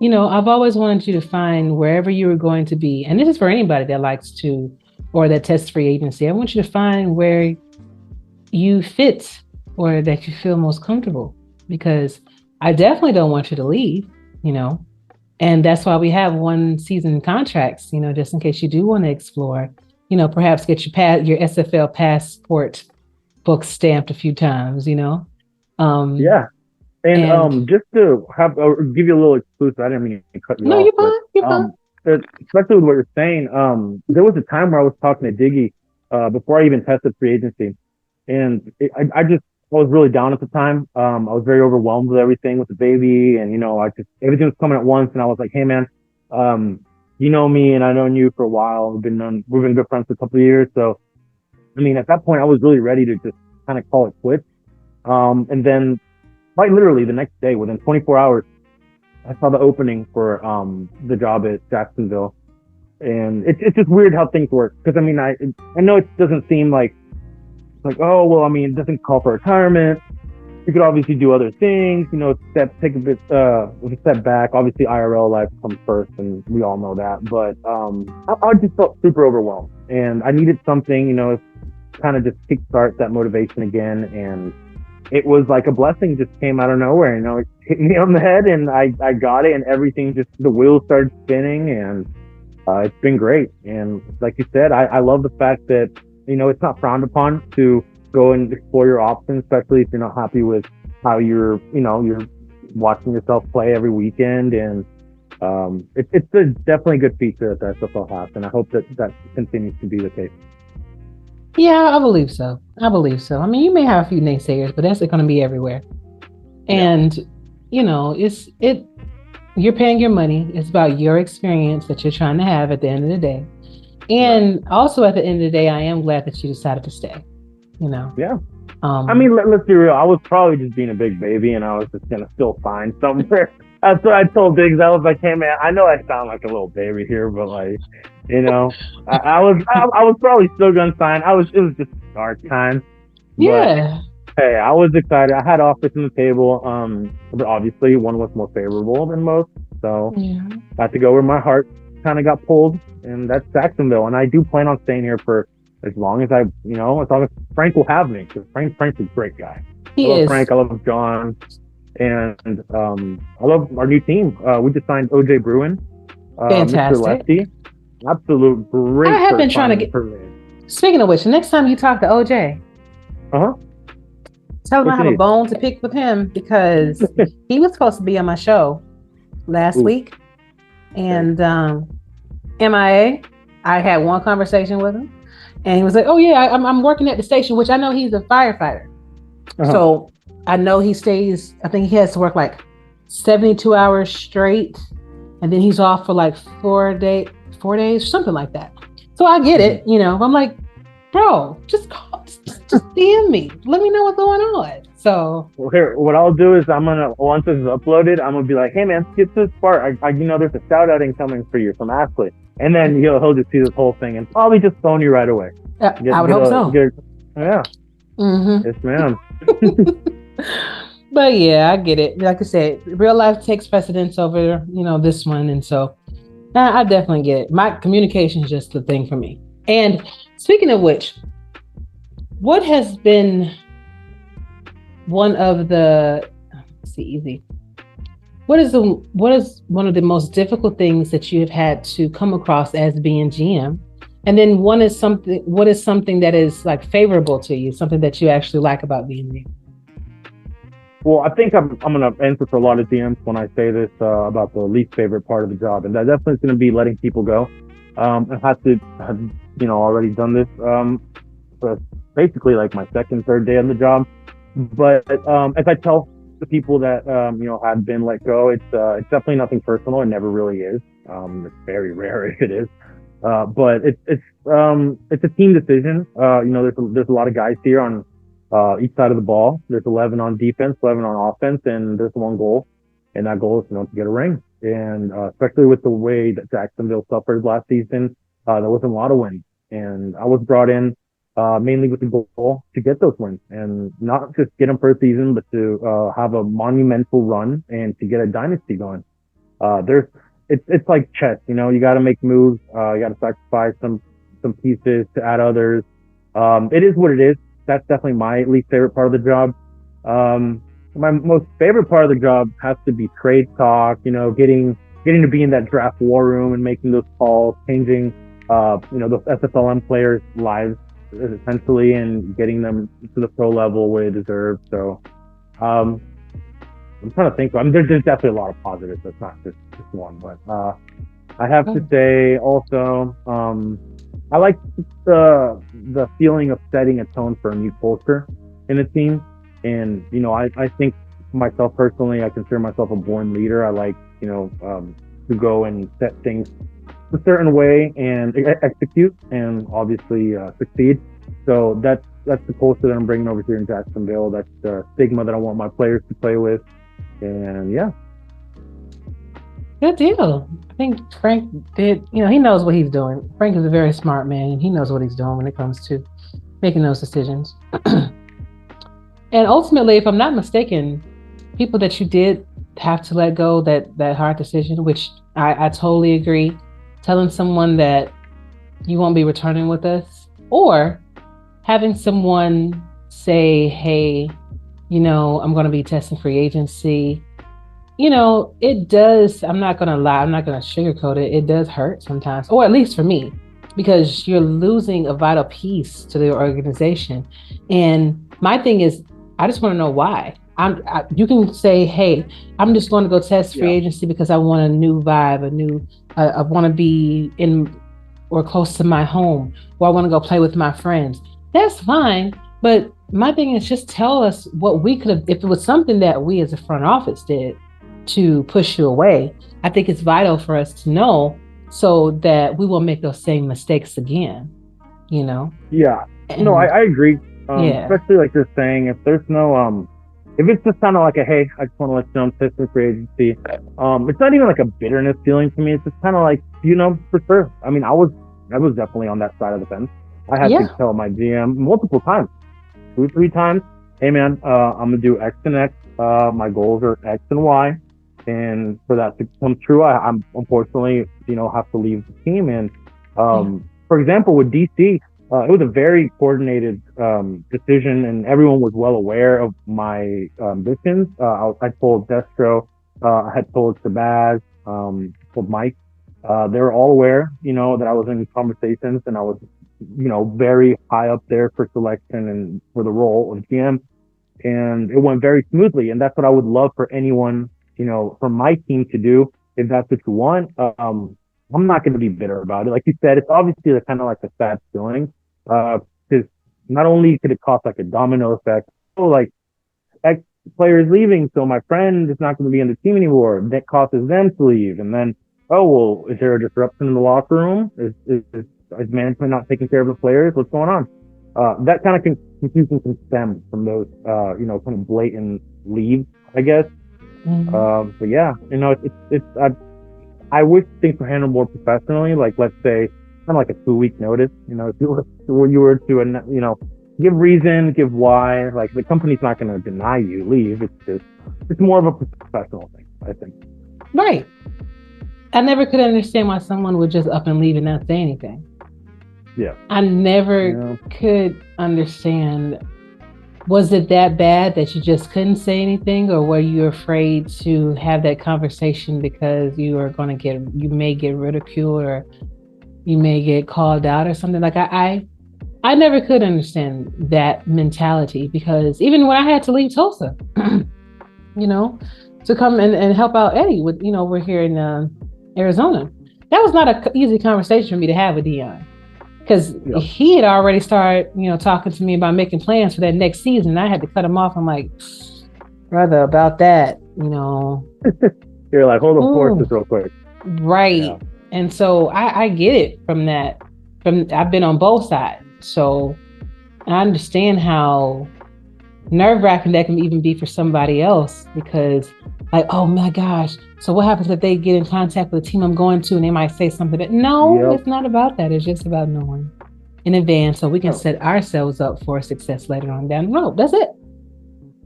I've always wanted you to find wherever you were going to be, and this is for anybody that likes to, or that tests free agency. I want you to find where you fit or that you feel most comfortable, because I definitely don't want you to leave, and that's why we have 1 season contracts, just in case you do want to explore, perhaps get your SFL passport book stamped a few times, Yeah. And just to give you a little exclusive, I didn't mean to cut you off. No, you're fine. Especially with what you're saying, there was a time where I was talking to Diggy before I even tested free agency, and I was really down at the time. I was very overwhelmed with everything with the baby, and everything was coming at once. And I was like, "Hey, man, you know me, and I've known you for a while. We've been good friends for a couple of years. So, I mean, at that point, I was really ready to just kind of call it quits. And then, quite literally, the next day, within 24 hours, I saw the opening for the job at Jacksonville, and it's just weird how things work. Because I mean, I know it doesn't seem like oh well, I mean, it doesn't call for retirement. You could obviously do other things, take a bit with a step back. Obviously, IRL life comes first, and we all know that. But I just felt super overwhelmed, and I needed something, kind of just kickstart that motivation again. And it was like a blessing just came out of nowhere. It hit me on the head, and I got it, and everything the wheels started spinning, and it's been great. And like you said, I love the fact that it's not frowned upon to go and explore your options, especially if you're not happy with how you're watching yourself play every weekend. And it's definitely a good feature that the SFL has, and I hope that continues to be the case. Yeah, I believe so. I mean, you may have a few naysayers, but that's going to be everywhere. And, you're paying your money. It's about your experience that you're trying to have at the end of the day. And also at the end of the day, I am glad that you decided to stay, Yeah. I mean, let's be real. I was probably just being a big baby, and I was just going to still find somewhere That's what I told Diggs. I was like, hey man, I know I sound like a little baby here, but like, you know, I was probably still gonna sign. It was just dark time. Yeah. But hey, I was excited. I had offers on the table. But obviously one was more favorable than most. So I had to go where my heart kind of got pulled, and that's Jacksonville. And I do plan on staying here for as long as as long as Frank will have me, because Frank's a great guy. I love Frank. I love John. And I love our new team. We just signed OJ Bruin, Fantastic. Mr. Lefty. Absolute great. I have been trying to get. Speaking of which, the next time you talk to OJ, tell him I have a bone to pick with him, because he was supposed to be on my show last week, and MIA. I had one conversation with him, and he was like, "Oh yeah, I'm working at the station," which I know he's a firefighter, so I know he stays. I think he has to work like 72 hours straight, and then he's off for like 4 days, something like that. So I get it, I'm like, bro, just call, just DM me. Let me know what's going on. So here, what I'll do is once it's uploaded, I'm gonna be like, hey man, get to this part. There's a shout out incoming for you from Ashley, and then he'll just see this whole thing and probably just phone you right away. I would hope so. Yeah. Yes, ma'am. But yeah, I get it. Like I said, real life takes precedence over, this one. And so I definitely get it. My communication is just the thing for me. And speaking of which, what has been one of the, what is one of the most difficult things that you have had to come across as being GM? And then what is something that is like favorable to you, something that you actually like about being GM? Well, I think I'm going to answer for a lot of DMs when I say this about the least favorite part of the job. And that definitely is going to be letting people go. I've already done this for basically like my second, third day on the job. But as I tell the people that, have been let go, it's definitely nothing personal. It never really is. It's very rare if it is. But it's a team decision. There's a lot of guys here on each side of the ball. There's 11 on defense, 11 on offense, and there's one goal, and that goal is to get a ring. And especially with the way that Jacksonville suffered last season, there wasn't a lot of wins, and I was brought in mainly with the goal to get those wins, and not just get them for a season, but to have a monumental run and to get a dynasty going. It's like chess, you got to make moves, you got to sacrifice some pieces to add others. It is what it is. That's definitely my least favorite part of the job. My most favorite part of the job has to be trade talk, getting to be in that draft war room and making those calls, changing, those SFLm players' lives essentially, and getting them to the pro level where they deserve. So, I'm trying to think. There's definitely a lot of positives. That's not just one, but I have to say also, I like the feeling of setting a tone for a new culture in a team. And, I think myself personally, I consider myself a born leader. I like, to go and set things a certain way and execute and obviously succeed. So that's the culture that I'm bringing over here in Jacksonville. That's the stigma that I want my players to play with. And yeah. Good deal. I think Frank did, he knows what he's doing. Frank is a very smart man, and he knows what he's doing when it comes to making those decisions. And ultimately, if I'm not mistaken, people that you did have to let go, that hard decision, which I totally agree, telling someone that you won't be returning with us, or having someone say, hey, I'm going to be testing free agency. It does, I'm not going to lie, I'm not going to sugarcoat it. It does hurt sometimes, or at least for me, because you're losing a vital piece to the organization. And my thing is, I just want to know why. You can say, hey, I'm just going to go test free agency because I want a new vibe, I want to be in or close to my home, or I want to go play with my friends. That's fine. But my thing is, just tell us what we could have, if it was something that we as a front office did to push you away. I think it's vital for us to know so that we won't make those same mistakes again, Yeah. And, I agree. Especially like you're saying, if there's no If it's just kind of like a, hey, I just want to let you know I'm testing for agency, it's not even like a bitterness feeling to me. It's just kind of like, for sure. I mean, I was definitely on that side of the fence. I had to tell my GM multiple times, 2-3 times, hey man, I'm gonna do X and X. My goals are X and Y, and for that to come true, I'm unfortunately, have to leave the team. And for example, with DC. It was a very coordinated decision, and everyone was well aware of my ambitions. I told Destro, I had told Shabazz, told Mike. They were all aware, that I was in conversations, and I was, very high up there for selection and for the role of GM. And it went very smoothly, and that's what I would love for anyone, from my team to do. If that's what you want, I'm not going to be bitter about it. Like you said, it's obviously kind of like a sad feeling. Because not only could it cost like a domino effect, like X player is leaving, so my friend is not going to be on the team anymore. That causes them to leave, and then is there a disruption in the locker room? Is management not taking care of the players? What's going on? That kind of confusion can stem from those kind of blatant leaves, I guess. Mm-hmm. But yeah, I wish things were handled more professionally. Like, let's say, kind of like a 2-week notice. If you were to, give reason, give why. Like, the company's not going to deny you leave. It's more of a professional thing, I think. Right. I never could understand why someone would just up and leave and not say anything. Yeah. I never could understand. Was it that bad that you just couldn't say anything, or were you afraid to have that conversation because you may get ridiculed, or you may get called out or something? Like I never could understand that mentality, because even when I had to leave Tulsa, to come and help out Eddie with, we're here in Arizona, that was not an easy conversation for me to have with Dion. Because he had already started, talking to me about making plans for that next season. And I had to cut him off. I'm like, brother, about that, You're like, hold on, force this real quick. Right. Yeah. And so I get it from that. I've been on both sides. So I understand how nerve-wracking that can even be for somebody else, because like, oh my gosh, so what happens if they get in contact with the team I'm going to and they might say something that, it's not about that. It's just about knowing in advance so we can set ourselves up for success later on down the road. That's it.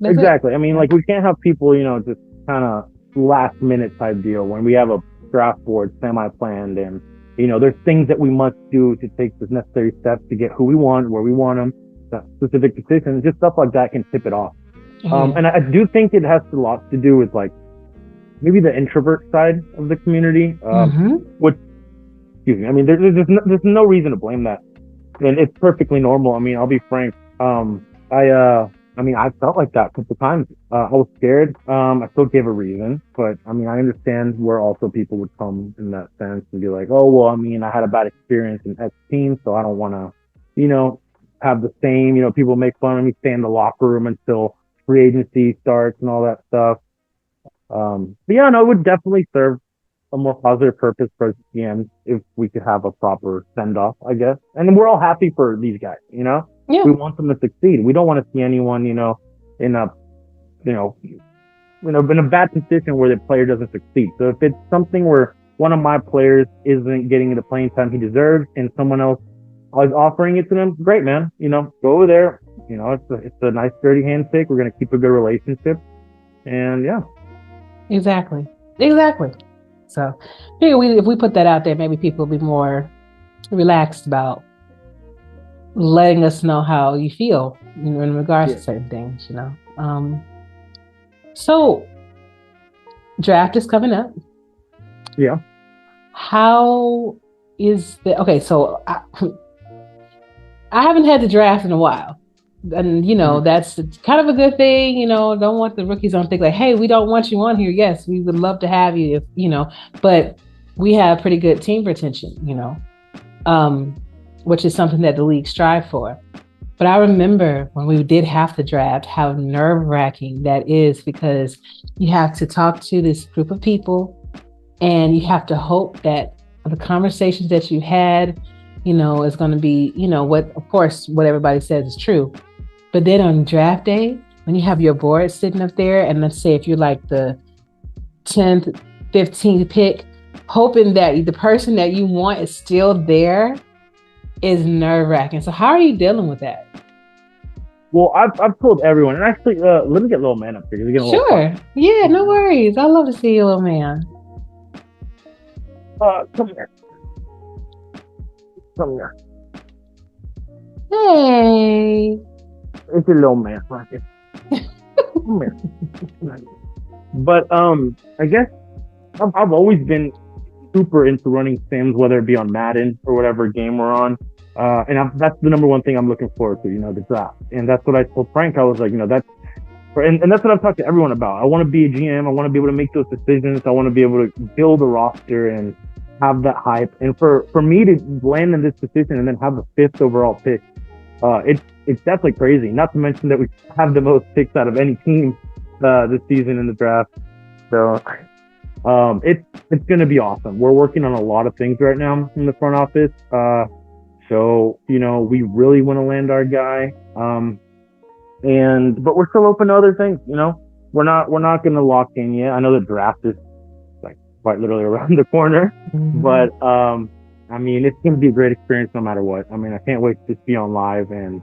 Exactly. I mean, like, we can't have people, just kind of last minute type deal when we have a draft board semi-planned, and, there's things that we must do to take the necessary steps to get who we want, where we want them, specific decisions, just stuff like that can tip it off. And I do think it has a lot to do with, like, maybe the introvert side of the community, which, excuse me, I mean, there's no reason to blame that, and it's perfectly normal. I mean, I'll be frank. I felt like that a couple times. I was scared. I still gave a reason, but I mean, I understand where also people would come in that sense and be like, oh, well, I mean, I had a bad experience in X team, so I don't want to, have the same, people make fun of me, stay in the locker room until free agency starts and all that stuff. But yeah, no, it would definitely serve a more positive purpose for GMs if we could have a proper send-off, I guess. And we're all happy for these guys, Yeah. We want them to succeed. We don't want to see anyone, in a bad position where the player doesn't succeed. So if it's something where one of my players isn't getting the playing time he deserves and someone else is offering it to them, great, man. Go over there. It's a nice, dirty handshake. We're going to keep a good relationship. And yeah. Exactly. So if we put that out there, maybe people will be more relaxed about letting us know how you feel in regards to certain things, So draft is coming up. Yeah. How is so I haven't had the draft in a while. And, that's kind of a good thing, don't want the rookies on think like, hey, we don't want you on here. Yes, we would love to have you if, but we have pretty good team retention, which is something that the league strive for. But I remember when we did have the draft, how nerve-wracking that is, because you have to talk to this group of people and you have to hope that the conversations that you had, is going to be, what everybody says is true. But then on draft day, when you have your board sitting up there, and let's say if you're like the 10th, 15th pick, hoping that the person that you want is still there is nerve-wracking. So how are you dealing with that? Well, I've told everyone, and actually, let me get little man up here. Sure. Yeah, no worries. I love to see you, little man. Come here. Come here. Hey. It's a little man. Come here. But I guess I've always been super into running sims, whether it be on Madden or whatever game we're on. And that's the number one thing I'm looking forward to, the draft. And that's what I told Frank. I was like, and that's what I've talked to everyone about. I want to be a GM. I want to be able to make those decisions. I want to be able to build a roster and have that hype. And for me to land in this position and then have the 5th overall pick, it's definitely crazy. Not to mention that we have the most picks out of any team this season in the draft. So it's going to be awesome. We're working on a lot of things right now in the front office. So, we really want to land our guy. But we're still open to other things, We're not going to lock in yet. I know the draft is like quite literally around the corner, but it's going to be a great experience no matter what. I can't wait to just be on live and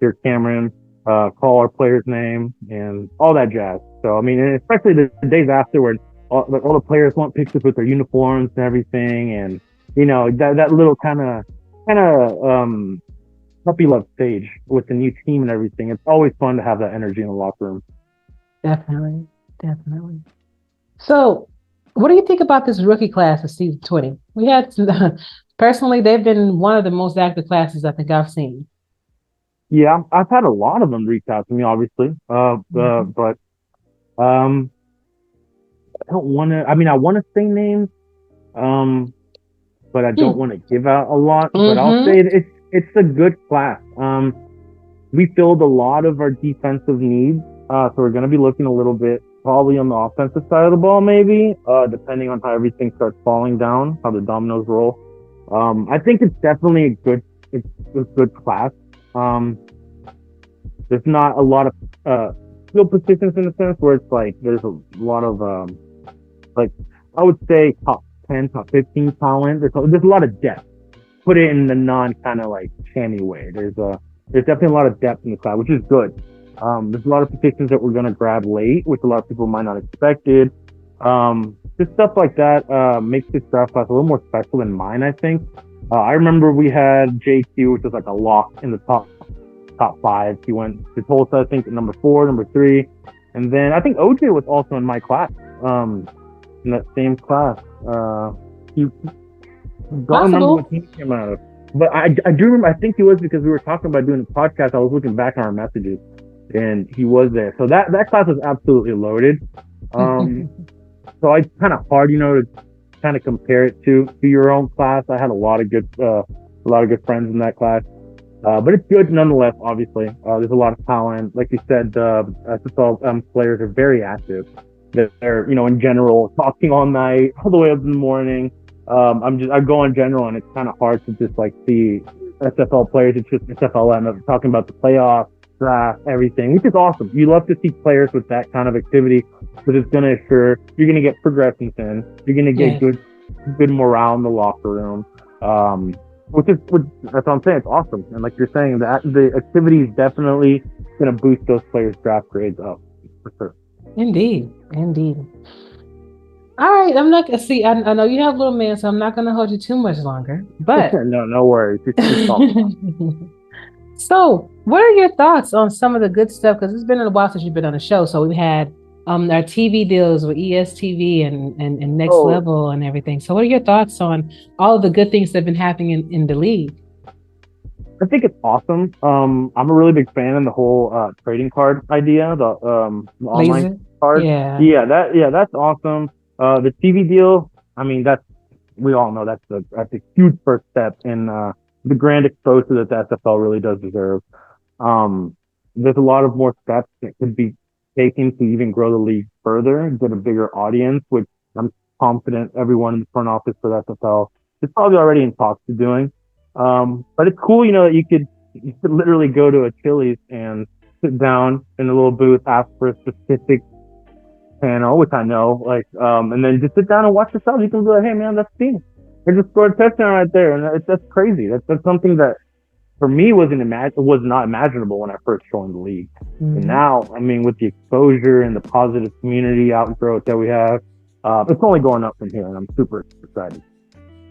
hear Cameron call our player's name and all that jazz. So and especially the days afterward, all the players want pictures with their uniforms and everything, and that little kind of puppy love stage with the new team and everything. It's always fun to have that energy in the locker room. Definitely. So, what do you think about this rookie class of season 20? We had personally, they've been one of the most active classes I think I've seen. Yeah, I've had a lot of them reach out to me, obviously, but I don't want to. I want to say names, but I don't want to give out a lot. But I'll say it's a good class. We filled a lot of our defensive needs, so we're going to be looking a little bit probably on the offensive side of the ball, maybe, depending on how everything starts falling down, how the dominoes roll. I think it's definitely a good class. There's not a lot of skill positions in a sense where it's like there's a lot of I would say top 10, top 15 talent. There's a lot of depth. Put it in the non kind of like Chammy way. There's definitely a lot of depth in the class, which is good. There's a lot of positions that we're gonna grab late, which a lot of people might not expected. Just stuff like that makes this draft class a little more special than mine, I think. I remember we had JQ, which was like a lock in the top 5. He went to Tulsa, I think, at number 4, number 3. And then I think OJ was also in my class, in that same class. He don't remember what team he came out of. But I do remember, I think he was, because we were talking about doing a podcast. I was looking back on our messages, and he was there. So that class was absolutely loaded. So it's kind of hard, to kind of compare it to your own class. I had a lot of good friends in that class. But it's good nonetheless, obviously. There's a lot of talent. Like you said, SFL players are very active. They're, in general, talking all night, all the way up in the morning. I go in general, and it's kind of hard to just like see SFL players. It's just SFLm talking about the playoffs, draft, everything, which is awesome. You love to see players with that kind of activity, because it's going to assure you're going to get progressions in. You're going to get good morale in the locker room. That's what I'm saying. It's awesome. And like you're saying, the activity is definitely going to boost those players' draft grades up for sure. Indeed. All right, I'm not gonna see. I know you have little man, so I'm not gonna hold you too much longer. But no worries. So, what are your thoughts on some of the good stuff? Because it's been a while since you've been on the show. So we've had our TV deals with ESTV and Next Level and everything. So what are your thoughts on all of the good things that have been happening in the league? I think it's awesome. I'm a really big fan of the whole trading card idea, the online card. That's awesome. The TV deal, we all know that's a huge first step in the grand exposure that the SFL really does deserve. There's a lot of more steps that could be taken to even grow the league further and get a bigger audience, which I'm confident everyone in the front office for the SFL is probably already in talks to doing. But it's cool, that you could literally go to a Chili's and sit down in a little booth, ask for a specific panel, which I know, and then just sit down and watch yourself. You can be like, hey man, that's team. They just scored a touchdown right there, and that's crazy. That's something that for me was not imaginable when I first joined the league. Mm-hmm. And now, I mean, with the exposure and the positive community outgrowth that we have, it's only going up from here, and I'm super excited.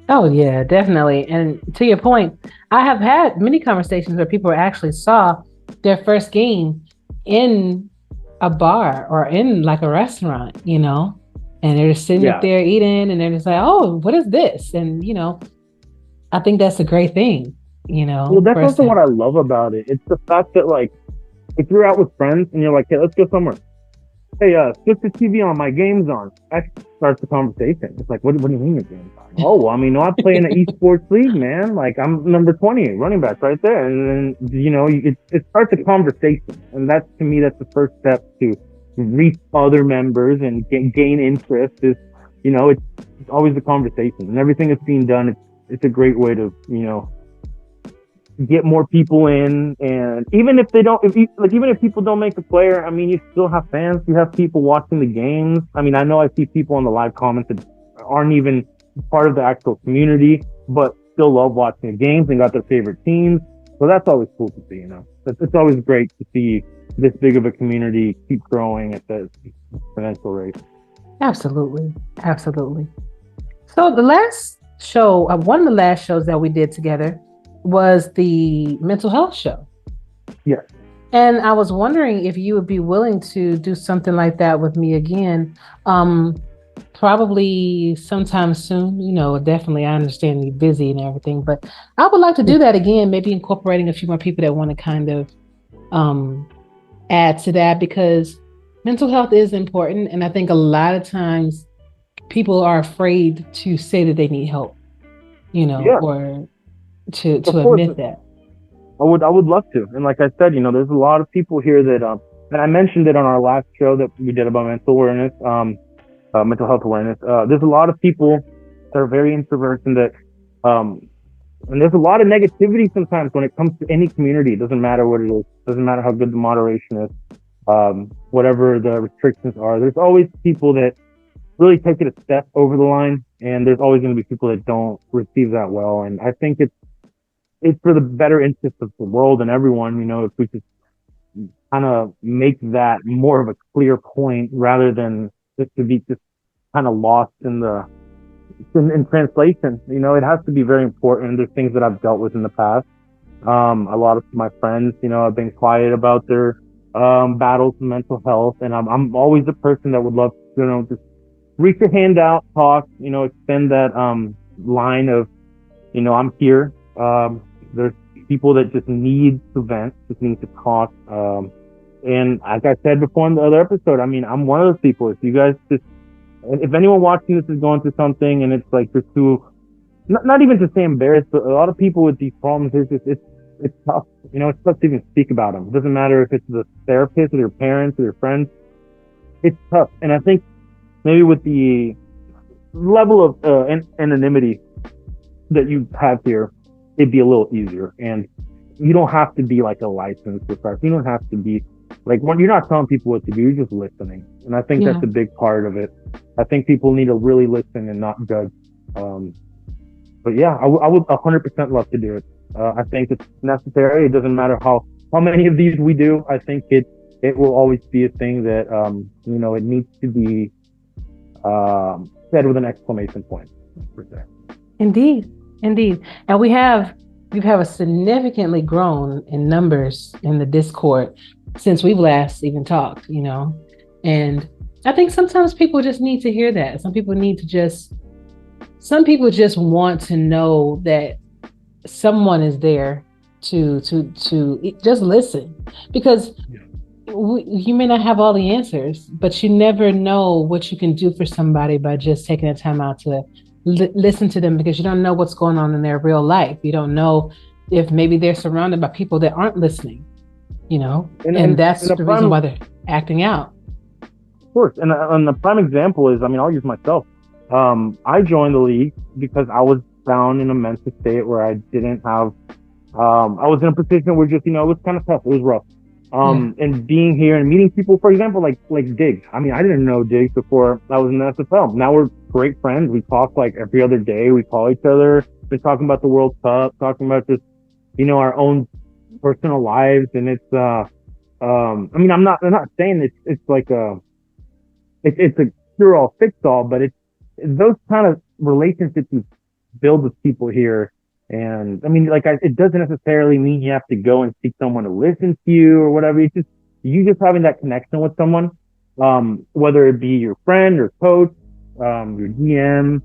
Oh yeah, definitely. And to your point, I have had many conversations where people actually saw their first game in a bar or in like a restaurant, you know, and they're just sitting up there eating, and they're just like, oh, what is this? And, you know, I think that's a great thing, you know. Well, that's also what I love about it. It's the fact that, like, if you're out with friends and you're like, hey, let's go somewhere. Hey, switch the TV on, my game's on. That starts the conversation. It's like, what do you mean your game's on? Oh, well, I mean, I play in an esports league, man. Like, I'm number 20, running back right there. And then, you know, it starts a conversation. And that's, to me, that's the first step to reach other members and gain interest is, you know, it's always the conversation. And everything that's being done, it's a great way to, you know, get more people in. And even if people don't make the player, I mean, you still have fans, you have people watching the games. I mean, I know I see people in the live comments that aren't even part of the actual community, but still love watching the games and got their favorite teams. So that's always cool to see, you know. It's always great to see this big of a community keep growing at the exponential rate. Absolutely. So the last show, one of the last shows that we did together was the mental health show. Yeah. And I was wondering if you would be willing to do something like that with me again. Probably sometime soon. You know, definitely, I understand you're busy and everything, but I would like to do that again, maybe incorporating a few more people that want to kind of add to that, because mental health is important. And I think a lot of times people are afraid to say that they need help, you know, or to admit that. I would love to. And like I said, you know, there's a lot of people here that, and I mentioned it on our last show that we did about mental awareness, mental health awareness. There's a lot of people that are very introverts and that, and there's a lot of negativity sometimes when it comes to any community. It doesn't matter what it is. It doesn't matter how good the moderation is, whatever the restrictions are. There's always people that really take it a step over the line, and there's always going to be people that don't receive that well. And I think it's for the better interest of the world and everyone, you know, if we could kind of make that more of a clear point rather than just to be just kind of lost in translation. You know, it has to be very important. There's things that I've dealt with in the past. A lot of my friends, you know, have been quiet about their battles with mental health, and I'm always the person that would love to, you know, just reach a hand out, talk, you know, extend that line of, you know, I'm here. There's people that just need to vent, just need to talk. And like I said before in the other episode, I mean, I'm one of those people. If you guys if anyone watching this is going through something and it's like you're too, not even to say embarrassed, but a lot of people with these problems, it's tough. You know, it's tough to even speak about them. It doesn't matter if it's the therapist or your parents or your friends. It's tough. And I think maybe with the level of anonymity that you have here, it'd be a little easier. And you don't have to be like a licensed professional. You don't have to be like, when you're not telling people what to do, you're just listening. And I think that's a big part of it. I think people need to really listen and not judge. But yeah, I would 100% love to do it. I think it's necessary. It doesn't matter how many of these we do. I think it will always be a thing that, you know, it needs to be said with an exclamation point. Indeed. And we've significantly grown in numbers in the Discord since we've last even talked, you know. And I think sometimes people just need to hear that. Some people just want to know that someone is there to just listen, because you may not have all the answers, but you never know what you can do for somebody by just taking the time out to listen to them, because you don't know what's going on in their real life. You don't know if maybe they're surrounded by people that aren't listening, you know, and that's the reason why they're acting out. Of course. And the prime example is, I mean, I'll use myself. I joined the league because I was down in a mental state where I didn't have, I was in a position where just, you know, it was kind of tough. It was rough. And being here and meeting people, for example, like Diggs. I mean, I didn't know Diggs before I was in the SFL. Now we're great friends. We talk like every other day. We call each other. We're talking about the World Cup, talking about just, our own personal lives. And it's, I mean, I'm not saying it's like it's a cure all fix all, but it's those kind of relationships you build with people here. And I mean, it doesn't necessarily mean you have to go and seek someone to listen to you or whatever. It's just you just having that connection with someone, whether it be your friend or coach, your GM.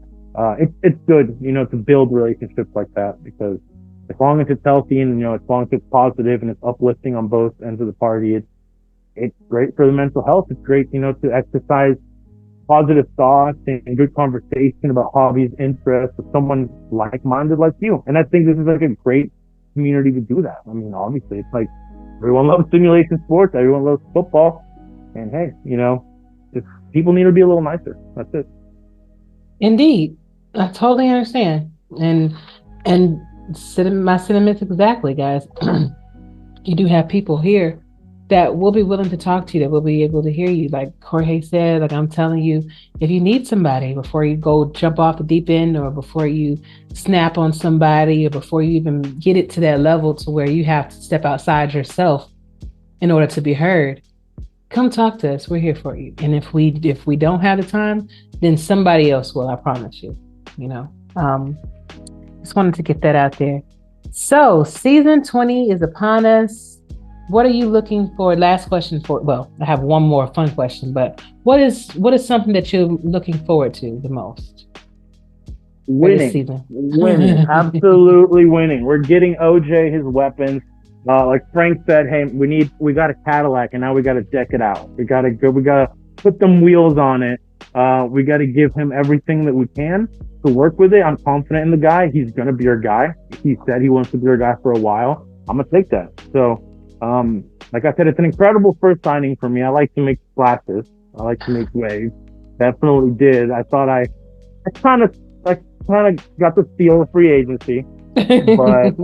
It's good, to build relationships like that, because as long as it's healthy and as long as it's positive and it's uplifting on both ends of the party, it's great for the mental health. It's great, to exercise positive thoughts and good conversation about hobbies, interests with someone like-minded like you. And I think this is like a great community to do that. I mean, obviously, it's like everyone loves simulation sports, everyone loves football, and hey, just people need to be a little nicer. That's it. Indeed, I totally understand, and my sentiments exactly, guys. You do have people here that will be willing to talk to you, that will be able to hear you. Like Jorge said, like I'm telling you, if you need somebody before you go jump off the deep end, or before you snap on somebody, or before you even get it to that level to where you have to step outside yourself in order to be heard, come talk to us. We're here for you. And if we don't have the time, then somebody else will, I promise you. Just wanted to get that out there. So season 20 is upon us. What are you looking for? Last question I have one more fun question, but what is something that you're looking forward to the most? Winning. Absolutely winning. We're getting OJ his weapons. Like Frank said, hey, we got a Cadillac, and now we got to deck it out. We got to put them wheels on it. We got to give him everything that we can to work with it. I'm confident in the guy. He's going to be our guy. He said he wants to be our guy for a while. I'm going to take that. So, like I said, it's an incredible first signing for me. I like to make splashes. I like to make waves. Definitely did. I thought I kind of got the feel of free agency, but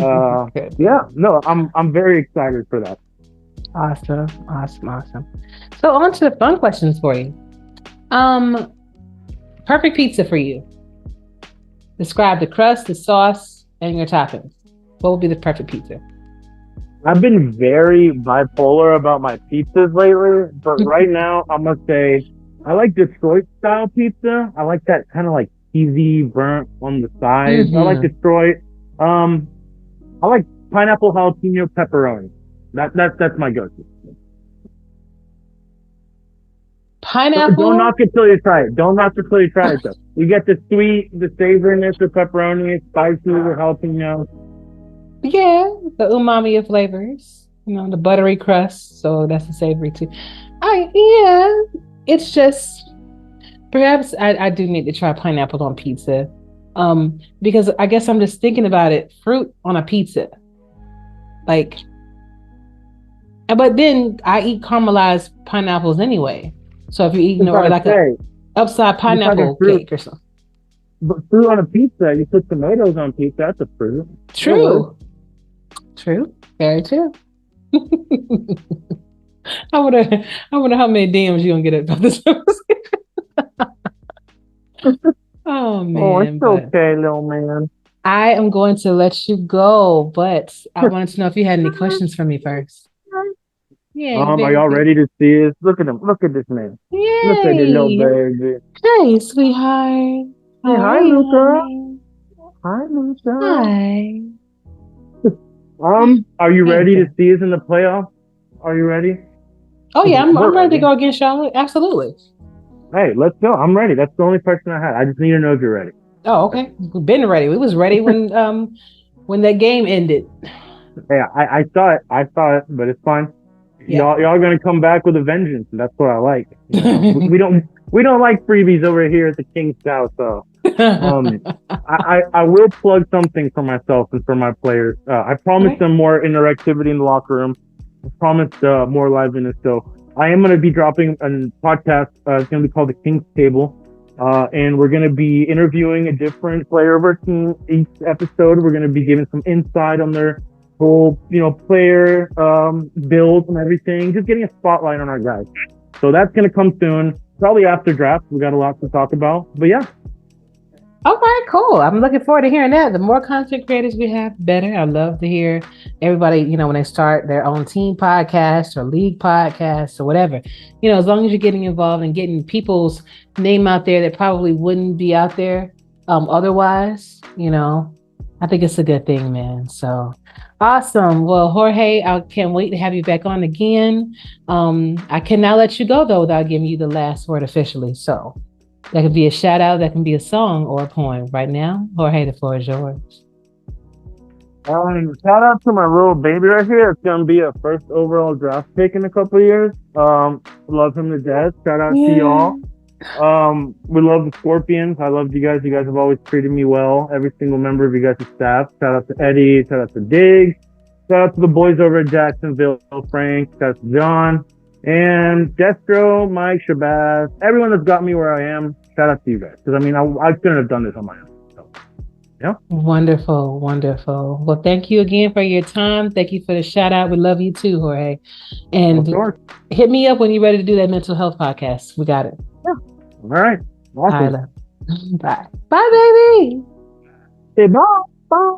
yeah, no, I'm very excited for that. Awesome. So on to the fun questions for you. Perfect pizza for you. Describe the crust, the sauce, and your toppings. What would be the perfect pizza? I've been very bipolar about my pizzas lately, but right now I'm gonna say I like Detroit style pizza. I like that kind of like cheesy, burnt on the sides. I like Detroit. I like pineapple jalapeno pepperoni. That's my go-to. Pineapple. Don't knock it till you try it. Don't knock it till you try it though. You get the sweet, the savoriness of pepperoni, it's spicy with jalapeno. Yeah, the umami of flavors, the buttery crust, so that's the savory too. It's just perhaps I do need to try pineapple on pizza, because I guess I'm just thinking about it, fruit on a pizza, but then I eat caramelized pineapples anyway. So if you're eating a upside pineapple cake or something. But fruit on a pizza, you put tomatoes on pizza, that's a fruit. True. Very true. I wonder how many DMs you gonna get about this. Oh man. Oh, it's okay, little man. I am going to let you go, but I wanted to know if you had any questions for me first. Yeah. Are y'all ready to see us? Look at him. Look at this man. Yay. Look at the little baby. Hey, sweetheart. Hey, hi, Luca. Hi, Luca. Hi. Are you ready to see us in the playoffs? Are you ready? Oh yeah, I'm ready to go against Charlotte. Absolutely. Hey, let's go. I'm ready. That's the only question I had. I just need to know if you're ready. Oh, okay. We've been ready. We was ready when that game ended. Hey, I saw it, but it's fine. Yeah. Y'all gonna come back with a vengeance, and that's what I like. we don't like freebies over here at the King's South, so I will plug something for myself and for my players. I promised them more interactivity in the locker room. I promised more liveliness. So I am going to be dropping a podcast. It's going to be called The King's Table. And we're going to be interviewing a different player of our team each episode. We're going to be giving some insight on their full, player builds and everything. Just getting a spotlight on our guys. So that's going to come soon. Probably after draft. We got a lot to talk about. But yeah. Okay, cool. I'm looking forward to hearing that. The more content creators we have, the better. I love to hear everybody, when they start their own team podcast or league podcast or whatever. As long as you're getting involved and getting people's name out there that probably wouldn't be out there otherwise, I think it's a good thing, man. So awesome. Well, Jorge, I can't wait to have you back on again. I cannot let you go, though, without giving you the last word officially. So that could be a shout out, that can be a song or a poem. Right now, Jorge, the floor is yours. Shout out to my little baby right here. It's gonna be a first overall draft pick in a couple of years. Love him to death. Shout out to y'all. We love the Scorpions. I love you guys. You guys have always treated me well. Every single member of you guys' staff. Shout out to Eddie. Shout out to Diggs. Shout out to the boys over at Jacksonville. Frank. Shout out to John. And Destro, Mike, Shabazz, everyone that's got me where I am, shout out to you guys. Because, I couldn't have done this on my own. So, yeah. Wonderful, wonderful. Well, thank you again for your time. Thank you for the shout out. We love you too, Jorge. And hit me up when you're ready to do that mental health podcast. We got it. Yeah. All right. Awesome. Bye. Bye, baby. Say bye. Bye.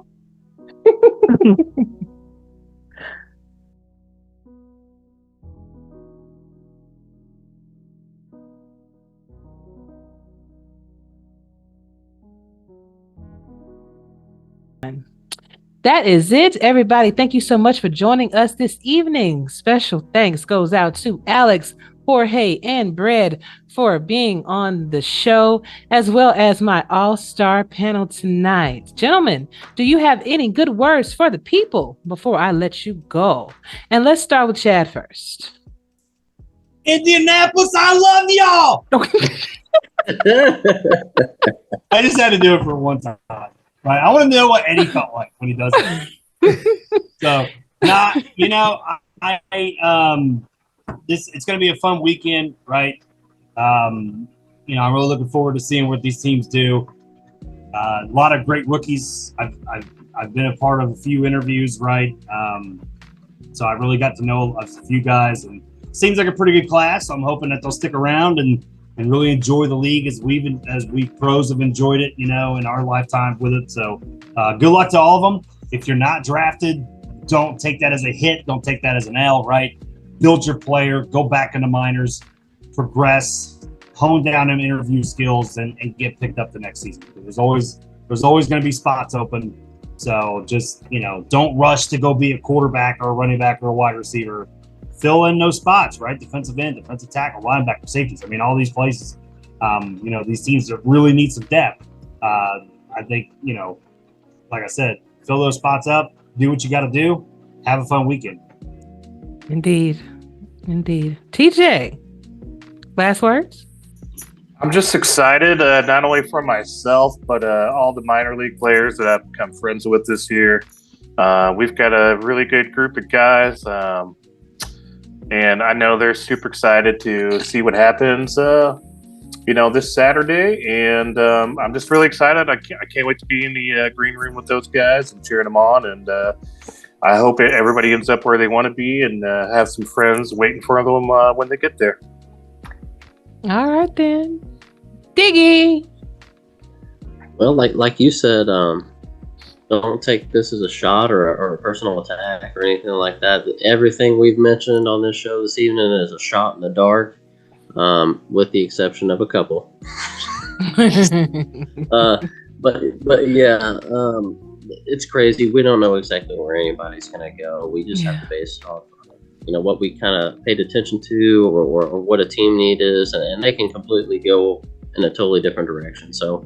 That is it, everybody. Thank you so much for joining us this evening. Special thanks goes out to Alex, Jorge, and Brad for being on the show, as well as my all-star panel tonight. Gentlemen, do you have any good words for the people before I let you go? And let's start with Chad first. Indianapolis, I love y'all. I just had to do it for one time. Right, I want to know what Eddie felt like when he does it. So, it's going to be a fun weekend, right? I'm really looking forward to seeing what these teams do. A lot of great rookies. I've been a part of a few interviews, right? So I really got to know a few guys, and it seems like a pretty good class. So I'm hoping that they'll stick around and really enjoy the league as we pros have enjoyed it, in our lifetime with it. So good luck to all of them. If you're not drafted, don't take that as a hit. Don't take that as an L, right? Build your player, go back into minors, progress, hone down them interview skills, and get picked up the next season. There's always going to be spots open. So just, don't rush to go be a quarterback or a running back or a wide receiver. Fill in those spots, right? Defensive end, defensive tackle, linebacker, safeties. All these places, these teams that really need some depth. I think, like I said, fill those spots up, do what you got to do, have a fun weekend. Indeed. TJ, last words? I'm just excited, not only for myself, but all the minor league players that I've become friends with this year. We've got a really good group of guys. And I know they're super excited to see what happens, this Saturday. And I'm just really excited. I can't wait to be in the green room with those guys and cheering them on. And I hope everybody ends up where they want to be and have some friends waiting for them when they get there. All right, then. Diggy! Well, like you said, don't take this as a shot or a personal attack or anything like that. Everything we've mentioned on this show this evening is a shot in the dark, with the exception of a couple. But yeah, it's crazy. We don't know exactly where anybody's going to go. We just have to base it off, what we kind of paid attention to or what a team need is, and they can completely go in a totally different direction. So,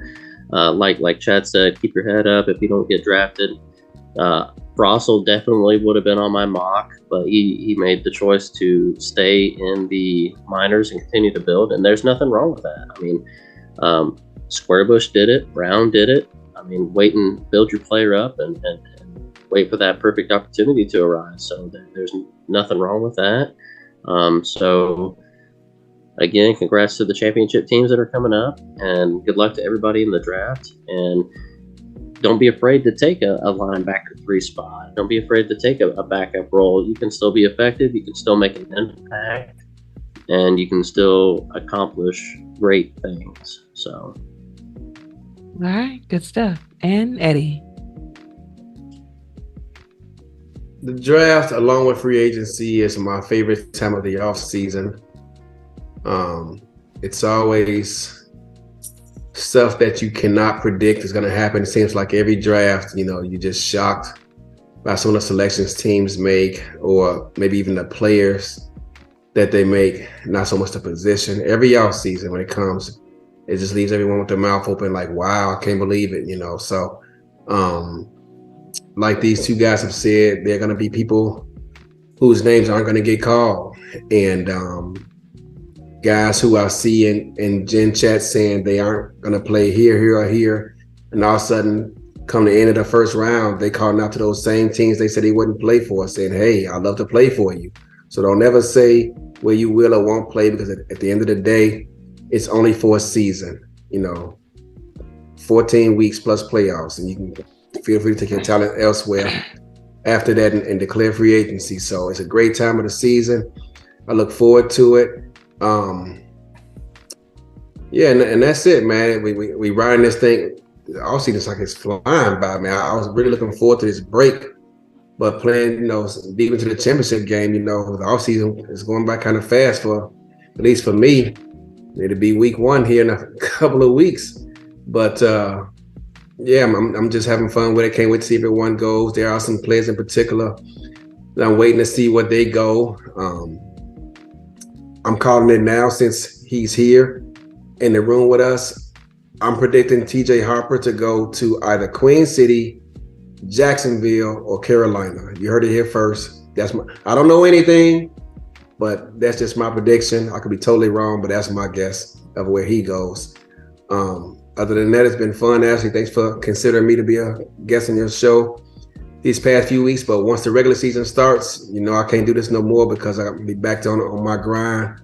like Chad said, keep your head up if you don't get drafted. Brossel definitely would have been on my mock, but he made the choice to stay in the minors and continue to build, and there's nothing wrong with that. Squarebush did it, Brown did it. Wait and build your player up and wait for that perfect opportunity to arise. So there's nothing wrong with that. So again, congrats to the championship teams that are coming up, and good luck to everybody in the draft. And don't be afraid to take a linebacker 3 spot. Don't be afraid to take a backup role. You can still be effective. You can still make an impact, and you can still accomplish great things. So, all right, good stuff. And Eddie. The draft, along with free agency, is my favorite time of the off season. It's always stuff that you cannot predict is going to happen. It seems like every draft, you're just shocked by some of the selections teams make, or maybe even the players that they make, not so much the position. Every off season when it comes, it just leaves everyone with their mouth open like, wow, I can't believe it, So, like these two guys have said, they're going to be people whose names aren't going to get called. And guys who I see in Gen Chat saying they aren't going to play here, or here. And all of a sudden, come the end of the first round, they calling out to those same teams they said they wouldn't play for, saying, hey, I'd love to play for you. So don't ever say where you will or won't play, because at the end of the day, it's only for a season, 14 weeks plus playoffs, and you can feel free to take your talent elsewhere after that and declare free agency. So it's a great time of the season. I look forward to it. Yeah, and that's it, man. We riding this thing. All season's like it's flying by, man. I was really looking forward to this break, but playing, deep into the championship game, the off season is going by kind of fast for, at least for me. It'll be week 1 here in a couple of weeks, but yeah, I'm just having fun with it. Can't wait to see if everyone goes. There are some players in particular that I'm waiting to see what they go. I'm calling it now since he's here in the room with us. I'm predicting TJ Harper to go to either Queen City, Jacksonville, or Carolina. You heard it here first. I don't know anything, but that's just my prediction. I could be totally wrong, but that's my guess of where he goes. Other than that, it's been fun, Ashley. Thanks for considering me to be a guest on your show these past few weeks. But once the regular season starts, I can't do this no more, because I got to be back on my grind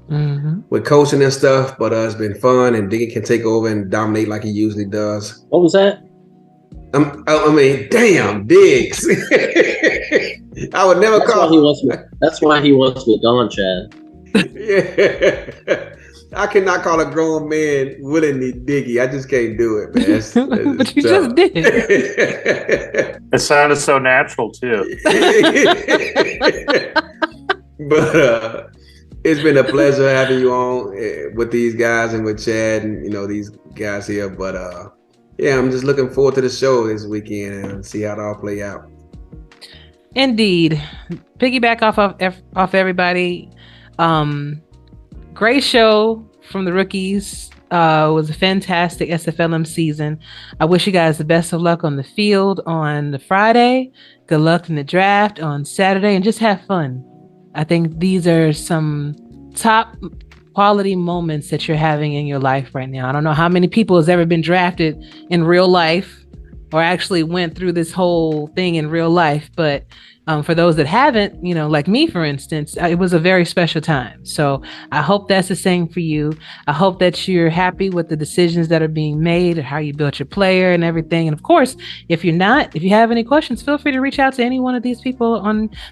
with coaching and stuff. But it's been fun, and Diggy can take over and dominate like he usually does. What was that? Damn, Diggs. I would never call him. That's why he wants with Don Chad. Yeah. I cannot call a grown man willingly Diggy. I just can't do it, man. But you just did. It sounded so natural too. But it's been a pleasure having you on with these guys and with Chad and these guys here. But yeah, I'm just looking forward to the show this weekend and see how it all play out. Indeed, piggyback off everybody. Great show from the rookies. It was a fantastic SFLm season. I wish you guys the best of luck on the field on the Friday. Good luck in the draft on Saturday, and just have fun. I think these are some top quality moments that you're having in your life right now. I don't know how many people has ever been drafted in real life or actually went through this whole thing in real life, but for those that haven't, like me, for instance, it was a very special time. So I hope that's the same for you. I hope that you're happy with the decisions that are being made and how you built your player and everything. And of course, if you have any questions, feel free to reach out to any one of these people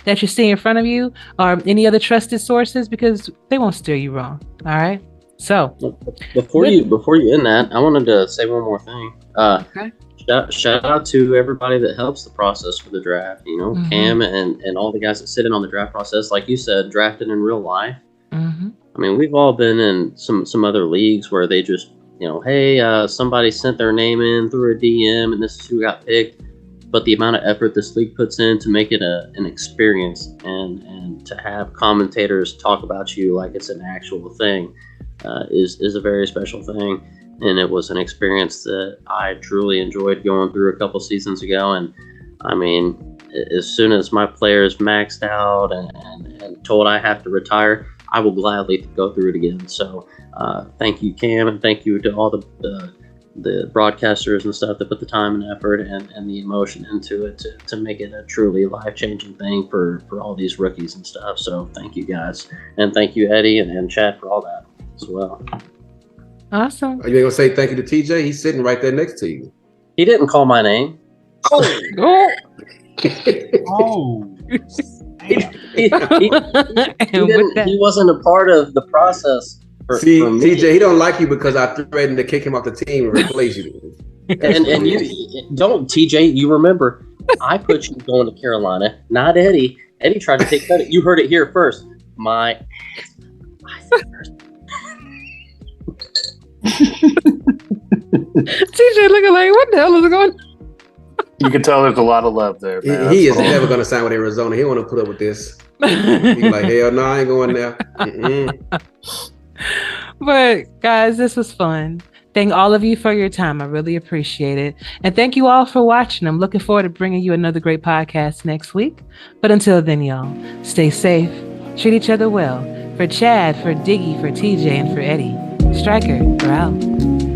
that you see in front of you, or any other trusted sources, because they won't steer you wrong. All right. So before you end that, I wanted to say one more thing. Okay. Shout out to everybody that helps the process for the draft, Cam and all the guys that sit in on the draft process. Like you said, drafted in real life. I mean, we've all been in some other leagues where they just, hey, somebody sent their name in through a DM and this is who got picked. But the amount of effort this league puts in to make it an experience and to have commentators talk about you like it's an actual thing is a very special thing. And it was an experience that I truly enjoyed going through a couple seasons ago. And I mean, as soon as my players maxed out and told I have to retire, I will gladly go through it again. So thank you, Cam, and thank you to all the broadcasters and stuff that put the time and effort and the emotion into it to make it a truly life-changing thing for all these rookies and stuff. So thank you, guys. And thank you, Eddie and Chad, for all that as well. Awesome. Are you going to say thank you to TJ? He's sitting right there next to you. He didn't call my name. Oh. Oh. He wasn't a part of the process. See, TJ, he don't like you because I threatened to kick him off the team and replace you. And you don't, TJ. You remember, I put you going to Carolina, not Eddie. Eddie tried to take credit. You heard it here first. TJ looking like, what the hell is going on? You can tell there's a lot of love there, man. He is never going to sign with Arizona. He don't want to put up with this. He's like, hell no, I ain't going there. But guys, this was fun. Thank all of you for your time. I really appreciate it. And thank you all for watching. I'm looking forward to bringing you another great podcast next week. But until then, y'all, stay safe, treat each other well. For Chad, for Diggy, for TJ, and for Eddie, Striker, we're out.